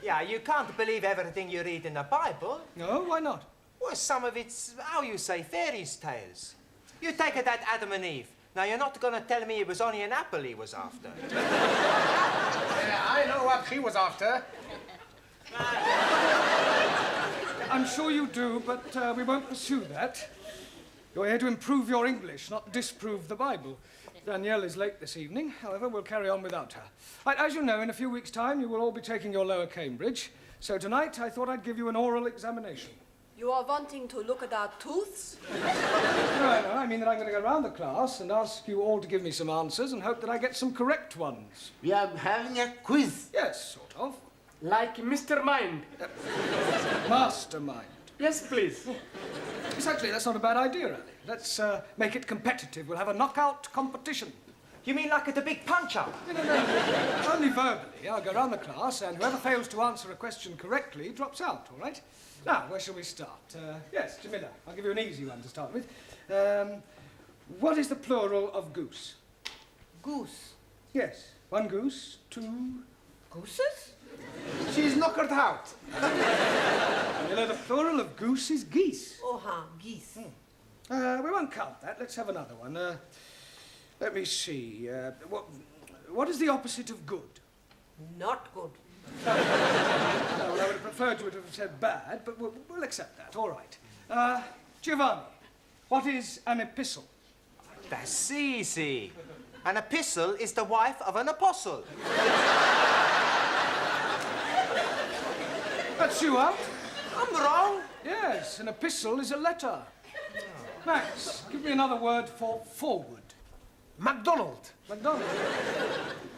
Yeah, you can't believe everything you read in the Bible. No, why not? Well, some of it's, how you say, fairy tales. You take it that Adam and Eve. Now, you're not going to tell me it was only an apple he was after. I know what he was after. I'm sure you do, but we won't pursue that. You're here to improve your English, not disprove the Bible. Danielle is late this evening. However, we'll carry on without her. Right, as you know, in a few weeks' time, you will all be taking your lower Cambridge. So tonight, I thought I'd give you an oral examination. You are wanting to look at our tooths? No, I mean that I'm going to go around the class and ask you all to give me some answers and hope that I get some correct ones. We are having a quiz. Yes, sort of. Like Mr. Mind. Mastermind. Yes, please. Yes, actually, that's not a bad idea, Ali. Let's make it competitive. We'll have a knockout competition. You mean like at a big punch-up? No. Only verbally. I'll go around the class, and whoever fails to answer a question correctly drops out, all right? Now, where shall we start? Yes, Jamila, I'll give you an easy one to start with. What is the plural of goose? Goose. Yes, one goose, two... Gooses? She's knockered out. You know, the plural of goose is geese. Geese. We won't count that. Let's have another one. Let me see. What is the opposite of good? Not good. Well, I would have preferred you to have said bad, but we'll accept that. All right. Giovanni, what is an epistle? That's easy. An epistle is the wife of an apostle. That's you out. I'm wrong. Yes, an epistle is a letter. Max, give me another word for forward. MacDonald. MacDonald?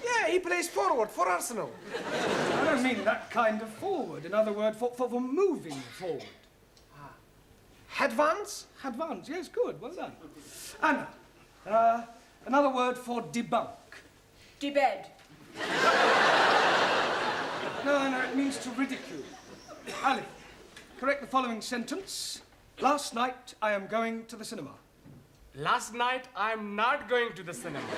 Yeah, he plays forward for Arsenal. I don't mean that kind of forward. Another word for moving forward. Advance? Advance, yes, good, well done. Anna, another word for debunk. Debed. No, it means to ridicule. Ali, correct the following sentence. Last night, I am going to the cinema. Last night, I'm not going to the cinema.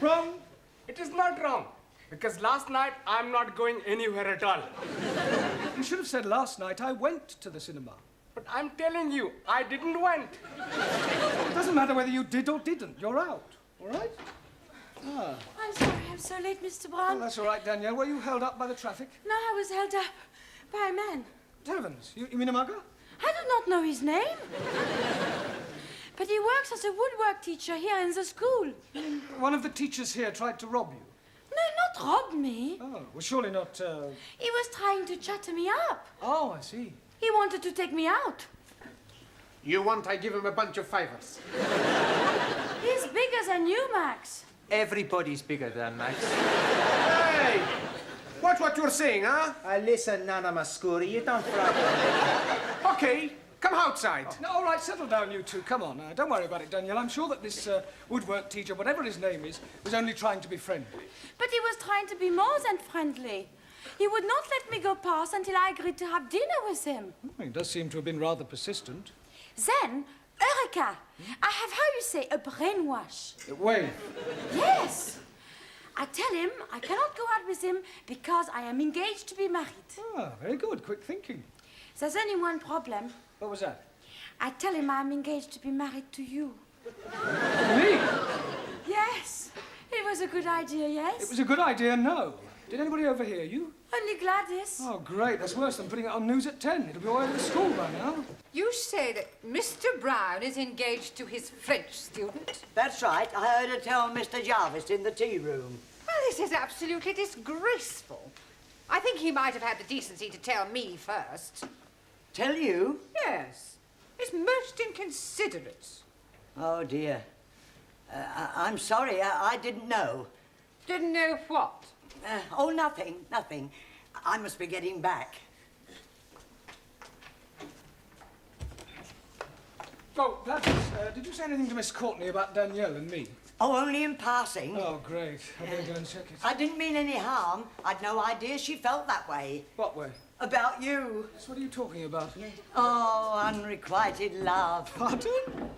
Wrong. It is not wrong. Because last night, I'm not going anywhere at all. You should have said last night I went to the cinema. But I'm telling you, I didn't went. It doesn't matter whether you did or didn't. You're out, all right? I'm sorry, I'm so late, Mr. Brown. Oh, that's all right, Danielle. Were you held up by the traffic? No, I was held up by a man. Heavens, you mean a mugger? I do not know his name. But he works as a woodwork teacher here in the school. One of the teachers here tried to rob you. not rob me. Oh, well, surely not, He was trying to chatter me up. Oh, I see. He wanted to take me out. You want I give him a bunch of fivers? He's bigger than you, Max. Everybody's bigger than Max. Hey! Watch what you're saying, huh? Listen, Nana Mascuri, you don't frighten Okay, come outside. No, all right, settle down, you two. Come on. Don't worry about it, Danielle. I'm sure that this woodwork teacher, whatever his name is, was only trying to be friendly. But he was trying to be more than friendly. He would not let me go past until I agreed to have dinner with him. He does seem to have been rather persistent. Then, Eureka! I have, how you say, a brainwash. Wait. Yes. I tell him I cannot go out with him because I am engaged to be married. Ah, very good. Quick thinking. There's only one problem. What was that? I tell him I'm engaged to be married to you. Me? Yes. It was a good idea, yes? It was a good idea, no. Did anybody overhear you? Only Gladys. Oh, great. That's worse than putting it on news at 10. It'll be all over the school by now. You say that Mr. Brown is engaged to his French student? That's right. I heard her tell Mr. Jarvis in the tea room. Well, this is absolutely disgraceful. I think he might have had the decency to tell me first. Tell you? Yes. It's most inconsiderate. Oh, dear. I'm sorry. I didn't know. Didn't know what? Oh, nothing. I must be getting back. Oh, Gladys, did you say anything to Miss Courtney about Danielle and me? Oh, only in passing. Oh, great. I better go and check it. I didn't mean any harm. I'd no idea she felt that way. What way? About you. So what are you talking about? Oh, unrequited love. Pardon?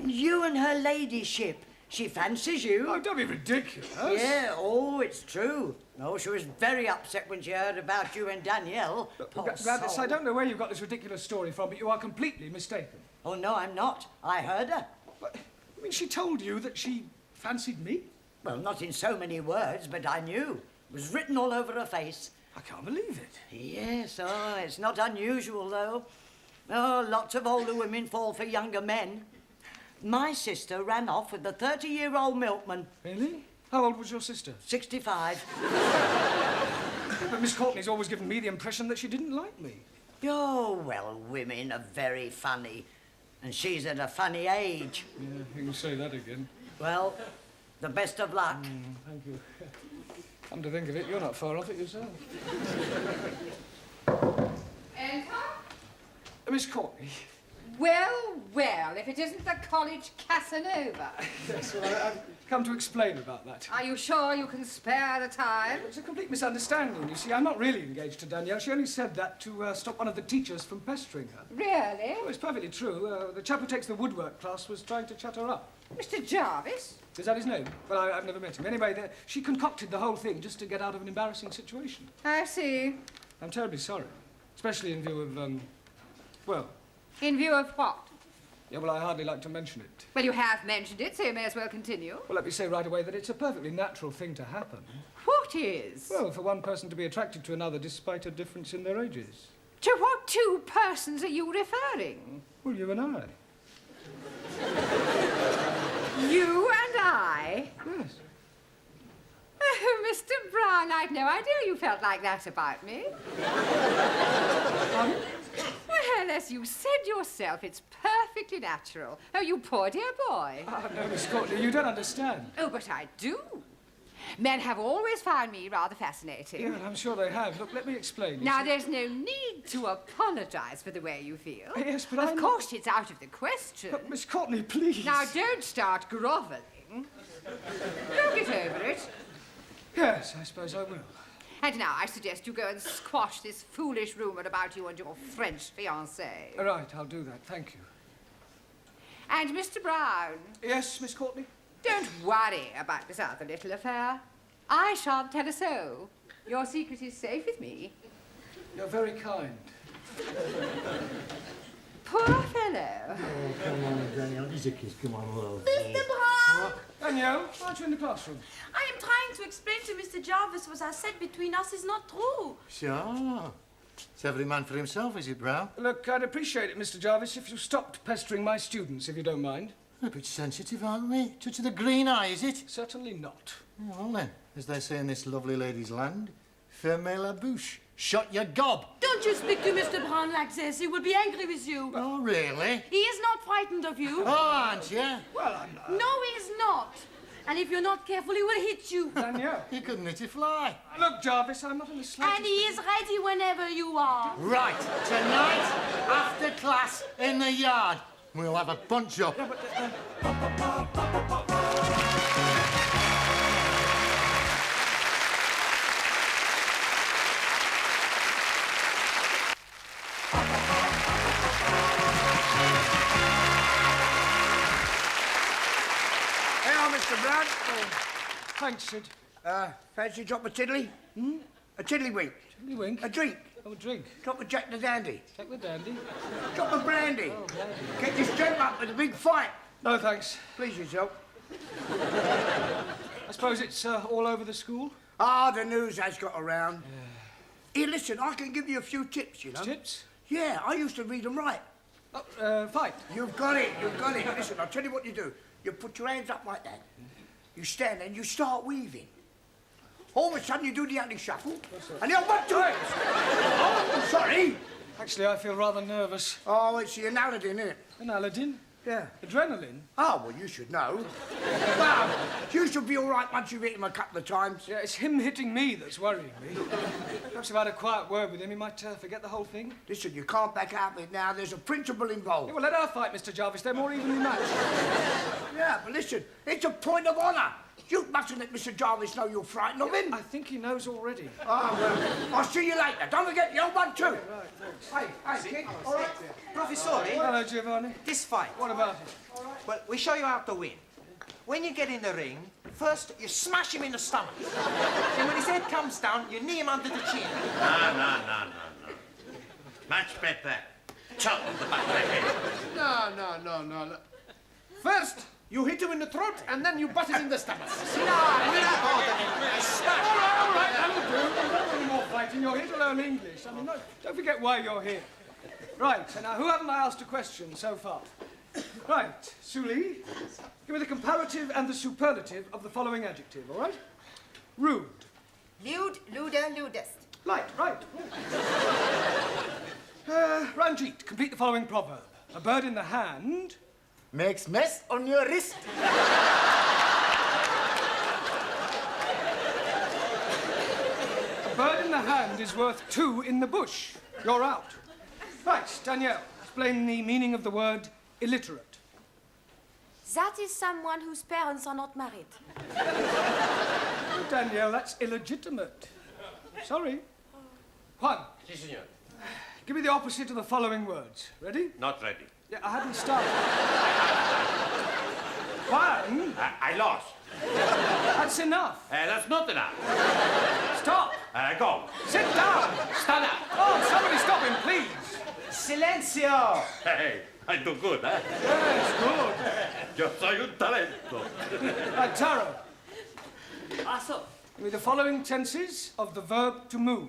You and her ladyship. She fancies you. Oh, don't be ridiculous. Yeah, oh, it's true. No, she was very upset when she heard about you and Danielle. Poor Gladys, soul. I don't know where you got this ridiculous story from, but you are completely mistaken. Oh, no, I'm not. I heard her. But, I mean, she told you that she fancied me? Well, not in so many words, but I knew. It was written all over her face. I can't believe it. Yes, oh, it's not unusual, though. Oh, lots of older women fall for younger men. My sister ran off with a 30-year-old milkman. Really? How old was your sister? 65. But Miss Courtney's always given me the impression that she didn't like me. Oh, well, women are very funny. And she's at a funny age. Yeah, you can say that again. Well, the best of luck. Thank you. Come to think of it, you're not far off it yourself. Enter? Miss Courtney. Well, well, if it isn't the college Casanova. Yes, well, I've come to explain about that. Are you sure you can spare the time? It's a complete misunderstanding. You see, I'm not really engaged to Danielle. She only said that to stop one of the teachers from pestering her. Really? Oh, it's perfectly true. The chap who takes the woodwork class was trying to chat her up. Mr. Jarvis? Is that his name? Well, I've never met him. Anyway, she concocted the whole thing just to get out of an embarrassing situation. I see. I'm terribly sorry. Especially in view of, well... In view of what? Yeah, well, I hardly like to mention it. Well, you have mentioned it, so you may as well continue. Well, let me say right away that it's a perfectly natural thing to happen. What is? Well, for one person to be attracted to another despite a difference in their ages. To what two persons are you referring? Well, you and I. You and I? Yes. Oh, Mr. Brown, I'd no idea you felt like that about me. Well, as you said yourself, it's perfectly natural. Oh, you poor dear boy. Oh, no, Miss Courtney, you don't understand. Oh, but I do. Men have always found me rather fascinating. Yeah, I'm sure they have. Look, let me explain. You Now, see- there's no need to apologise for the way you feel. Yes, but Of course, it's out of the question. But, Miss Courtney, please. Now, don't start grovelling. Don't get over it. Yes, I suppose I will. And now I suggest you go and squash this foolish rumour about you and your French fiancée. Right, I'll do that. Thank you. And Mr. Brown. Yes, Miss Courtney? Don't worry about this other little affair. I shan't tell a soul. Your secret is safe with me. You're very kind. Poor fellow. Oh, come on, Danielle. He's a kiss. Come on, love. Mr. Brown! Danielle, aren't you in the classroom? I am trying to explain to Mr. Jarvis what I said between us is not true. Sure. It's every man for himself, is it, Brown? Look, I'd appreciate it, Mr. Jarvis, if you stopped pestering my students, if you don't mind. A bit sensitive, aren't we? Touch of the green eye, is it? Certainly not. Oh, well, then. as they say in this lovely lady's land. Fermez la bouche. Shut your gob. Don't you speak to Mr. Brown like this. He will be angry with you. Oh, really? He is not frightened of you. Oh, aren't you? Well, I'm not. No, he is not. And if you're not careful, he will hit you. Danielle. You couldn't hit a fly. Look, Jarvis, I'm not in the slightest... And he is ready whenever you are. Right, tonight, after class, in the yard, we'll have a punch-up. Yeah, but, Mr. Brown. Oh, thanks, Sid. Fancy a drop of tiddly? Hmm? A tiddlywink. Tiddlywink? A drink. Oh, a drink. Drop of Jack the Dandy. Jack the Dandy? Drop of brandy. Oh, brandy. Get this gent up with a big fight. No, thanks. Please yourself. I suppose it's all over the school? Ah, the news has got around. Here, listen, I can give you a few tips, you know. Tips? Yeah, I used to read and write. Oh, fight. You've got it, you've got it. Listen, I'll tell you what you do. You put your hands up like that. You stand and you start weaving. All of a sudden you do the ugly shuffle. And the old 1, 2. Oh, sorry. Actually, I feel rather nervous. Oh, it's the Aladdin, isn't it? An Aladdin? Yeah. Adrenaline? Oh, well, you should know. Well, you should be all right once you've hit him a couple of times. Yeah, it's him hitting me that's worrying me. Perhaps if I had a quiet word with him, he might forget the whole thing. Listen, you can't back out of it now. There's a principle involved. Yeah, well, let her fight, Mr. Jarvis. They're more evenly matched. Yeah, but listen, it's a point of honour. You mustn't let Mr. Jarvis know you're frightened of him. I think he knows already. Ah, well, I'll see you later. Don't forget the old 1, 2. Right, thanks. Hey, kid. All right. Professore, Hello, Giovanni. this fight. What about it? Well, we show you how to win. When you get in the ring, first you smash him in the stomach. Then when his head comes down, you knee him under the chin. No. Much better. Chop the back of the head. No. First, you hit him in the throat, and then you butt him in the stomach. All right, that'll do. Don't any more fighting. You're here to learn English. I mean, don't forget why you're here. Right, so now, who haven't I asked a question so far? Right, Suli, give me the comparative and the superlative of the following adjective, all right? Rude. Lewd, lewder, lewdest. Right. Ranjit, complete the following proverb. A bird in the hand... Makes mess on your wrist. A bird in the hand is worth 2 in the bush. You're out. Right, Danielle, explain the meaning of the word illiterate. That is someone whose parents are not married. Oh, Danielle, that's illegitimate. Sorry. Juan. Si, senor. Give me the opposite of the following words. Ready? Not ready. Yeah, I hadn't started. Juan. I lost. That's enough. That's not enough. Stop. Go. Sit down. Stand up. Oh, somebody stop him, please. Silencio! Hey, I do good, eh? Yes, good. Yo soy un talento. Right, Taro. Also, Give me the following tenses of the verb to move.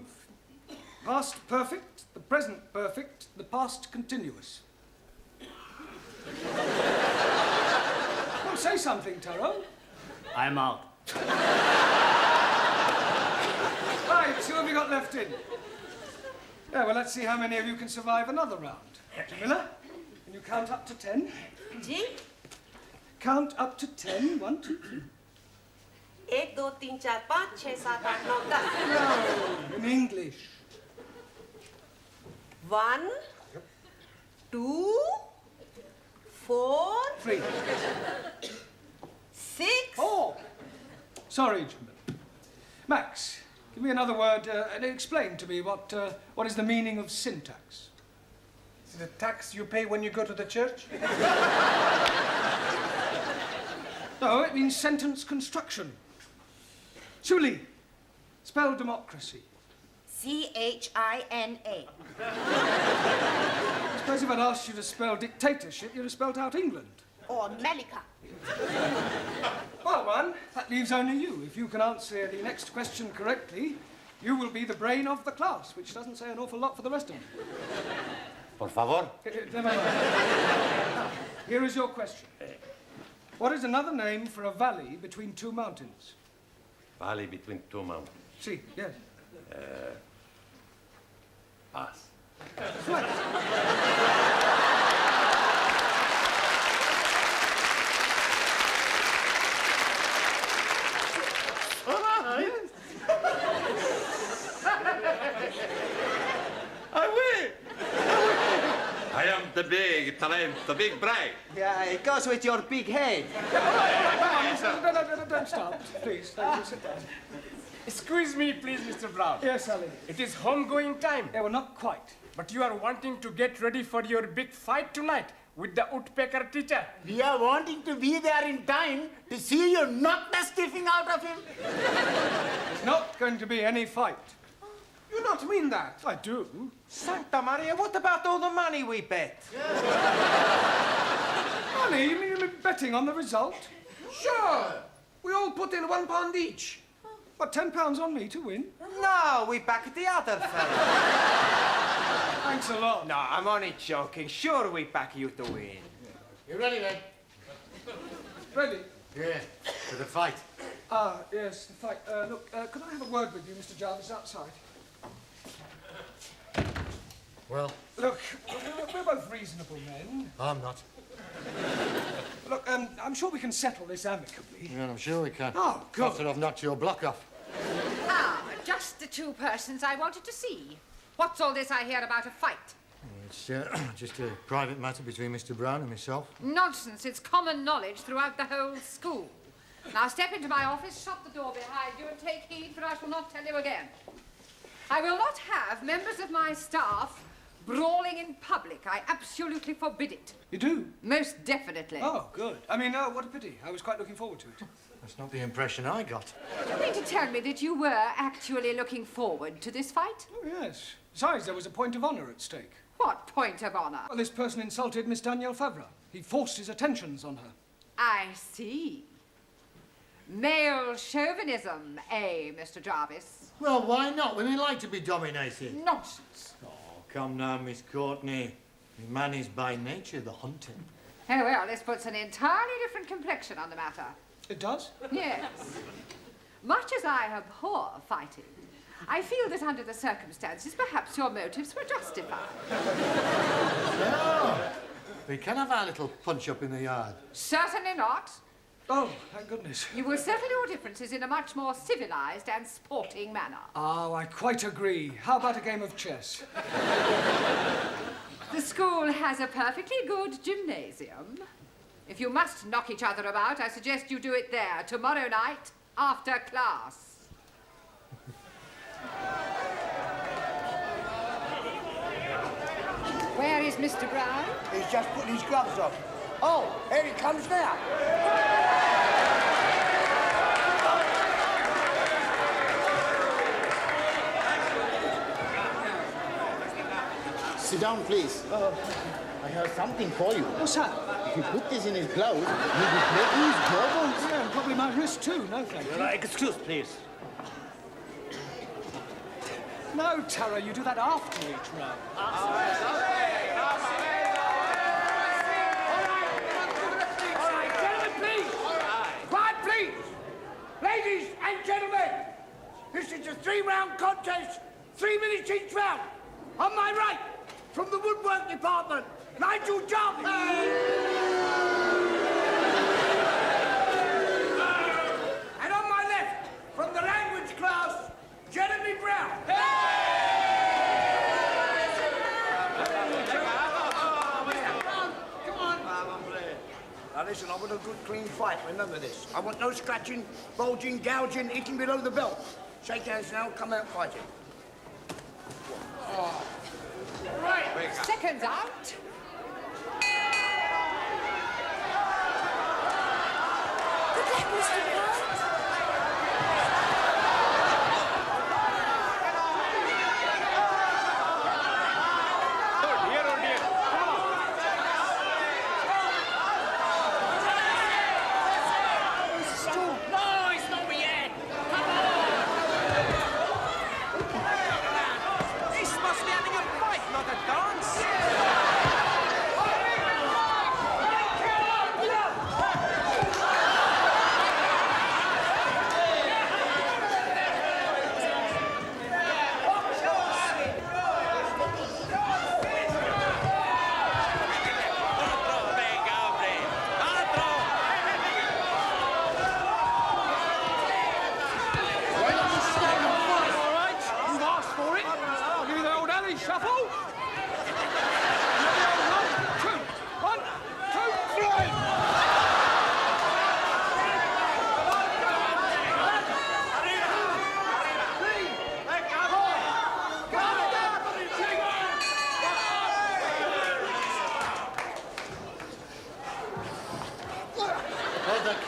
Past perfect, the present perfect, the past continuous. Well, say something, Taro. I'm out. Right, who have you got left in? Yeah, well, let's see how many of you can survive another round. Jamila, can you count up to 10? Ji? Count up to 10. 1, 2, 3. 1, 2, 3, 4, 5, 6, 7, 8, 9, 10. No, in English. 1, 2, 4, 3. 6. 4. Sorry, Jamila. Max, give me another word and explain to me what is the meaning of syntax. Is it a tax you pay when you go to the church? No, it means sentence construction. Suli, spell democracy. C-H-I-N-A. I suppose if I'd asked you to spell dictatorship, you'd have spelled out England. Or America. Well, Juan, that leaves only you. If you can answer the next question correctly, you will be the brain of the class, which doesn't say an awful lot for the rest of them. Por favor. Never mind. Here is your question. What is another name for a valley between two mountains? Valley between two mountains. See, yes. Pass. I am the big talent, the big brag. Yeah, it goes with your big head. No, don't stop. Please, sit down. Excuse me, please, Mr. Brown. Yes, Ali. It is homegoing time. Yeah, well, not quite. But you are wanting to get ready for your big fight tonight with the woodpecker teacher. We are wanting to be there in time to see you knock the stiffing out of him. There's not going to be any fight. You not mean that? I do. Santa Maria, what about all the money we bet? Money? You mean betting on the result? Sure. We all put in £1 each. What, £10 on me to win? No, we back the other fella. Thanks a lot. No, I'm only joking. Sure, we back you to win. You ready, then? Ready? Yeah, for the fight. Ah, yes, the fight. Look, could I have a word with you, Mr. Jarvis, outside? Well, Look, we're both reasonable men. I'm not. Look, I'm sure we can settle this amicably. Yeah, I'm sure we can. Oh, good. After I've knocked your block off. Ah, just the two persons I wanted to see. What's all this I hear about a fight? It's just a private matter between Mr. Brown and myself. Nonsense. It's common knowledge throughout the whole school. Now step into my office, shut the door behind you, and take heed, for I shall not tell you again. I will not have members of my staff brawling in public. I absolutely forbid it. You do? Most definitely. Oh, good. I mean, what a pity. I was quite looking forward to it. That's not the impression I got. Do you mean to tell me that you were actually looking forward to this fight? Oh, yes. Besides, there was a point of honour at stake. What point of honour? Well, this person insulted Miss Danielle Favre. He forced his attentions on her. I see. Male chauvinism, eh, Mr. Jarvis? Well, why not? Women like to be dominated. Nonsense. Oh, come now, Miss Courtney. Man is by nature the hunter. Oh, well, this puts an entirely different complexion on the matter. It does? Yes. Much as I abhor fighting, I feel that under the circumstances, perhaps your motives were justified. No. We can have our little punch-up in the yard. Certainly not. Oh, thank goodness. You will settle your differences in a much more civilized and sporting manner. Oh, I quite agree. How about a game of chess? The school has a perfectly good gymnasium. If you must knock each other about, I suggest you do it there tomorrow night after class. Where is Mr. Brown? He's just putting his gloves on. Oh, here he comes now. Sit down, please. I have something for you. What's that? If you put this in his blouse, you'll be breaking his jawbones. Yeah, and probably my wrist too. No, thank you. Excuse, please. No, Tara, you do that after each round. All right, gentlemen, please. Quiet, please. Ladies and gentlemen, this is a 3-round contest, 3 minutes each round. On my right, from the woodwork department, Nigel Jarvis. And on my left, from the language class, Jeremy Brown. Come on. Now listen, I want a good clean fight, remember this. I want no scratching, bulging, gouging, eating below the belt. Shake hands now, come out fighting. Right, seconds out. Good luck, Mr. Brown. Oh dear, oh dear. No, it's not me yet. Come on. This must be having a fight, not a dance.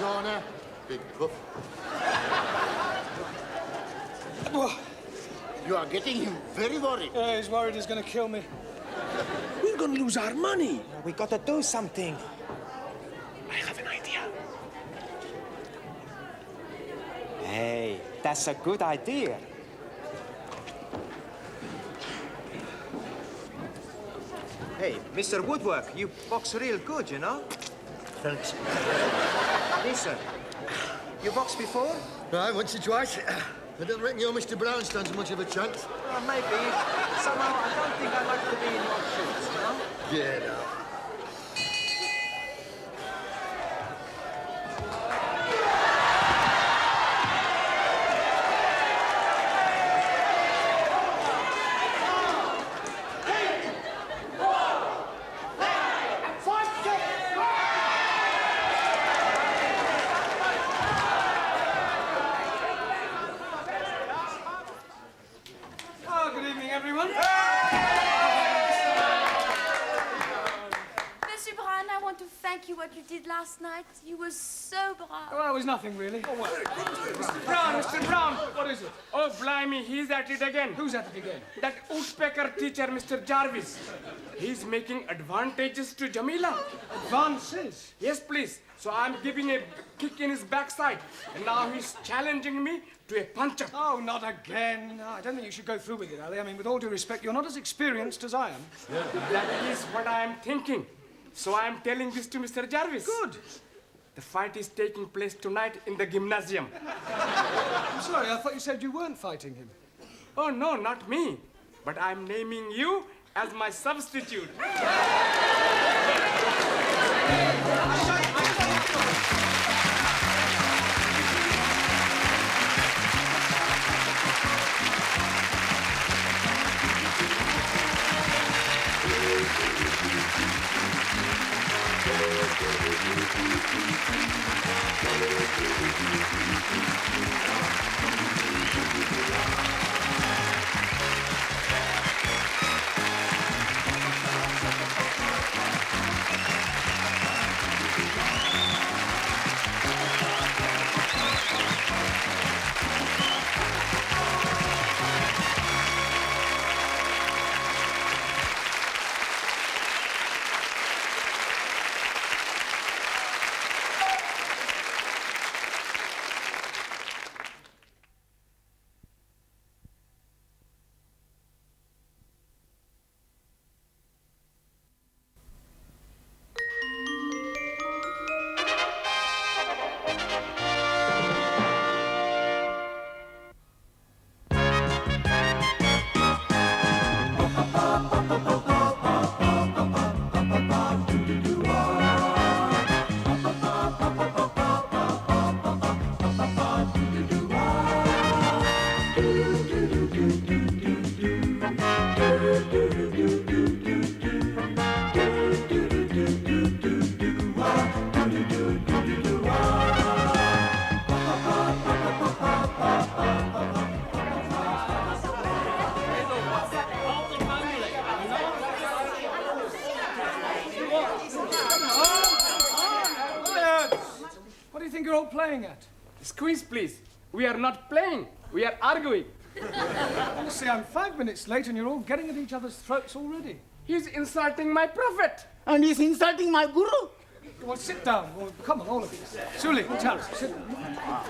corner. Big puff. You are getting him very worried. Yeah, he's worried he's going to kill me. We're going to lose our money. We got to do something. I have an idea. Hey, that's a good idea. Hey, Mr. Woodwork, you box real good, you know? Thanks. Listen, you boxed before? Right, once or twice. I don't reckon your Mr. Brown stands much of a chance. Maybe. Somehow, I don't think I'd like to be in your shoes, you know? Get out. Good evening, everyone. Monsieur Brown, I want to thank you what you did last night. You were so brave. Well, it was nothing, really. Oh, well. Mr. Brown. What is it? Oh, blimey, he's at it again. Who's at it again? That woodpecker teacher, Mr. Jarvis. He's making advantages to Jamila. Advances? Yes, please. So I'm giving a kick in his backside. And now he's challenging me to a punch-up. Oh, not again. No, I don't think you should go through with it, Ali. I mean, with all due respect, you're not as experienced as I am. That is what I am thinking. So I am telling this to Mr. Jarvis. Good. The fight is taking place tonight in the gymnasium. I'm sorry, I thought you said you weren't fighting him. Oh, no, not me. But I'm naming you as my substitute. What do you think you're all playing at? Squeeze, please. We are not playing. We are arguing. Honestly, I'm 5 minutes late and you're all getting at each other's throats already. He's insulting my prophet. And he's insulting my guru. Well, sit down. Well, come on, all of you. Suli, Tara, sit down.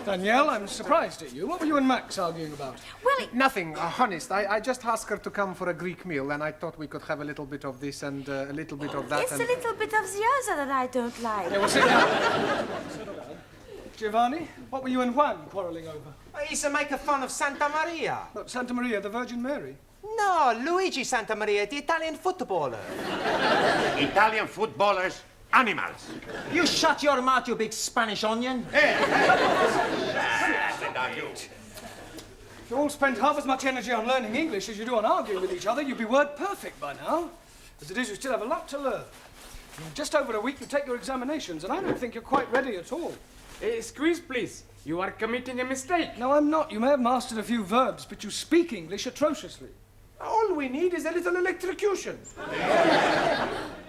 Danielle, I'm surprised at you. What were you and Max arguing about? Well, nothing, honest. I just asked her to come for a Greek meal, and I thought we could have a little bit of this and a little bit of that. It's a little bit of the other that I don't like. Yeah, well, sit down. Giovanni, what were you and Juan quarrelling over? He's making fun of Santa Maria. What, Santa Maria, the Virgin Mary? No, Luigi Santa Maria, the Italian footballer. Italian footballers, animals. You shut your mouth, you big Spanish onion. If you all spent half as much energy on learning English as you do on arguing with each other, you'd be word perfect by now. As it is, you still have a lot to learn. In just over a week, you take your examinations, and I don't think you're quite ready at all. Squeeze, please. You are committing a mistake. No, I'm not. You may have mastered a few verbs, but you speak English atrociously. All we need is a little electrocution.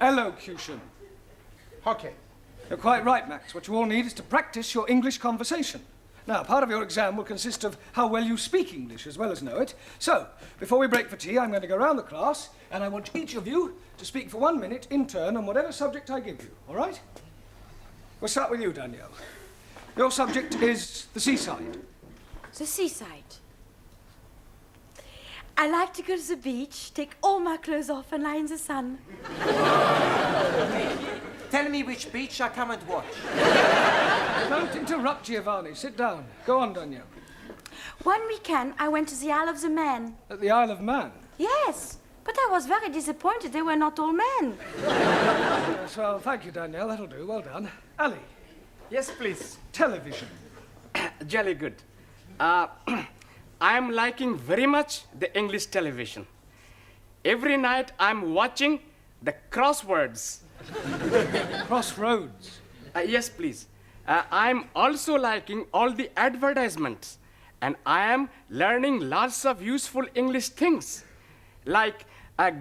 Elocution. Okay. You're quite right, Max. What you all need is to practice your English conversation. Now, part of your exam will consist of how well you speak English as well as know it. So, before we break for tea, I'm going to go round the class, and I want each of you to speak for 1 minute in turn on whatever subject I give you, all right? We'll start with you, Danielle. Your subject is the seaside. The seaside. I like to go to the beach, take all my clothes off and lie in the sun. Tell me which beach I come and watch. Don't interrupt, Giovanni. Sit down. Go on, Danielle. One weekend, I went to the Isle of the Man. At the Isle of Man? Yes, but I was very disappointed. They were not all men. Yes, well, thank you, Danielle. That'll do. Well done. Ali. Yes, please. Television. Jolly good. I'm liking very much the English television. Every night I'm watching the crosswords. Crossroads? Yes, please. I'm also liking all the advertisements. And I am learning lots of useful English things. Like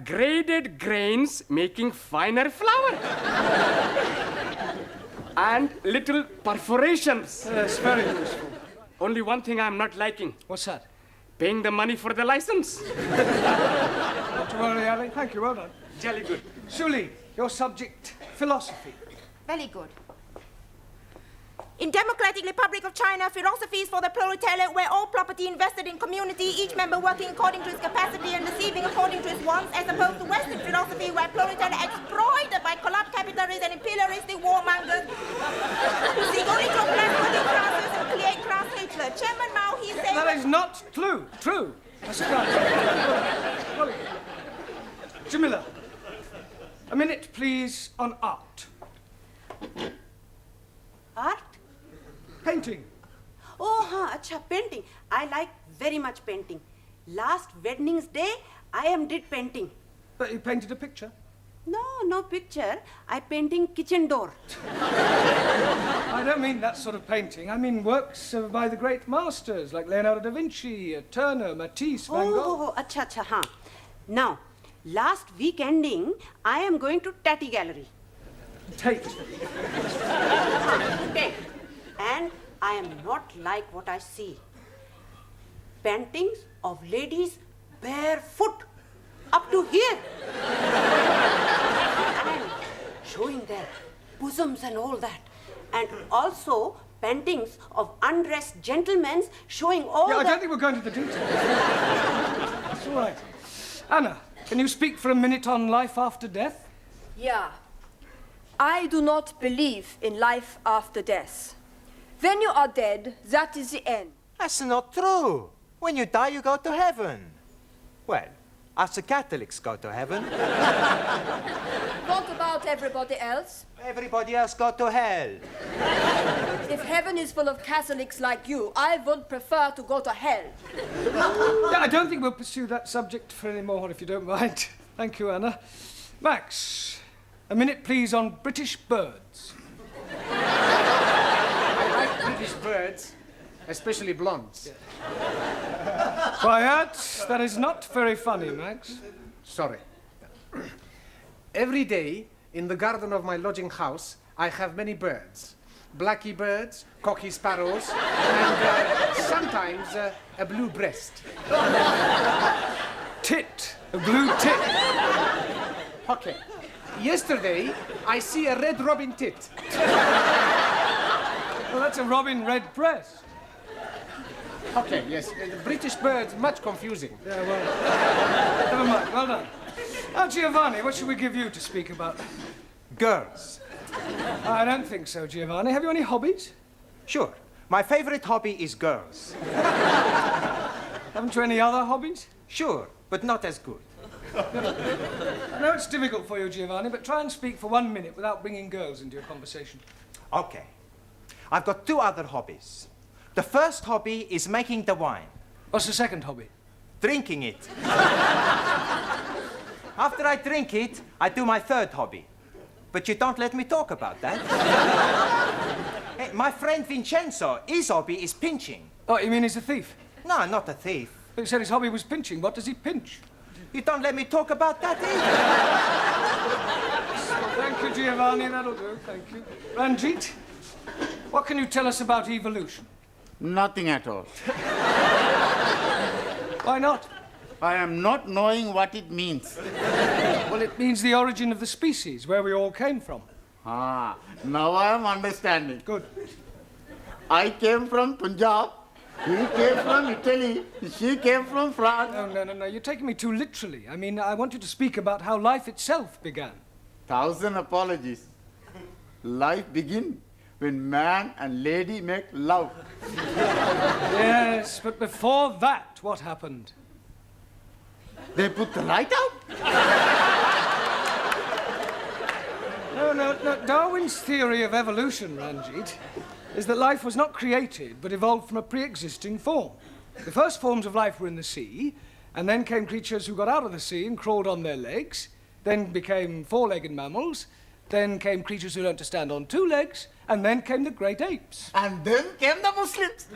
graded grains making finer flour. And little perforations. Yes, very useful. Only one thing I'm not liking. What's that? Paying the money for the license. Not to worry, Ali. Thank you. Well done. Jolly good. Suli, your subject, philosophy. Very good. In Democratic Republic of China, philosophy is for the proletariat, where all property invested in community, each member working according to his capacity and receiving according to his wants, as opposed to Western philosophy, where proletariat exploited by corrupt capitalists and imperialistic warmongers who seek only to oppress working classes and create class Hitler. Chairman Mao, he said... That is not true. That's right. Jamila, a minute, please, on art. Art? Painting. Oh, acha, painting. I like very much painting. Last Wednesday, I did painting. But you painted a picture? No picture. I painting kitchen door. I don't mean that sort of painting. I mean works by the great masters, like Leonardo da Vinci, Turner, Matisse, Van Gogh. Oh, acha, huh. Now, last week ending, I am going to Tatty Gallery. Tate. Tate. And I am not like what I see. Paintings of ladies barefoot up to here. And showing their bosoms and all that. And also paintings of undressed gentlemen showing all I don't think we're going to the details. That's all right. Anna, can you speak for a minute on life after death? Yeah. I do not believe in life after death. When you are dead, that is the end. That's not true. When you die, you go to heaven. Well, us Catholics go to heaven. What about everybody else? Everybody else go to hell. If heaven is full of Catholics like you, I would prefer to go to hell. Yeah, I don't think we'll pursue that subject for any more, if you don't mind. Thank you, Anna. Max, a minute, please, on British birds. I like British birds, especially blondes. Quiet. That is not very funny, Max. Sorry. Every day, in the garden of my lodging house, I have many birds. Blacky birds, cocky sparrows, and sometimes a blue breast. Tit. A blue tit. Okay. Yesterday, I see a red robin tit. Well, that's a robin red breast. Okay, yes. The British birds, much confusing. Yeah, well, never mind. Well done. Now, Giovanni, what should we give you to speak about? Girls. I don't think so, Giovanni. Have you any hobbies? Sure. My favorite hobby is girls. Haven't you any other hobbies? Sure, but not as good. I know it's difficult for you, Giovanni, but try and speak for 1 minute without bringing girls into your conversation. Okay. I've got 2 other hobbies. The first hobby is making the wine. What's the second hobby? Drinking it. After I drink it, I do my third hobby. But you don't let me talk about that. Hey, my friend Vincenzo, his hobby is pinching. Oh, you mean he's a thief? No, not a thief. But he said his hobby was pinching. What does he pinch? You don't let me talk about that either. Well, thank Thank you, Giovanni. That'll do. Thank you. Ranjit, what can you tell us about evolution? Nothing at all. Why not? I am not knowing what it means. Well, it means the origin of the species, where we all came from. Ah, now I am understanding. Good. I came from Punjab. He came from Italy. She came from France. No. You're taking me too literally. I mean, I want you to speak about how life itself began. 1,000 apologies. Life begins when man and lady make love. Yes, but before that, what happened? They put the light out? No. Darwin's theory of evolution, Ranjit, is that life was not created, but evolved from a pre-existing form. The first forms of life were in the sea, and then came creatures who got out of the sea and crawled on their legs, then became four-legged mammals, then came creatures who learned to stand on two legs, and then came the great apes. And then came the Muslims.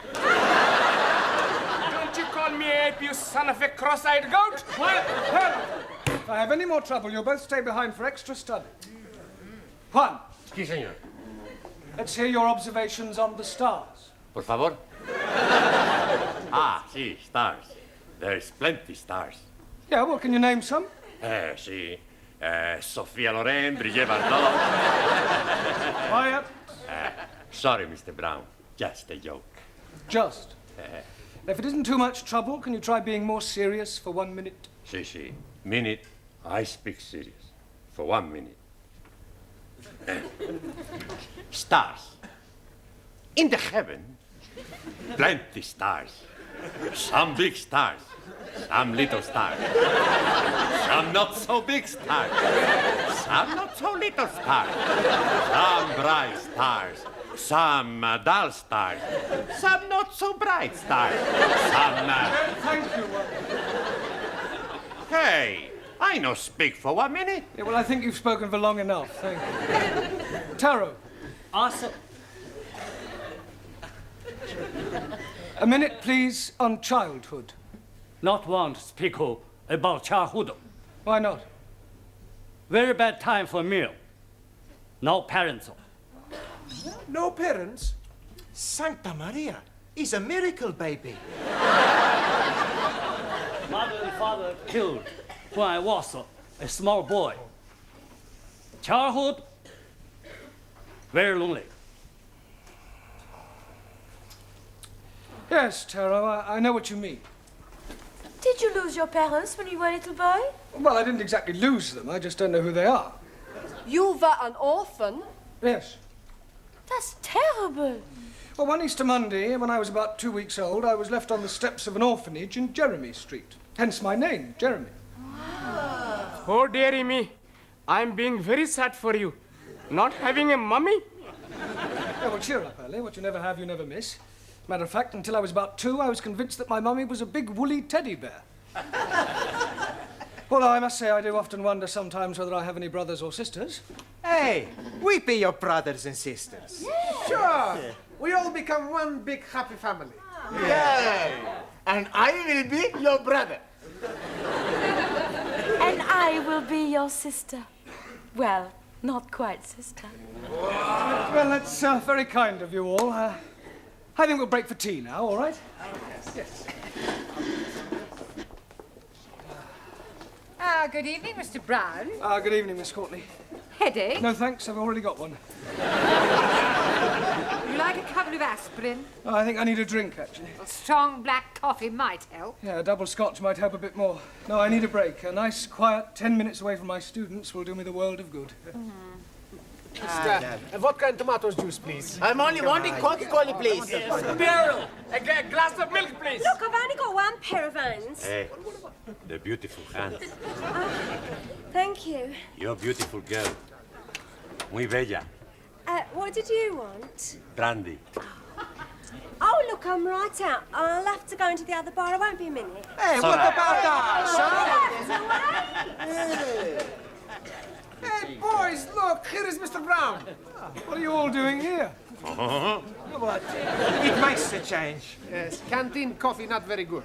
Don't you call me ape, you son of a cross-eyed goat? Quiet! If I have any more trouble, you'll both stay behind for extra study. Juan. Sí, señor. Let's hear your observations on the stars. Por favor. Sí, stars. There's plenty stars. Yeah, well, can you name some? Sí. Sophia Loren, Brigitte Bardot. Quiet. Sorry, Mr. Brown. Just a joke. Just. If it isn't too much trouble, can you try being more serious for 1 minute? Sí. Minute, I speak serious. For 1 minute. Stars. In the heaven, plenty stars. Some big stars, some little stars. Some not so big stars, some not so little stars. Some bright stars, some dull stars. Some not so bright stars. Some... Thank you. Hey, I no speak for 1 minute. Yeah, well, I think you've spoken for long enough. Thank you. Taro. Awesome. A minute, please, on childhood. Not want to speak about childhood. Why not? Very bad time for meal. No parents. No parents? Santa Maria, he's a miracle baby. Mother and father killed when I was a small boy. Childhood, very lonely. Yes, Taro, I know what you mean. Did you lose your parents when you were a little boy? Well, I didn't exactly lose them. I just don't know who they are. You were an orphan? Yes. That's terrible. Well, one Easter Monday, when I was about 2 weeks old, I was left on the steps of an orphanage in Jeremy Street. Hence my name, Jeremy. Oh, dearie me. I'm being very sad for you. Not having a mummy? Yeah, well, cheer up, Ellie. What you never have, you never miss. Matter of fact, until I was about 2, I was convinced that my mummy was a big woolly teddy bear. Although I must say I do often wonder sometimes whether I have any brothers or sisters. Hey, we be your brothers and sisters. Sure. We all become one big happy family. Yeah. And I will be your brother. And I will be your sister. Well, not quite sister. Well, that's very kind of you all. I think we'll break for tea now, all right? Yes. Good evening, Mr. Brown. Good evening, Miss Courtney. Headache? No, thanks. I've already got one. Would you like a couple of aspirin? Oh, I think I need a drink, actually. A strong black coffee might help. Yeah, a double scotch might help a bit more. No, I need a break. A nice, quiet 10 minutes away from my students will do me the world of good. Vodka and tomatoes juice, please. I'm only wanting Coca-Cola, please. Beryl, a glass of milk, please. Look, I've only got one pair of hands. Hey, the beautiful hands. Thank you. You're a beautiful girl. Muy bella. What did you want? Brandy. Oh, look, I'm right out. I'll have to go into the other bar. I won't be a minute. Hey, what about us? Hey, boys, look, here is Mr. Brown. What are you all doing here? It makes a change. Yes, canteen coffee not very good.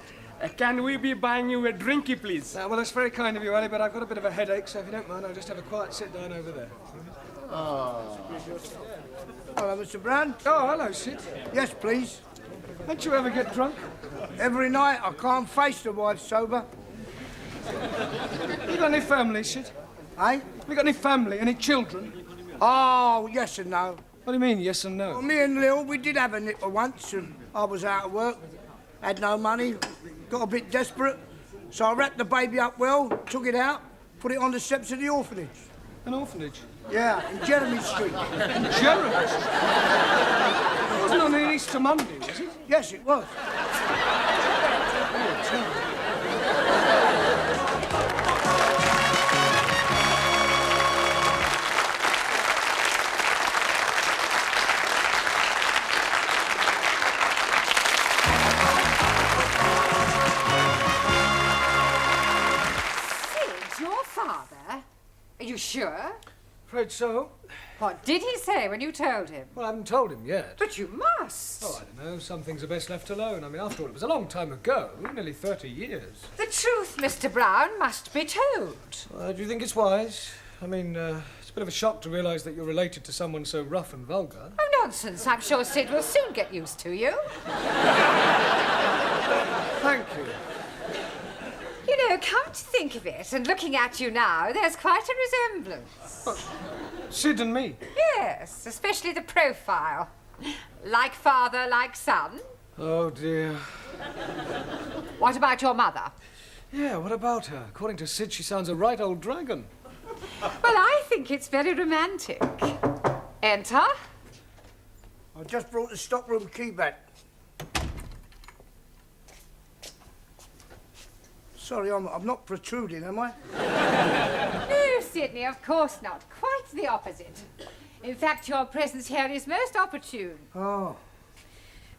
Can we be buying you a drinky, please? Well, that's very kind of you, Ali, but I've got a bit of a headache, so if you don't mind, I'll just have a quiet sit down over there. Hello, Mr. Brown. Oh, hello, Sid. Yes, please. Don't you ever get drunk? Every night. I can't face the wife sober. You got any family, Sid? Eh? You got any family, any children? Oh, yes and no. What do you mean, yes and no? Well, me and Lil, we did have a nipper once, and I was out of work, had no money, got a bit desperate, so I wrapped the baby up well, took it out, put it on the steps of the orphanage. An orphanage? Yeah, in Jeremy Street. In Jeremy Street? It wasn't on an Easter Monday, was it? Yes, it was. Are you sure? Afraid so. What did he say when you told him? Well, I haven't told him yet. But you must. Oh, I don't know. Some things are best left alone. I mean, after all, it was a long time ago. Nearly 30 years. The truth, Mr. Brown, must be told. Do you think it's wise? I mean, it's a bit of a shock to realise that you're related to someone so rough and vulgar. Oh, nonsense. I'm sure Sid will soon get used to you. Thank you. You know, come to think of it, and looking at you now, there's quite a resemblance. Sid and me? Yes, especially the profile. Like father, like son. Oh, dear. What about your mother? Yeah, what about her? According to Sid, she sounds a right old dragon. Well, I think it's very romantic. Enter. I just brought the stockroom key back. Sorry, I'm not protruding, am I? No, Sidney, of course not. Quite the opposite. In fact, your presence here is most opportune. Oh.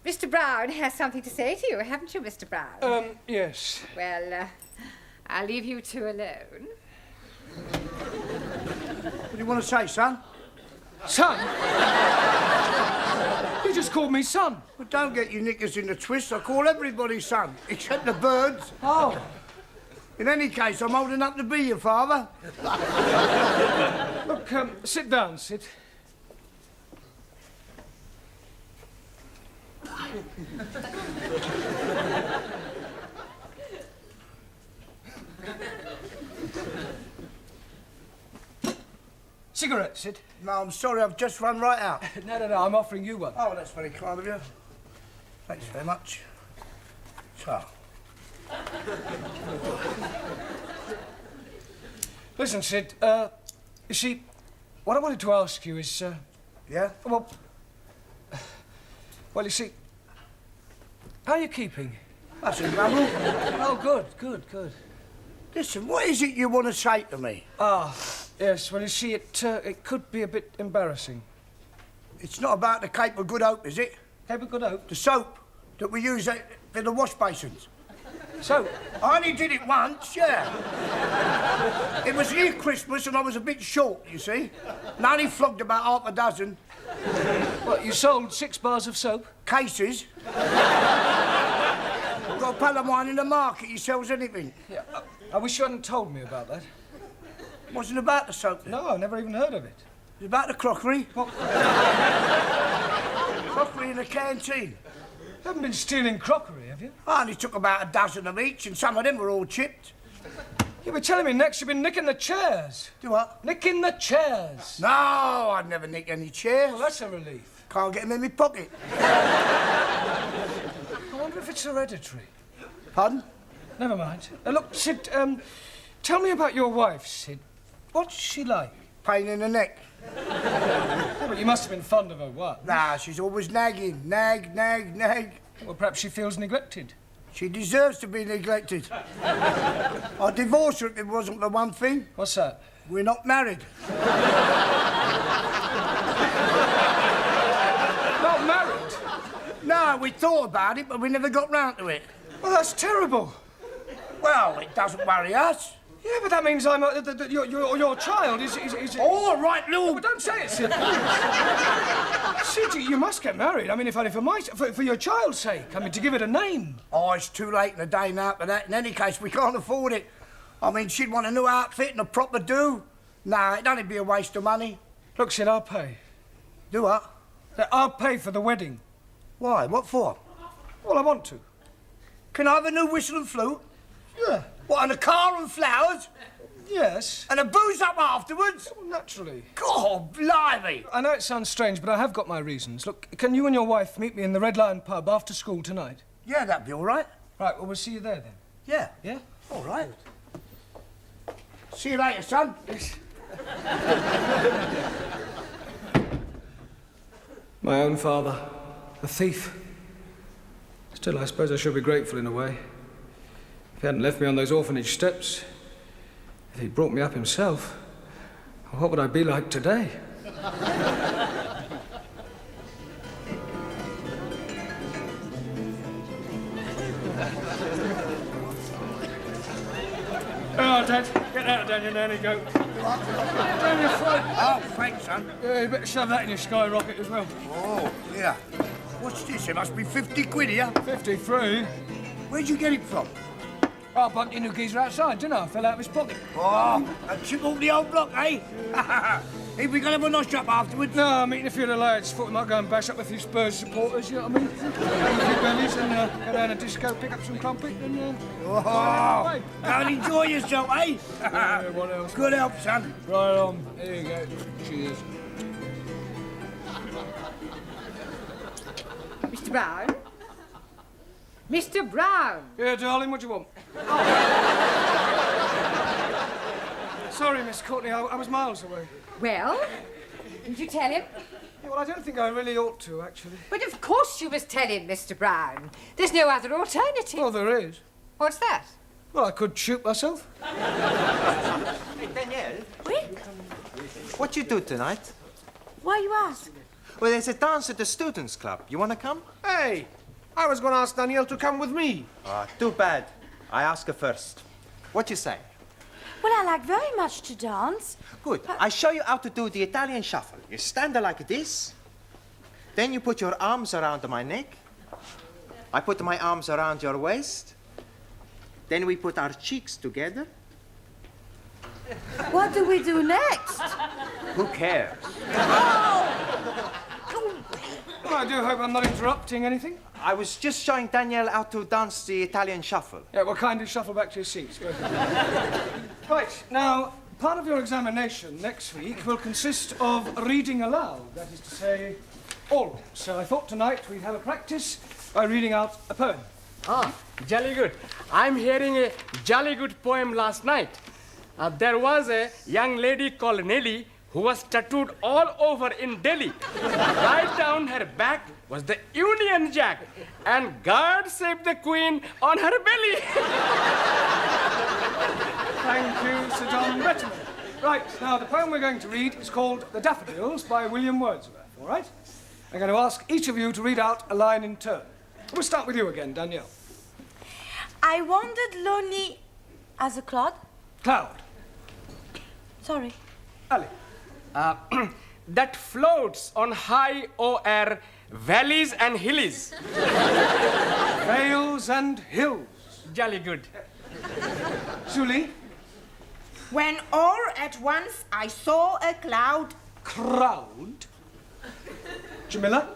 Mr. Brown has something to say to you, haven't you, Mr. Brown? Yes. Well, I'll leave you two alone. What do you want to say, son? Son? You just called me son. Well, don't get your knickers in the twist. I call everybody son, except the birds. Oh. In any case, I'm old enough to be your father. Look, sit down, Sid. Cigarette, Sid? No, I'm sorry, I've just run right out. No, I'm offering you one. Oh, that's very kind of you. Thanks very much. So. Listen, Sid, you see, what I wanted to ask you is, Yeah? Well, you see, how are you keeping? That's a grumble. Oh, good. Listen, what is it you want to say to me? Yes, well, you see, it could be a bit embarrassing. It's not about the Cape of Good Hope, is it? Cape of Good Hope? The soap that we use for the wash basins. So? I only did it once, yeah. It was near Christmas and I was a bit short, you see. And I only flogged about half a dozen. What, you sold 6 bars of soap? Cases. Got a pal of mine in the market, he sells anything. Yeah, I wish you hadn't told me about that. It wasn't about the soap. No, I've never even heard of it. It was about the crockery. What? Crockery in the canteen. You haven't been stealing crockery, have you? I only took about a dozen of each, and some of them were all chipped. You were telling me next you've been nicking the chairs. Do what? Nicking the chairs. No, I'd never nick any chairs. Well, that's a relief. Can't get them in my pocket. I wonder if it's hereditary. Pardon? Never mind. Look, Sid, tell me about your wife, Sid. What's she like? Pain in the neck. Yeah, but you must have been fond of her once. Nah, she's always nagging. Nag. Well, perhaps she feels neglected. She deserves to be neglected. I'd divorce her if it wasn't for one thing. What's that? We're not married. Not married? No, we thought about it, but we never got round to it. Well, that's terrible. Well, it doesn't worry us. Yeah, but that means your child is... All right, Lou. No, but don't say it, Sid. Sid, you must get married. I mean, if only for your child's sake. I mean, to give it a name. Oh, it's too late in the day now for that. In any case, we can't afford it. I mean, she'd want a new outfit and a proper do. Nah, it'd only be a waste of money. Look, Sid, I'll pay. Do what? I'll pay for the wedding. Why? What for? Well, I want to. Can I have a new whistle and flute? Yeah. What, and a car and flowers? Yes. And a booze up afterwards? Well, naturally. God, blimey! I know it sounds strange, but I have got my reasons. Look, can you and your wife meet me in the Red Lion pub after school tonight? Yeah, that'd be all right. Right, well, we'll see you there then. Yeah. Yeah? All right. See you later, son. Yes. My own father, a thief. Still, I suppose I should be grateful in a way. If he hadn't left me on those orphanage steps, if he'd brought me up himself, what would I be like today? Oh, Dad, get out down your nanny goat. Down your throat. Oh, thanks, son. Yeah, you better shove that in your skyrocket as well. Oh, yeah. What's this? It must be 50 quid here. 53? Where'd you get it from? I bumped into a geezer outside, didn't I? Fell out of his pocket. Oh, and took all the old block, eh? If we gonna have a nosh up afterwards? No, I'm meeting a few of the lads. Thought we might go and bash up a few Spurs supporters, you know what I mean? Have a few bellies and go down a disco, pick up some crumpet and... Oh, and enjoy yourself, eh? Yeah, what else? Good help, son. Right on. Here you go. Cheers. Mr. Brown? Mr. Brown! Yeah, darling, what do you want? Sorry, Miss Courtney, I was miles away. Well, did you tell him? Yeah, well, I don't think I really ought to, actually. But of course you must tell him, Mr. Brown. There's no other alternative. Oh, there is. What's that? Well, I could shoot myself. Hey, Danielle. Oui? What you do tonight? Why you ask? Well, there's a dance at the students' club. You want to come? Hey, I was going to ask Danielle to come with me. Ah, too bad. I ask her first. What you say? Well, I like very much to dance. Good. I show you how to do the Italian shuffle. You stand there like this. Then you put your arms around my neck. I put my arms around your waist. Then we put our cheeks together. What do we do next? Who cares? Well, I do hope I'm not interrupting anything. I was just showing Danielle how to dance the Italian shuffle. Yeah, well, kindly shuffle back to your seats. Go ahead. Right, now, part of your examination next week will consist of reading aloud. That is to say, all. So I thought tonight we'd have a practice by reading out a poem. Ah, jolly good. I'm hearing a jolly good poem last night. There was a young lady called Nelly who was tattooed all over in Delhi. Right down her back was the Union Jack, and God save the Queen on her belly. Thank you, Sir John Betterman. Right, now the poem we're going to read is called The Daffodils by William Wordsworth, all right? I'm going to ask each of you to read out a line in turn. We'll start with you again, Danielle. I wandered lonely as a cloud. Cloud. Sorry. Ali. That floats on high o'er valleys and hillies. Vales and hills. Jolly good. Julie. When all at once I saw a cloud. Crowd. Jamila.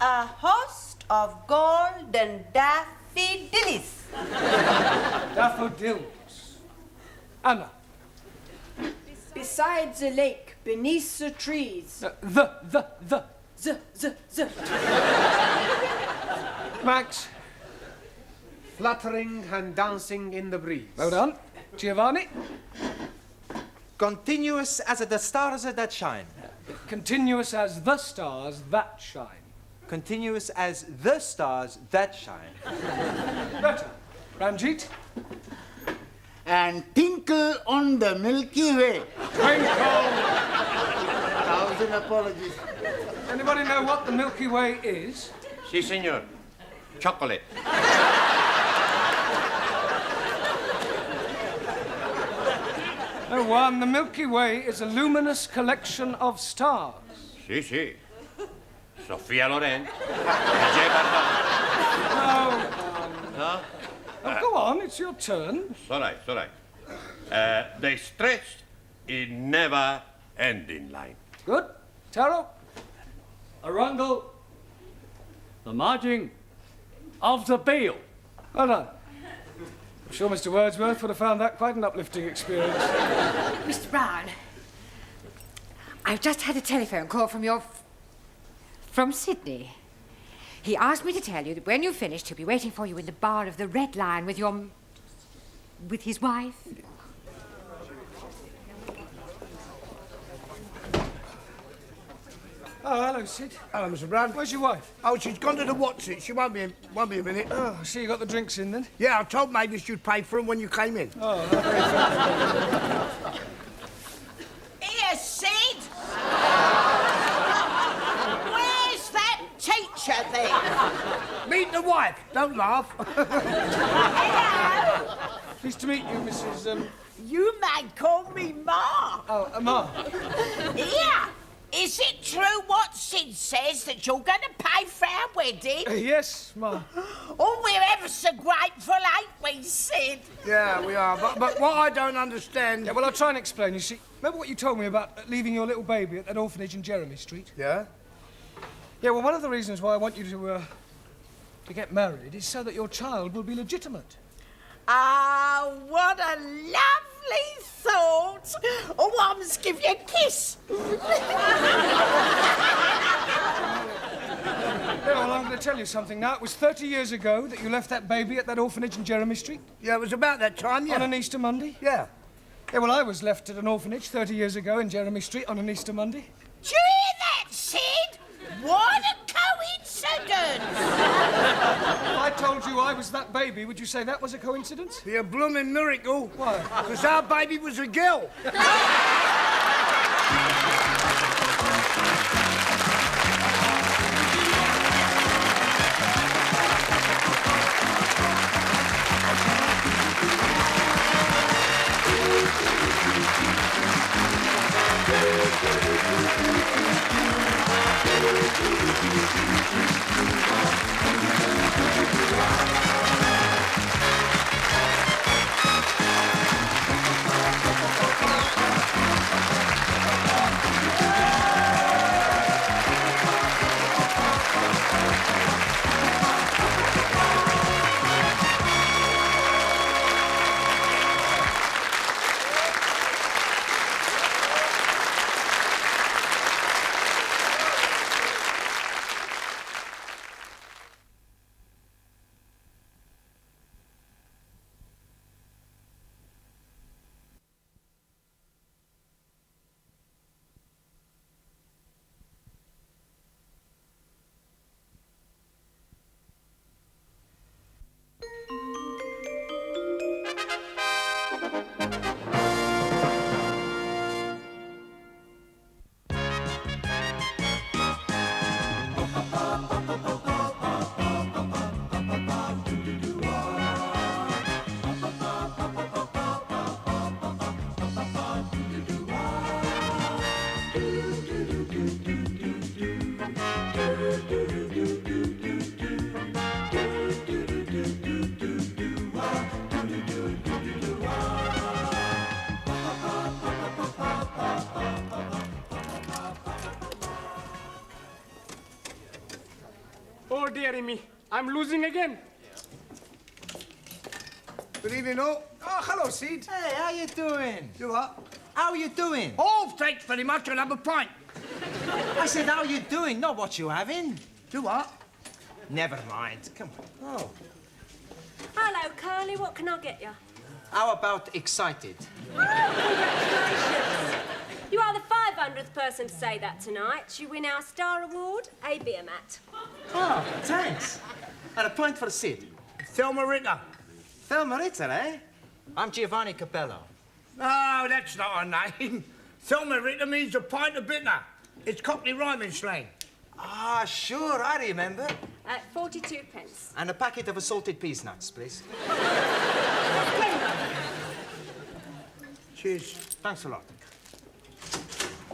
A host of golden daffodils. Daffodils. Anna. Beside the lake, beneath the trees. The. The. Max. Fluttering and dancing in the breeze. Well done. Giovanni. Continuous as the stars that shine. Continuous as the stars that shine. Continuous as the stars that shine. Better. Ranjit. And tinkle on the Milky Way. Twinkle. 1,000 apologies. Anybody know what the Milky Way is? Si, senor. Chocolate. No, Juan, the Milky Way is a luminous collection of stars. Sì, sì. Sofia Loren. Ajay Bardot. No. Oh, go on, it's your turn. It's all right, it's all right. They stretched in never-ending line. Good. Taro? Arundel, the margin of the bill. Well done. I'm sure Mr. Wordsworth would have found that quite an uplifting experience. Mr. Brown, I've just had a telephone call from Sydney. He asked me to tell you that when you've finished, he'll be waiting for you in the bar of the Red Lion with his wife. Oh, hello, Sid. Hello, Mr. Brown. Where's your wife? Oh, she's gone to the What's-It. She won't be a minute. Oh, I see you got the drinks in, then? Yeah, I told Mavis you'd pay for them when you came in. Oh, that's very thoughtful. Here, Sid! Where's that teacher then? Meet the wife. Don't laugh. Hello! Pleased to meet you, Mrs. You may call me Ma. Oh, Ma. Yeah. Is it true what Sid says that you're going to pay for our wedding? Yes, Ma. Oh, we're ever so grateful, ain't we, Sid? Yeah, we are. But what I don't understand... Yeah, well, I'll try and explain. You see, remember what you told me about leaving your little baby at that orphanage in Jeremy Street? Yeah? Yeah, well, one of the reasons why I want you to get married is so that your child will be legitimate. Ah, what a lovely thought. Oh, I must give you a kiss. Yeah, well, I'm going to tell you something now. It was 30 years ago that you left that baby at that orphanage in Jeremy Street. Yeah, it was about that time, yeah. On an Easter Monday? Yeah. Yeah, well, I was left at an orphanage 30 years ago in Jeremy Street on an Easter Monday. Do you hear that, Sid? What a coincidence! If I told you I was that baby, would you say that was a coincidence? Be a blooming miracle. Why? Because our baby was a girl. Oh, dearie me. I'm losing again. Good evening, all. Oh, hello, Sid. Hey, how you doing? You what? How you doing? Oh, thanks very much. I'll have a pint. I said, how you doing, not what you having. Do what? Never mind. Come on. Oh. Hello, Curly. What can I get you? How about excited? Congratulations. You are the 500th person to say that tonight. You win our Star Award, a beer mat. Oh, thanks. And a pint for Sid. Thelma Ritter. Thelma Ritter, eh? I'm Giovanni Capello. No, that's not her name. Thelma Ritter means a pint of bitter. It's Cockney rhyming slang. Ah, sure, I remember. 42 pence. And a packet of assorted peas nuts, please. Cheers. Thanks a lot.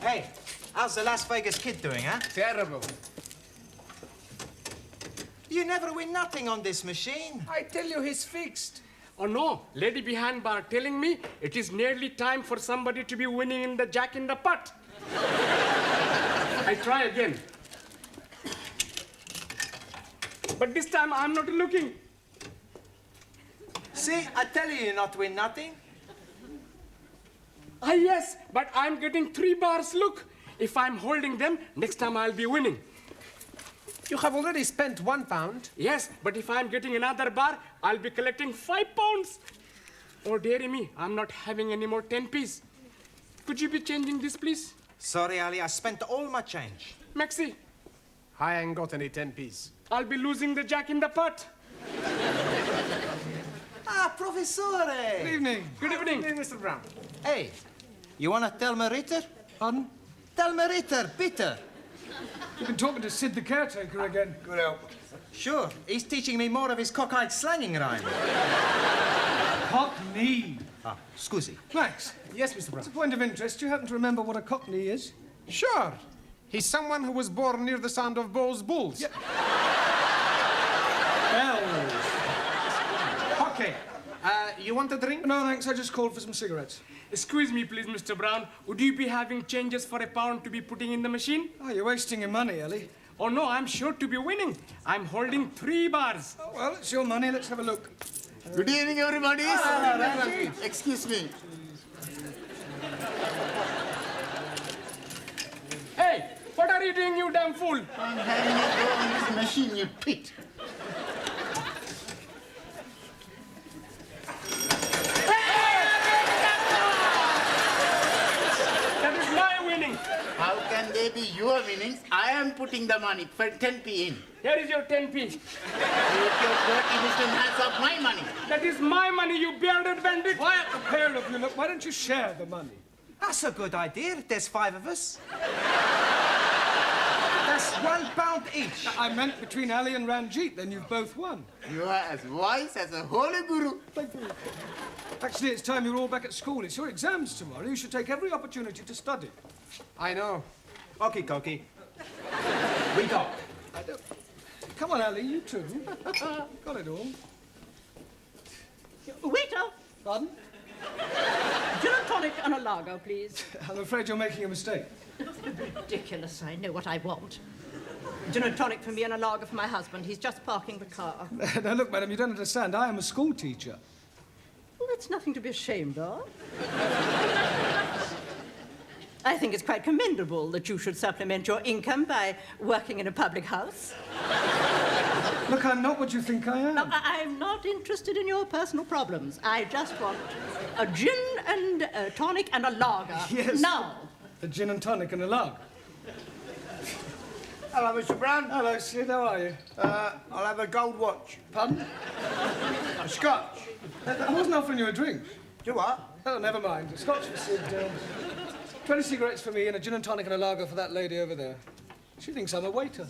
Hey, how's the Las Vegas kid doing, huh? Terrible. You never win nothing on this machine. I tell you, he's fixed. Oh no, lady behind bar telling me it is nearly time for somebody to be winning in the jack in the pot. I try again. But this time I'm not looking. See, I tell you not win nothing. Ah, yes, but I'm getting 3 bars. Look, if I'm holding them, next time I'll be winning. You have already spent £1. Yes, but if I'm getting another bar, I'll be collecting £5. Oh, dearie me, I'm not having any more 10p's. Could you be changing this, please? Sorry, Ali, I spent all my change. Maxi. I ain't got any 10p's. I'll be losing the jack in the pot. Ah, Professore! Good evening. Good evening. Good evening, Mr. Brown. Hey, you want to tell me Ritter? Pardon? Tell me Ritter, Peter. You've been talking to Sid the caretaker again. Good help. Sure, he's teaching me more of his cockeyed slanging rhyme. Cockney. Ah, scusi. Max. Yes, Mr. Brown. As a point of interest, do you happen to remember what a cockney is? Sure. He's someone who was born near the sound of Bowls Bulls. Yeah. Bells. Okay. You want a drink? No, thanks. I just called for some cigarettes. Excuse me, please, Mr. Brown. Would you be having changes for £1 to be putting in the machine? Oh, you're wasting your money, Ellie. Oh, no, I'm sure to be winning. I'm holding 3 bars. Oh, well, it's your money. Let's have a look. Good evening, everybody. Excuse me. Hey, what are you doing, you damn fool? I'm having a go on this machine, you pit. That is my winning. How can they be your winnings? I am putting the money for 10p in. Here is your 10p. Take your dirty Mr. hands off my money. That is my money, you bearded bandit. Quiet, the pair of you. Look, why don't you share the money? That's a good idea. There's 5 of us. That's £1 each. I meant between Ali and Ranjit, then you've both won. You are as wise as a holy guru. Thank you. Actually, it's time you're all back at school. It's your exams tomorrow. You should take every opportunity to study. I know. Okie dokie. We go. Come on, Ali, you too. Got it all. Waiter! Pardon? Gin and tonic and a lager, please. I'm afraid you're making a mistake. Ridiculous, I know what I want. Gin and tonic for me and a lager for my husband. He's just parking the car. Now, look, madam, you don't understand. I am a school teacher. Well, that's nothing to be ashamed of. I think it's quite commendable that you should supplement your income by working in a public house. Look, I'm not what you think I am. No, I'm not interested in your personal problems. I just want a gin and a tonic and a lager. Yes. Now. A gin and tonic and a lager. Hello, Mr. Brown. Hello, Sid. How are you? I'll have a gold watch. Pardon? A scotch. I wasn't offering you a drink. Do what? Oh, never mind. A scotch for Sid. 20 cigarettes for me and a gin and tonic and a lager for that lady over there. She thinks I'm a waiter.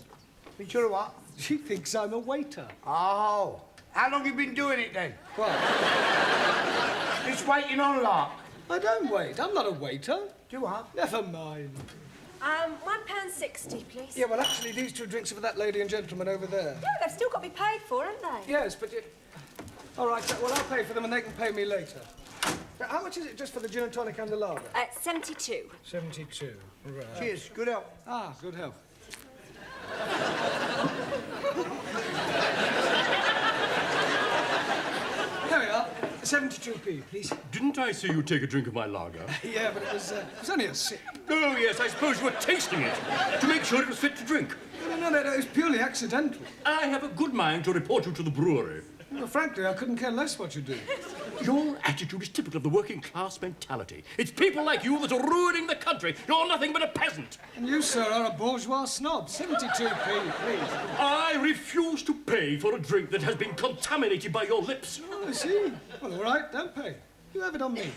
You sure what? She thinks I'm a waiter. Oh. How long you been doing it then? What? Just waiting on lark. I don't wait. I'm not a waiter. Do what? Never mind. £1.60, please. Yeah, well, actually, these 2 drinks are for that lady and gentleman over there. Yeah, they've still got to be paid for, haven't they? Yes, but you... All right, well, I'll pay for them and they can pay me later. Now, how much is it just for the gin and tonic and the lager? 72. 72. Right. Cheers. Good help. Ah, good health. There we are. 72p, please. Didn't I see you take a drink of my lager? Yeah, but it was only a sip. Oh, yes, I suppose you were tasting it to make sure it was fit to drink. No, it was purely accidental. I have a good mind to report you to the brewery. Well, frankly, I couldn't care less what you do. Your attitude is typical of the working class mentality. It's people like you that are ruining the country. You're nothing but a peasant. And you, sir, are a bourgeois snob. 72p, please. I refuse to pay for a drink that has been contaminated by your lips. Oh, I see. Well, all right, don't pay. You have it on me.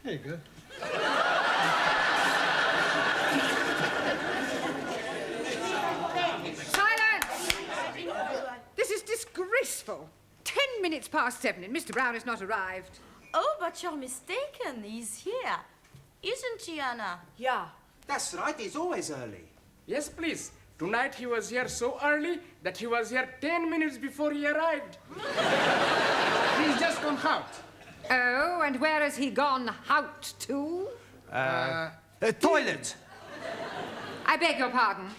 There you go. Silence! This is disgraceful. 10 minutes past 7 and Mr. Brown has not arrived. Oh, but you're mistaken. He's here. Isn't he, Anna? Yeah. That's right, he's always early. Yes, please. Tonight he was here so early that he was here 10 minutes before he arrived. He's just gone out. Oh, and where has he gone out to? Toilet. I beg your pardon.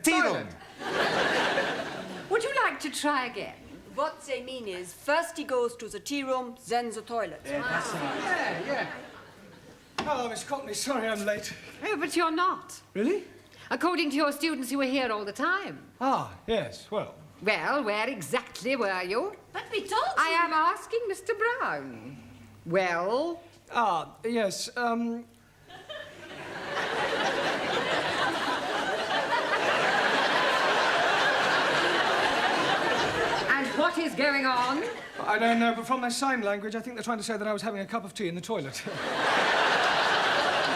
Tea room. Would you like to try again? What they mean is, first he goes to the tea room, then the toilet. Yeah. Hello, Miss Courtney. Sorry I'm late. Oh, but you're not. Really? According to your students, you were here all the time. Ah, yes, well. Well, where exactly were you? But we told you. I am asking Mr. Brown. Well? Ah, yes, And what is going on? I don't know, but from their sign language, I think they're trying to say that I was having a cup of tea in the toilet.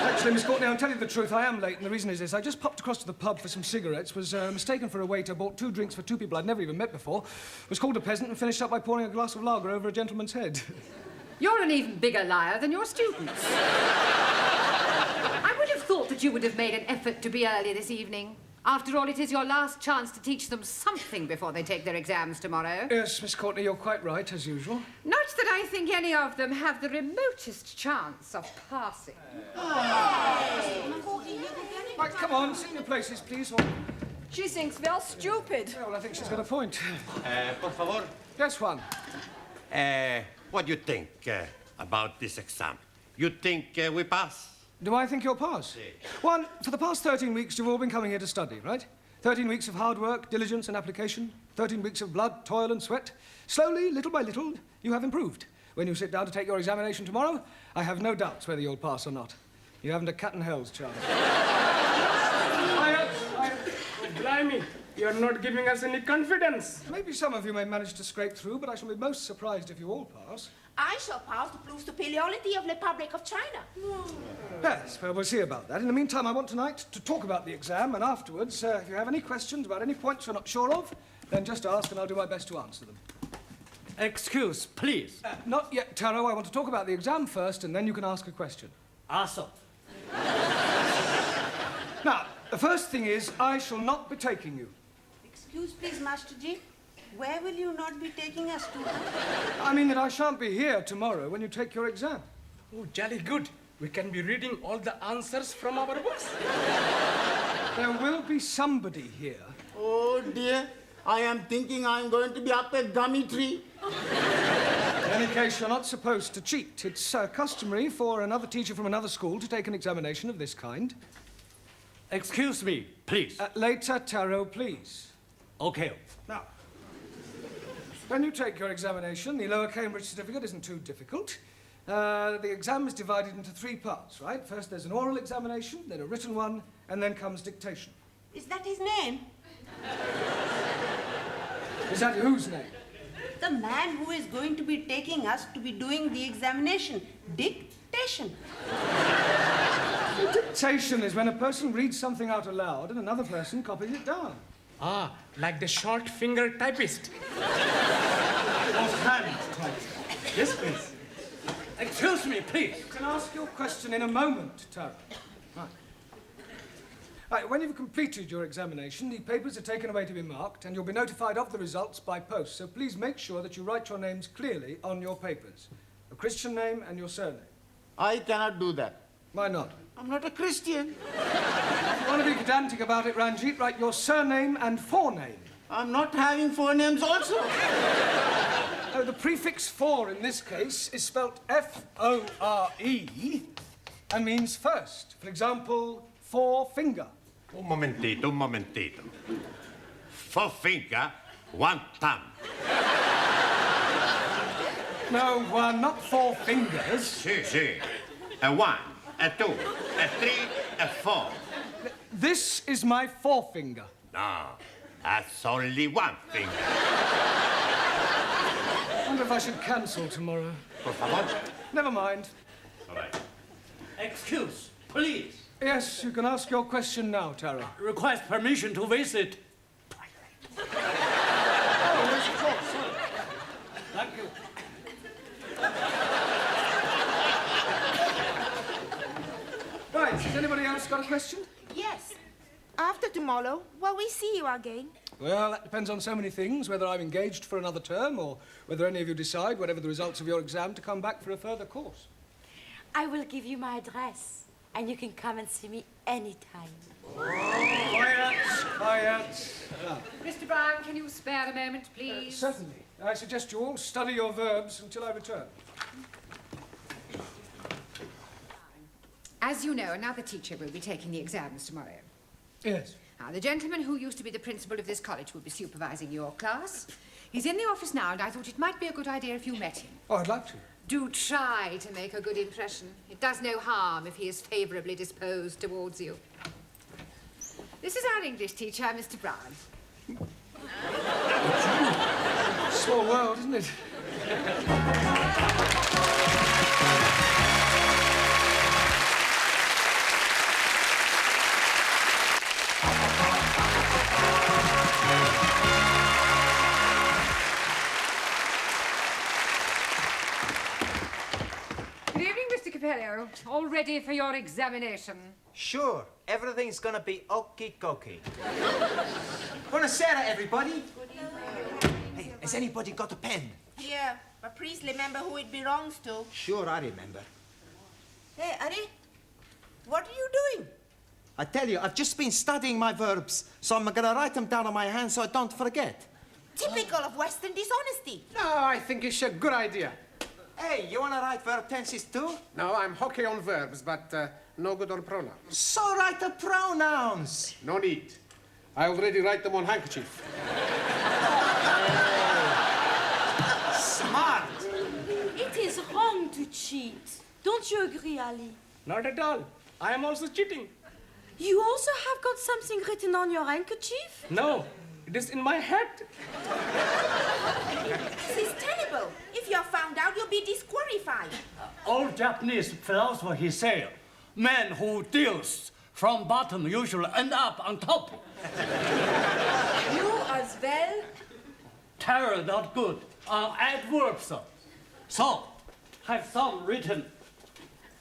Actually, Miss Courtney, I'll tell you the truth, I am late, and the reason is this. I just popped across to the pub for some cigarettes, was mistaken for a waiter, bought 2 drinks for 2 people I'd never even met before, was called a peasant, and finished up by pouring a glass of lager over a gentleman's head. You're an even bigger liar than your students. I would have thought that you would have made an effort to be early this evening. After all, it is your last chance to teach them something before they take their exams tomorrow. Yes, Miss Courtney, you're quite right, as usual. Not that I think any of them have the remotest chance of passing. Right, come on, sit in your places, please. Or... She thinks we're stupid. Well, I think she's got a point. Por favor. Yes, Juan. What do you think about this exam? You think we pass? Do I think you'll pass? Juan, for the past 13 weeks, you've all been coming here to study, right? 13 weeks of hard work, diligence and application. 13 weeks of blood, toil and sweat. Slowly, little by little, you have improved. When you sit down to take your examination tomorrow, I have no doubts whether you'll pass or not. You haven't a cat and hell's chance. Blimey, you're not giving us any confidence. Maybe some of you may manage to scrape through, but I shall be most surprised if you all pass. I shall pass to prove superiority of the Republic of China. Yes, well, we'll see about that. In the meantime, I want tonight to talk about the exam, and afterwards, if you have any questions about any points you're not sure of, then just ask and I'll do my best to answer them. Excuse, please. Not yet, Taro. I want to talk about the exam first, and then you can ask a question. Also. Now, the first thing is, I shall not be taking you. Excuse please, Master Ji. Where will you not be taking us to? I mean that I shan't be here tomorrow when you take your exam. Oh, jolly good. We can be reading all the answers from our books. There will be somebody here. Oh, dear. I am thinking I'm going to be up a gummy tree. In any case, you're not supposed to cheat. It's customary for another teacher from another school to take an examination of this kind. Excuse me, please. Later, Taro, please. Okay. Now, when you take your examination, the Lower Cambridge certificate isn't too difficult. The exam is divided into 3 parts, right? First, there's an oral examination, then a written one, and then comes dictation. Is that his name? Is that whose name? The man who is going to be taking us to be doing the examination. Dictation. Dictation is when a person reads something out aloud and another person copies it down. Ah, like the short finger typist. Offhand typist. Yes, please. Excuse me, please. You can ask your question in a moment, Taro. Right, when you've completed your examination, the papers are taken away to be marked, and you'll be notified of the results by post. So please make sure that you write your names clearly on your papers. Your Christian name and your surname. I cannot do that. Why not? I'm not a Christian. If you want to be pedantic about it, Ranjit, write your surname and forename. I'm not having forenames also. Oh, the prefix for in this case is spelt F-O-R-E and means first. For example, forefinger. Un momentito. 4 finger, 1 thumb. No, not 4 fingers. Si. A 1, a 2, a 3, a 4. This is my forefinger. No, that's only 1 finger. I wonder if I should cancel tomorrow. Por favor. Never mind. All right. Excuse, please. Yes, you can ask your question now, Taro. Request permission to visit. Oh, yes, of course. Thank you. Right, has anybody else got a question? Yes. After tomorrow, will we see you again? Well, that depends on so many things, whether I'm engaged for another term or whether any of you decide, whatever the results of your exam, to come back for a further course. I will give you my address, and you can come and see me anytime. Quiet, quiet. Mr. Brown, can you spare a moment, please? Certainly. I suggest you all study your verbs until I return. As you know, another teacher will be taking the exams tomorrow. Yes. Now, the gentleman who used to be the principal of this college will be supervising your class. He's in the office now, and I thought it might be a good idea if you met him. Oh, I'd like to. Do try to make a good impression. It does no harm if he is favourably disposed towards you. This is our English teacher, Mr. Brown. Small world, isn't it? Good evening, Mr. Capello. All ready for your examination? Sure, everything's gonna be okie-dokie. Buonasera, everybody. Hey, has anybody got a pen? Yeah, but please remember who it belongs to. Sure, I remember. Hey, Ari, what are you doing? I tell you, I've just been studying my verbs, so I'm gonna write them down on my hand so I don't forget. Typical of Western dishonesty. No, I think it's a good idea. Hey, you wanna write verb tenses too? No, I'm hockey on verbs, but no good on pronouns. So write the pronouns. No need. I already write them on handkerchief. Smart. It is wrong to cheat. Don't you agree, Ali? Not at all. I am also cheating. You also have got something written on your handkerchief? No, it is in my head. This is terrible. If you're found out, you'll be disqualified. Old Japanese philosopher, he said, man who deals from bottom usually end up on top. You as well? Terror not good. Adverbs. So, have some written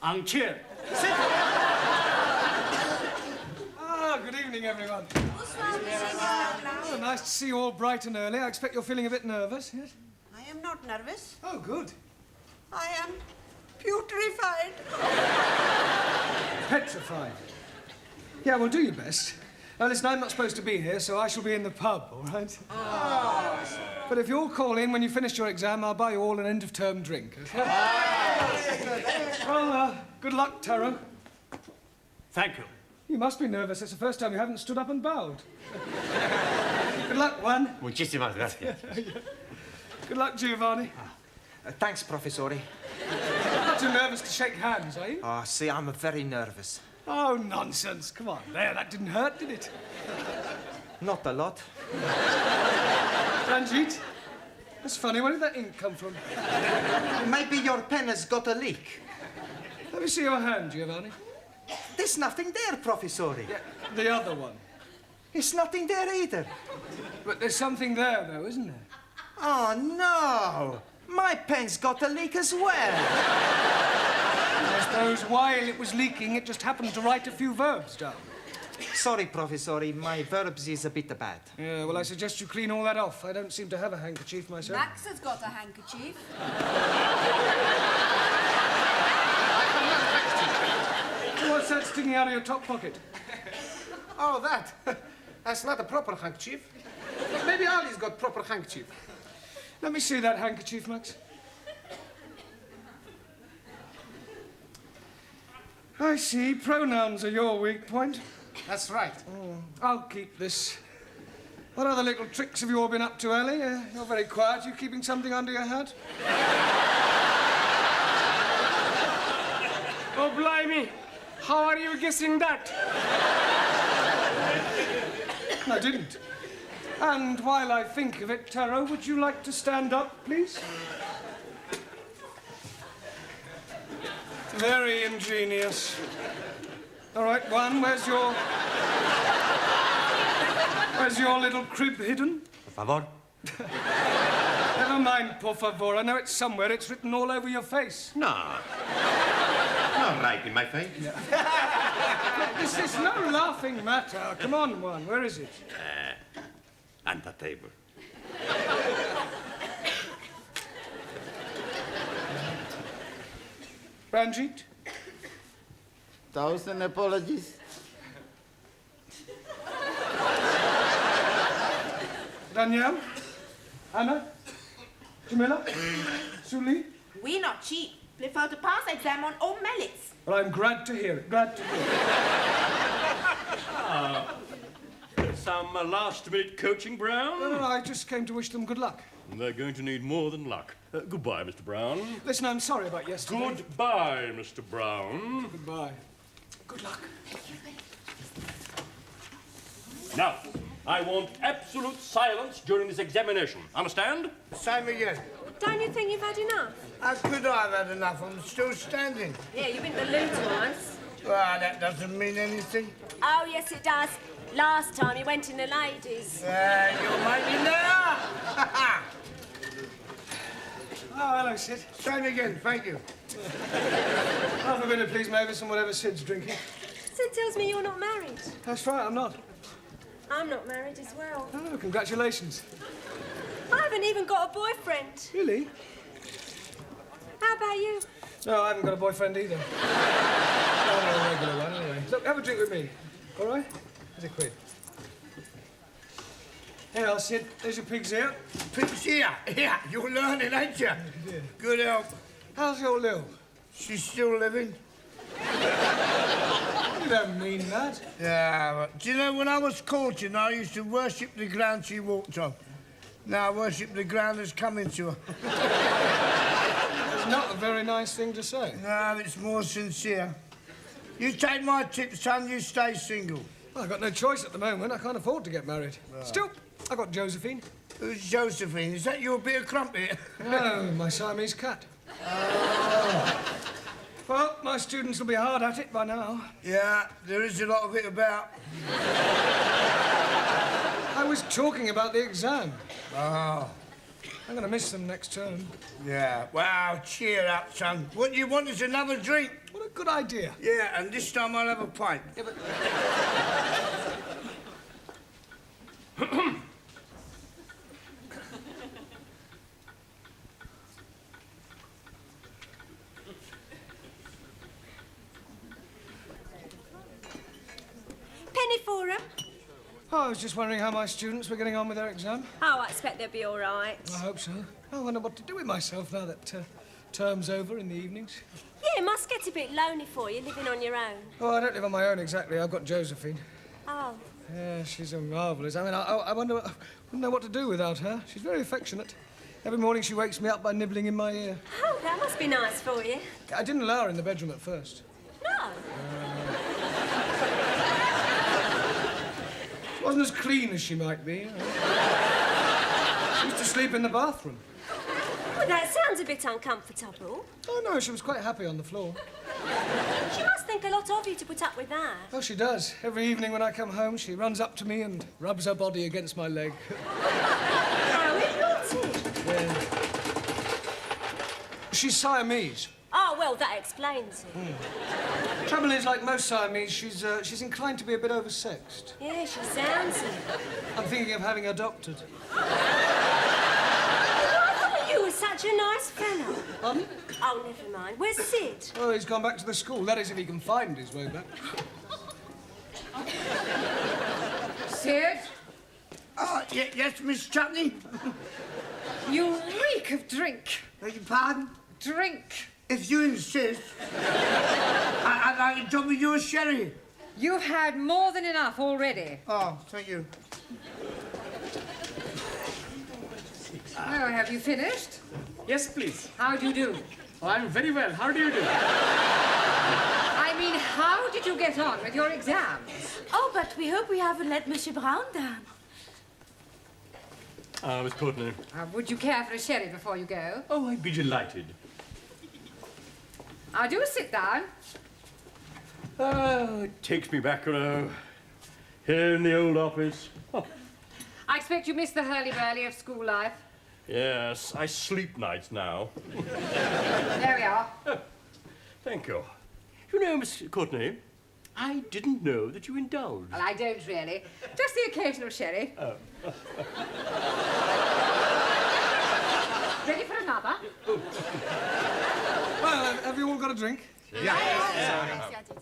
on chair. Sit. Ah, good evening, everyone. Oh, nice to see you all bright and early. I expect you're feeling a bit nervous, yes? I am not nervous. Oh, good. I am putrefied. Petrified. Yeah, well, do your best. Now, listen, I'm not supposed to be here, so I shall be in the pub, all right? Oh. But if you'll call in when you finish your exam, I'll buy you all an end-of-term drink. Well, good luck, Taro. Thank you. You must be nervous. It's the first time you haven't stood up and bowed. Good luck, Juan. Muchísimas gracias. Good luck, Giovanni. Thanks, Professore. Not too nervous to shake hands, are you? Oh, see, I'm very nervous. Oh, nonsense. Come on. There, that didn't hurt, did it? Not a lot. Ranjit, that's funny. Where did that ink come from? Maybe your pen has got a leak. Let me see your hand, Giovanni. There's nothing there, Professore. Yeah, the other one. There's nothing there either. But there's something there, though, isn't there? Oh, no. My pen's got a leak as well. I suppose while it was leaking, it just happened to write a few verbs down. Sorry, Professore, my verbs is a bit bad. Yeah, well, I suggest you clean all that off. I don't seem to have a handkerchief myself. Max has got a handkerchief. What's that sticking out of your top pocket? Oh, that. That's not a proper handkerchief. Maybe Ali's got proper handkerchief. Let me see that handkerchief, Max. I see. Pronouns are your weak point. That's right. I'll keep this. What other little tricks have you all been up to, Ellie? You're very quiet. You keeping something under your hat? Oh, blimey. How are you guessing that? I didn't. And while I think of it, Taro, would you like to stand up, please? Very ingenious. All right, Juan, where's your little crib hidden? Por favor. Never mind, por favor. I know it's somewhere. It's written all over your face. No. Not right in my face. This is no laughing matter. Come on, one. Where is it? On the table. Ranjit? 1,000 apologies. Danielle? Anna? Jamila? Suli? We not cheap. Prefer to pass exam on all merits. Well, I'm glad to hear it. Glad to hear it. Some last-minute coaching, Brown? No, I just came to wish them good luck. They're going to need more than luck. Goodbye, Mr. Brown. Listen, I'm sorry about yesterday. Goodbye, Mr. Brown. Goodbye. Good luck. Now, I want absolute silence during this examination. Understand? Same again. Don't you think you've had enough? How could I have had enough? I'm still standing. Yeah, you've been to the loo twice. Well, that doesn't mean anything. Oh, yes, it does. Last time you went in the ladies. You'll make me now. Oh, hello, Sid. Same again, thank you. Half a minute, please, Mavis, and whatever Sid's drinking. Sid tells me you're not married. That's right, I'm not. I'm not married as well. Oh, congratulations. I haven't even got a boyfriend. Really? How about you? No, I haven't got a boyfriend either. No, a regular one, anyway. Look, have a drink with me, all right? Here's £1. Here, Sid, there's your pig's ear. Pig's ear? Yeah, you're learning, ain't you? Good help. How's your Lil? She's still living. You don't mean that. Yeah, but do you know, when I was courting, I used to worship the ground she walked on. Now I worship the ground that's coming to her. It's not a very nice thing to say. No, it's more sincere. You take my tip, son, you stay single. Well, I've got no choice at the moment. I can't afford to get married. Still, I got Josephine. Who's Josephine? Is that your bit of crumpet? No, my Siamese cat. Well, my students will be hard at it by now. Yeah, there is a lot of it about. I was talking about the exam. Oh. I'm going to miss them next term. Yeah, well, cheer up, son. What you want is another drink. What a good idea. Yeah, and this time I'll have a pint. Yeah, but... Penny for 'em. Oh, I was just wondering how my students were getting on with their exam. Oh, I expect they'll be all right. I hope so. I wonder what to do with myself now that term's over in the evenings. Yeah, it must get a bit lonely for you, living on your own. Oh, I don't live on my own exactly. I've got Josephine. Oh. Yeah, she's a marvellous. I mean, I wonder... I wouldn't know what to do without her. She's very affectionate. Every morning she wakes me up by nibbling in my ear. Oh, that must be nice for you. I didn't allow her in the bedroom at first. No. She wasn't as clean as she might be. You know. She used to sleep in the bathroom. Well, that sounds a bit uncomfortable. Oh, no, she was quite happy on the floor. She must think a lot of you to put up with that. Oh, she does. Every evening when I come home, she runs up to me and rubs her body against my leg. How naughty. Yeah. She's Siamese. Oh, well, that explains it. Trouble is, like most Siamese, she's inclined to be a bit oversexed. Yeah, she sounds it. I'm thinking of having her doctored. You were such a nice fellow. Pardon? Oh, never mind. Where's Sid? Oh, he's gone back to the school. That is, if he can find his way back. Sid? Oh, yes, Miss Chutney? You reek of drink. Beg your pardon? Drink. If you insist, I'd like to top with you a sherry. You've had more than enough already. Oh, thank you. Oh, have you finished? Yes, please. How do you do? Oh, I'm very well. How do you do? I mean, how did you get on with your exams? Oh, but we hope we haven't let Monsieur Brown down. Miss Courtney. Would you care for a sherry before you go? Oh, I'd be delighted. Do sit down. It takes me back, you know. Here in the old office. Oh. I expect you missed the hurly-burly of school life. Yes, I sleep nights now. There we are. Oh, thank you. You know, Miss Courtney, I didn't know that you indulged. Well, I don't really. Just the occasional sherry. Oh. Ready for another? Well, have you all got a drink? Yeah.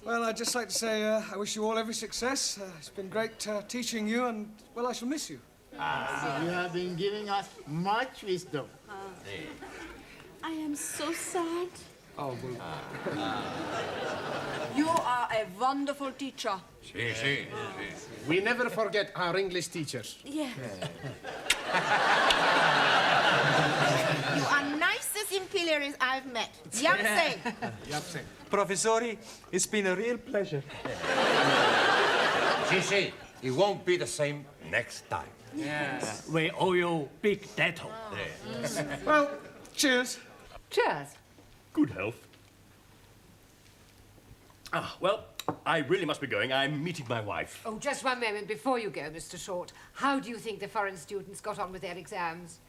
Well, I'd just like to say I wish you all every success. It's been great teaching you, and, well, I shall miss you. You have been giving us much wisdom. I am so sad. Oh, well. You are a wonderful teacher. We never forget our English teachers. Yeah. You are nicest imperials I've met. Yapse. Yapse. Professori, it's been a real pleasure. See, it won't be the same next time. Yes. We owe you big debt. Well, cheers. Cheers. Good health. Well, I really must be going. I'm meeting my wife. Oh, just one moment before you go, Mr. Short. How do you think the foreign students got on with their exams?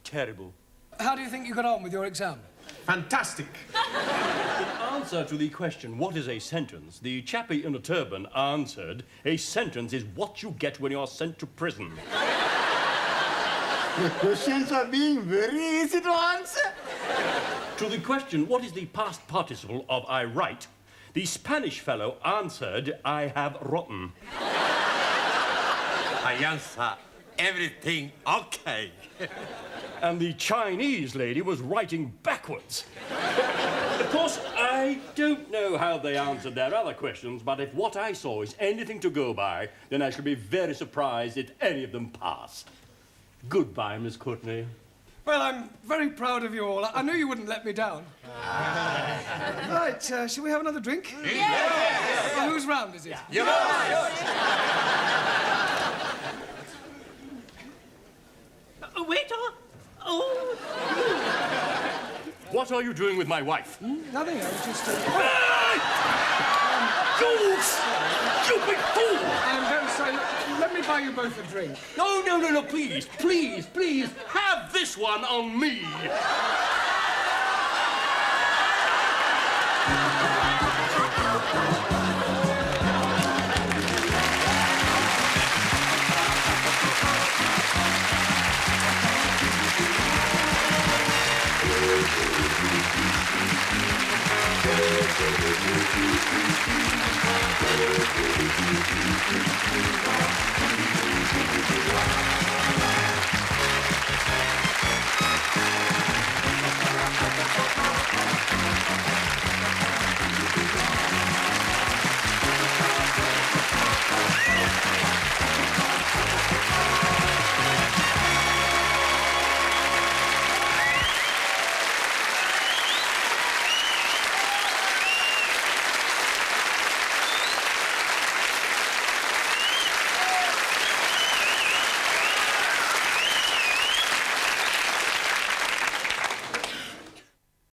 Terrible. How do you think you got on with your exam? Fantastic. In answer to the question, what is a sentence, the chappie in a turban answered, a sentence is what you get when you are sent to prison. The questions are being very easy to answer. To the question, what is the past participle of I write, the Spanish fellow answered, I have rotten. I answer everything okay. And the Chinese lady was writing backwards. Of course, I don't know how they answered their other questions, but if what I saw is anything to go by, then I shall be very surprised if any of them pass. Goodbye, Miss Courtney. Well, I'm very proud of you all. I knew you wouldn't let me down. Right, shall we have another drink? Yes. Well, whose round is it? Waiter! Oh! What are you doing with my wife? Nothing, I was just... You stupid fool! I'm very sorry. Let me buy you both a drink. No, please, have this one on me.